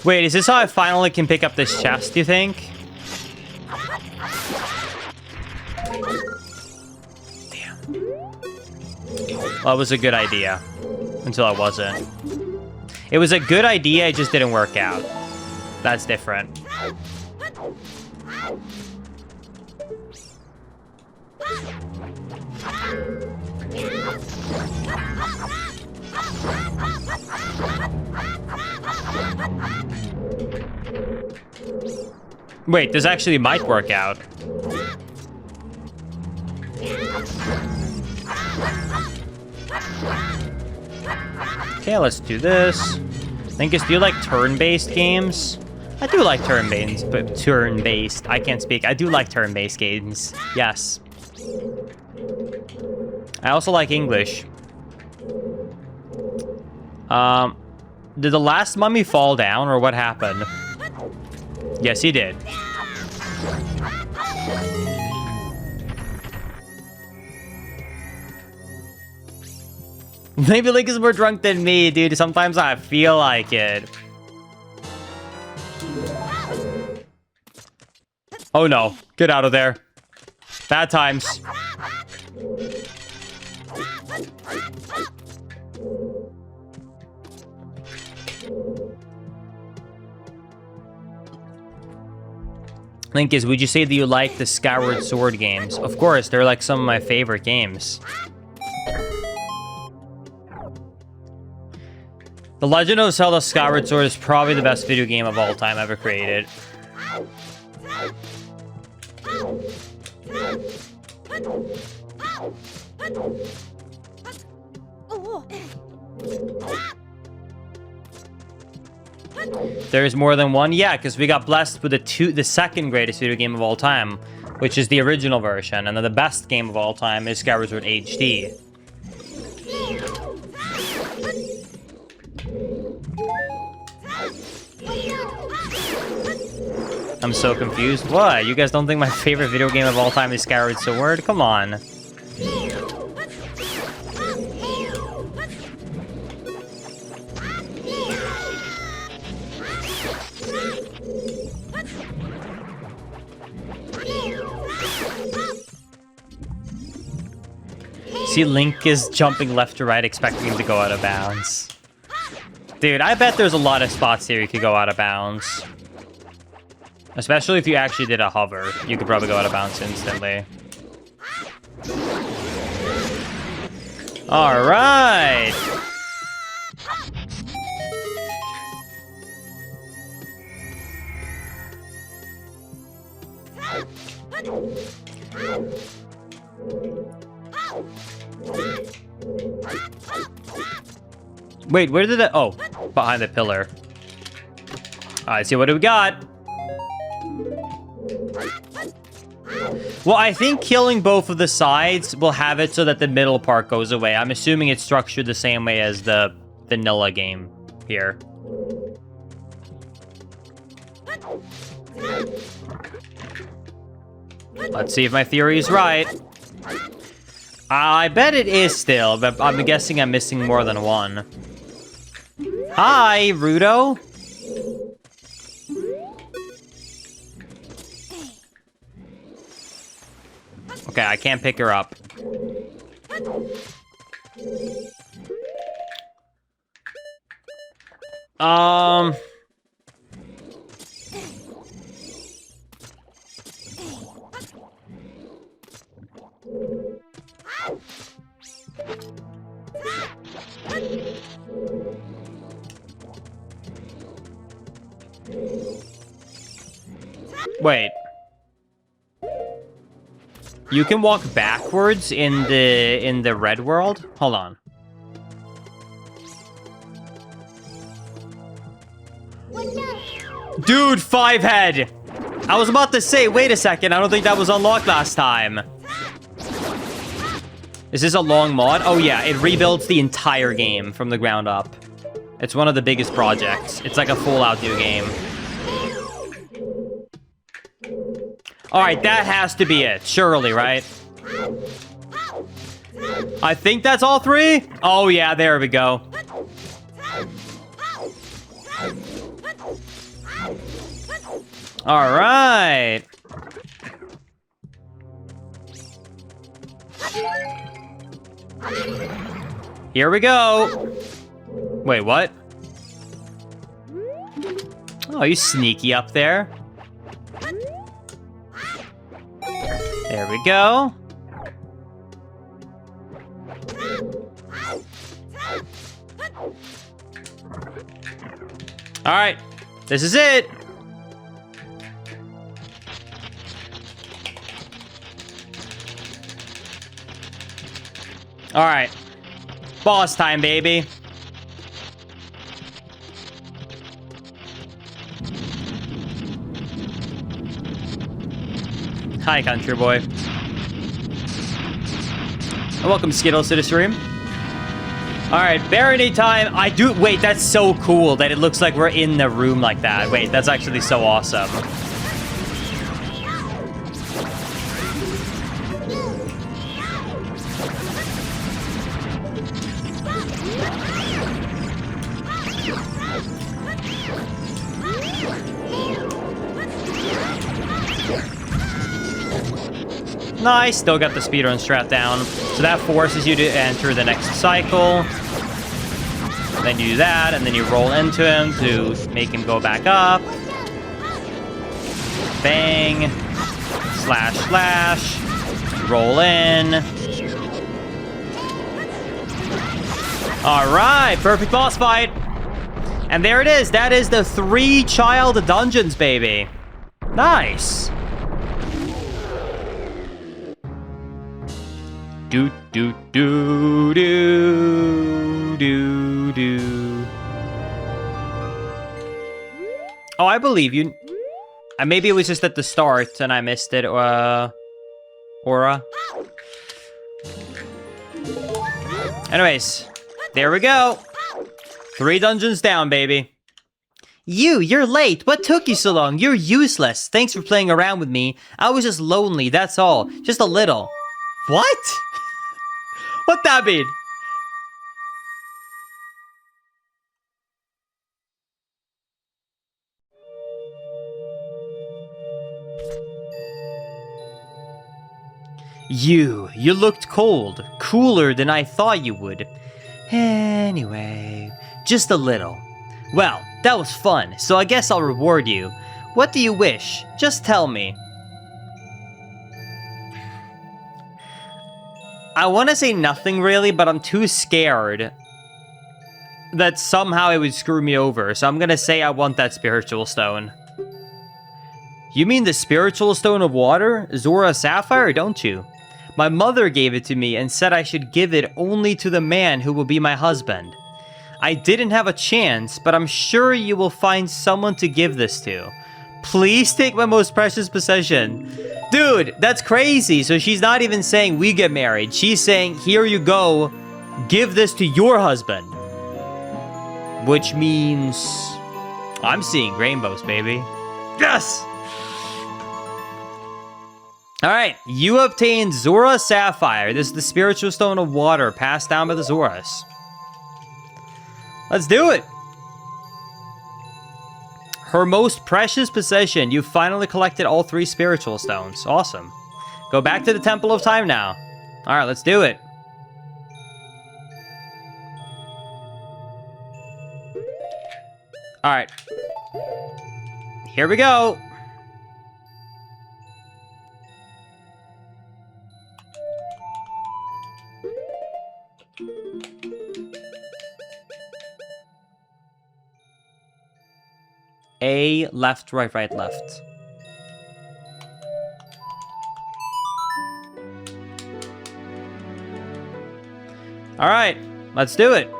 Wait, is this how I finally can pick up this chest, do you think? Damn. Well, it was a good idea. Until it wasn't. It was a good idea, it just didn't work out. That's different. Wait, this actually might work out. Okay, let's do this. Linkus, do you like turn-based games? I do like turn-based, but turn-based. I can't speak. I do like turn-based games. Yes. I also like English. Did the last mummy fall down, or what happened? Yes, he did. Maybe Link is more drunk than me, dude. Sometimes I feel like it. Oh no, get out of there. Bad times. Linkus, would you say that you like the Skyward Sword games? Of course, they're like some of my favorite games. The Legend of Zelda Skyward Sword is probably the best video game of all time ever created. There's more than one? Yeah, because we got blessed with the second greatest video game of all time, which is the original version, and then the best game of all time is Skyward Sword HD. I'm so confused. What? You guys don't think my favorite video game of all time is Skyward Sword? Come on. See, Link is jumping left to right, expecting him to go out of bounds. Dude, I bet there's a lot of spots here you could go out of bounds. Especially if you actually did a hover. You could probably go out of bounds instantly. Alright! Wait, where did that... Oh, behind the pillar. All right, see, what do we got? Well, I think killing both of the sides will have it so that the middle part goes away. I'm assuming it's structured the same way as the vanilla game here. Let's see if my theory is right. I bet it is still, but I'm guessing I'm missing more than one. Hi, Rudo. Okay, I can't pick her up. Wait. You can walk backwards in the red world? Hold on. Dude, 5-head! I was about to say, wait a second, I don't think that was unlocked last time. Is this a long mod? Oh yeah, it rebuilds the entire game from the ground up. It's one of the biggest projects. It's like a Fallout new game. Alright, that has to be it. Surely, right? I think that's all three? Oh yeah, there we go. Alright. Here we go. Wait, what? Oh, you sneaky up there. There we go. All right, this is it. All right, boss time, baby. Hi, country boy. And welcome, Skittles, to the stream. All right, Barony time. Wait, that's so cool that it looks like we're in the room like that. Wait, that's actually so awesome. Nice, still got the speedrun strat down. So that forces you to enter the next cycle. Then you do that, and then you roll into him to make him go back up. Bang. Slash, slash. Roll in. All right, perfect boss fight. And there it is. That is the 3 child dungeons, baby. Nice. Do do do do do do. Oh, I believe you. Maybe it was just at the start and I missed it. Aura. Anyways, there we go. 3 dungeons down, baby. You're late. What took you so long? You're useless. Thanks for playing around with me. I was just lonely, that's all. Just a little. What? What that mean? You looked cold. Cooler than I thought you would. Anyway, just a little. Well, that was fun, so I guess I'll reward you. What do you wish? Just tell me. I want to say nothing really, but I'm too scared that somehow it would screw me over. So I'm going to say I want that spiritual stone. You mean the spiritual stone of water? Zora Sapphire, don't you? My mother gave it to me and said I should give it only to the man who will be my husband. I didn't have a chance, but I'm sure you will find someone to give this to. Please take my most precious possession. Dude, that's crazy. So she's not even saying we get married. She's saying, here you go. Give this to your husband. Which means I'm seeing rainbows, baby. Yes! Alright, you obtained Zora Sapphire. This is the spiritual stone of water passed down by the Zoras. Let's do it! Her most precious possession. You finally collected all 3 spiritual stones. Awesome. Go back to the Temple of Time now. Alright, let's do it. Alright. Here we go. A, left, right, right, left. All right, let's do it.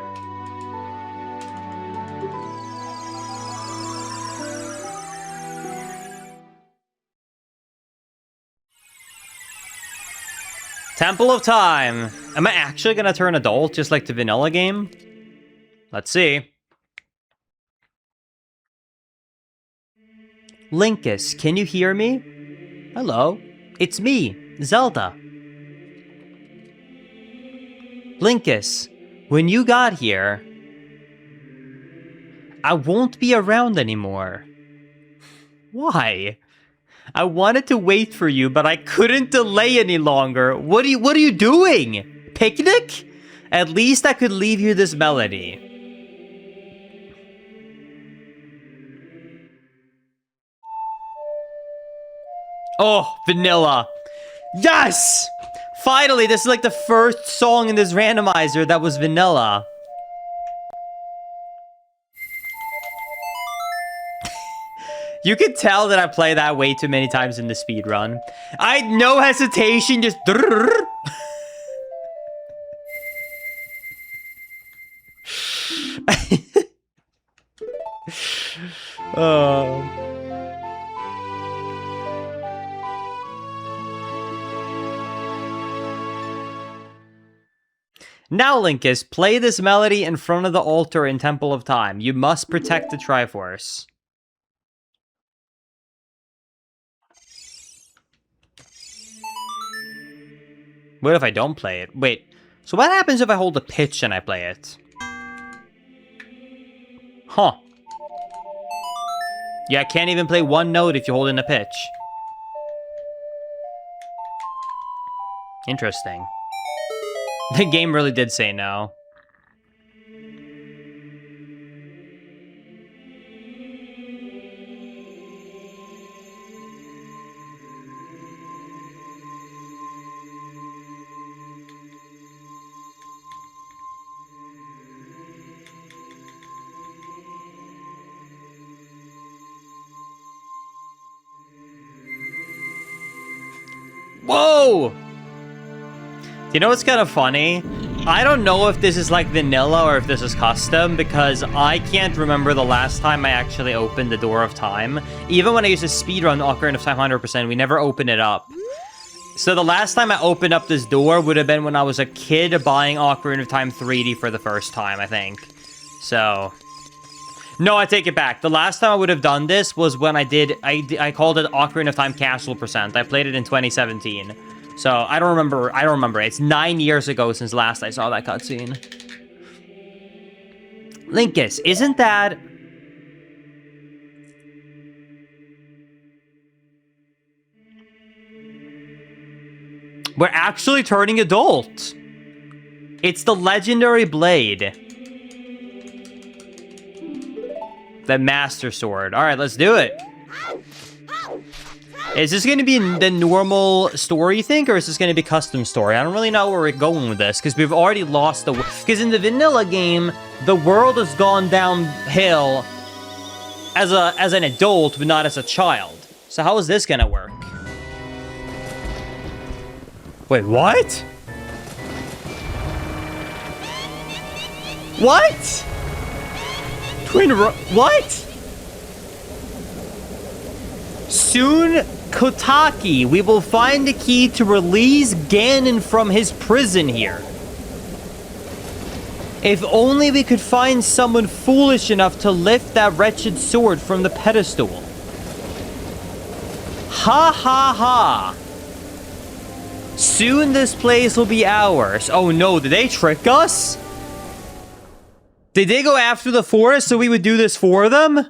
Temple of Time. Am I actually gonna turn adult just like the vanilla game? Let's see. Linkus, can you hear me? Hello, it's me, Zelda. Linkus, when you got here, I won't be around anymore. Why? I wanted to wait for you, but I couldn't delay any longer. What are you doing? Picnic? At least I could leave you this melody. Oh, vanilla. Yes! Finally, this is like the first song in this randomizer that was vanilla. You can tell that I play that way too many times in the speedrun. I had no hesitation, just... Oh... Now, Linkus, play this melody in front of the altar in Temple of Time. You must protect the Triforce. What if I don't play it? Wait, so what happens if I hold a pitch and I play it? Huh. Yeah, I can't even play one note if you hold in a pitch. Interesting. The game really did say no. Whoa! You know what's kind of funny? I don't know if this is like vanilla or if this is custom because I can't remember the last time I actually opened the Door of Time. Even when I used to speedrun Ocarina of Time 100%, we never opened it up. So the last time I opened up this door would have been when I was a kid buying Ocarina of Time 3D for the first time, I think. So... No, I take it back. The last time I would have done this was when I called it Ocarina of Time Castle Percent. I played it in 2017. So, I don't remember. It's 9 years ago since last I saw that cutscene. Linkus, isn't that... We're actually turning adult. It's the legendary blade. The Master Sword. Alright, let's do it. Is this going to be the normal story, you think, or is this going to be custom story? I don't really know where we're going with this, because we've already lost the... Because in the vanilla game, the world has gone downhill as an adult, but not as a child. So how is this going to work? Wait, what? What? What? Soon, Kotaki, we will find a key to release Ganon from his prison here. If only we could find someone foolish enough to lift that wretched sword from the pedestal. Ha ha ha. Soon this place will be ours. Oh no, did they trick us? Did they go after the forest so we would do this for them?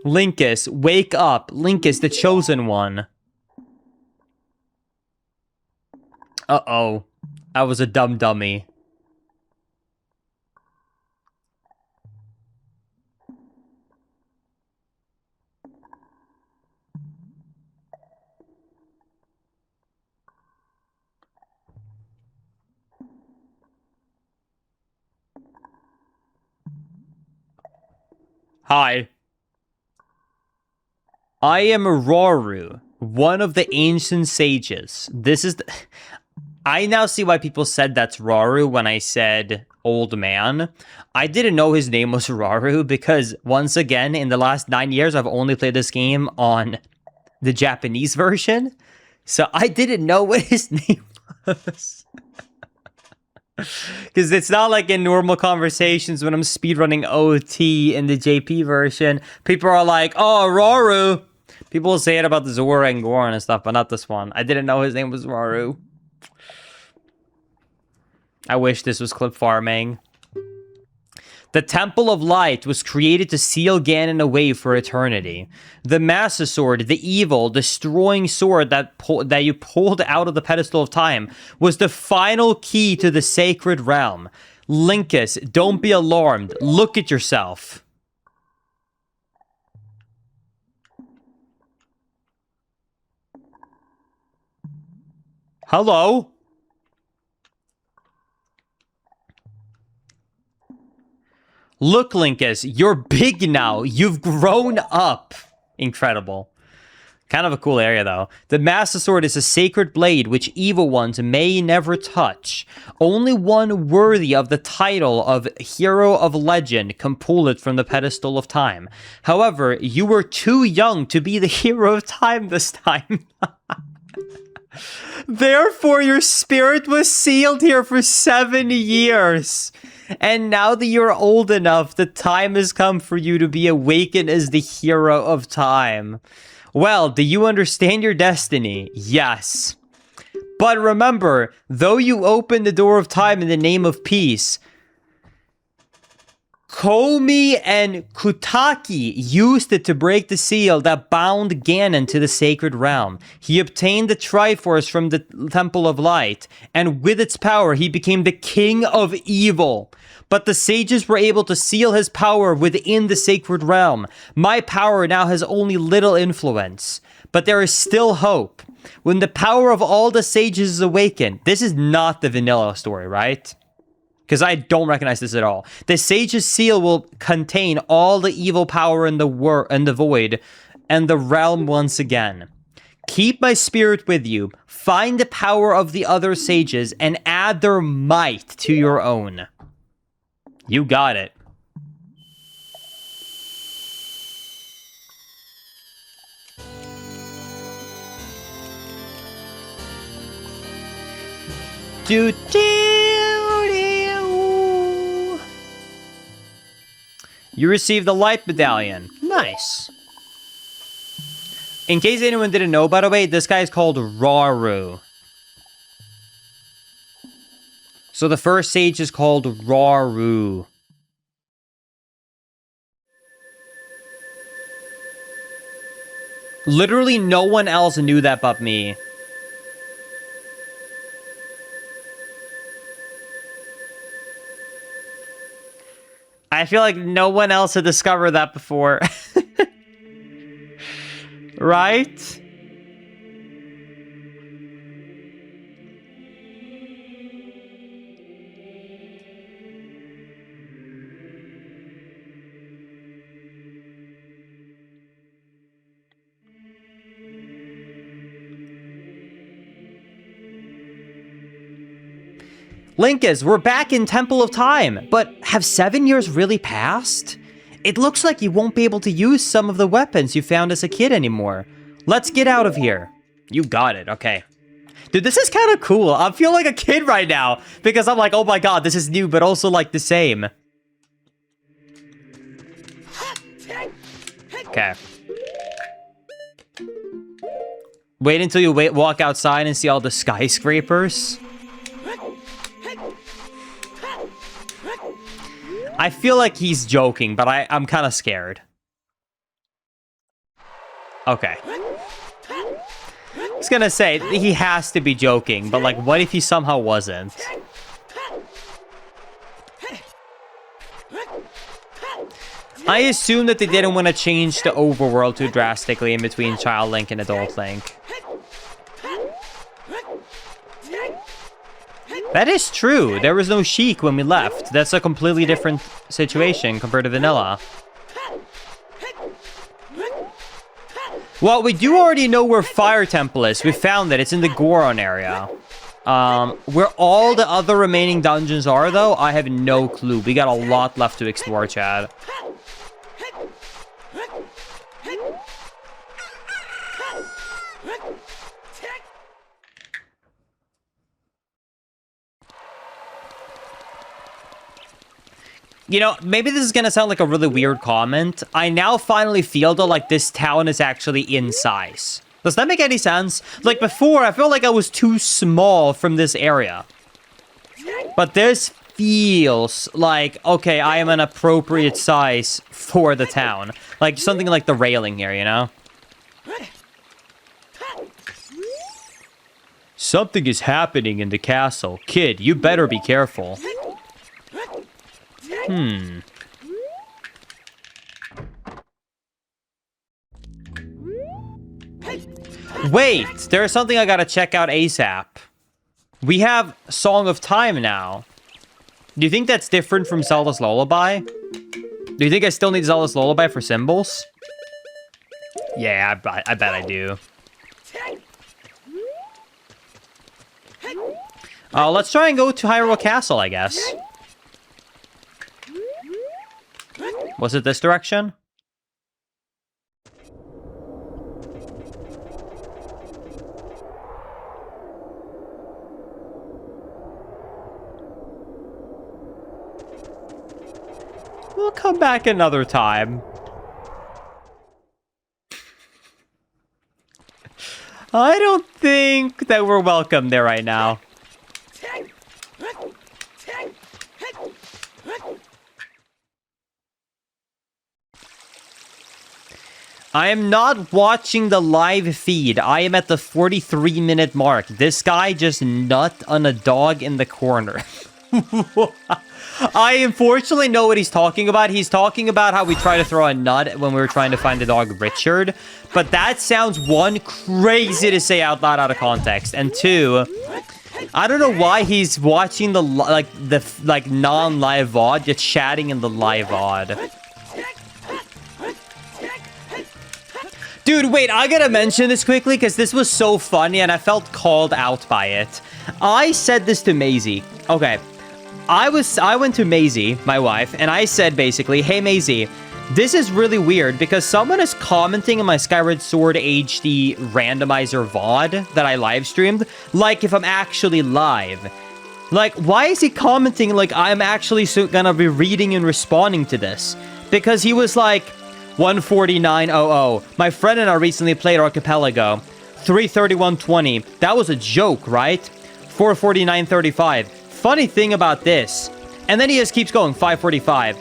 Linkus, wake up. Linkus, the chosen one. Uh-oh. I was a dumb dummy. Hi. I am Roru, one of the ancient sages. This is I now see why people said that's Roru when I said old man. I didn't know his name was Roru because, once again, in the last 9 years, I've only played this game on the Japanese version. So I didn't know what his name was. Because it's not like in normal conversations when I'm speedrunning OT in the JP version. People are like, oh, Roru. People will say it about the Zora and Goron and stuff, but not this one. I didn't know his name was Roru. I wish this was clip farming. The Temple of Light was created to seal Ganon away for eternity. The Master Sword, the evil, destroying sword that you pulled out of the pedestal of time, was the final key to the sacred realm. Linkus, don't be alarmed. Look at yourself. Hello? Look, Linkus, you're big now. You've grown up. Incredible. Kind of a cool area, though. The Master Sword is a sacred blade which evil ones may never touch. Only one worthy of the title of Hero of Legend can pull it from the pedestal of time. However, you were too young to be the Hero of Time this time. Therefore, your spirit was sealed here for 7 years. And now that you're old enough, the time has come for you to be awakened as the Hero of Time. Well, do you understand your destiny? Yes. But remember, though you opened the door of time in the name of peace, Komi and Kutaki used it to break the seal that bound Ganon to the sacred realm. He obtained the Triforce from the Temple of Light, and with its power, he became the King of Evil. But the sages were able to seal his power within the sacred realm. My power now has only little influence, but there is still hope. When the power of all the sages is awakened, this is not the vanilla story, right? Because I don't recognize this at all. The Sage's Seal will contain all the evil power in the void and the realm once again. Keep my spirit with you. Find the power of the other sages and add their might to your own. You got it. You received the Light Medallion. Nice. In case anyone didn't know, by the way, this guy is called Raru. So the first sage is called Raru. Literally no one else knew that but me. I feel like no one else had discovered that before. Right? Linkus, we're back in Temple of Time, but have 7 years really passed? It looks like you won't be able to use some of the weapons you found as a kid anymore. Let's get out of here. You got it, okay. Dude, this is kind of cool. I feel like a kid right now because I'm like, oh my god, this is new, but also like the same. Okay. Wait until you walk outside and see all the skyscrapers. I feel like he's joking, but I'm kind of scared. Okay. I was gonna say, he has to be joking, but like, what if he somehow wasn't? I assume that they didn't want to change the overworld too drastically in between Child Link and Adult Link. That is true. There was no Sheik when we left. That's a completely different situation compared to Vanilla. Well, we do already know where Fire Temple is. We found it. It's in the Goron area. Where all the other remaining dungeons are, though, I have no clue. We got a lot left to explore, Chad. You know, maybe this is gonna sound like a really weird comment. I now finally feel, though, like this town is actually in size. Does that make any sense? Like before, I felt like I was too small from this area. But this feels like, okay, I am an appropriate size for the town. Like something like the railing here, you know? Something is happening in the castle. Kid, you better be careful. Wait, there's something I gotta check out ASAP. We have Song of Time now. Do you think that's different from Zelda's Lullaby? Do you think I still need Zelda's Lullaby for symbols? Yeah, I bet I do. Let's try and go to Hyrule Castle, I guess. Was it this direction? We'll come back another time. I don't think that we're welcome there right now. I am not watching the live feed. I am at the 43-minute mark. This guy just nut on a dog in the corner. I unfortunately know what he's talking about. He's talking about how we try to throw a nut when we were trying to find the dog Richard. But that sounds, one, crazy to say out loud out of context. And two, I don't know why he's watching the non-live VOD, just chatting in the live VOD. Dude, wait, I gotta mention this quickly because this was so funny and I felt called out by it. I said this to Maisie. Okay, I went to Maisie, my wife, and I said basically, hey Maisie, this is really weird because someone is commenting on my Skyward Sword HD randomizer VOD that I live streamed, like if I'm actually live. Like, why is he commenting like I'm actually gonna be reading and responding to this? Because he was like, 149.00. My friend and I recently played Archipelago. 331.20. That was a joke, right? 449.35. Funny thing about this. And then he just keeps going. 545.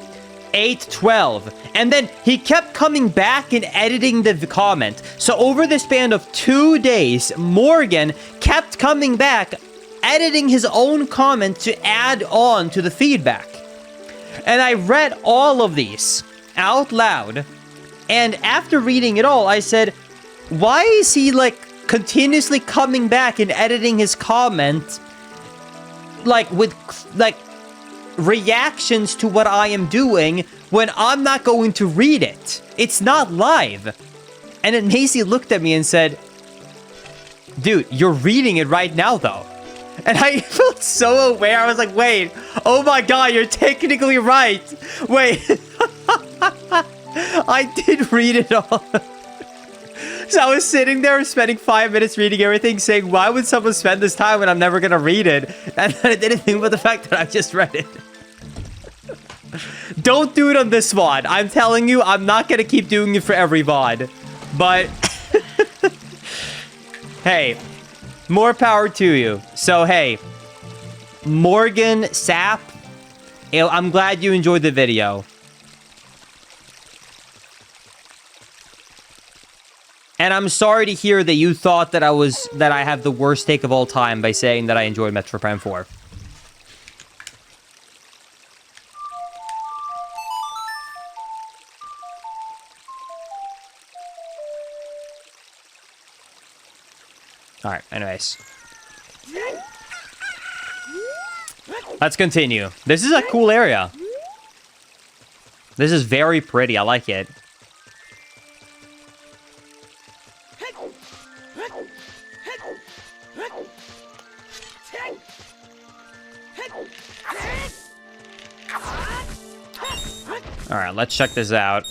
812. And then he kept coming back and editing the comment. So over the span of 2 days, Morgan kept coming back, editing his own comment to add on to the feedback. And I read all of these out loud. And after reading it all, I said, why is he, like, continuously coming back and editing his comment, like, with, like, reactions to what I am doing when I'm not going to read it? It's not live. And then Macy looked at me and said, dude, you're reading it right now, though. And I felt so aware. I was like, wait, oh my god, you're technically right. Wait. I did read it all. So I was sitting there spending 5 minutes reading everything, saying, why would someone spend this time when I'm never going to read it? And then I didn't think about the fact that I just read it. Don't do it on this VOD. I'm telling you, I'm not going to keep doing it for every VOD. But, hey, more power to you. So, hey, Morgan Sapp, I'm glad you enjoyed the video. And I'm sorry to hear that you thought that I have the worst take of all time by saying that I enjoyed Metroid Prime 4. Alright, anyways. Let's continue. This is a cool area. This is very pretty. I like it. All right, let's check this out.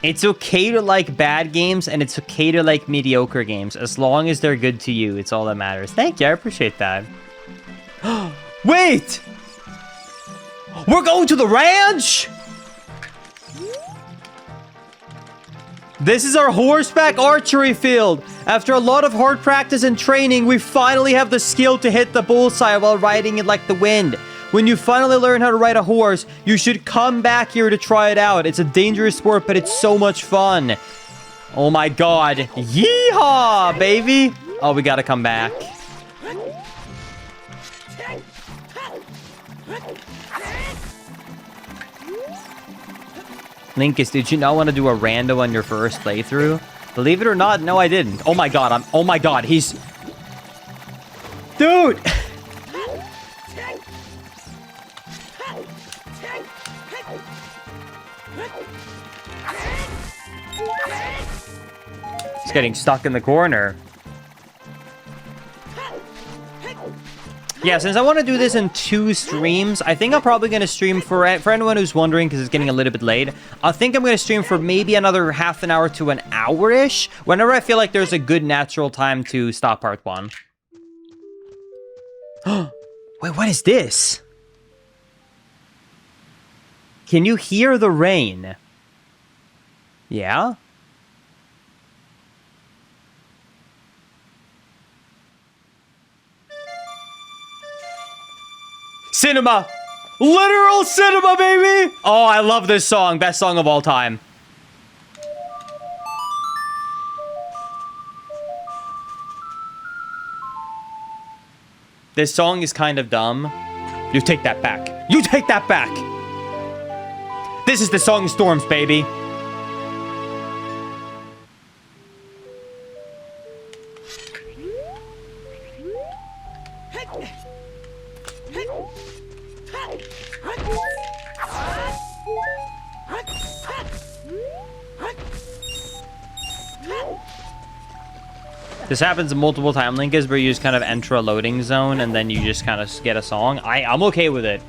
It's okay to like bad games, and it's okay to like mediocre games. As long as they're good to you, it's all that matters. Thank you, I appreciate that. Wait! We're going to the ranch? This is our horseback archery field. After a lot of hard practice and training, we finally have the skill to hit the bullseye while riding it like the wind. When you finally learn how to ride a horse, you should come back here to try it out. It's a dangerous sport, but it's so much fun. Oh my god. Yeehaw, baby. Oh, we gotta come back. Linkus, did you not want to do a rando on your first playthrough? Believe it or not, no, I didn't. Oh my god, oh my god, he's... Dude! He's getting stuck in the corner. Yeah, since I want to do this in 2 streams, I think I'm probably going to stream for anyone who's wondering, because it's getting a little bit late. I think I'm going to stream for maybe another half an hour to an hour-ish, whenever I feel like there's a good natural time to stop part 1. Wait, what is this? Can you hear the rain? Yeah? Cinema! Literal cinema, baby! Oh, I love this song. Best song of all time. This song is kind of dumb. You take that back. You take that back! This is the Song of Storms, baby. This happens multiple times, Linkus, where you just kind of enter a loading zone and then you just kind of get a song. I'm okay with it.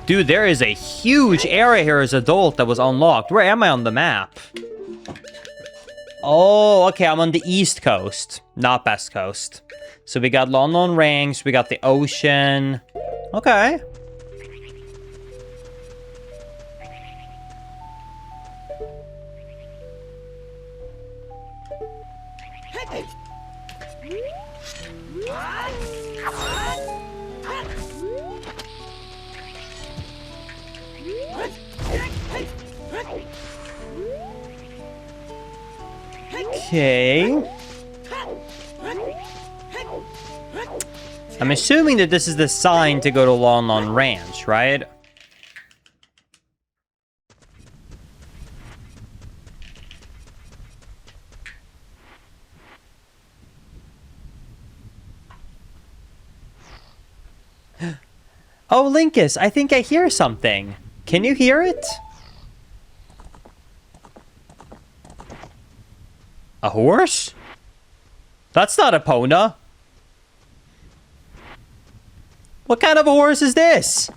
Dude, there is a huge area here as adult that was unlocked. Where am I on the map? Oh, okay, I'm on the East Coast, not West Coast. So we got London Ranks, we got the ocean. Okay. Okay. I'm assuming that this is the sign to go to Lon Lon Ranch, right? Oh, Linkus, I think I hear something. Can you hear it? A horse? That's not Epona. What kind of a horse is this?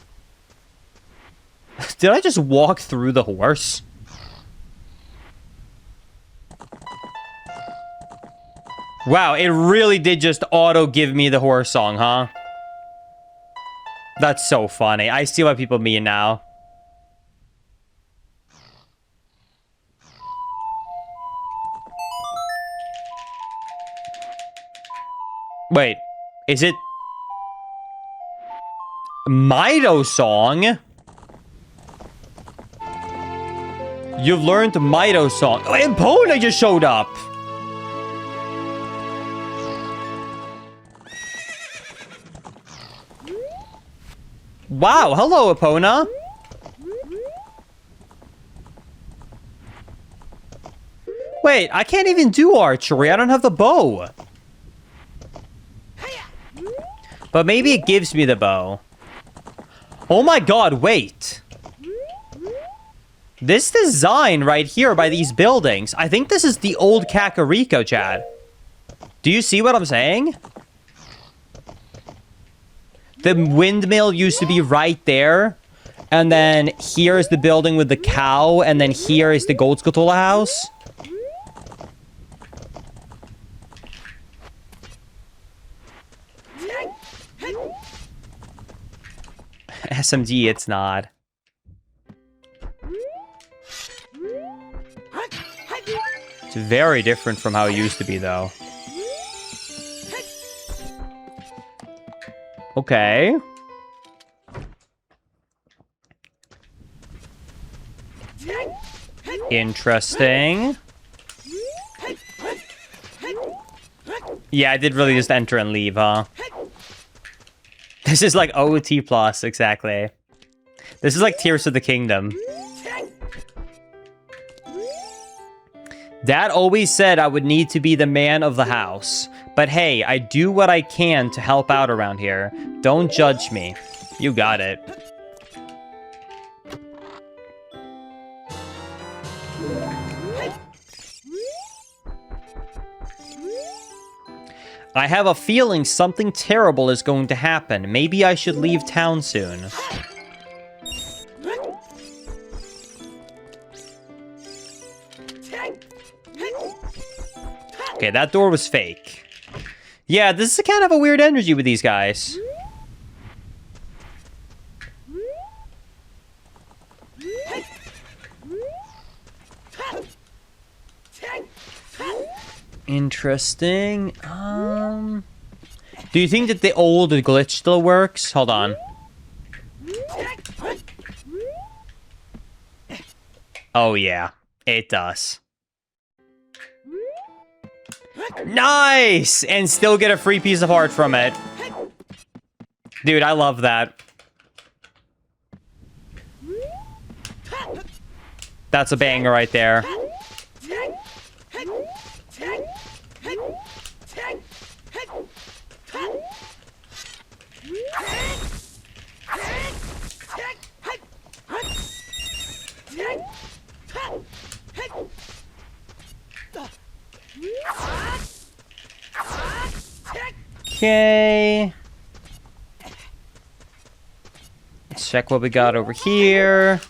Did I just walk through the horse? Wow, it really did just auto give me the horse song, huh? That's so funny. I see what people mean now. Wait, is it Mido song? You've learned Mido song. Oh, and Epona just showed up. Wow, hello, Epona. Wait, I can't even do archery. I don't have the bow. But maybe it gives me the bow. Oh my god, wait. This design right here by these buildings, I think this is the old Kakariko, Chad. Do you see what I'm saying? The windmill used to be right there. And then here is the building with the cow. And then here is the Gold Skulltula house. SMG, it's not. It's very different from how it used to be, though. Okay. Interesting. Yeah, I did really just enter and leave, huh? This is like OT plus, exactly. This is like Tears of the Kingdom. Dad always said I would need to be the man of the house. But hey, I do what I can to help out around here. Don't judge me. You got it. I have a feeling something terrible is going to happen. Maybe I should leave town soon. Okay, that door was fake. Yeah, this is kind of a weird energy with these guys. Interesting. Do you think that the old glitch still works? Hold on. Oh yeah, it does. Nice! And still get a free piece of art from it. Dude, I love that. That's a banger right there. Okay. Let's check what we got over here.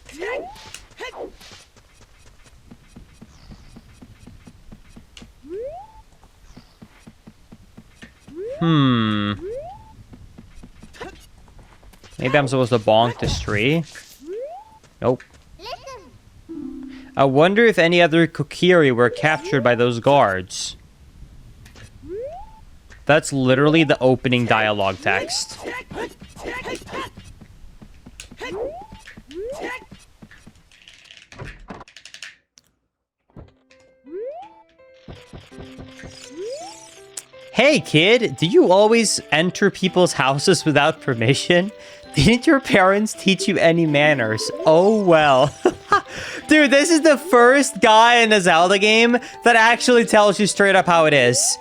Maybe I'm supposed to bonk this tree. Nope. I wonder if any other Kokiri were captured by those guards. That's literally the opening dialogue text. Hey kid, do you always enter people's houses without permission? Didn't your parents teach you any manners? Oh well. Dude, this is the first guy in a Zelda game that actually tells you straight up how it is.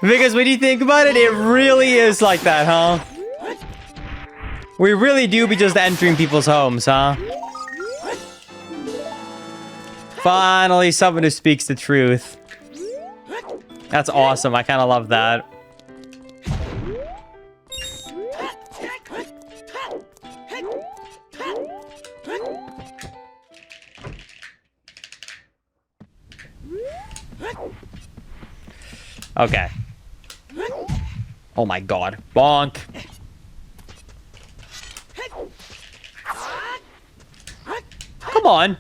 Because when you think about it, it really is like that, huh? We really do be just entering people's homes, huh? Finally, someone who speaks the truth. That's awesome. I kind of love that. Okay. Oh my god. Bonk. Come on.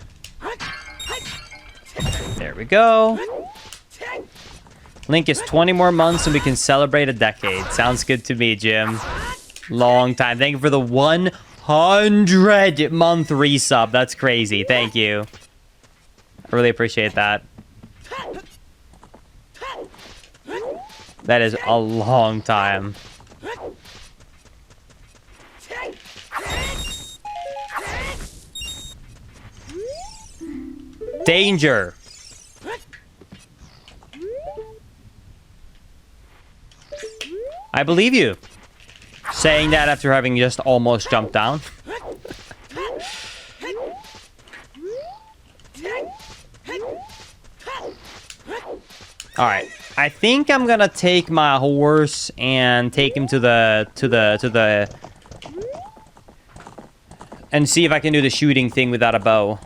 There we go. Link is 20 more months and we can celebrate a decade. Sounds good to me, Jim. Long time. Thank you for the 100-month resub. That's crazy. Thank you. I really appreciate that. That is a long time. Danger. I believe you. Saying that after having just almost jumped down. All right. I think I'm gonna take my horse and take him to the and see if I can do the shooting thing without a bow.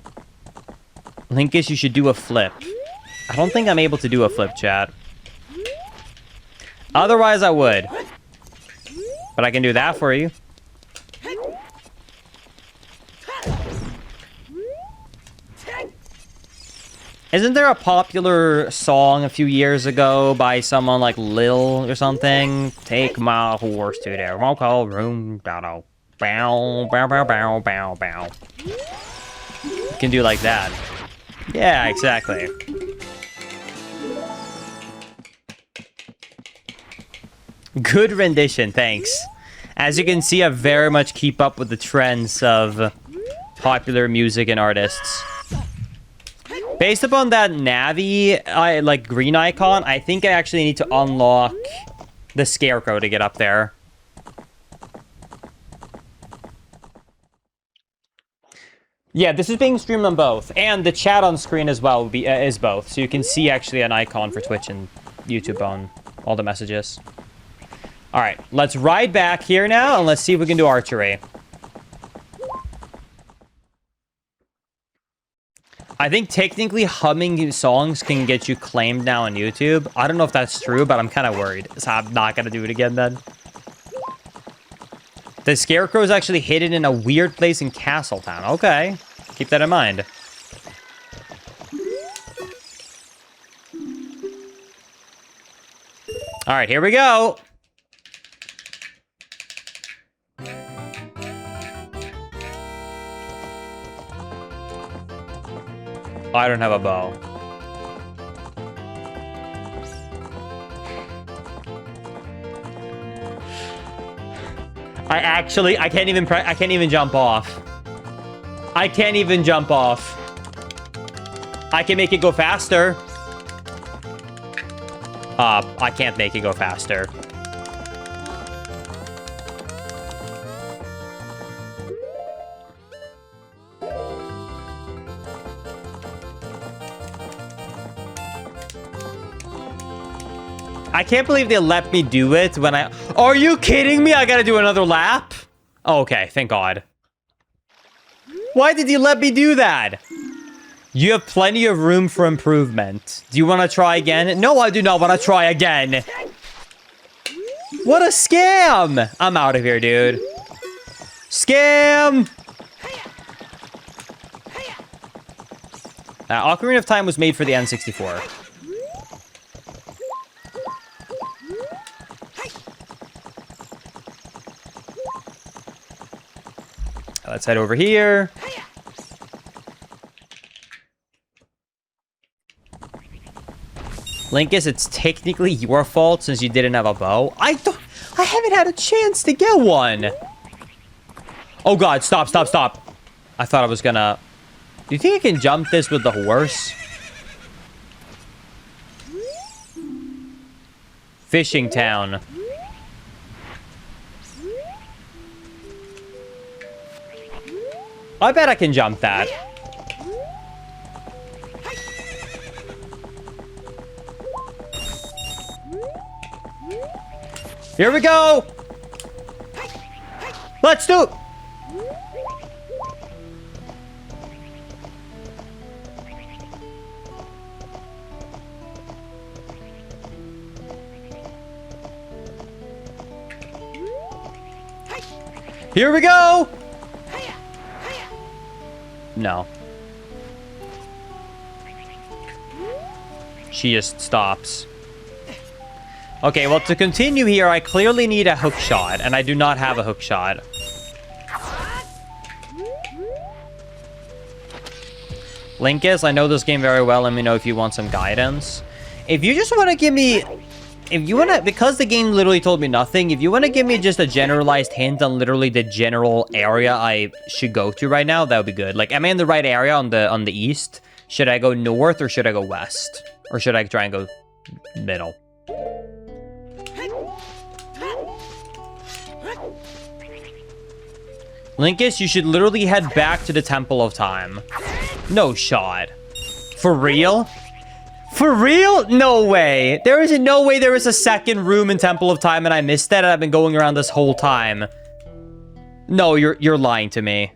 Linkus, you should do a flip. I don't think I'm able to do a flip, chat. Otherwise, I would. But I can do that for you. Isn't there a popular song a few years ago by someone like Lil or something? Take my horse to the local room. Bow, bow, bow, bow, bow, bow. You can do like that. Yeah, exactly. Good rendition, thanks. As you can see, I very much keep up with the trends of popular music and artists. Based upon that Navi, like green icon, I think I actually need to unlock the Scarecrow to get up there. Yeah, this is being streamed on both, and the chat on screen as well will be, is both, so you can see actually an icon for Twitch and YouTube on all the messages. All right, let's ride back here now, and let's see if we can do archery. I think technically humming songs can get you claimed now on YouTube. I don't know if that's true, but I'm kind of worried, so I'm not going to do it again then. The Scarecrow is actually hidden in a weird place in Castletown. Okay, keep that in mind. All right, here we go. I don't have a bow. I can't even jump off. I can't even jump off. I can make it go faster. I can't make it go faster. I can't believe they let me do it when I... Are you kidding me? I gotta do another lap? Oh, okay, thank God. Why did you let me do that? You have plenty of room for improvement. Do you want to try again? No, I do not want to try again. What a scam! I'm out of here, dude. Scam! Ocarina of Time was made for the N64. Let's head over here. Linkus, it's technically your fault since you didn't have a bow. I haven't had a chance to get one. Oh God, stop, stop, stop. I thought I was gonna... Do you think I can jump this with the horse? Fishing town. I bet I can jump that. Here we go! Let's do it! Here we go! No. She just stops. Okay, well, to continue here, I clearly need a hook shot, and I do not have a hook shot. Linkus, I know this game very well. Let me know if you want some guidance. If you just want to give me... If you want to... Because the game literally told me nothing, if you want to give me just a generalized hint on literally the general area I should go to right now, that would be good. Like, am I in the right area on the east? Should I go north or should I go west? Or should I try and go middle? Linkus, you should literally head back to the Temple of Time. No shot. For real? For real? No way. There is no way there is a second room in Temple of Time and I missed that and I've been going around this whole time. No, you're lying to me.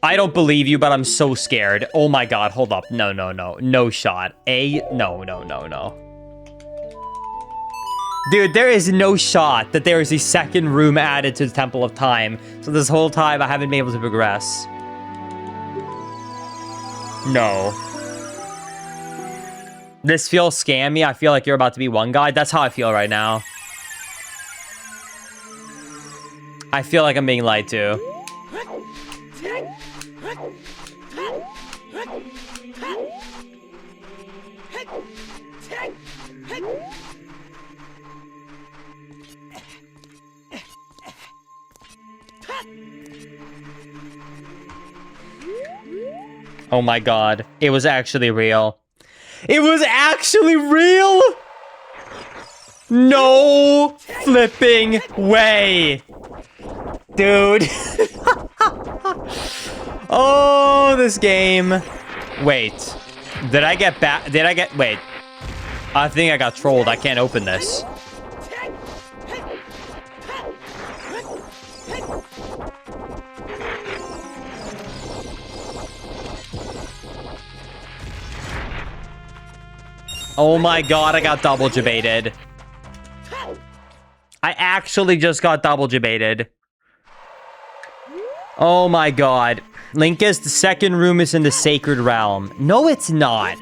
I don't believe you, but I'm so scared. Oh my god, hold up. No. No shot. No. Dude, there is no shot that there is a second room added to the Temple of Time. So this whole time, I haven't been able to progress. No. This feels scammy. I feel like you're about to be one guy. That's how I feel right now. I feel like I'm being lied to. Oh my god. It was actually real. It was actually real! No flipping way. Dude. Oh, this game. Wait. Did I get back? Wait. I think I got trolled. I can't open this. Oh my god, I got double debated. I actually just got double debated. Oh my god. Linkus, the second room is in the Sacred Realm. No, it's not.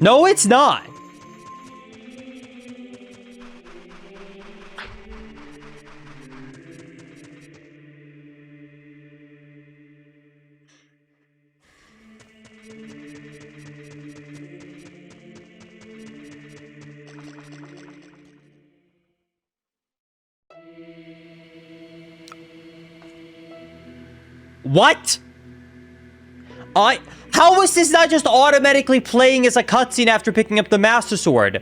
No, it's not. What? How was this not just automatically playing as a cutscene after picking up the Master Sword?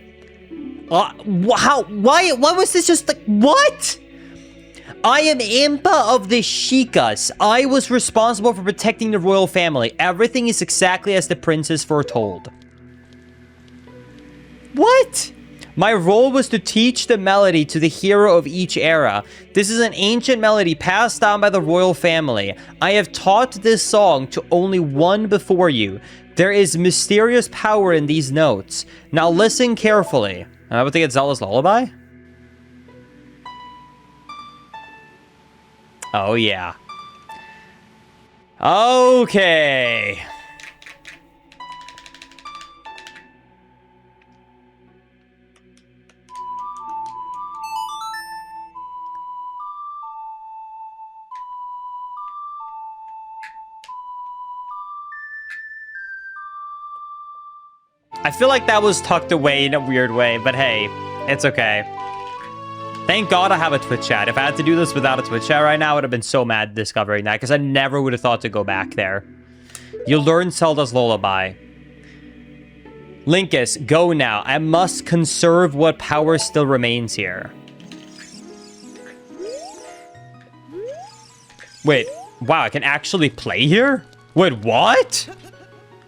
Why was this just like, what? I am Impa of the Shikas. I was responsible for protecting the royal family. Everything is exactly as the princess foretold. What? My role was to teach the melody to the hero of each era. This is an ancient melody passed down by the royal family. I have taught this song to only one before you. There is mysterious power in these notes. Now listen carefully. Am I about to get Zelda's lullaby? Oh yeah. Okay. I feel like that was tucked away in a weird way, but hey, it's okay. Thank God I have a Twitch chat. If I had to do this without a Twitch chat right now, I would have been so mad discovering that, because I never would have thought to go back there. You learn Zelda's lullaby. Linkus, go now. I must conserve what power still remains here. Wait, wow, I can actually play here? Wait, what?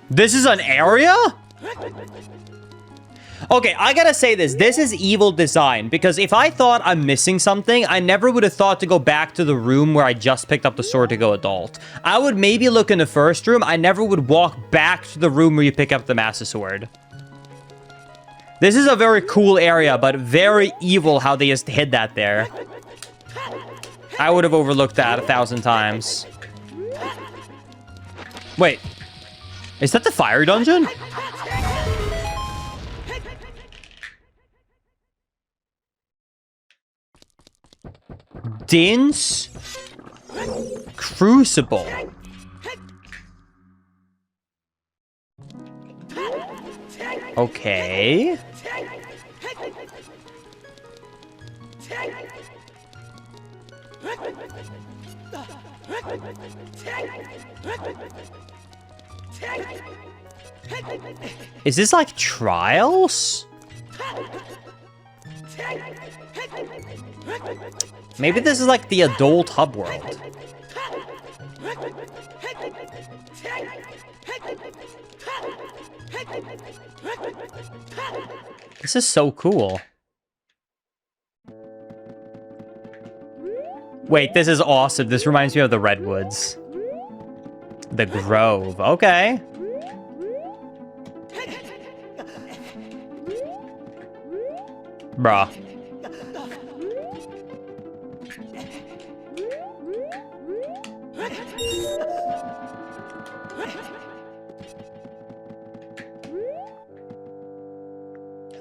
This is an area? Okay, I gotta say this. This is evil design, because if I thought I'm missing something, I never would have thought to go back to the room where I just picked up the sword to go adult. I would maybe look in the first room. I never would walk back to the room where you pick up the Master Sword. This is a very cool area, but very evil how they just hid that there. I would have overlooked that 1,000 times. Wait. Is that the fire dungeon? Din's Crucible. Okay. Is this like trials? Maybe this is like the adult hub world. This is so cool. Wait, this is awesome. This reminds me of the Redwoods. The Grove. Okay. Bruh.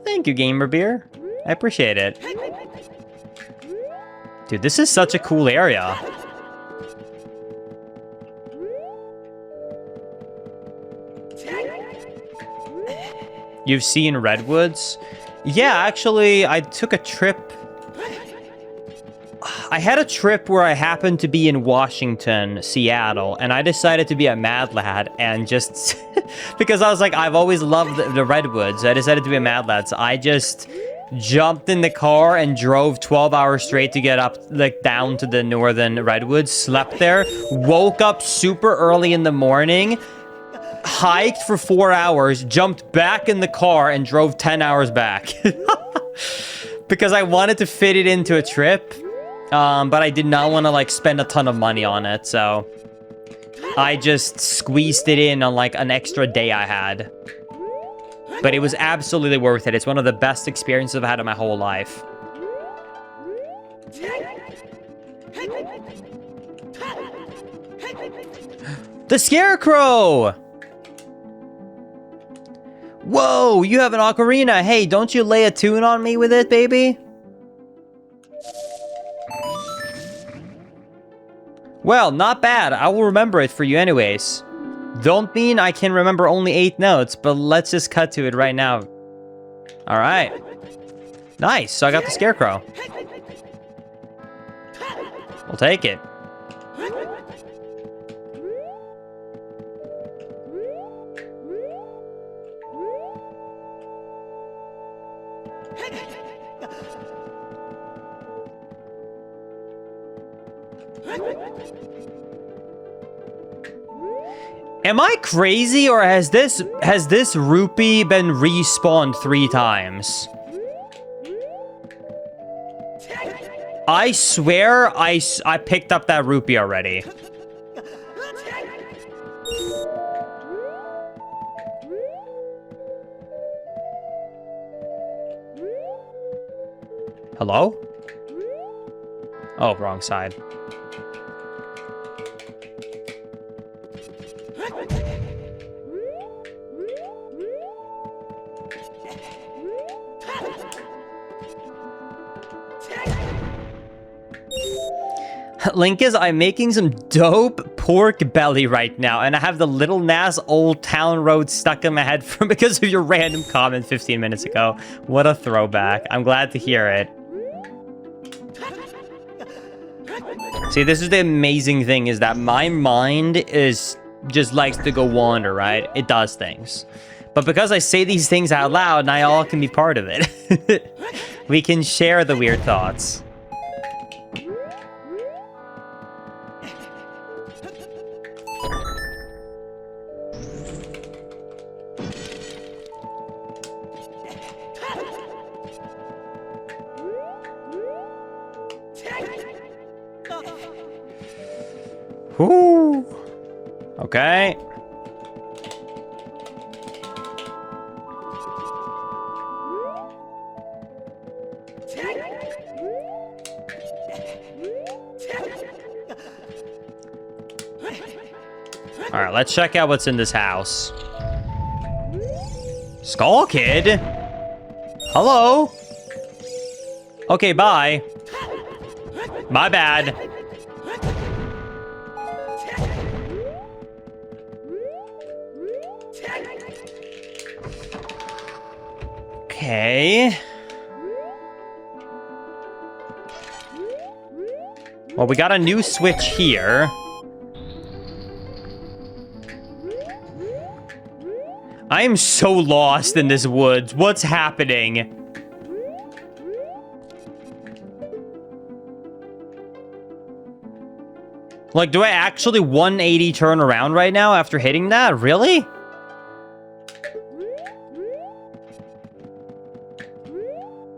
Thank you, Gamer Beer. I appreciate it. Dude, this is such a cool area. You've seen Redwoods? Yeah, actually, I took a trip. I had a trip where I happened to be in Washington, Seattle, and I decided to be a Mad Lad and just... because I was like, I've always loved the Redwoods. I decided to be a Mad Lad, so I just jumped in the car and drove 12 hours straight to get up, like, down to the northern Redwoods, slept there, woke up super early in the morning, hiked for 4 hours, jumped back in the car, and drove 10 hours back. Because I wanted to fit it into a trip, but I did not want to, like, spend a ton of money on it, so I just squeezed it in on, like, an extra day I had. But it was absolutely worth it. It's one of the best experiences I've had in my whole life. The Scarecrow! Whoa, you have an ocarina. Hey, don't you lay a tune on me with it, baby? Well, not bad. I will remember it for you anyways. Don't mean I can remember only 8 notes, but let's just cut to it right now. Alright. Nice, so I got the Scarecrow. We'll take it. Am I crazy, or has this rupee been respawned 3 times? I swear I picked up that rupee already. Hello? Oh, wrong side. Link is, I'm making some dope pork belly right now, and I have the Little Nas Old Town Road stuck in my head from because of your random comment 15 minutes ago. What a throwback. I'm glad to hear it. See, this is the amazing thing, is that my mind is just likes to go wander, right? It does things. But because I say these things out loud, now y'all can be part of it. We can share the weird thoughts. Whoo! Okay. All right, let's check out what's in this house. Skull Kid? Hello? Okay, bye. My bad. Okay. Well, we got a new switch here. I am so lost in this woods. What's happening? Like, do I actually 180 turn around right now after hitting that? Really?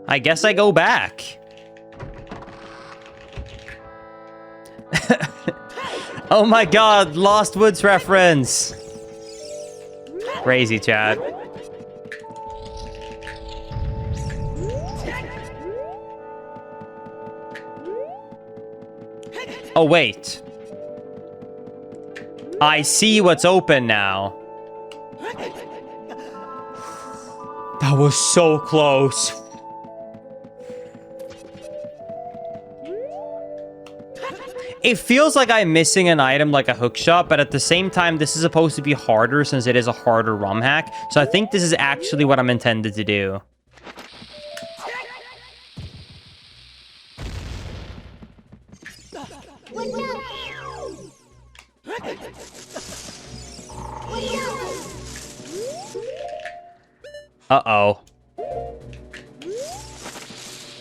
I guess I go back. Oh my god, Lost Woods reference. Crazy, chat. Oh, wait. I see what's open now. That was so close. It feels like I'm missing an item like a hookshot, but at the same time, this is supposed to be harder since it is a harder ROM hack. So I think this is actually what I'm intended to do. Uh-oh.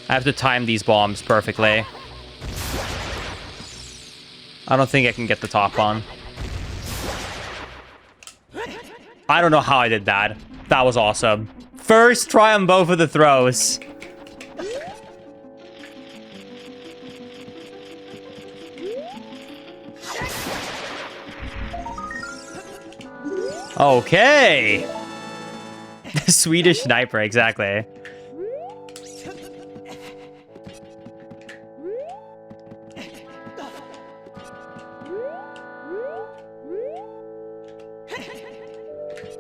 I have to time these bombs perfectly. I don't think I can get the top on. I don't know how I did that. That was awesome. First try on both of the throws. Okay. The Swedish sniper, exactly.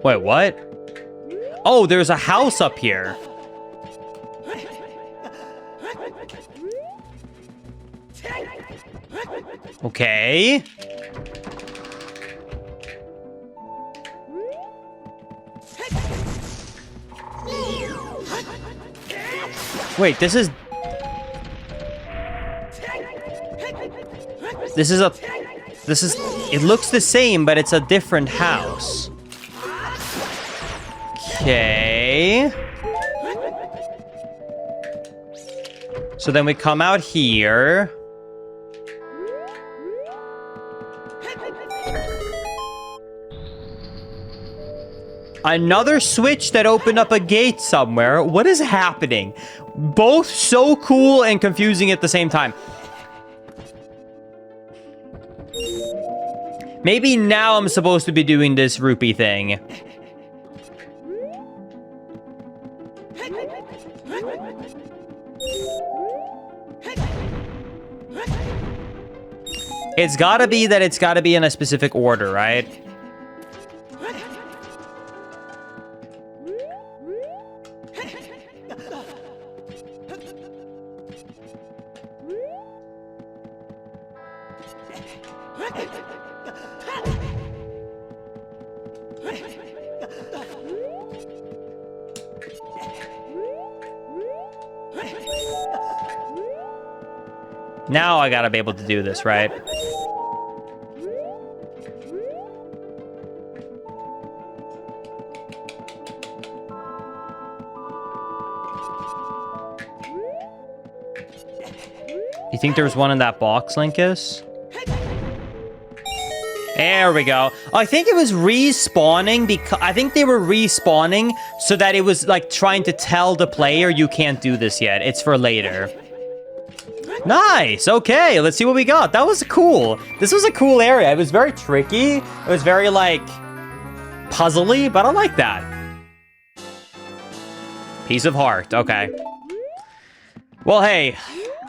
Wait, what? Oh, there's a house up here. Okay. Wait, this is... It looks the same, but it's a different house. Okay. So then we come out here. Another switch that opened up a gate somewhere. What is happening? Both so cool and confusing at the same time. Maybe now I'm supposed to be doing this rupee thing. It's gotta be that it's gotta be in a specific order, right? Now I gotta be able to do this, right? think there's one in that box, Linkus? There we go. I think it was respawning because I think they were respawning so that it was like trying to tell the player you can't do this yet. It's for later. Nice. Okay, let's see what we got. That was cool. This was a cool area. It was very tricky. It was very like puzzly, but I like that. Piece of heart. Okay. Well, hey,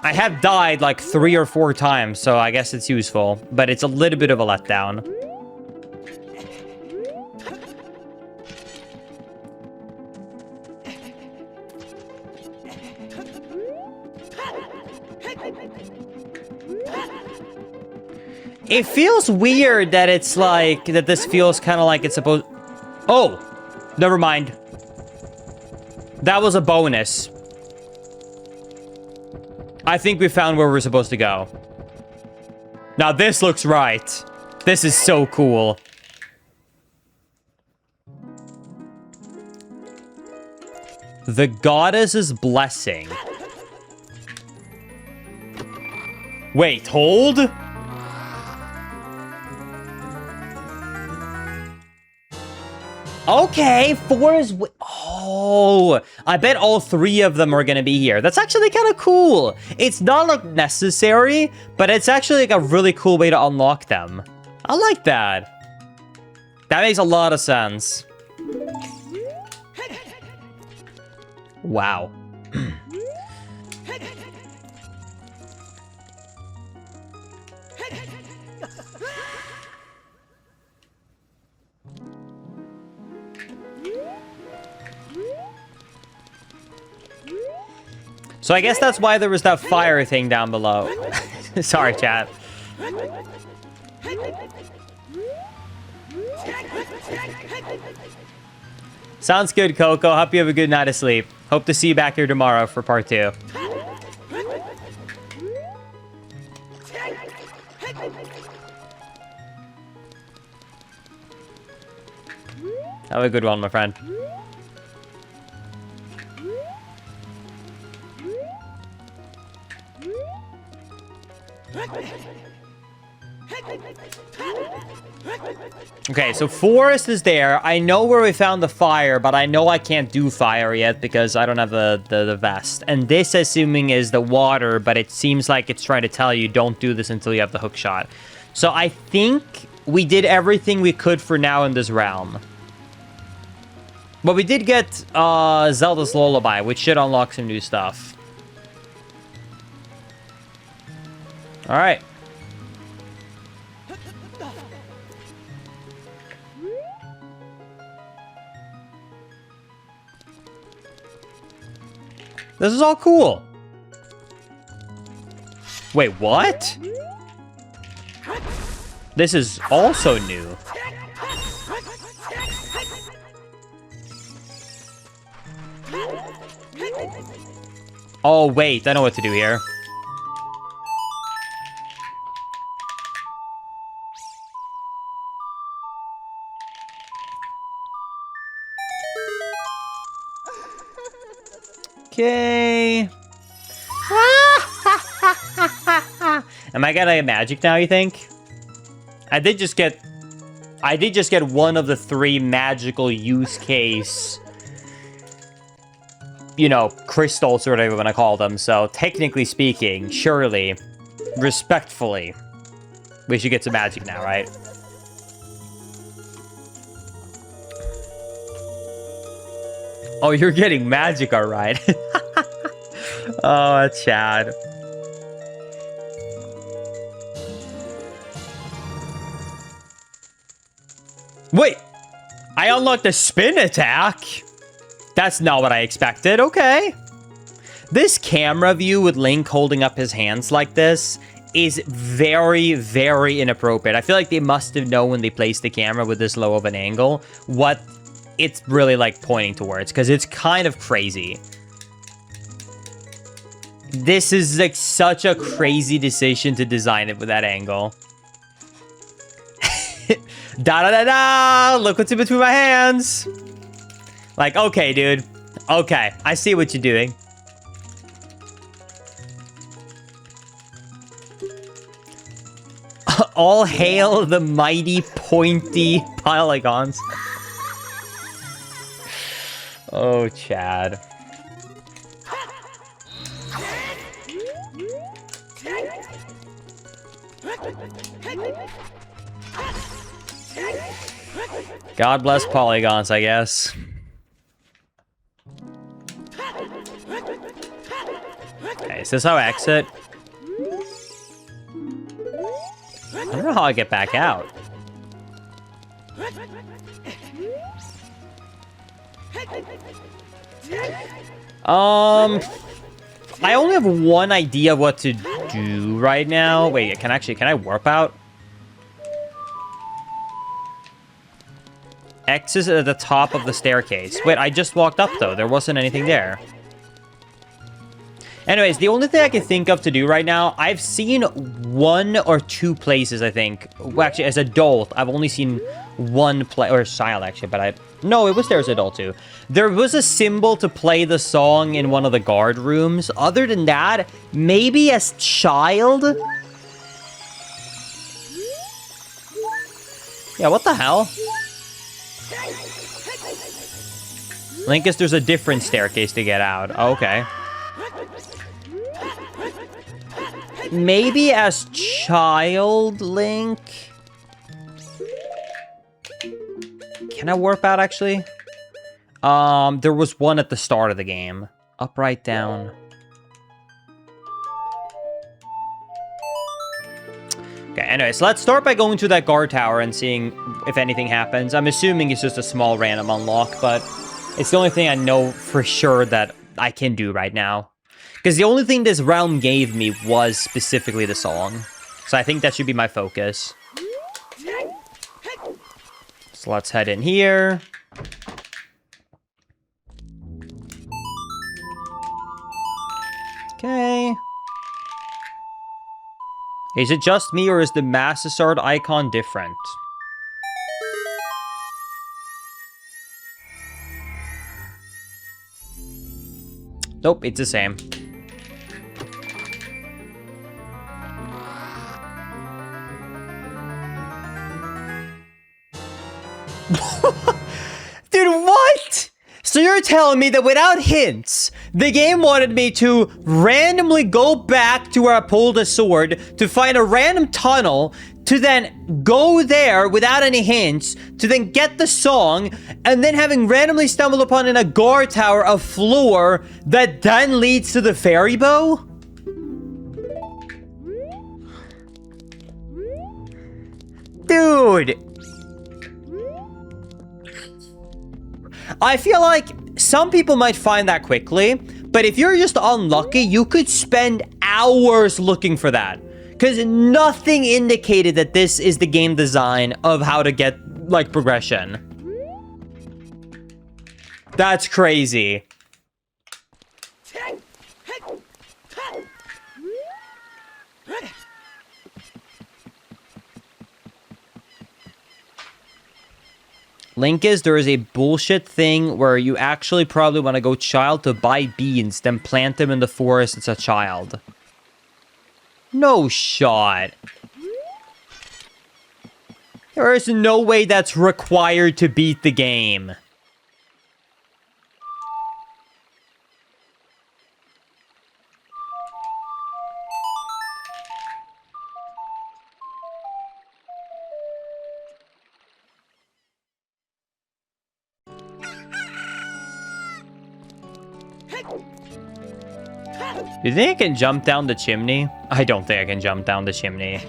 I have died like 3 or 4 times, so I guess it's useful, but it's a little bit of a letdown. It feels weird that it's like, that this feels kind of like it's supposed... Oh, never mind. That was a bonus. I think we found where we're supposed to go. Now this looks right. This is so cool. The goddess's blessing. Wait, hold? Okay, 4 is... Oh, I bet all 3 of them are going to be here. That's actually kind of cool. It's not like necessary, but it's actually like a really cool way to unlock them. I like that. That makes a lot of sense. Wow. So I guess that's why there was that fire thing down below. Sorry, chat. Sounds good, Coco. Hope you have a good night of sleep. Hope to see you back here tomorrow for part 2. Have a good one, my friend. Okay, so forest is there. I know where we found the fire, but I know I can't do fire yet because I don't have the vest. And this, assuming, is the water, but it seems like it's trying to tell you don't do this until you have the hook shot. So I think we did everything we could for now in this realm. But we did get Zelda's Lullaby, which should unlock some new stuff. All right. This is all cool. Wait, what? This is also new. Oh, wait, I know what to do here. Okay. Am I gonna get magic now, you think? I did just get one of the 3 magical use case, you know, crystals or whatever you want to call them. So technically speaking, surely, respectfully, we should get some magic now, right? Oh, you're getting magic, all right. Oh, Chad. Wait, I unlocked a spin attack? That's not what I expected, okay. This camera view with Link holding up his hands like this is very, very inappropriate. I feel like they must have known when they placed the camera with this low of an angle what it's really like pointing towards, because it's kind of crazy. This is like such a crazy decision to design it with that angle. Da-da-da-da! Look what's in between my hands! Like, okay, dude. Okay, I see what you're doing. All hail the mighty pointy polygons. Oh, Chad. God bless polygons, I guess. Okay, is this how I exit? I don't know how I get back out. I only have one idea of what to do right now. Wait, can I warp out? X is at the top of the staircase. Wait, I just walked up though. There wasn't anything there. Anyways, the only thing I can think of to do right now, I've seen 1 or 2 places, I think. Well, actually, as adult, I've only seen one play, or child, actually, but no, it was there as adult, too. There was a symbol to play the song in one of the guard rooms. Other than that, maybe as child? Yeah, what the hell? Linkus, there's a different staircase to get out. Oh, okay. Maybe as child, Link? Can I warp out, actually? There was one at the start of the game. Up, right, down. Okay, anyways, let's start by going to that guard tower and seeing if anything happens. I'm assuming it's just a small random unlock, but it's the only thing I know for sure that I can do right now. Because the only thing this realm gave me was specifically the song. So I think that should be my focus. So let's head in here. Okay. Is it just me, or is the Master Sword icon different? Nope, it's the same. Dude, what? So you're telling me that without hints, the game wanted me to randomly go back to where I pulled a sword to find a random tunnel, to then go there without any hints, to then get the song, and then having randomly stumbled upon in a guard tower a floor that then leads to the fairy bow? Dude. I feel like some people might find that quickly, but if you're just unlucky, you could spend hours looking for that. Because nothing indicated that this is the game design of how to get, like, progression. That's crazy. Linkus, there is a bullshit thing where you actually probably want to go child to buy beans, then plant them in the forest as a child. No shot. There is no way that's required to beat the game. Do you think I can jump down the chimney? I don't think I can jump down the chimney.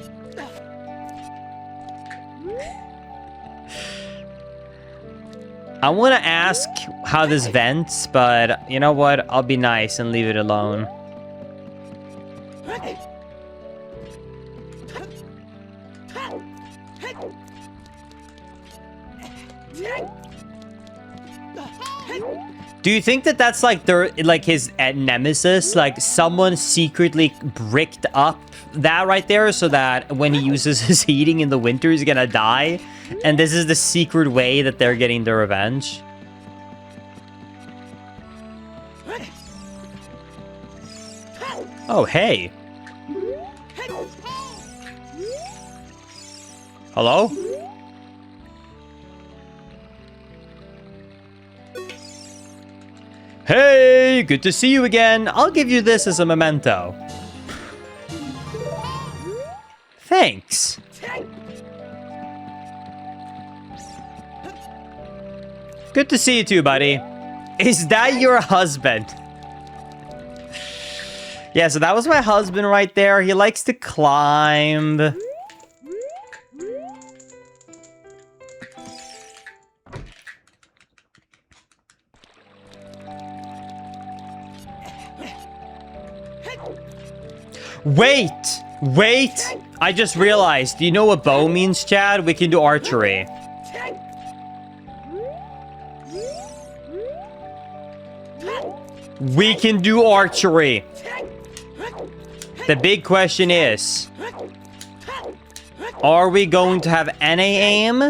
I want to ask how this vents, but you know what? I'll be nice and leave it alone. Do you think that that's like his nemesis? Like someone secretly bricked up that right there so that when he uses his heating in the winter, he's gonna die? And this is the secret way that they're getting their revenge? Oh, hey. Hello? Hey, good to see you again. I'll give you this as a memento. Thanks. Good to see you too, buddy. Is that your husband? Yeah, so that was my husband right there. He likes to climb. Wait! Wait! I just realized. Do you know what bow means, Chad? We can do archery. We can do archery. The big question is, are we going to have NA aim?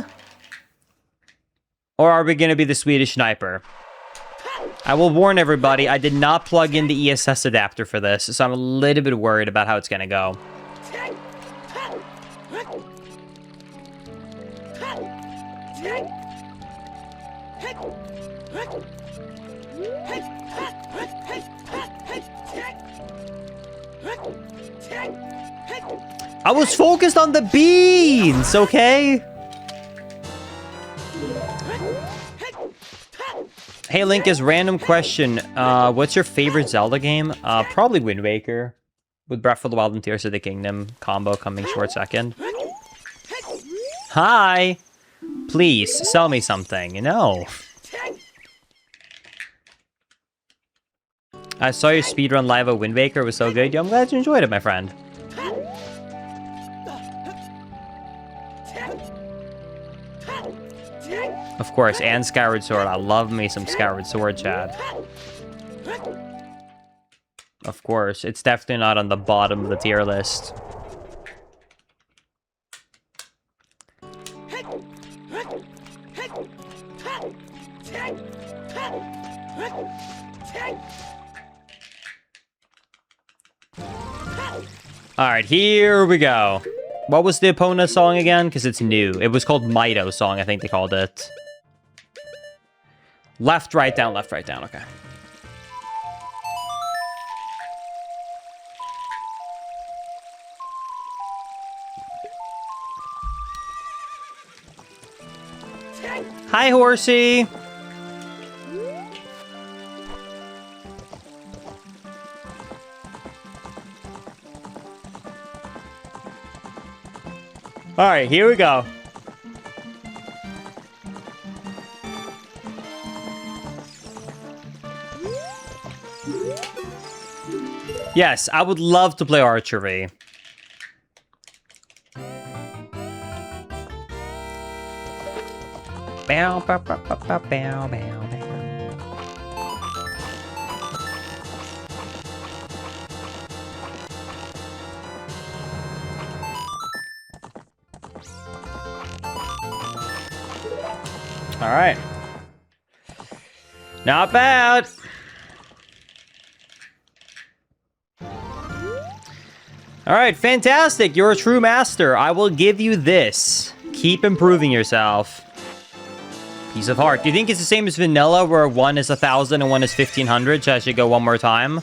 Or are we going to be the Swedish sniper? I will warn everybody, I did not plug in the ESS adapter for this, so I'm a little bit worried about how it's going to go. I was focused on the beans, okay? Hey, Linkus, random question. What's your favorite Zelda game? Probably Wind Waker. With Breath of the Wild and Tears of the Kingdom combo coming short second. Hi! Please, sell me something. No. I saw your speedrun live of Wind Waker. It was so good. Yeah, I'm glad you enjoyed it, my friend. Of course, and Skyward Sword. I love me some Skyward Sword, Chad. Of course, it's definitely not on the bottom of the tier list. Alright, here we go. What was the Epona song again? Because it's new. It was called Mido song, I think they called it. Left, right, down, okay. Hi, horsey. All right, here we go. Yes, I would love to play archery. Bow, bow, bow, bow, bow, bow, bow. All right. Not bad. All right, fantastic. You're a true master. I will give you this. Keep improving yourself. Piece of heart. Do you think it's the same as vanilla where one is 1,000 and one is 1,500? Should I actually go one more time?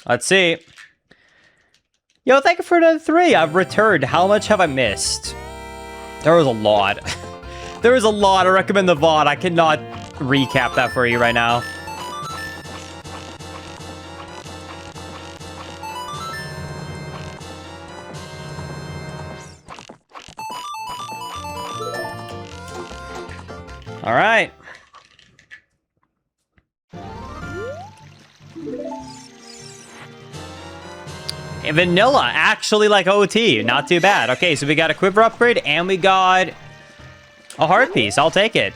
Let's see. Yo, thank you for another 3. I've returned. How much have I missed? There was a lot. There was a lot. I recommend the VOD. I cannot recap that for you right now. All right. And vanilla, actually like OT. Not too bad. Okay, so we got a quiver upgrade and we got a heart piece. I'll take it.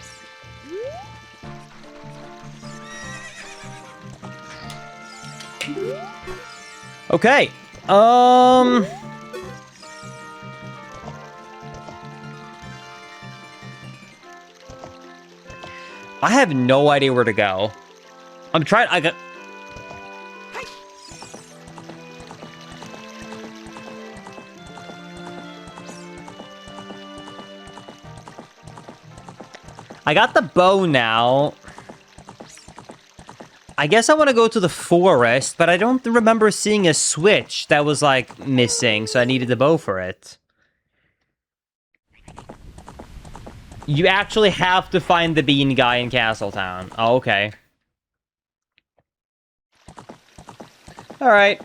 Okay. I have no idea where to go. I'm trying. I got the bow now. I guess I want to go to the forest, but I don't remember seeing a switch that was, like, missing, so I needed the bow for it. You actually have to find the bean guy in Castletown. Oh, okay. Alright.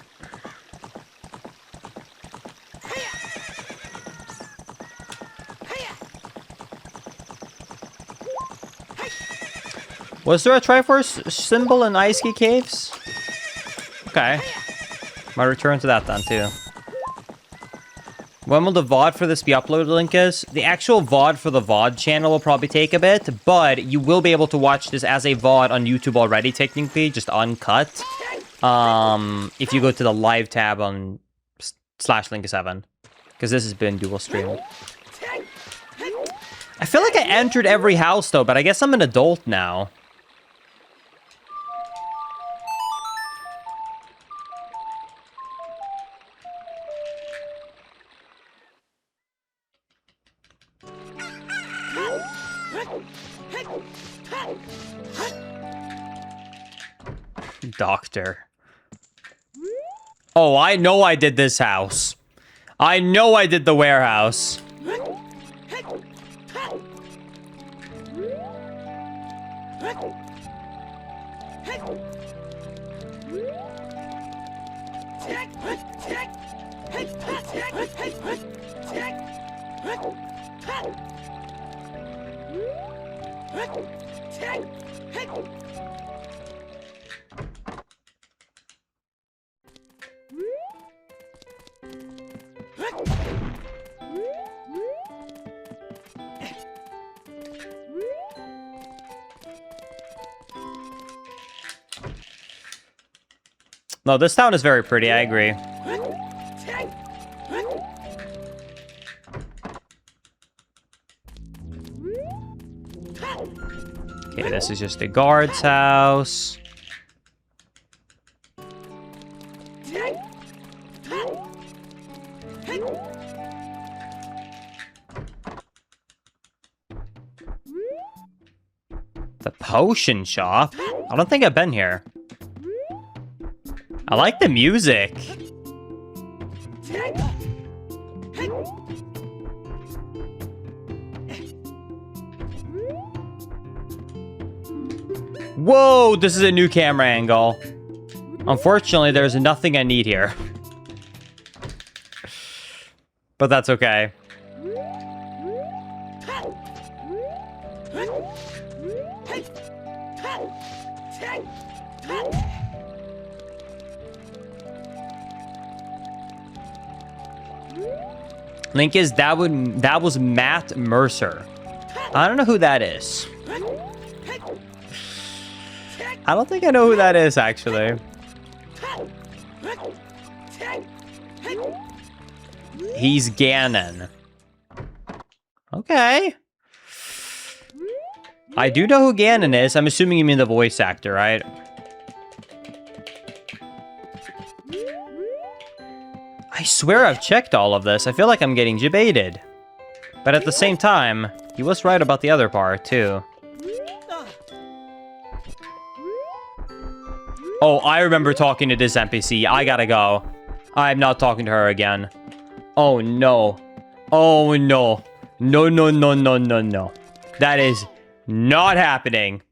Was there a Triforce symbol in Ice Key Caves? Okay. Might return to that then, too. When will the VOD for this be uploaded, Linkus? The actual VOD for the VOD channel will probably take a bit, but you will be able to watch this as a VOD on YouTube already, technically, just uncut. If you go to the live tab on /Linkus7. Because this has been dual stream. I feel like I entered every house, though, but I guess I'm an adult now. Doctor. Oh, I know I did this house. I know I did the warehouse. No, this town is very pretty, I agree. Okay, this is just a guard's house. The potion shop? I don't think I've been here. I like the music. Whoa, this is a new camera angle. Unfortunately, there's nothing I need here. But that's okay. Link is that was Matt Mercer. I don't know who that is. I don't think I know who that is, actually. He's Ganon. Okay. I do know who Ganon is. I'm assuming you mean the voice actor, right? I swear I've checked all of this. I feel like I'm getting debated. But at the same time, he was right about the other part, too. Oh, I remember talking to this NPC. I gotta go. I'm not talking to her again. Oh, no. Oh, no. No, no, no, no, no, no. That is not happening.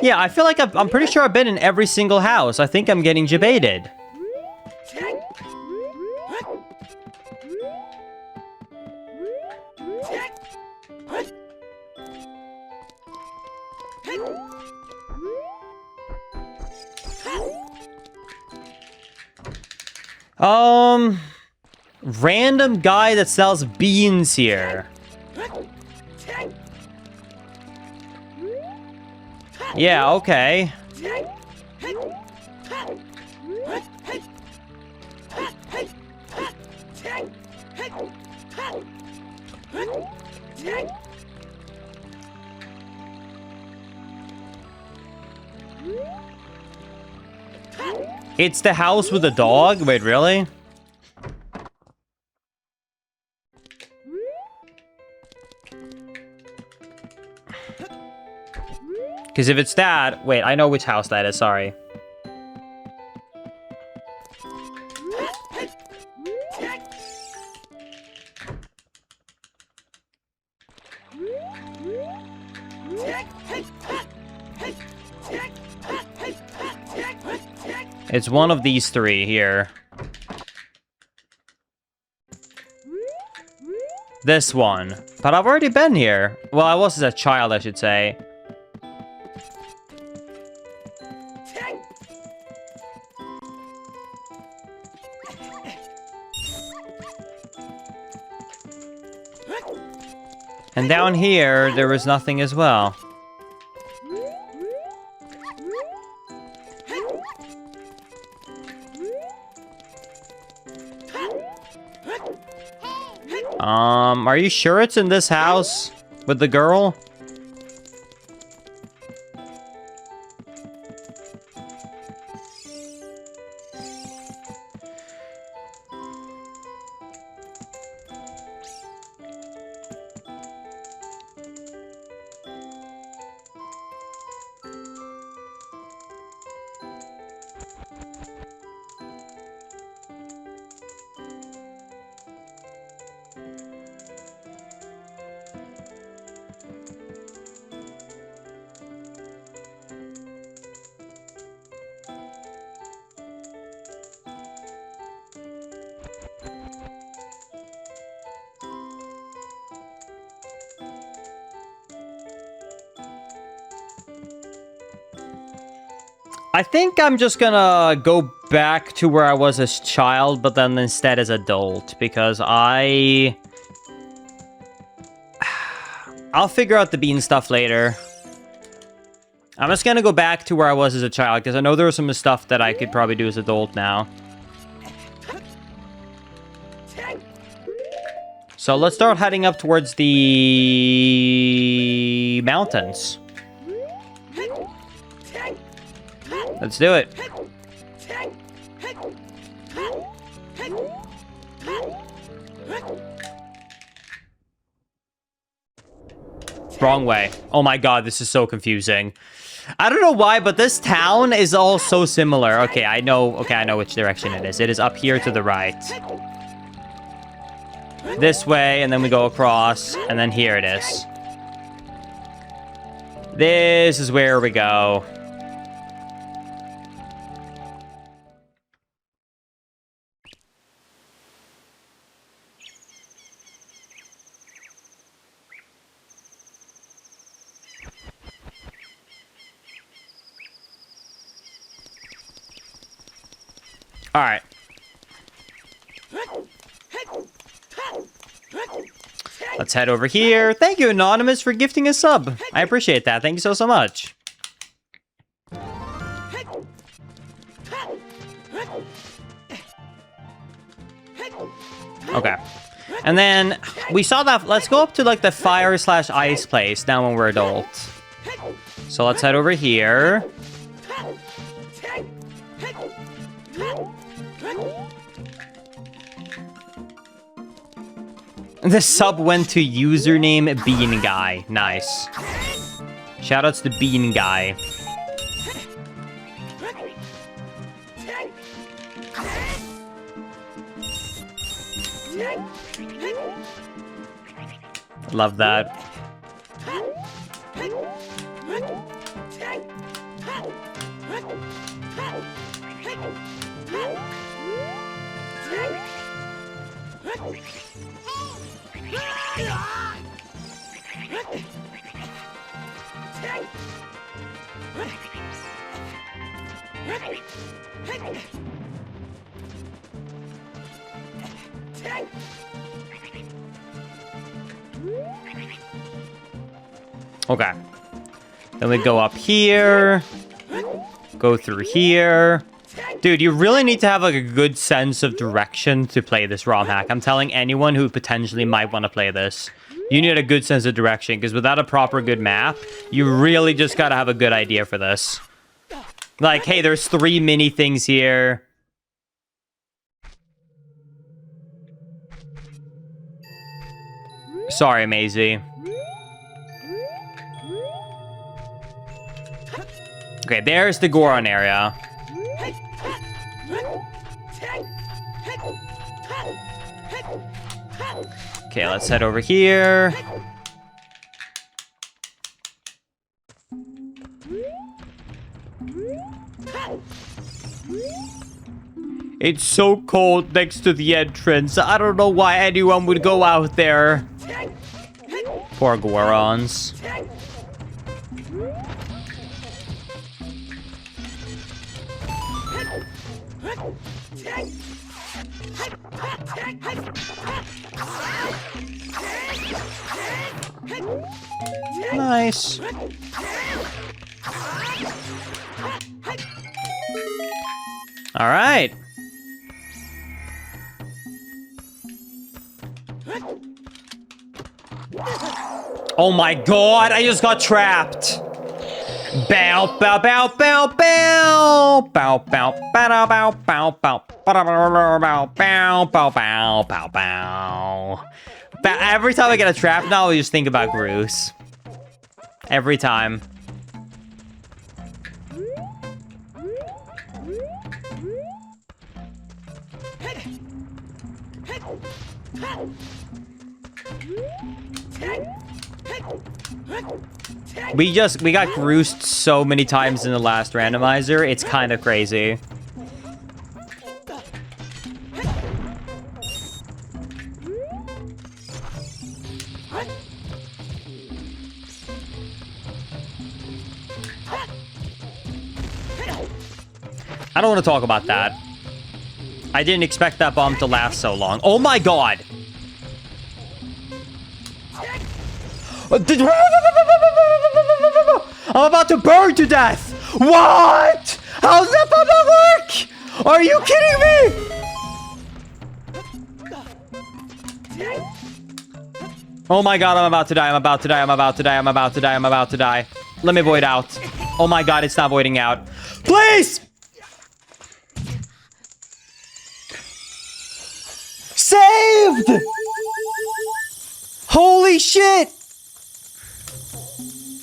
Yeah, I feel like I'm pretty sure I've been in every single house. I think I'm getting debated. random guy that sells beans here. Yeah, okay. It's the house with the dog? Wait, really? Because if it's that... Wait, I know which house that is, sorry. It's one of these three here. This one. But I've already been here. Well, I was as a child, I should say. And down here, there was nothing as well. Are you sure it's in this house with the girl? I think I'm just gonna go back to where I was as child, but then instead as adult, because I'll figure out the bean stuff later. I'm just gonna go back to where I was as a child, because I know there was some stuff that I could probably do as adult now. So let's start heading up towards the mountains. Let's do it. Wrong way. Oh my god, this is so confusing. I don't know why, but this town is all so similar. Okay, I know which direction it is. It is up here to the right. This way, and then we go across, and then here it is. This is where we go. All right. Let's head over here. Thank you, Anonymous, for gifting a sub. I appreciate that. Thank you so much. Okay. And then we saw that. Let's go up to like the fire/ice place now when we're adult. So let's head over here. The sub went to username Bean Guy. Nice. Shoutouts to Bean Guy. Love that. Okay. Then we go up here. Go through here. Dude, you really need to have like a good sense of direction to play this ROM hack. I'm telling anyone who potentially might want to play this. You need a good sense of direction, because without a proper good map, you really just gotta have a good idea for this. Like, hey, there's 3 mini things here. Sorry, Maisie. Okay, there's the Goron area. Okay, let's head over here. It's so cold next to the entrance. I don't know why anyone would go out there. Poor Gorons. Nice. All right. Oh my god, I just got trapped. Bow, bow, bow, bow, bow. Bow, bow, bow, bow, bow, bow, bow, bow, bow, bow, bow, bow. Every time I get a trap now, I just think about Groose. Every time. We got Groosed so many times in the last randomizer, it's kind of crazy. I don't want to talk about that. I didn't expect that bomb to last so long. Oh my god! I'm about to burn to death! What? How's that gonna work? Are you kidding me? Oh my god, I'm about to die, I'm about to die, I'm about to die, I'm about to die, I'm about to die. Let me void out. Oh my god, it's not voiding out. Please! Saved! Holy shit!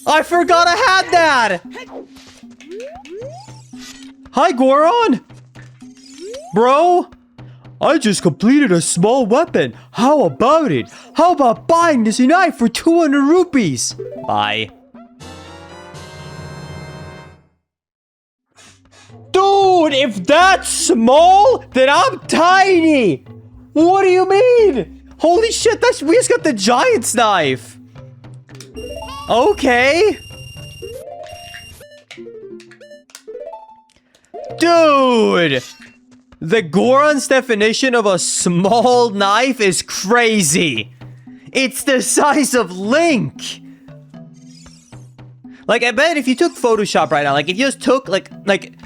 I forgot I had that! Hi, Goron! Bro? I just completed a small weapon. How about it? How about buying this knife for 200 rupees? Bye. Dude, if that's small, then I'm tiny! What do you mean? Holy shit, we just got the giant's knife. Okay. Dude, the Goron's definition of a small knife is crazy. It's the size of Link. Like, I bet if you took Photoshop right now, like if you just took like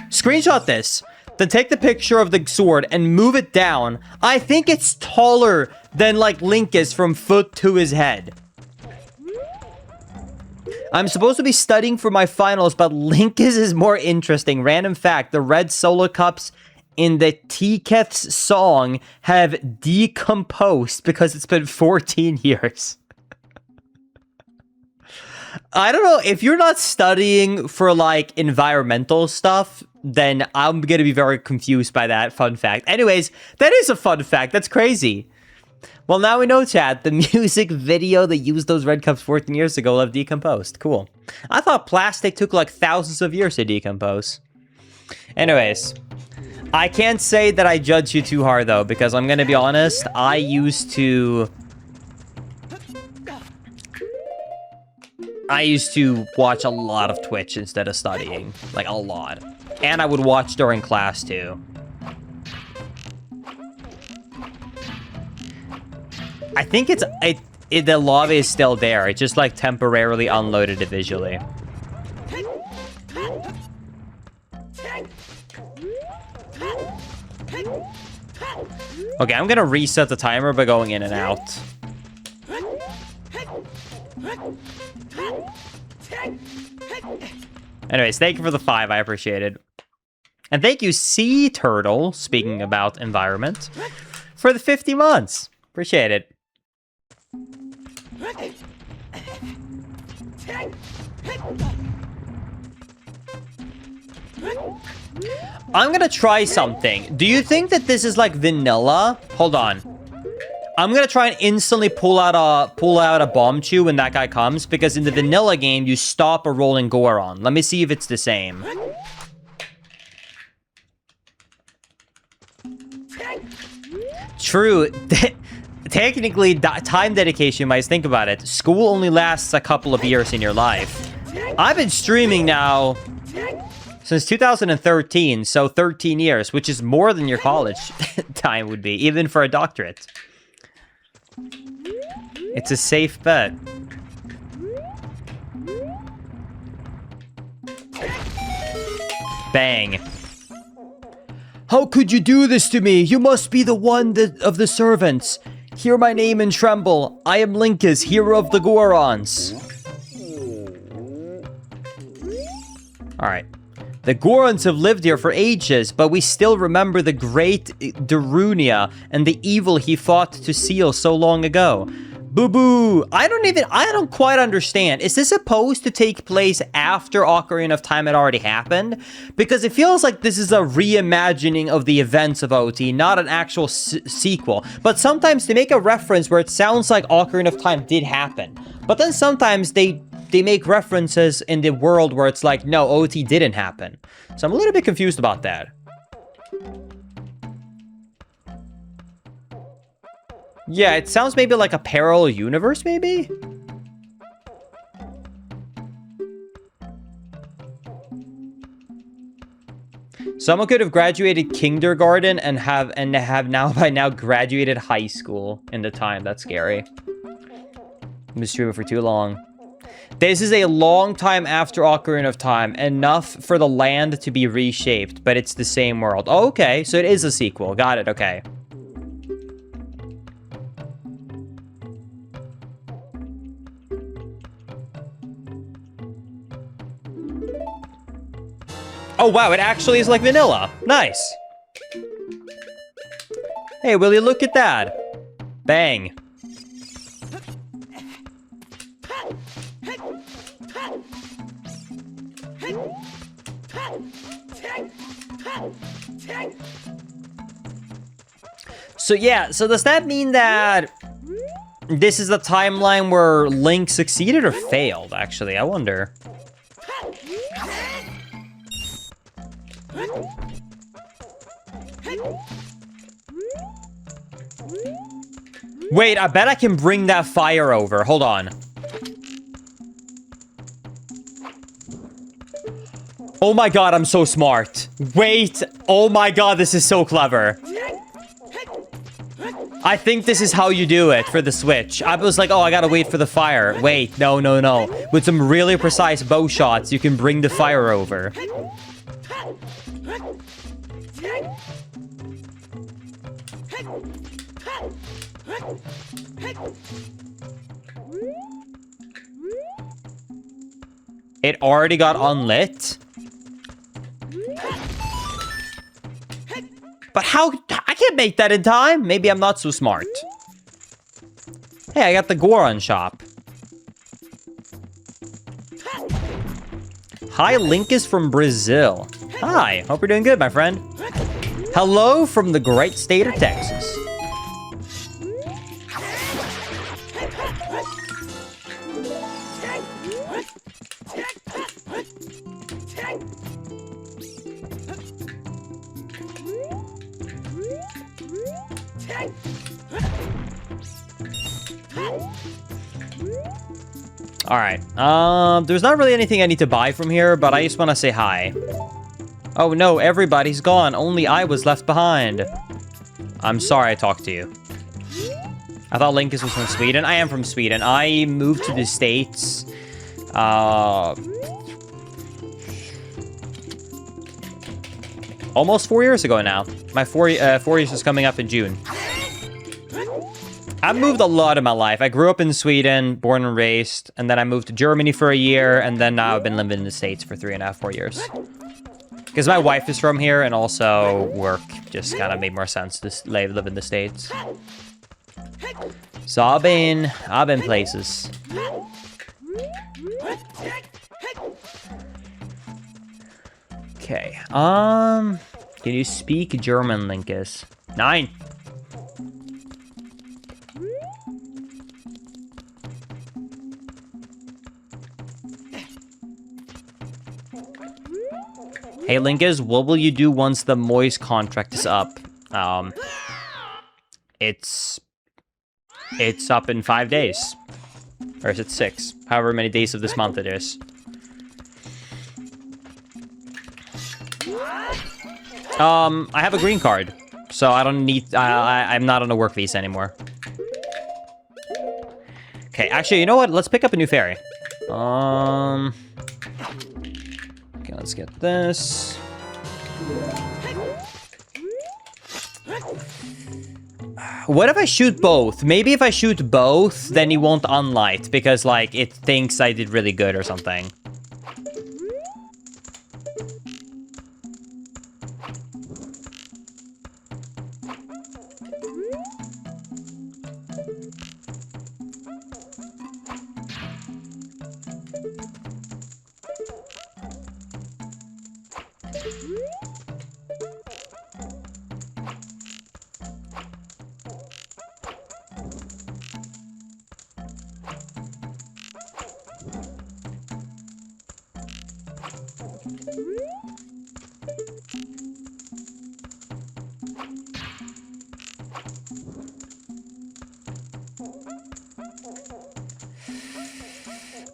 screenshot this, then take the picture of the sword and move it down, I think it's taller than like Link is from foot to his head. I'm supposed to be studying for my finals, but Link's is more interesting. Random fact, the red solo cups in the Tiketh's song have decomposed because it's been 14 years. I don't know, if you're not studying for like environmental stuff, then I'm gonna be very confused by that fun fact. Anyways, that is a fun fact. That's crazy. Well, now we know, chat. The music video that used those red cups 14 years ago will have decomposed. Cool. I thought plastic took like thousands of years to decompose. Anyways, I can't say that I judge you too hard, though, because I'm gonna be honest, I used to watch a lot of Twitch instead of studying. Like, a lot. And I would watch during class, too. I think the lava is still there. It just like temporarily unloaded it visually. Okay, I'm gonna reset the timer by going in and out. Anyways, thank you for the 5. I appreciate it. And thank you, Sea Turtle, speaking about environment, for the 50 months. Appreciate it. I'm gonna try something. Do you think that this is like vanilla? Hold on. I'm gonna try and instantly pull out a bomb chew when that guy comes, because in the vanilla game you stop a rolling Goron. Let me see if it's the same. True. Technically, time dedication, you might think about it. School only lasts a couple of years in your life. I've been streaming now since 2013, so 13 years, which is more than your college time would be, even for a doctorate. It's a safe bet. Bang. How could you do this to me? You must be the one of the servants. Hear my name and tremble. I am Linkus, hero of the Gorons. Alright. The Gorons have lived here for ages, but we still remember the great Darunia and the evil he fought to seal so long ago. Boo-boo! I don't quite understand. Is this supposed to take place after Ocarina of Time had already happened? Because it feels like this is a reimagining of the events of OT, not an actual sequel. But sometimes they make a reference where it sounds like Ocarina of Time did happen. But then sometimes they make references in the world where it's like, no, OT didn't happen. So I'm a little bit confused about that. Yeah, it sounds maybe like a parallel universe, maybe? Someone could have graduated kindergarten and have by now graduated high school in the time. That's scary. I've been streaming for too long. This is a long time after Ocarina of Time, enough for the land to be reshaped, but it's the same world. Oh, okay, so it is a sequel. Got it, okay. Oh, wow, it actually is like vanilla. Nice. Hey, will you look at that? Bang. So yeah, so does that mean that this is the timeline where Link succeeded or failed, actually? I wonder. Wait, I bet I can bring that fire over. Hold on. Oh my god, I'm so smart. Wait. Oh my god, this is so clever. I think this is how you do it for the Switch. I was like, oh, I gotta wait for the fire. Wait, no, no, no. With some really precise bow shots, you can bring the fire over. It already got unlit? But how? I can't make that in time. Maybe I'm not so smart. Hey, I got the Goron shop. Hi, Link is from Brazil. Hi, hope you're doing good, my friend. Hello from the great state of Texas. Alright, there's not really anything I need to buy from here, but I just want to say hi. Oh no, everybody's gone, only I was left behind. I'm sorry I talked to you. I thought Linkus was from Sweden. I am from Sweden. I moved to the States. Almost 4 years ago now. My 4 years is coming up in June. I've moved a lot in my life. I grew up in Sweden, born and raised, and then I moved to Germany for a year, and then now I've been living in the States for 3.5, 4 years. Because my wife is from here, and also work just kind of made more sense to live in the States. So I've been places. Okay. Can you speak German, Linkus? 9. Hey, Linkus, what will you do once the Moist contract is up? It's up in 5 days. Or is it 6? However many days of this month it is. I have a green card, so I don't need, I'm not on a work visa anymore. Okay, actually, you know what? Let's pick up a new ferry. Okay, let's get this. What if I shoot both? Maybe if I shoot both, then it won't unlight, because, like, it thinks I did really good or something.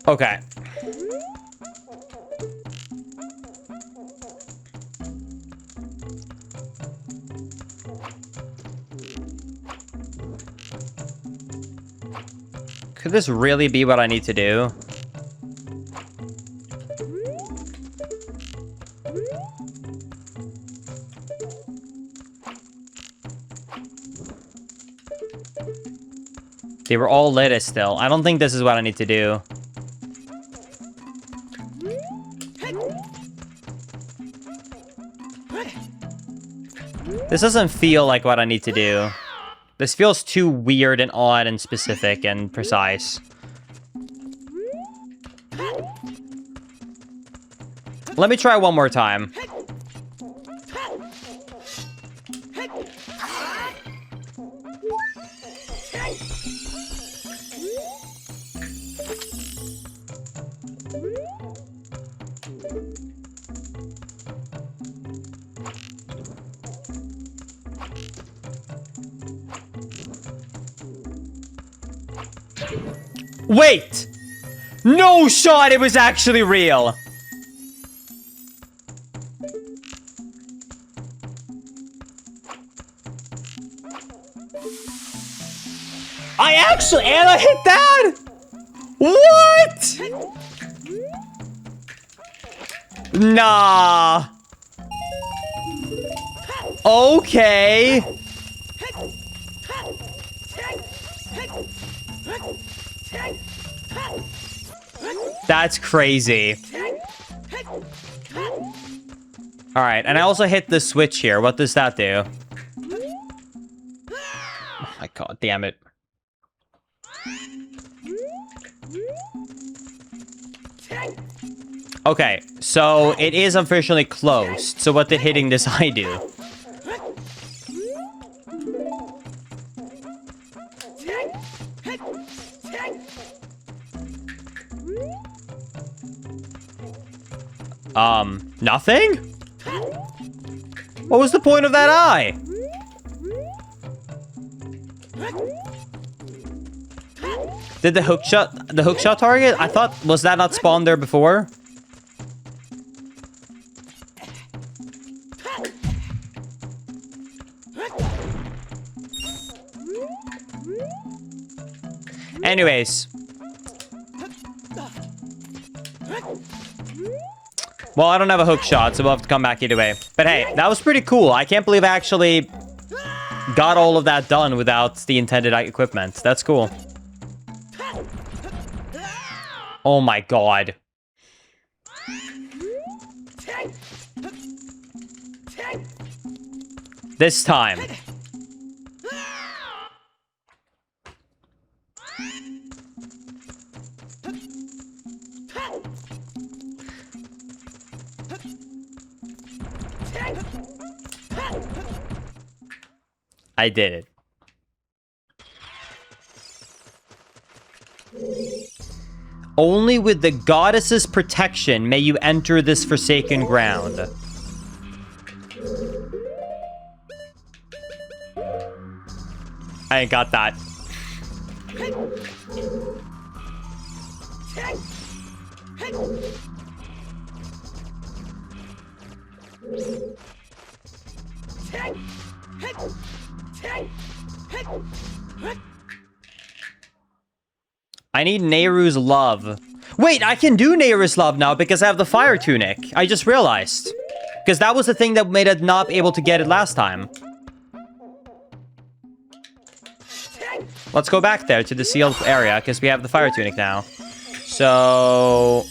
Okay. Could this really be what I need to do? They were all lit still. I don't think this is what I need to do. This doesn't feel like what I need to do. This feels too weird and odd and specific and precise. Let me try one more time. Wait! No shot, it was actually real! And I hit that? What? Nah. Okay. That's crazy. All right, and I also hit the switch here. What does that do? Oh my god, damn it. Okay, so it is officially closed. So what did hitting this eye do? Nothing? What was the point of that eye? Did the hookshot target? I thought, was that not spawned there before? Anyways. Well, I don't have a hook shot, so we'll have to come back either way. But hey, that was pretty cool. I can't believe I actually got all of that done without the intended equipment. That's cool. Oh my god. This time. I did it. Only with the goddess's protection may you enter this forsaken ground. I ain't got that. I need Nehru's love. Wait, I can do Nehru's love now because I have the fire tunic. I just realized. Because that was the thing that made it not able to get it last time. Let's go back there to the sealed area because we have the fire tunic now. So...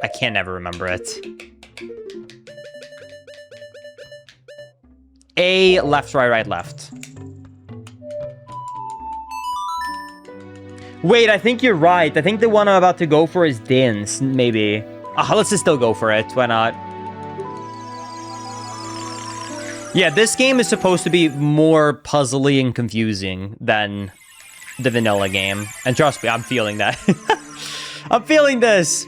I can never remember it. A, left, right, right, left. Wait, I think you're right. I think the one I'm about to go for is Din's, maybe. Let's just still go for it. Why not? Yeah, this game is supposed to be more puzzly and confusing than the vanilla game. And trust me, I'm feeling that. I'm feeling this.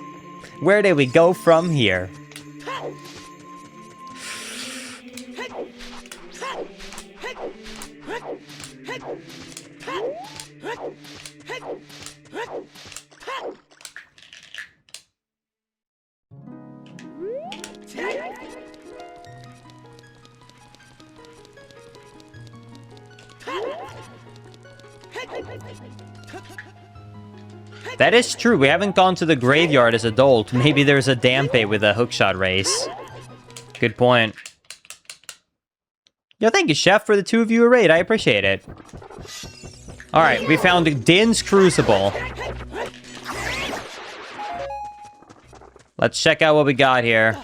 Where do we go from here? That is true. We haven't gone to the graveyard as adult. Maybe there's a Dampe with a hookshot race. Good point. Yo, thank you, Chef, for the 2-viewer raid. I appreciate it. Alright, we found Din's Crucible. Let's check out what we got here.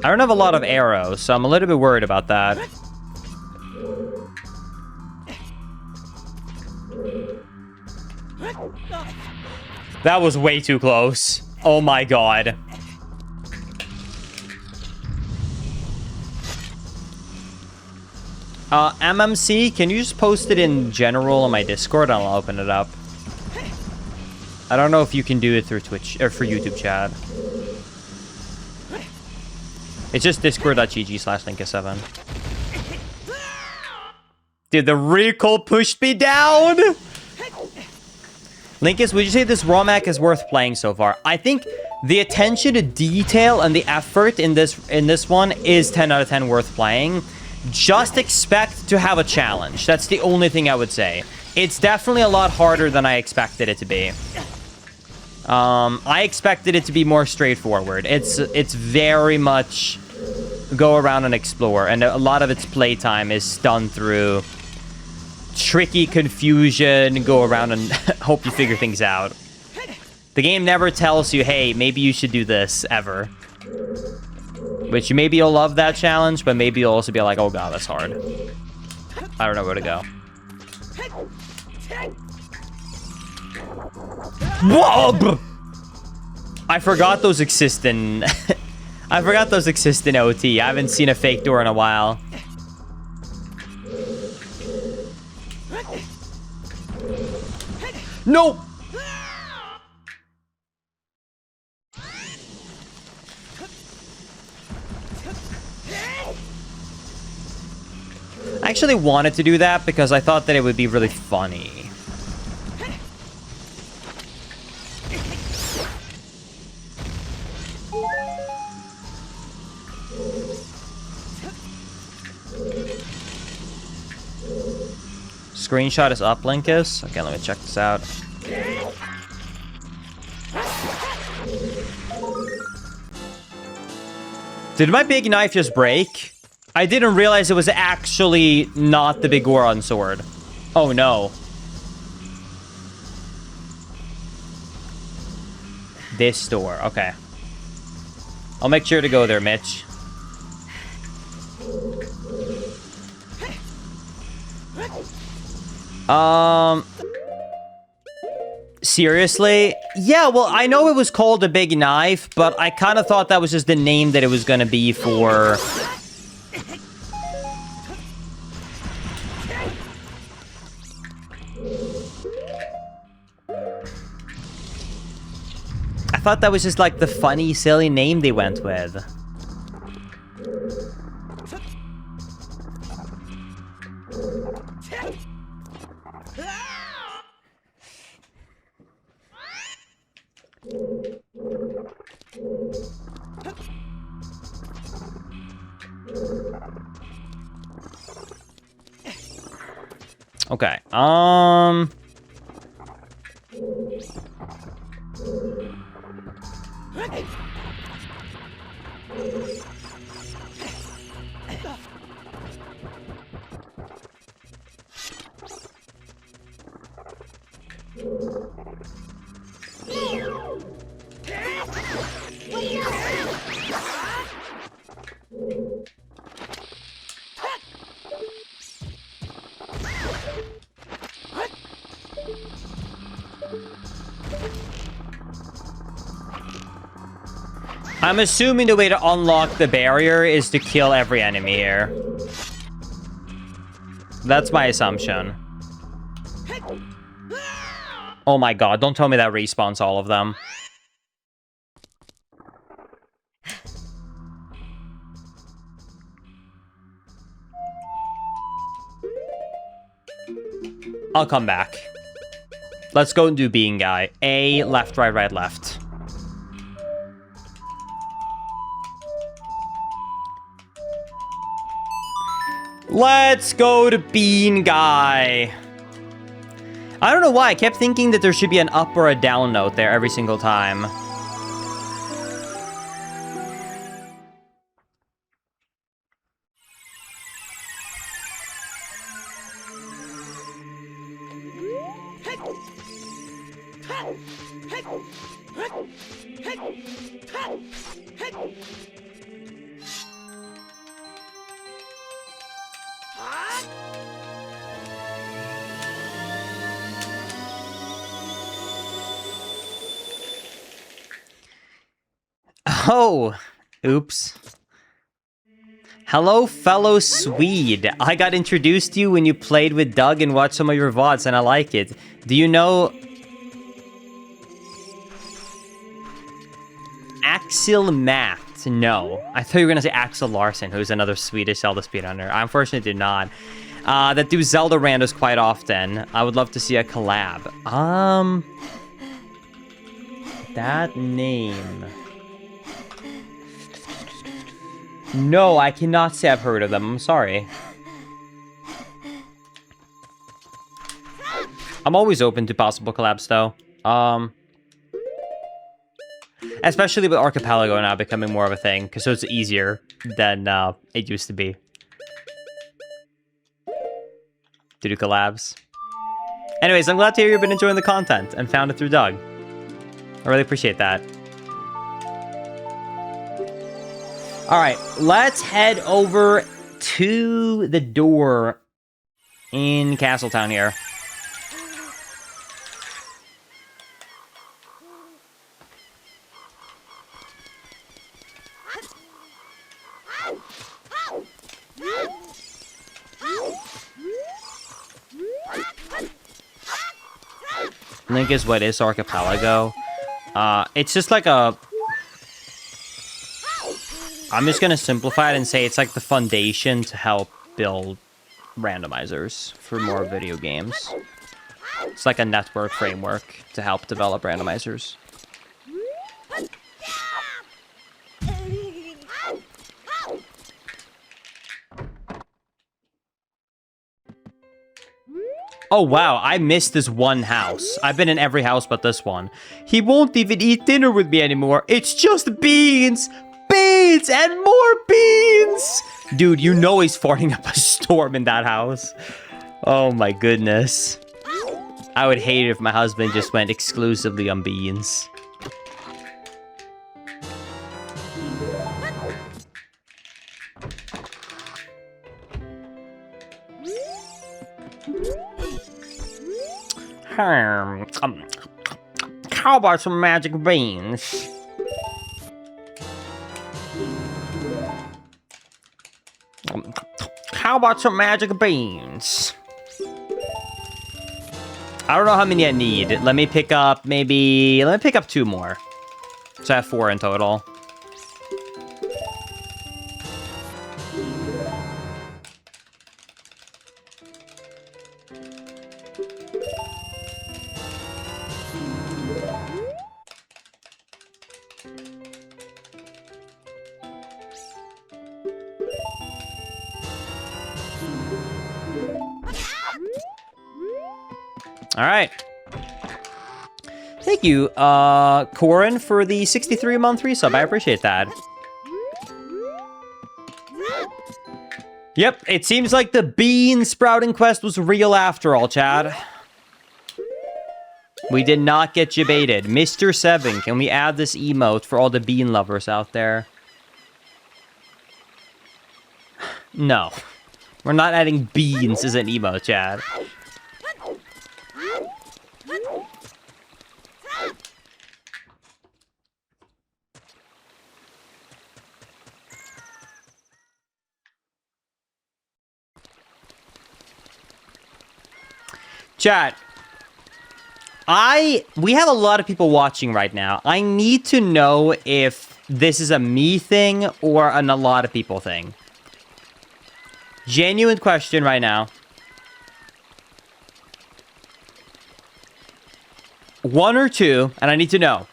I don't have a lot of arrows, so I'm a little bit worried about that. That was way too close. Oh my god. MMC, can you just post it in general on my Discord and I'll open it up? I don't know if you can do it through Twitch or for YouTube chat. It's just discord.gg/Linkus7. Dude, the recoil pushed me down! Linkus, would you say this ROM hack is worth playing so far? I think the attention to detail and the effort in this one is 10 out of 10 worth playing. Just expect to have a challenge. That's the only thing I would say. It's definitely a lot harder than I expected it to be. I expected it to be more straightforward. It's very much go around and explore, and a lot of its playtime is done through tricky confusion, go around and hope you figure things out. The game never tells you, hey, maybe you should do this, ever. Which maybe you'll love that challenge, but maybe you'll also be like, oh god, that's hard. I don't know where to go. Whoa! I forgot those exist in... I forgot those exist in OT. I haven't seen a fake door in a while. No! I actually wanted to do that because I thought that it would be really funny. Screenshot is up, Linkus. Okay, let me check this out. Did my big knife just break? I didn't realize it was actually not the big Goron sword. Oh no. This door, okay. I'll make sure to go there, Mitch. Seriously? Yeah, well, I know it was called a big knife, but I kind of thought that was just the name that it was gonna be for... I thought that was just like the funny, silly name they went with. Okay, I'm assuming the way to unlock the barrier is to kill every enemy here. That's my assumption. Oh my god, don't tell me that respawns all of them. I'll come back. Let's go and do being guy. A, left, right, right, left. Let's go to Bean Guy. I don't know why. I kept thinking that there should be an up or a down note there every single time. Oh, oops. Hello, fellow Swede. I got introduced to you when you played with Doug and watched some of your VODs, and I like it. Do you know... Axel Matt? No. I thought you were going to say Axel Larsen, who's another Swedish Zelda speedrunner. I unfortunately did not. That do Zelda randos quite often. I would love to see a collab. That name... No, I cannot say I've heard of them. I'm sorry. I'm always open to possible collabs, though. Especially with Archipelago now becoming more of a thing, because so it's easier than it used to be. To do collabs. Anyways, I'm glad to hear you've been enjoying the content and found it through Doug. I really appreciate that. Alright, let's head over to the door in Castletown here. Link is what is Archipelago. It's just like a... I'm just gonna simplify it and say it's like the foundation to help build randomizers for more video games. It's like a network framework to help develop randomizers. Oh wow, I missed this one house. I've been in every house but this one. He won't even eat dinner with me anymore. It's just beans! Beans! And more beans! Dude, you know he's farting up a storm in that house. Oh my goodness. I would hate it if my husband just went exclusively on beans. How about some magic beans? How about some magic beans? I don't know how many I need. Let me pick up maybe... Let me pick up 2 more. So I have 4 in total. All right. Thank you, Corin, for the 63-month resub. I appreciate that. Yep, it seems like the bean sprouting quest was real after all, Chad. We did not get you baited. Mr. 7, can we add this emote for all the bean lovers out there? No. We're not adding beans as an emote, Chad. Chat, we have a lot of people watching right now. I need to know if this is a me thing or a lot of people thing. Genuine question right now. 1 or 2, and I need to know.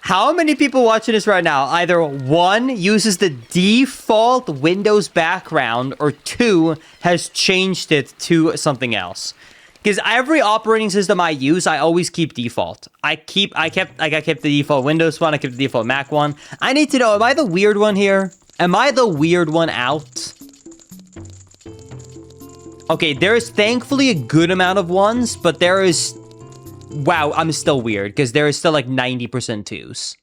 How many people watching this right now either 1 uses the default Windows background or 2 has changed it to something else? Because every operating system I use, I always keep default. I kept the default Windows one, I kept the default Mac one. I need to know, am I the weird one here? Am I the weird one out? Okay, there is thankfully a good amount of 1s, but there is... Wow, I'm still weird, because there is still like 90% 2s.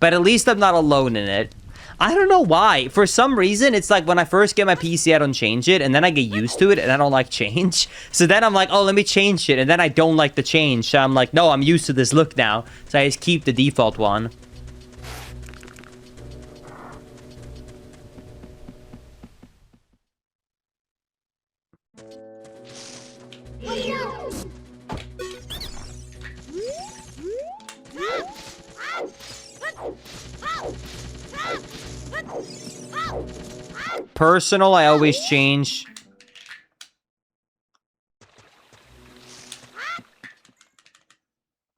But at least I'm not alone in it. I don't know why. For some reason, it's like when I first get my PC, I don't change it, and then I get used to it, and I don't like change. So then I'm like, oh, let me change it, and then I don't like the change. So I'm like, no, I'm used to this look now. So I just keep the default one. Personal, I always change.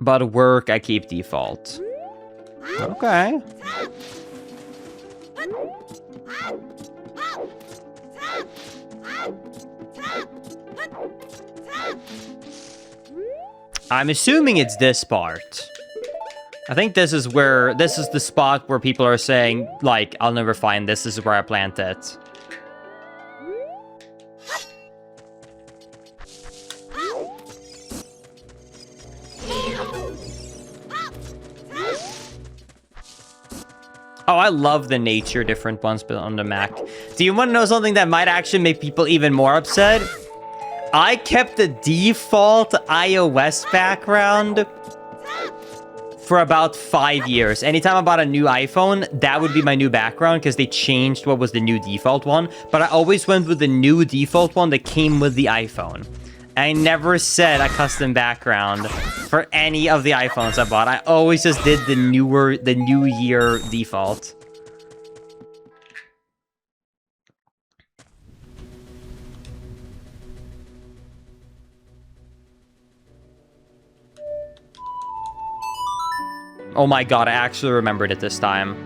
But work, I keep default. Okay. I'm assuming it's this part. I think this is the spot where people are saying, like, I'll never find this. This is where I plant it. Oh, I love the nature different ones on the Mac. Do you want to know something that might actually make people even more upset? I kept the default iOS background for about 5 years. Anytime I bought a new iPhone, that would be my new background because they changed what was the new default one. But I always went with the new default one that came with the iPhone. I never set a custom background for any of the iPhones I bought. I always just did the New Year default. Oh my god, I actually remembered it this time.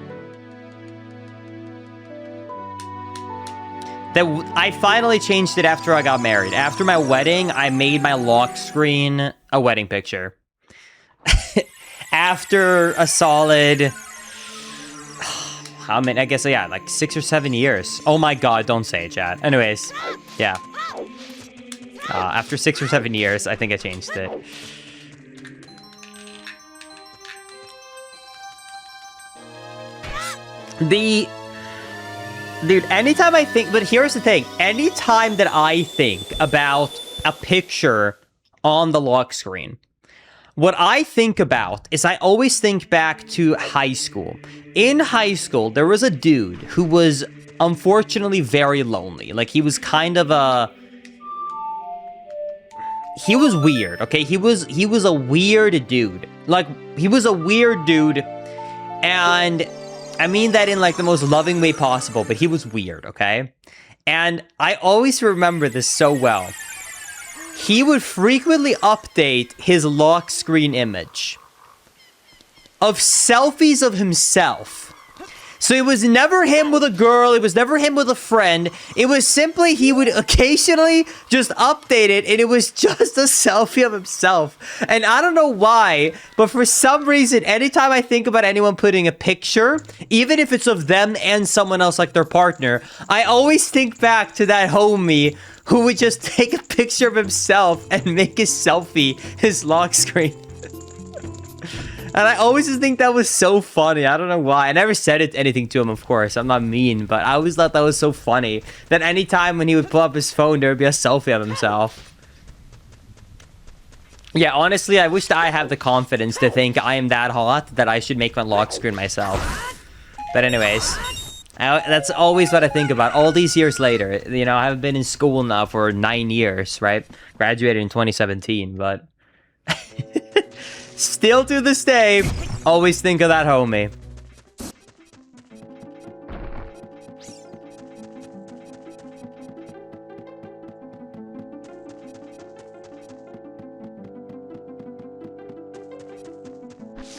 I finally changed it after I got married. After my wedding, I made my lock screen a wedding picture. After a solid... I mean, I guess, yeah, like 6 or 7 years. Oh my god, don't say it, chat. Anyways, yeah. After 6 or 7 years, I think I changed it. Dude, anytime I think... But here's the thing. Anytime that I think about a picture on the lock screen, what I think about is I always think back to high school. In high school, there was a dude who was unfortunately very lonely. Like, he was kind of a... He was weird, okay? He was a weird dude. Like, he was a weird dude, and... I mean that in, like, the most loving way possible, but he was weird, okay? And I always remember this so well. He would frequently update his lock screen image of selfies of himself. So it was never him with a girl, it was never him with a friend, it was simply he would occasionally just update it, and it was just a selfie of himself. And I don't know why, but for some reason, anytime I think about anyone putting a picture, even if it's of them and someone else like their partner, I always think back to that homie who would just take a picture of himself and make his selfie his lock screen. And I always just think that was so funny. I don't know why. I never said anything to him, of course. I'm not mean, but I always thought that was so funny. That anytime when he would pull up his phone, there would be a selfie of himself. Yeah, honestly, I wish that I have the confidence to think I am that hot that I should make my lock screen myself. But anyways, that's always what I think about all these years later. You know, I haven't been in school now for 9 years, right? Graduated in 2017, but... Still to this day, always think of that homie.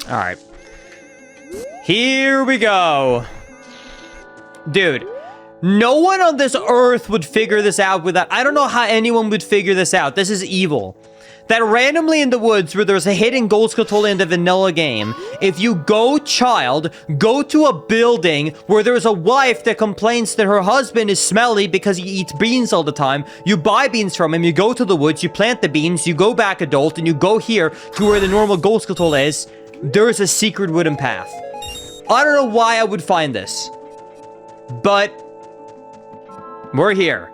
Alright. Here we go. Dude, no one on this earth would figure this out without... I don't know how anyone would figure this out. This is evil. That randomly in the woods where there's a hidden gold scuttle in the vanilla game, if you go to a building where there's a wife that complains that her husband is smelly because he eats beans all the time, you buy beans from him, you go to the woods, you plant the beans, you go back adult, and you go here to where the normal gold scuttle is, there's a secret wooden path. I don't know why I would find this, but we're here.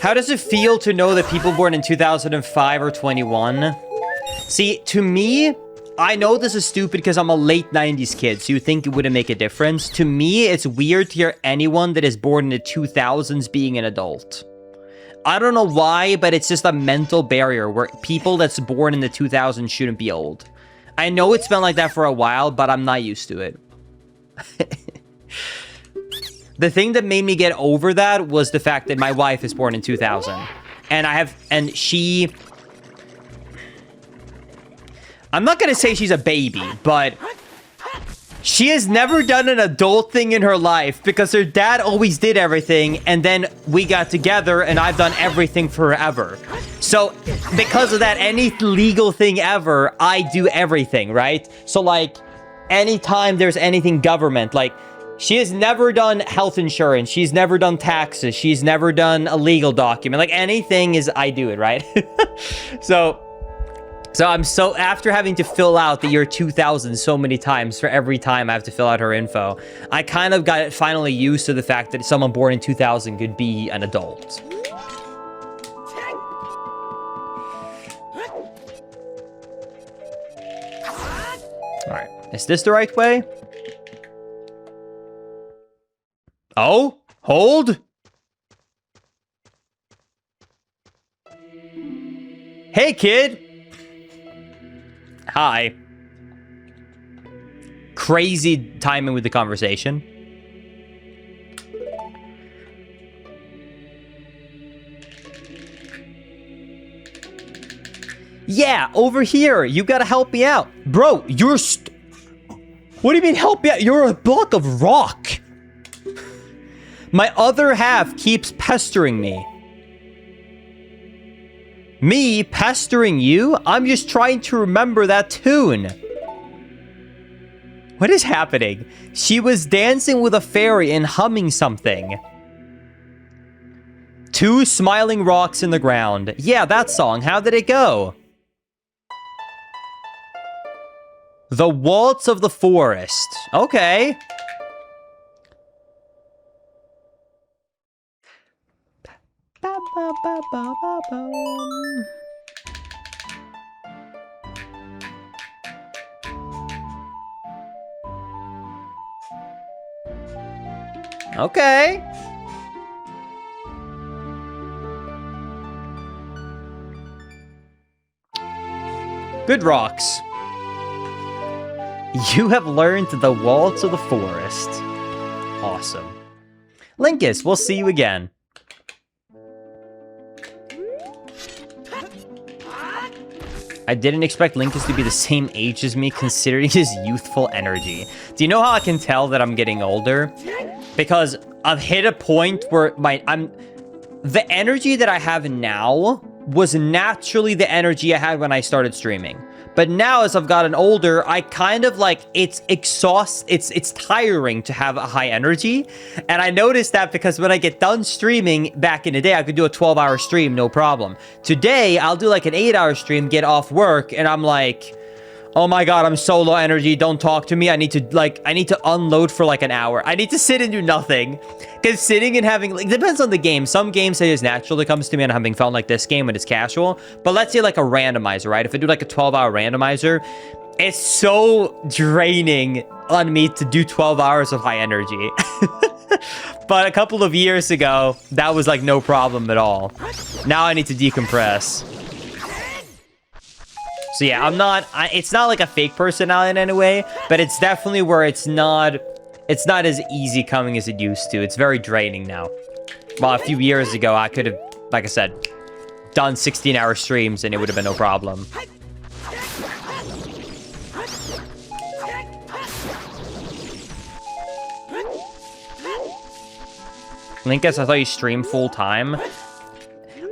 How does it feel to know that people born in 2005 are 21? See, to me, I know this is stupid because I'm a late 90s kid, so you think it wouldn't make a difference. To me, it's weird to hear anyone that is born in the 2000s being an adult. I don't know why, but it's just a mental barrier where people that's born in the 2000s shouldn't be old. I know it's been like that for a while, but I'm not used to it. The thing that made me get over that was the fact that my wife is born in 2000. And she... I'm not gonna say she's a baby, but... She has never done an adult thing in her life because her dad always did everything, and then we got together and I've done everything forever. So, because of that, any legal thing ever, I do everything, right? So, like, anytime there's anything government, like... She has never done health insurance. She's never done taxes. She's never done a legal document. Like, anything is, I do it, right? So I'm so, after having to fill out the year 2000 so many times for every time I have to fill out her info, I kind of got finally used to the fact that someone born in 2000 could be an adult. All right. Is this the right way? Oh, hold. Hey, kid. Hi. Crazy timing with the conversation. Yeah, over here. You gotta help me out. Bro, you're what do you mean help me out? You're a block of rock. My other half keeps pestering me. Me pestering you? I'm just trying to remember that tune. What is happening? She was dancing with a fairy and humming something. 2 smiling rocks in the ground. Yeah, that song. How did it go? The Waltz of the Forest. Okay. Okay. Good rocks. You have learned the Waltz of the Forest. Awesome. Linkus, we'll see you again. I didn't expect Linkus to be the same age as me, considering his youthful energy. Do you know how I can tell that I'm getting older? Because I've hit a point where the energy that I have now was naturally the energy I had when I started streaming. But now, as I've gotten older, I kind of like, it's tiring to have a high energy. And I noticed that because when I get done streaming back in the day, I could do a 12-hour stream, no problem. Today, I'll do like an 8-hour stream, get off work, and I'm like, oh my god, I'm so low energy, don't talk to me. I need to unload for like an hour. I need to sit and do nothing. Because sitting and having, like, depends on the game. Some games it just naturally comes to me and I'm having fun, like this game when it's casual. But let's say like a randomizer, right? If I do like a 12-hour randomizer, it's so draining on me to do 12 hours of high energy. But a couple of years ago, that was like no problem at all. Now I need to decompress. So yeah, it's not like a fake personality in any way, but it's definitely where it's not as easy coming as it used to. It's very draining now. Well, a few years ago, I could have, like I said, done 16-hour streams and it would have been no problem. Linkus, I thought you stream full time.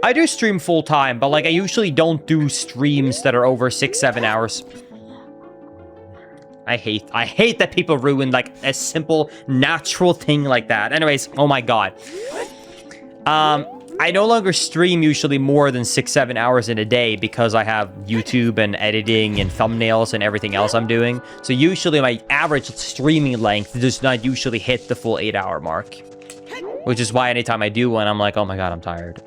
I do stream full time, but like I usually don't do streams that are over 6-7 hours. I hate that people ruin like a simple natural thing like that. Anyways, oh my god. I no longer stream usually more than 6-7 hours in a day because I have YouTube and editing and thumbnails and everything else I'm doing. So usually my average streaming length does not usually hit the full 8-hour mark. Which is why anytime I do one, I'm like, oh my god, I'm tired.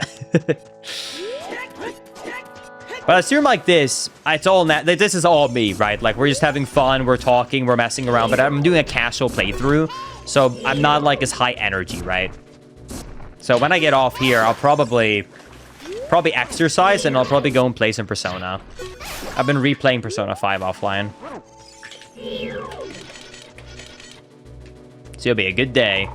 But a stream like this, it's all this is all me, right? Like, we're just having fun, we're talking, we're messing around, but I'm doing a casual playthrough, so I'm not, like, as high energy, right? So when I get off here, I'll probably exercise, and I'll probably go and play some Persona. I've been replaying Persona 5 offline. So it'll be a good day.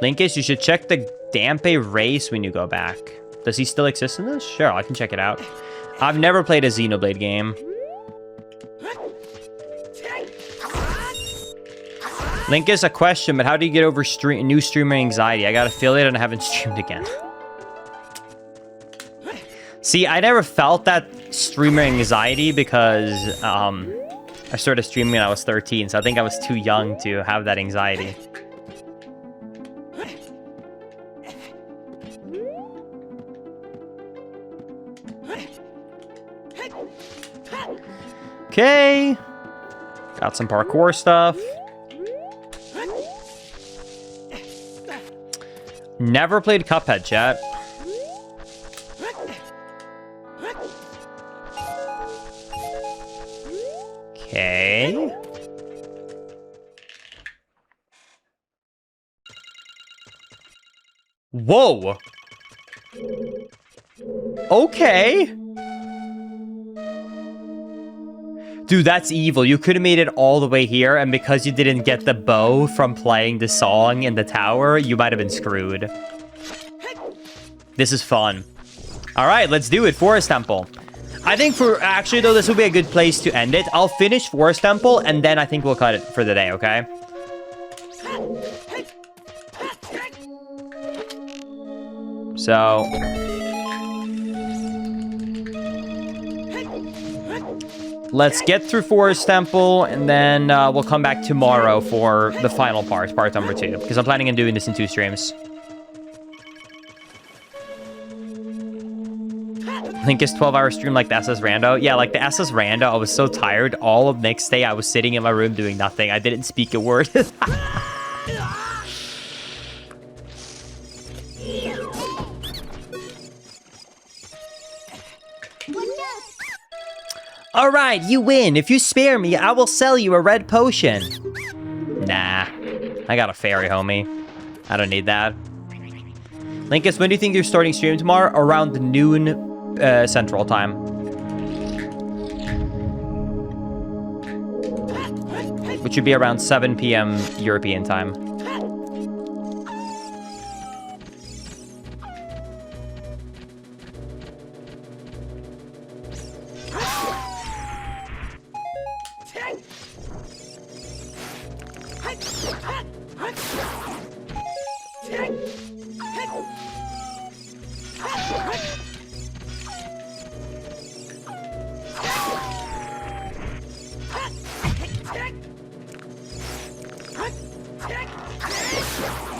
Linkus, you should check the Dampe race when you go back. Does he still exist in this? Sure, I can check it out. I've never played a Xenoblade game. Linkus, a question, but how do you get over new streamer anxiety? I got affiliate and I haven't streamed again. See, I never felt that streamer anxiety because I started streaming when I was 13, so I think I was too young to have that anxiety. Okay. Got some parkour stuff. Never played Cuphead, chat. Okay. Whoa. Okay. Dude, that's evil. You could have made it all the way here, and because you didn't get the bow from playing the song in the tower, you might have been screwed. This is fun. All right, let's do it. Forest Temple. I think actually, though, this would be a good place to end it. I'll finish Forest Temple, and then I think we'll cut it for the day, okay? So... let's get through Forest Temple, and then we'll come back tomorrow for the final part number 2, because I'm planning on doing this in 2 streams. I think it's 12-hour stream like the SS Rando. Yeah, like the SS Rando, I was so tired. All of next day, I was sitting in my room doing nothing. I didn't speak a word. All right, you win. If you spare me, I will sell you a red potion. Nah, I got a fairy, homie. I don't need that. Linkus, when do you think you're starting stream tomorrow? Around noon Central Time. Which would be around 7 p.m. European time.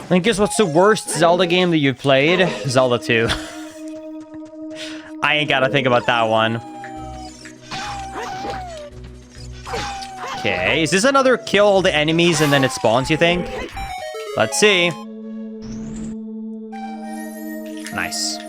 Linkus, what's the worst Zelda game that you've played? Zelda 2. I ain't gotta think about that one. Okay, is this another kill all the enemies and then it spawns, you think? Let's see. Nice.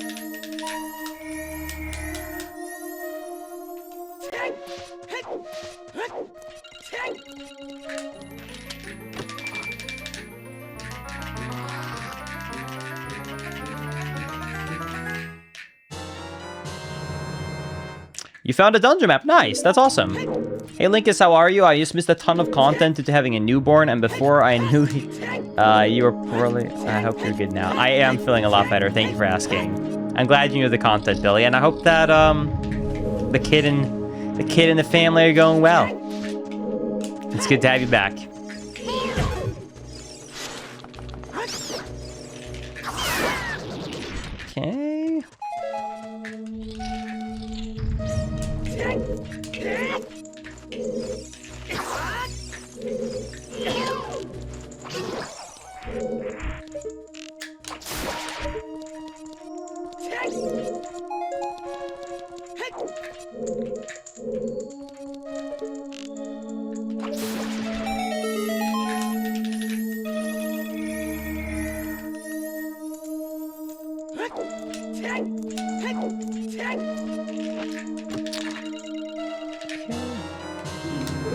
You found a dungeon map. Nice. That's awesome. Hey, Linkus, how are you? I just missed a ton of content due to having a newborn, and before I knew you were poorly. I hope you're good now. I am feeling a lot better. Thank you for asking. I'm glad you knew the content, Billy, and I hope that the kid and the family are going well. It's good to have you back. Okay.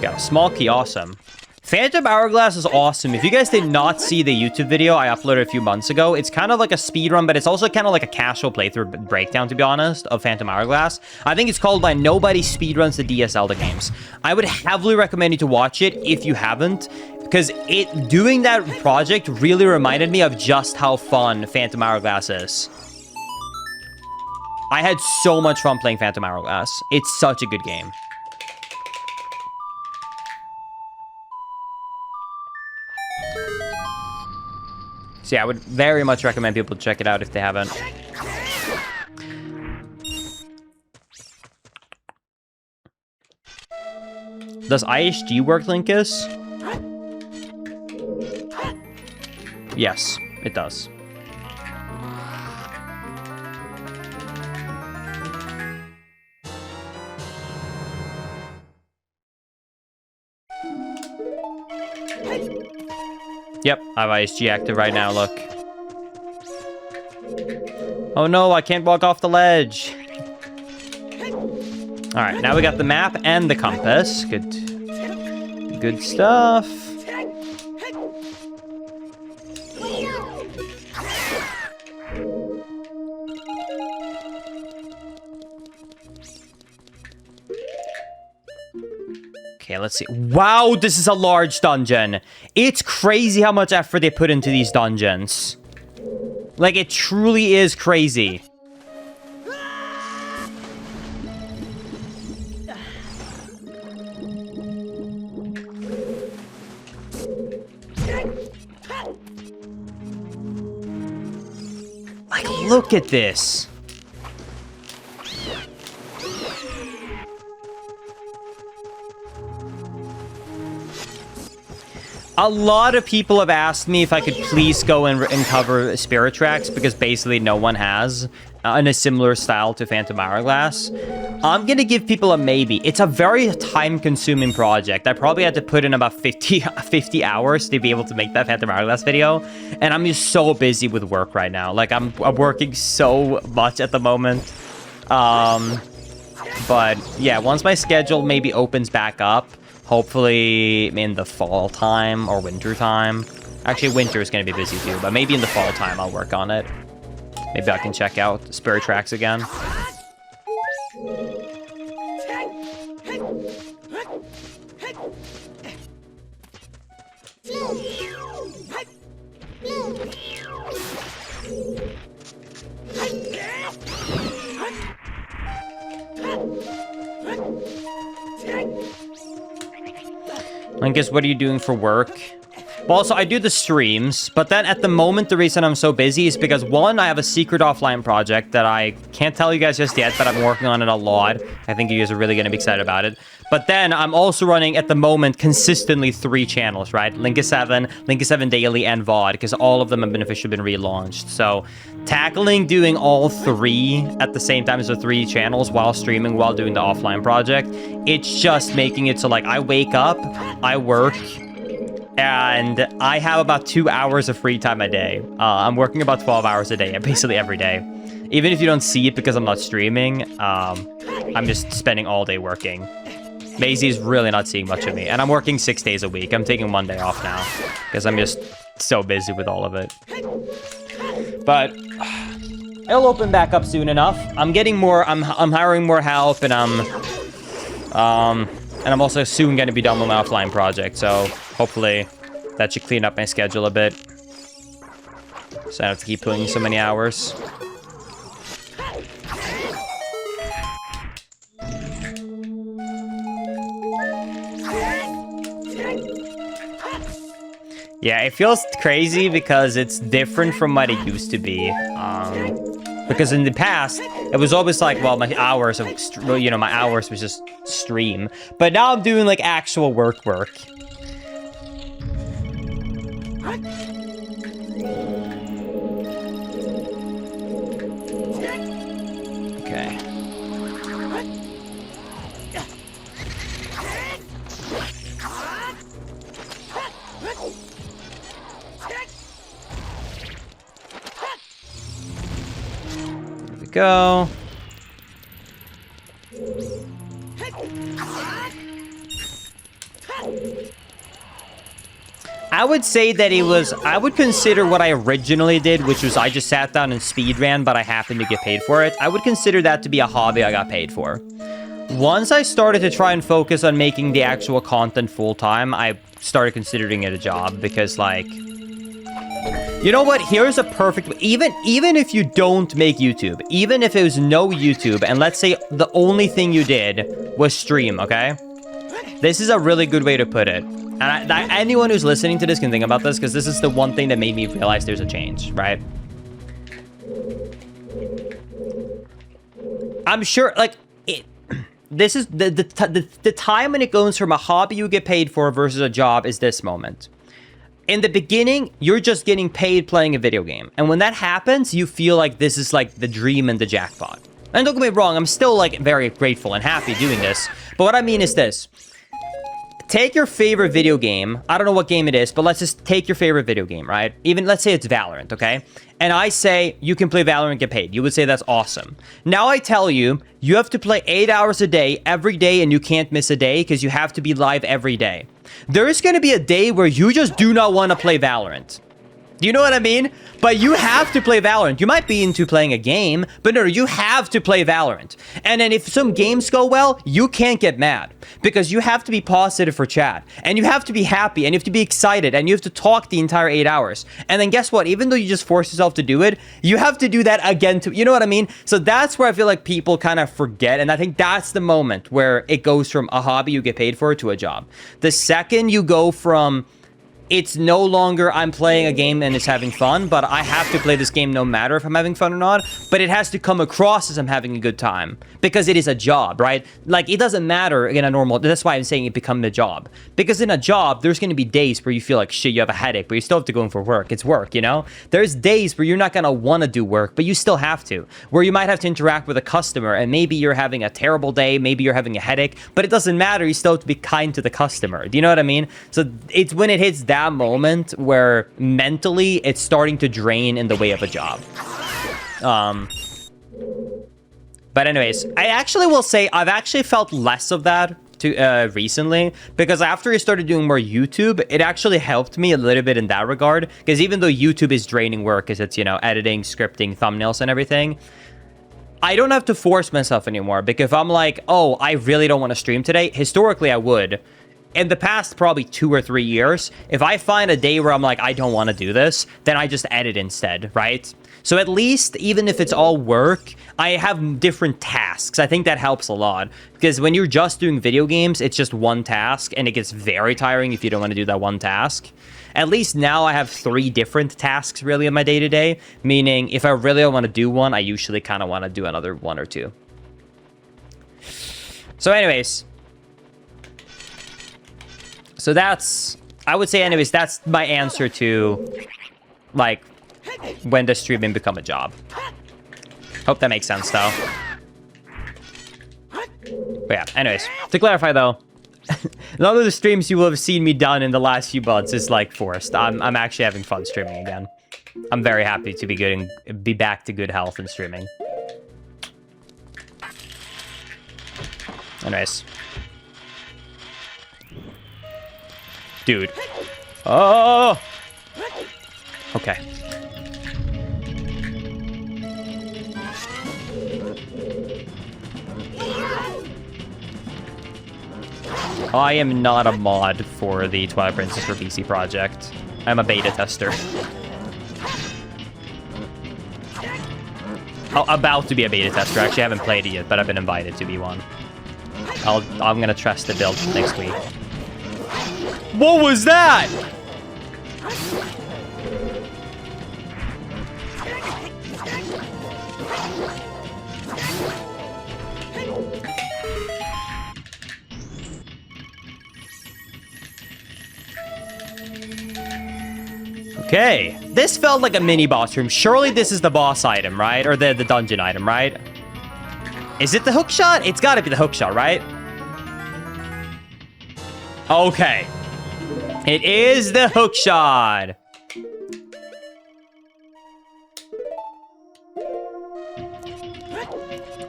Got a small key, awesome. Phantom Hourglass is awesome. If you guys did not see the YouTube video I uploaded a few months ago, it's kind of like a speedrun, but it's also kind of like a casual playthrough breakdown, to be honest, of Phantom Hourglass. I think it's called by Nobody Speedruns the DS Zelda Games. I would heavily recommend you to watch it if you haven't, because doing that project really reminded me of just how fun Phantom Hourglass is. I had so much fun playing Phantom Hourglass. It's such a good game. So yeah, I would very much recommend people check it out if they haven't. Does IHG work, Linkus? Yes, it does. Yep, I have ISG active right now, look. Oh no, I can't walk off the ledge. All right, now we got the map and the compass. Good stuff. Okay, let's see. Wow, this is a large dungeon. It's crazy how much effort they put into these dungeons. Like, it truly is crazy. Like, look at this. A lot of people have asked me if I could please go and cover Spirit Tracks because basically no one has in a similar style to Phantom Hourglass. I'm going to give people a maybe. It's a very time-consuming project. I probably had to put in about 50 hours to be able to make that Phantom Hourglass video. And I'm just so busy with work right now. Like, I'm working so much at the moment. But yeah, once my schedule maybe opens back up, hopefully in the fall time or winter time. Actually, winter is going to be busy too, but maybe in the fall time I'll work on it. Maybe I can check out Spirit Tracks again. Linkus, what are you doing for work? Well, so I do the streams, but then at the moment, the reason I'm so busy is because, one, I have a secret offline project that I can't tell you guys just yet, but I'm working on it a lot. I think you guys are really going to be excited about it. But then I'm also running, at the moment, consistently 3 channels, right? Linkus 7 Daily, and VOD, because all of them have been officially been relaunched. So tackling doing all 3 at the same time as the 3 channels while streaming, while doing the offline project, it's just making it so, like, I wake up, I work, and I have about 2 hours of free time a day. I'm working about 12 hours a day, basically every day. Even if you don't see it because I'm not streaming, I'm just spending all day working. Maisie is really not seeing much of me, and I'm working 6 days a week. I'm taking 1 day off now because I'm just so busy with all of it. But it'll open back up soon enough. I'm getting more. I'm hiring more help, and I'm also soon going to be done with my offline project. So hopefully that should clean up my schedule a bit, so I don't have to keep putting so many hours. Yeah, it feels crazy because it's different from what it used to be. Because in the past, it was always like, well, my hours of, my hours was just stream. But now I'm doing like actual work. Okay. Go. I would say that I would consider what I originally did, which was I just sat down and speed ran, but I happened to get paid for it. I would consider that to be a hobby I got paid for. Once I started to try and focus on making the actual content full-time, I started considering it a job because, like, you know what? Here's a perfect... Even if you don't make YouTube, even if it was no YouTube, and let's say the only thing you did was stream, okay? This is a really good way to put it. And anyone who's listening to this can think about this, because this is the one thing that made me realize there's a change, right? I'm sure, like... This is... The time when it goes from a hobby you get paid for versus a job is this moment. In the beginning, you're just getting paid playing a video game. And when that happens, you feel like this is like the dream and the jackpot. And don't get me wrong, I'm still like very grateful and happy doing this. But what I mean is this. take your favorite video game. I don't know what game it is, but let's just take your favorite video game, right? Even let's say it's Valorant, okay? And I say you can play Valorant and get paid. You would say that's awesome. Now I tell you, you have to play 8 hours a day, every day, and you can't miss a day because you have to be live every day. There is going to be a day where you just do not want to play Valorant. Do you know what I mean? But you have to play Valorant. You might be into playing a game, but no, you have to play Valorant. And then if some games go well, you can't get mad because you have to be positive for chat and you have to be happy and you have to be excited and you have to talk the entire 8 hours. And then guess what? Even though you just force yourself to do it, you have to do that again too. You know what I mean? So that's where I feel like people kind of forget. And I think that's the moment where it goes from a hobby you get paid for to a job. The second you go from it's no longer I'm playing a game and it's having fun, but I have to play this game no matter if I'm having fun or not. But it has to come across as I'm having a good time because it is a job, right? Like, it doesn't matter in a normal... That's why I'm saying it become a job. Because in a job, there's going to be days where you feel like, shit, you have a headache, but you still have to go in for work. It's work, you know? There's days where you're not going to want to do work, but you still have to. Where you might have to interact with a customer and maybe you're having a terrible day, maybe you're having a headache, but it doesn't matter. You still have to be kind to the customer. Do you know what I mean? So it's when it hits that moment where mentally it's starting to drain in the way of a job. But anyways, I actually will say I've actually felt less of that recently because after I started doing more YouTube, it actually helped me a little bit in that regard. Because even though YouTube is draining work, because it's, you know, editing, scripting, thumbnails, and everything, I don't have to force myself anymore. Because if I'm like, oh, I really don't want to stream today, historically I would. In the past probably 2 or 3 years, if I find a day where I'm like, I don't want to do this, then I just edit instead, right? So at least, even if it's all work, I have different tasks. I think that helps a lot. Because when you're just doing video games, it's just one task, and it gets very tiring if you don't want to do that one task. At least now I have 3 different tasks, really, in my day-to-day. Meaning, if I really don't want to do one, I usually kind of want to do another 1 or 2. So anyways... So that's, I would say anyways, that's my answer to, like, when does streaming become a job? Hope that makes sense, though. But yeah, anyways, to clarify, though, none of the streams you will have seen me done in the last few months is, like, forced. I'm actually having fun streaming again. I'm very happy to be good and be back to good health and streaming. Anyways. Dude. Oh! Okay. I am not a mod for the Twilight Princess for PC project. I'm a beta tester. Oh, about to be a beta tester. Actually, I haven't played it yet, but I've been invited to be one. I'm gonna trust the build next week. What was that? Okay, this felt like a mini boss room. Surely this is the boss item, right? Or the dungeon item, right? Is it the hookshot? It's gotta be the hookshot, right? Okay. It is the hookshot.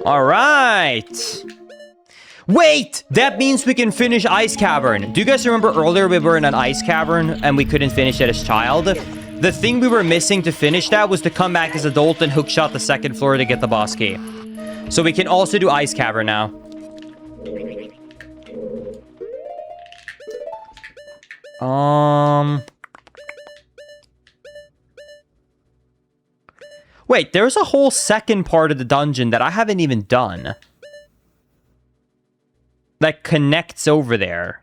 All right. Wait, that means we can finish Ice Cavern. Do you guys remember earlier we were in an Ice Cavern and we couldn't finish it as child? The thing we were missing to finish that was to come back as adult and hookshot the 2nd floor to get the boss key. So we can also do Ice Cavern now. Wait, there's a whole second part of the dungeon that I haven't even done. That connects over there.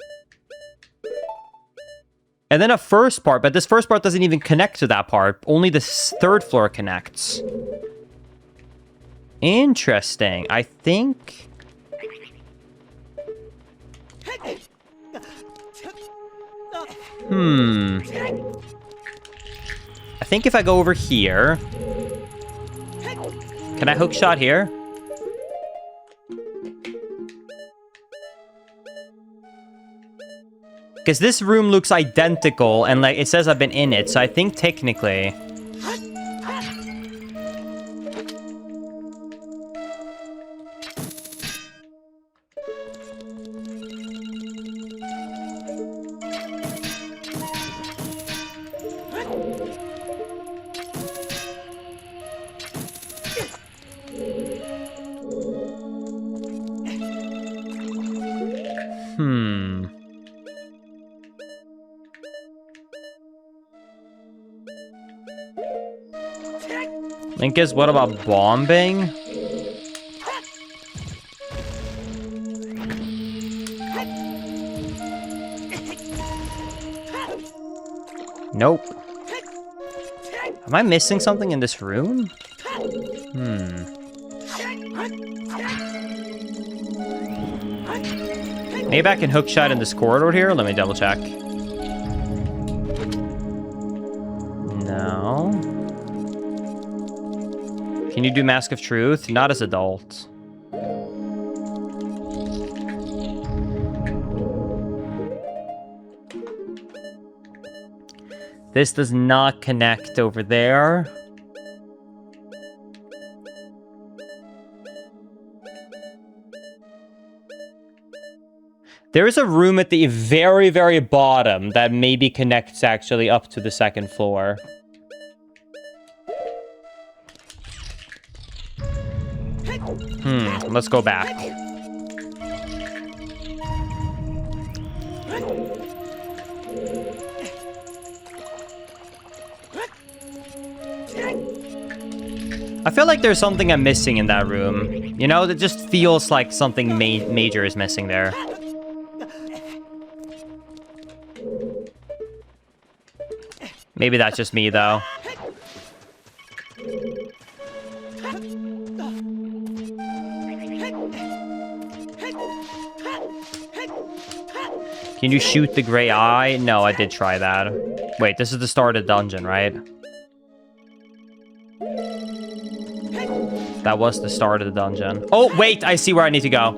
And then a first part, but this first part doesn't even connect to that part. Only the 3rd floor connects. Interesting. I think... I think if I go over here... Can I hookshot here? Because this room looks identical, and like it says I've been in it, so I think technically... Linkus, what about bombing? Nope. Am I missing something in this room? Maybe I can hookshot in this corridor here? Let me double check. No. Can you do Mask of Truth? Not as adult. This does not connect over there. There is a room at the very, very bottom that maybe connects actually up to the second floor. Let's go back. I feel like there's something I'm missing in that room. You know, it just feels like something major is missing there. Maybe that's just me, though. Can you shoot the gray eye? No, I did try that. Wait, this is the start of the dungeon, right? That was the start of the dungeon. Oh, wait, I see where I need to go.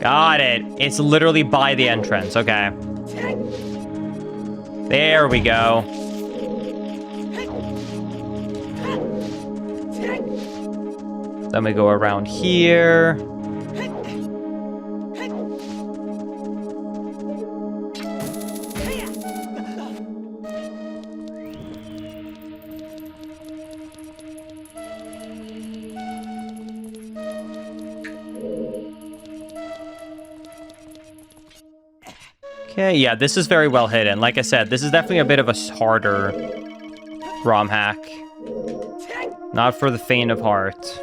Got it. It's literally by the entrance. Okay. There we go. Then we go around here. Okay, yeah, this is very well hidden. Like I said, this is definitely a bit of a harder ROM hack. Not for the faint of heart.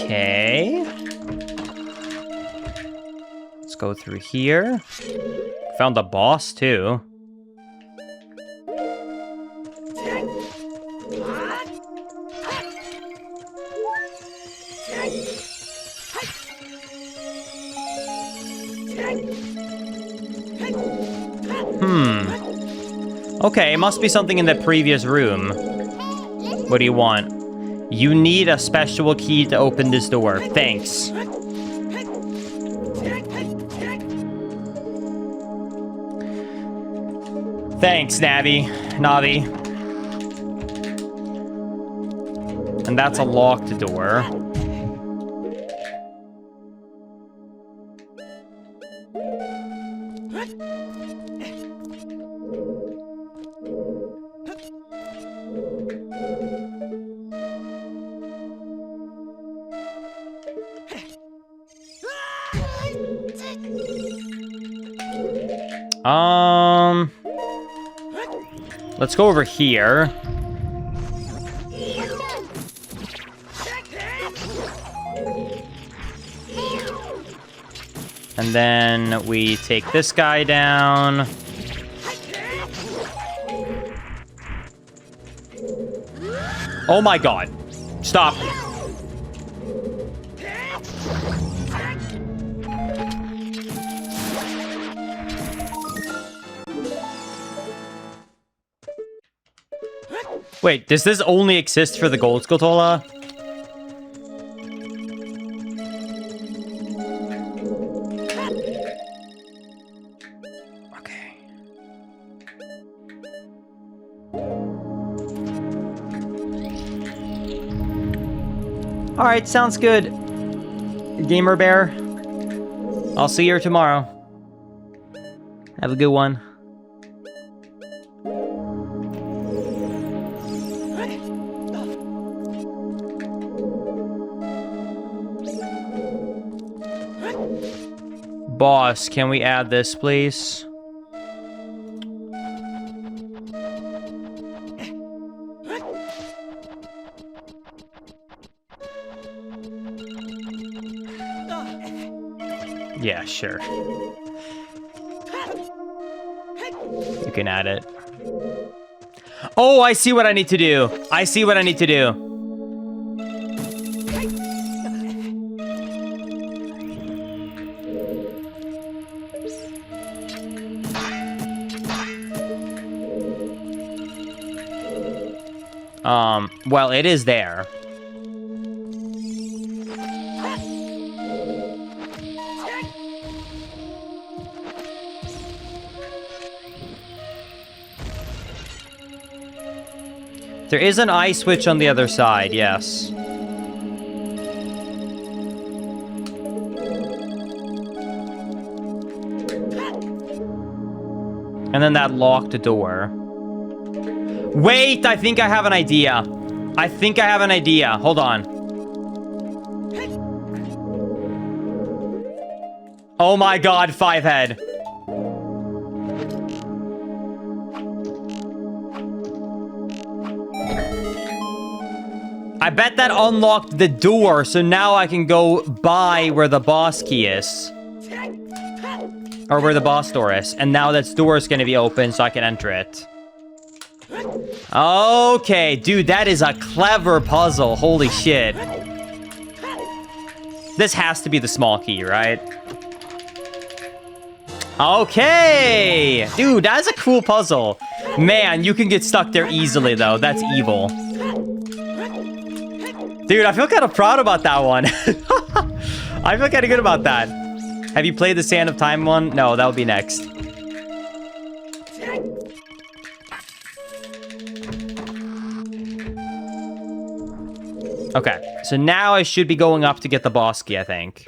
Okay. Let's go through here. Found the boss, too. Okay, it must be something in the previous room. What do you want? You need a special key to open this door. Thanks. Thanks, Navi. And that's a locked door. Let's go over here. And then we take this guy down. Oh my god. Stop. Wait, does this only exist for the gold Skulltula? Okay. All right, sounds good. Gamer Bear. I'll see you tomorrow. Have a good one. Boss, can we add this, please? Yeah, sure. You can add it. Oh, I see what I need to do. I see what I need to do. Well, it is there. There is an eye switch on the other side, yes. And then that locked door. Wait, I think I have an idea. I think I have an idea. Hold on. Oh my god, 5 head. I bet that unlocked the door, so now I can go by where the boss key is. Or where the boss door is. And now that door is going to be open, so I can enter it. Okay, dude, that is a clever puzzle. Holy shit. This has to be the small key, right? Okay! Dude, that's a cool puzzle. Man, you can get stuck there easily, though. That's evil. Dude, I feel kind of proud about that one. I feel kind of good about that. Have you played the Sand of Time one? No, that would be next. Okay, so now I should be going up to get the boss key, I think.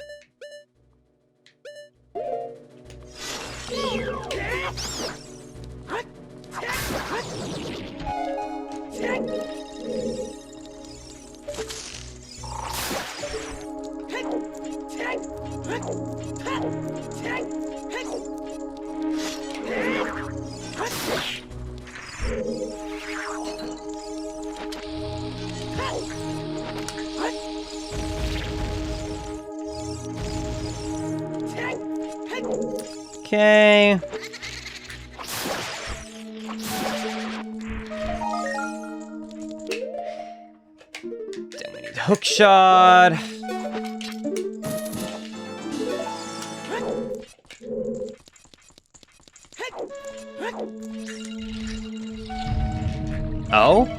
Okay. Then we need hook shot. Oh?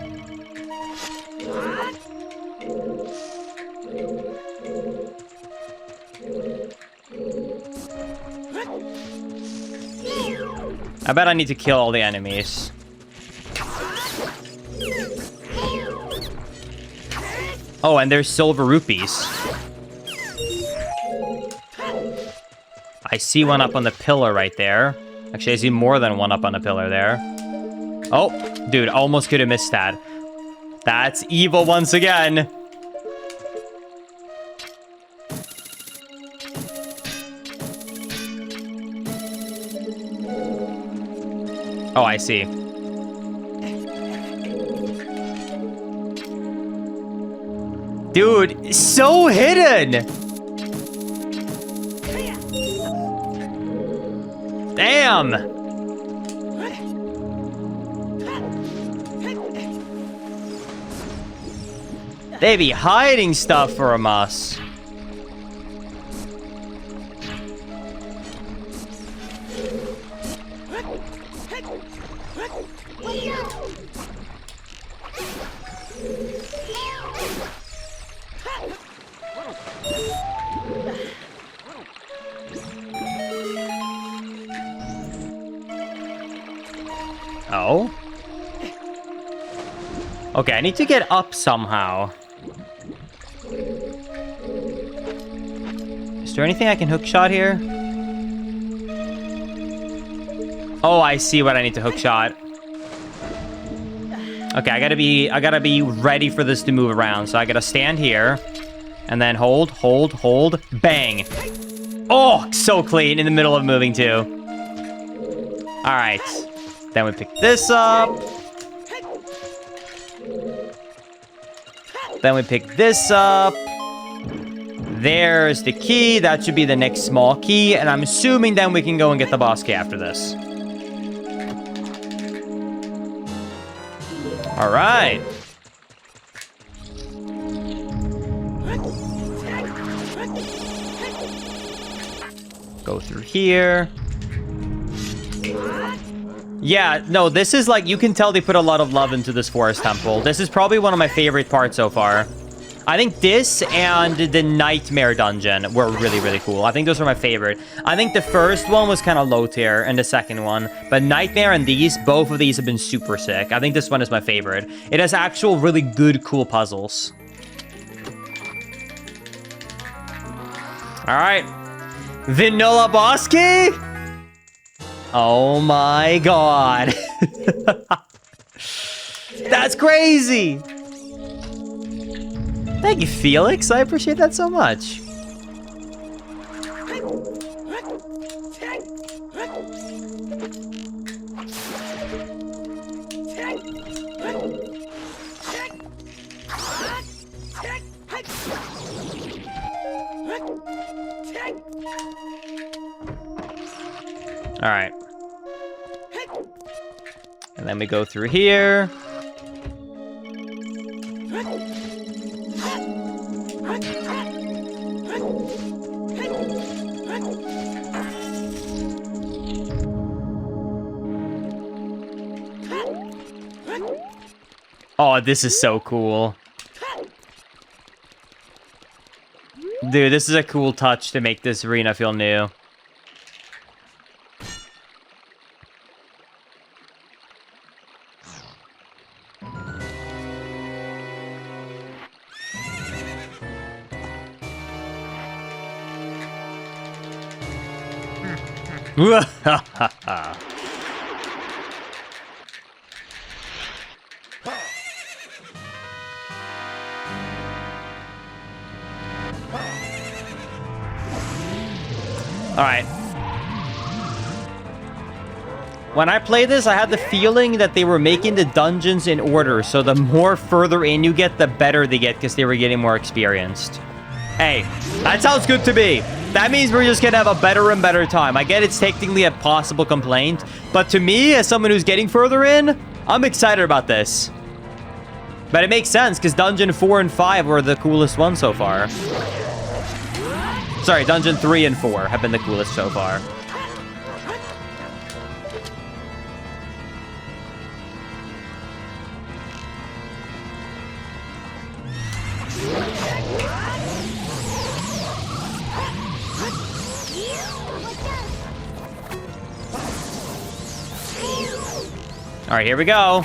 I bet I need to kill all the enemies. Oh, and there's silver rupees. I see one up on the pillar right there. Actually, I see more than one up on the pillar there. Oh, dude, almost could have missed that. That's evil once again. Oh, I see. Dude, so hidden! Damn! They be hiding stuff from us. Okay, I need to get up somehow. Is there anything I can hookshot here? Oh, I see what I need to hookshot. Okay, I gotta be ready for this to move around. So I gotta stand here. And then hold, bang. Oh, so clean in the middle of moving too. All right. Then we pick this up. Then we pick this up. There's the key. That should be the next small key. And I'm assuming then we can go and get the boss key after this. All right. Go through here. Yeah, no, this is like, you can tell they put a lot of love into this forest temple. This is probably one of my favorite parts so far. I think this and the Nightmare dungeon were really, really cool. I think those are my favorite. I think the first one was kind of low tier and the second one. But Nightmare and these, both of these have been super sick. I think this one is my favorite. It has actual really good, cool puzzles. All right. Vanilla boss key? Oh my god. That's crazy. Thank you, Felix. I appreciate that so much. All right. And then we go through here. Oh, this is so cool. Dude, this is a cool touch to make this arena feel new. All right. When I played this, I had the feeling that they were making the dungeons in order, so the more further in you get, the better they get, because they were getting more experienced. Hey, that sounds good to me. That means we're just gonna have a better and better time. I get it's technically a possible complaint, but to me, as someone who's getting further in, I'm excited about this. But it makes sense, because Dungeon 4 and 5 were the coolest ones so far. Sorry, Dungeon 3 and 4 have been the coolest so far. All right, here we go.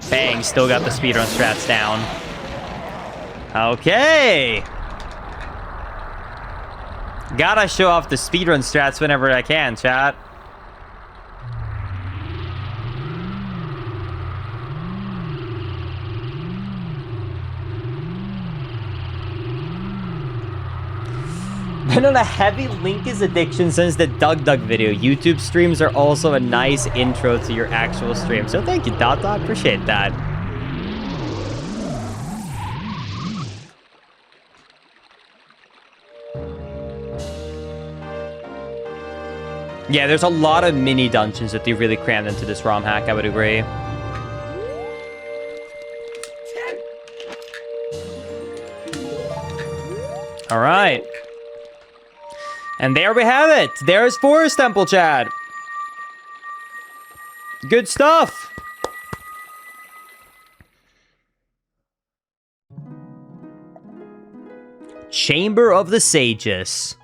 Bang, still got the speedrun strats down. Okay. Gotta show off the speedrun strats whenever I can, chat. Been on a heavy Linkus addiction since the Dug video. YouTube streams are also a nice intro to your actual stream. So thank you, Dot. Appreciate that. Yeah, there's a lot of mini dungeons that they really crammed into this ROM hack, I would agree. All right. And there we have it. There's Forest Temple, Chad. Good stuff. Chamber of the Sages.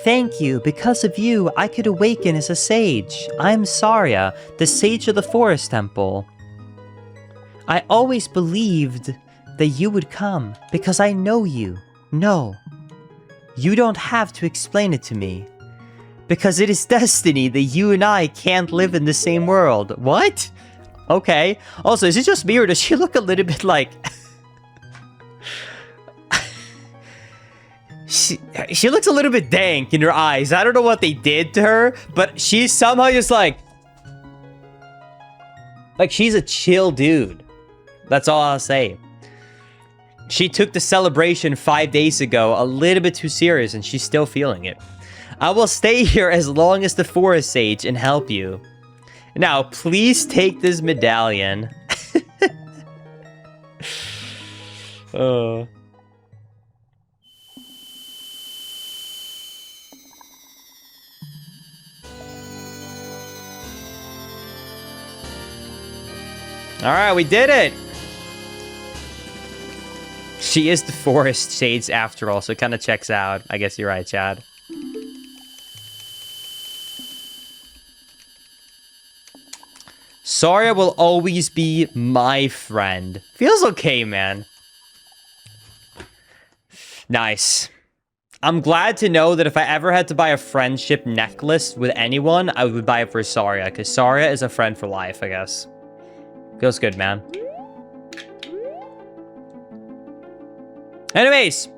Thank you. Because of you, I could awaken as a sage. I am Saria, the sage of the forest temple. I always believed that you would come because I know you. No, you don't have to explain it to me. Because it is destiny that you and I can't live in the same world. What? Okay. Also, is it just me or does she look a little bit like... She looks a little bit dank in her eyes. I don't know what they did to her, but she's somehow just like she's a chill dude. That's all I'll say. She took the celebration 5 days ago a little bit too serious and she's still feeling it. I will stay here as long as the forest sage and help you. Now, please take this medallion. Oh. Alright, we did it! She is the forest shades after all, so it kind of checks out. I guess you're right, Chad. Saria will always be my friend. Feels okay, man. Nice. I'm glad to know that if I ever had to buy a friendship necklace with anyone, I would buy it for Saria, because Saria is a friend for life, I guess. Feels good, man. Anyways,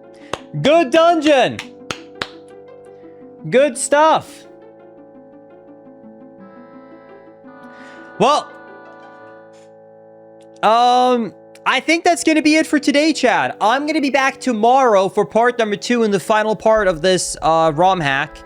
good dungeon. Good stuff. Well, I think that's going to be it for today, Chad. I'm going to be back tomorrow for part number 2 and the final part of this ROM hack.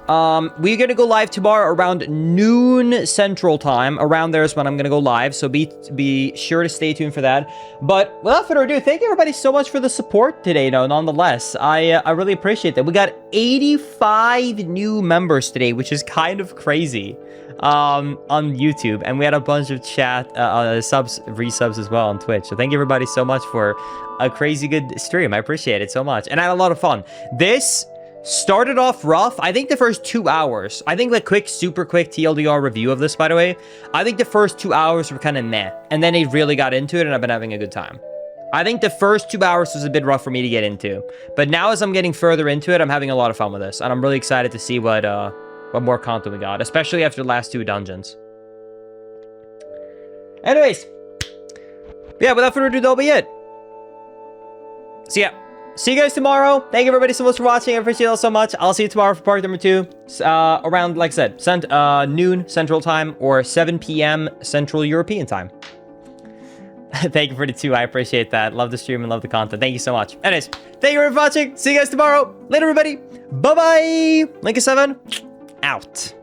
We're going to go live tomorrow around noon Central Time. Around there is when I'm going to go live, so be sure to stay tuned for that. But without further ado, thank you everybody so much for the support today, nonetheless. I really appreciate that. We got 85 new members today, which is kind of crazy on YouTube. And we had a bunch of resubs as well on Twitch. So thank you everybody so much for a crazy good stream. I appreciate it so much. And I had a lot of fun. This started off rough. I think the first 2 hours, I think the super quick TLDR review of this, by the way, I think the first 2 hours were kind of meh. And then they really got into it and I've been having a good time. I think the first 2 hours was a bit rough for me to get into. But now as I'm getting further into it, I'm having a lot of fun with this. And I'm really excited to see what more content we got, especially after the last 2 dungeons. Anyways, yeah, without further ado, that'll be it. So yeah. See you guys tomorrow. Thank you everybody so much for watching. I appreciate it all so much. I'll see you tomorrow for part number 2. Around, like I said, noon Central Time or 7 p.m. Central European Time. Thank you for the 2. I appreciate that. Love the stream and love the content. Thank you so much. Anyways, thank you for watching. See you guys tomorrow. Later, everybody. Bye-bye. Link is 7. Out.